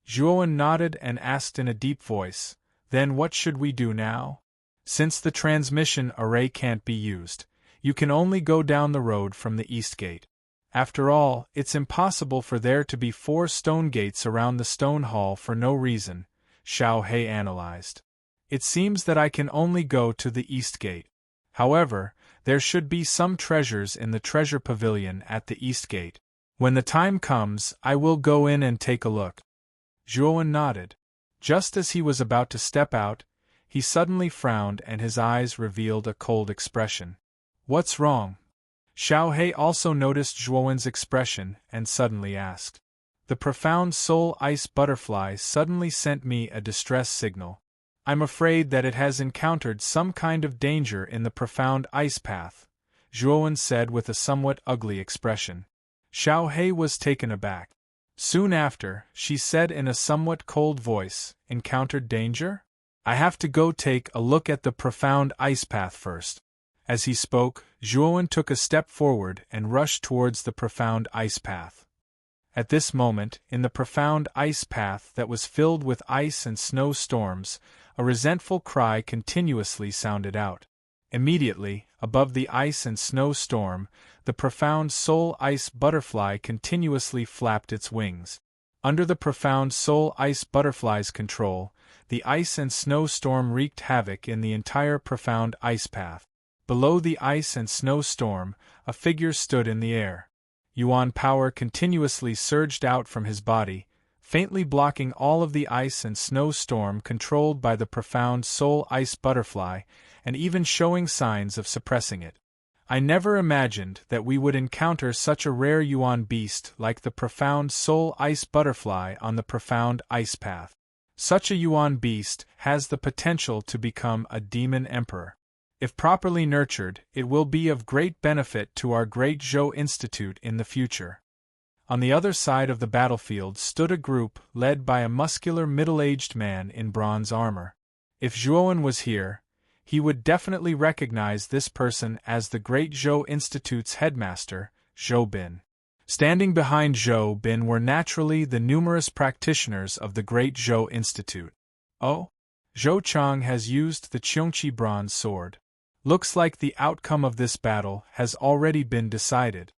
S1: Zhuowen nodded and asked in a deep voice, "Then what should we do now? Since the transmission array can't be used, you can only go down the road from the east gate." After all, it's impossible for there to be 4 stone gates around the stone hall for no reason, Xiao He analyzed. It seems that I can only go to the east gate. However, there should be some treasures in the treasure pavilion at the east gate. When the time comes, I will go in and take a look. Zhuowen nodded. Just as he was about to step out, he suddenly frowned and his eyes revealed a cold expression. What's wrong? Xiao He also noticed Zhuowen's expression and suddenly asked. The profound soul ice butterfly suddenly sent me a distress signal. I'm afraid that it has encountered some kind of danger in the profound ice path, Zhuowen said with a somewhat ugly expression. Xiao He was taken aback. Soon after, she said in a somewhat cold voice, encountered danger? I have to go take a look at the profound ice path first. As he spoke, Zhuowen took a step forward and rushed towards the profound ice path. At this moment, in the profound ice path that was filled with ice and snow storms, a resentful cry continuously sounded out. Immediately, above the ice and snow storm, the profound soul ice butterfly continuously flapped its wings. Under the profound soul ice butterfly's control, the ice and snow storm wreaked havoc in the entire profound ice path. Below the ice and snow storm, a figure stood in the air. Yuan power continuously surged out from his body, faintly blocking all of the ice and snow storm controlled by the profound soul ice butterfly, and even showing signs of suppressing it. I never imagined that we would encounter such a rare Yuan beast like the profound soul ice butterfly on the profound ice path. Such a Yuan beast has the potential to become a demon emperor. If properly nurtured, it will be of great benefit to our great Zhou Institute in the future. On the other side of the battlefield stood a group led by a muscular middle-aged man in bronze armor. If Zhuowen was here, he would definitely recognize this person as the Great Zhou Institute's headmaster, Zhou Bin. Standing behind Zhou Bin were naturally the numerous practitioners of the Great Zhou Institute. Oh? Zhou Chang has used the Qiongqi bronze sword. Looks like the outcome of this battle has already been decided.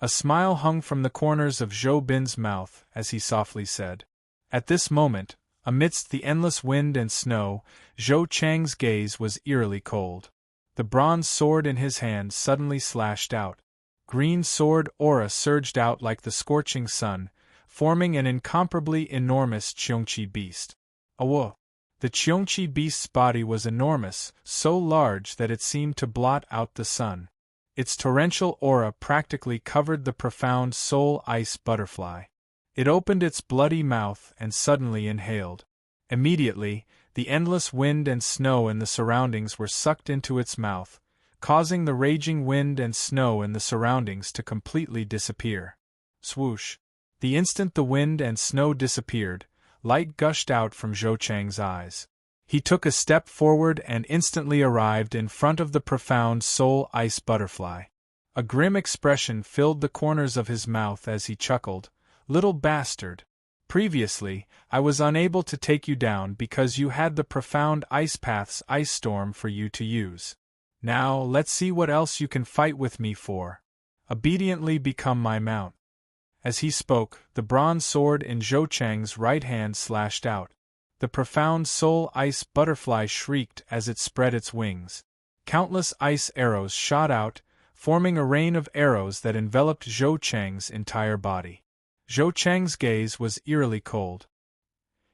S1: A smile hung from the corners of Zhou Bin's mouth as he softly said. At this moment, amidst the endless wind and snow, Zhou Chang's gaze was eerily cold. The bronze sword in his hand suddenly slashed out. Green sword aura surged out like the scorching sun, forming an incomparably enormous Qiongqi beast. Awo! The Qiongqi beast's body was enormous, so large that it seemed to blot out the sun. Its torrential aura practically covered the profound soul ice butterfly. It opened its bloody mouth and suddenly inhaled. Immediately, the endless wind and snow in the surroundings were sucked into its mouth, causing the raging wind and snow in the surroundings to completely disappear. Swoosh! The instant the wind and snow disappeared, light gushed out from Zhou Chang's eyes. He took a step forward and instantly arrived in front of the profound soul ice butterfly. A grim expression filled the corners of his mouth as he chuckled. Little bastard! Previously, I was unable to take you down because you had the profound ice path's ice storm for you to use. Now, let's see what else you can fight with me for. Obediently become my mount. As he spoke, the bronze sword in Zhou Chang's right hand slashed out. The profound soul ice butterfly shrieked as it spread its wings. Countless ice arrows shot out, forming a rain of arrows that enveloped Zhou Chang's entire body. Zhou Chang's gaze was eerily cold.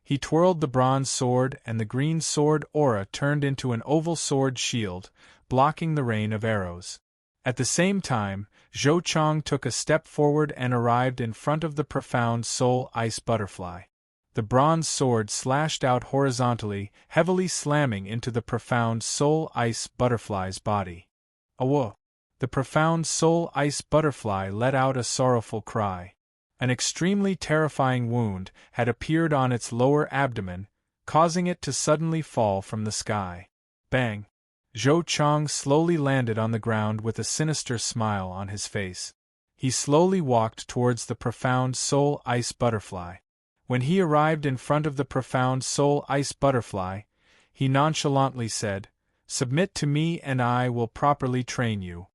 S1: He twirled the bronze sword and the green sword aura turned into an oval sword shield, blocking the rain of arrows. At the same time, Zhou Chang took a step forward and arrived in front of the profound soul ice butterfly. The bronze sword slashed out horizontally, heavily slamming into the profound soul ice butterfly's body. Awo! The profound soul ice butterfly let out a sorrowful cry. An extremely terrifying wound had appeared on its lower abdomen, causing it to suddenly fall from the sky. Bang! Zhou Chang slowly landed on the ground with a sinister smile on his face. He slowly walked towards the profound soul ice butterfly. When he arrived in front of the profound soul ice butterfly, he nonchalantly said, "Submit to me and I will properly train you."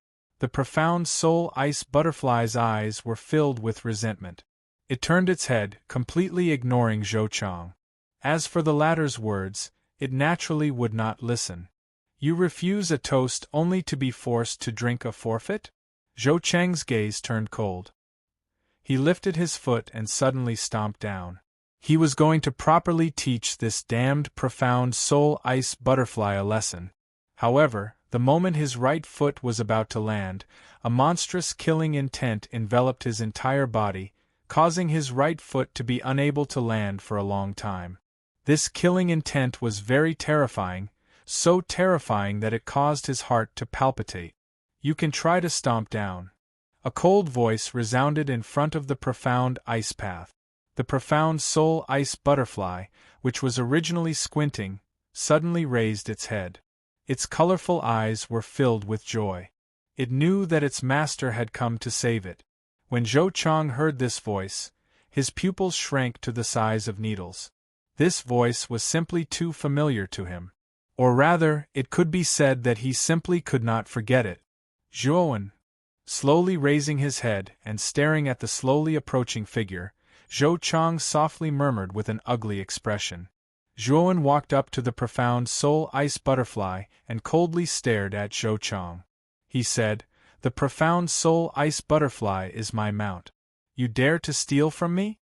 S1: The profound soul ice butterfly's eyes were filled with resentment. It turned its head, completely ignoring Zhou Chang. As for the latter's words, it naturally would not listen. You refuse a toast only to be forced to drink a forfeit? Zhou Chang's gaze turned cold. He lifted his foot and suddenly stomped down. He was going to properly teach this damned profound soul ice butterfly a lesson. However, the moment his right foot was about to land, a monstrous killing intent enveloped his entire body, causing his right foot to be unable to land for a long time. This killing intent was very terrifying, so terrifying that it caused his heart to palpitate. You can try to stomp down. A cold voice resounded in front of the profound ice path. The profound soul ice butterfly, which was originally squinting, suddenly raised its head. Its colorful eyes were filled with joy. It knew that its master had come to save it. When Zhou Chang heard this voice, his pupils shrank to the size of needles. This voice was simply too familiar to him. Or rather, it could be said that he simply could not forget it. Zhuowen. Slowly raising his head and staring at the slowly approaching figure, Zhou Chang softly murmured with an ugly expression. Zhuowen walked up to the profound soul ice butterfly and coldly stared at Zhou Chang. He said, "The profound soul ice butterfly is my mount. You dare to steal from me?"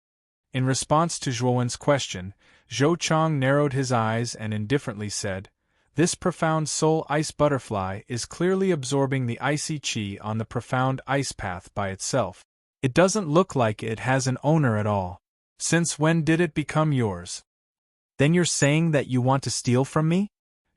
S1: In response to Zhuowen's question, Zhou Chang narrowed his eyes and indifferently said, "This profound soul ice butterfly is clearly absorbing the icy qi on the profound ice path by itself. It doesn't look like it has an owner at all. Since when did it become yours?" "Then you're saying that you want to steal from me?"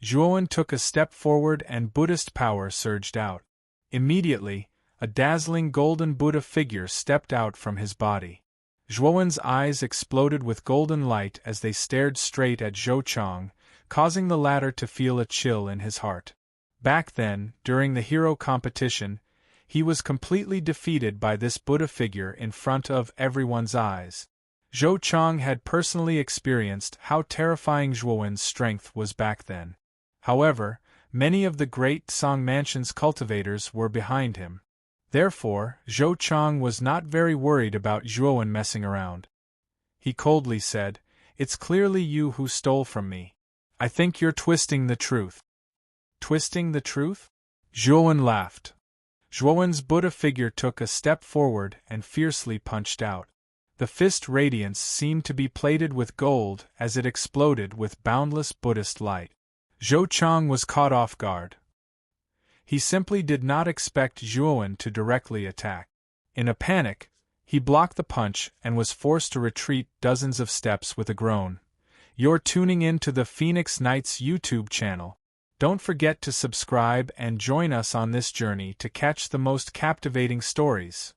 S1: Zhuowen took a step forward and Buddhist power surged out. Immediately, a dazzling golden Buddha figure stepped out from his body. Zhuowen's eyes exploded with golden light as they stared straight at Zhou Chang, causing the latter to feel a chill in his heart. Back then, during the hero competition, he was completely defeated by this Buddha figure in front of everyone's eyes. Zhou Chang had personally experienced how terrifying Zhuowen's strength was back then. However, many of the great Song Mansion's cultivators were behind him. Therefore, Zhou Chang was not very worried about Zhuowen messing around. He coldly said, "It's clearly you who stole from me. I think you're twisting the truth." "Twisting the truth?" Zhuowen laughed. Zhuowen's Buddha figure took a step forward and fiercely punched out. The fist radiance seemed to be plated with gold as it exploded with boundless Buddhist light. Zhou Chang was caught off guard. He simply did not expect Zhuowen to directly attack. In a panic, he blocked the punch and was forced to retreat dozens of steps with a groan. You're tuning in to the Phoenix Knights YouTube channel. Don't forget to subscribe and join us on this journey to catch the most captivating stories.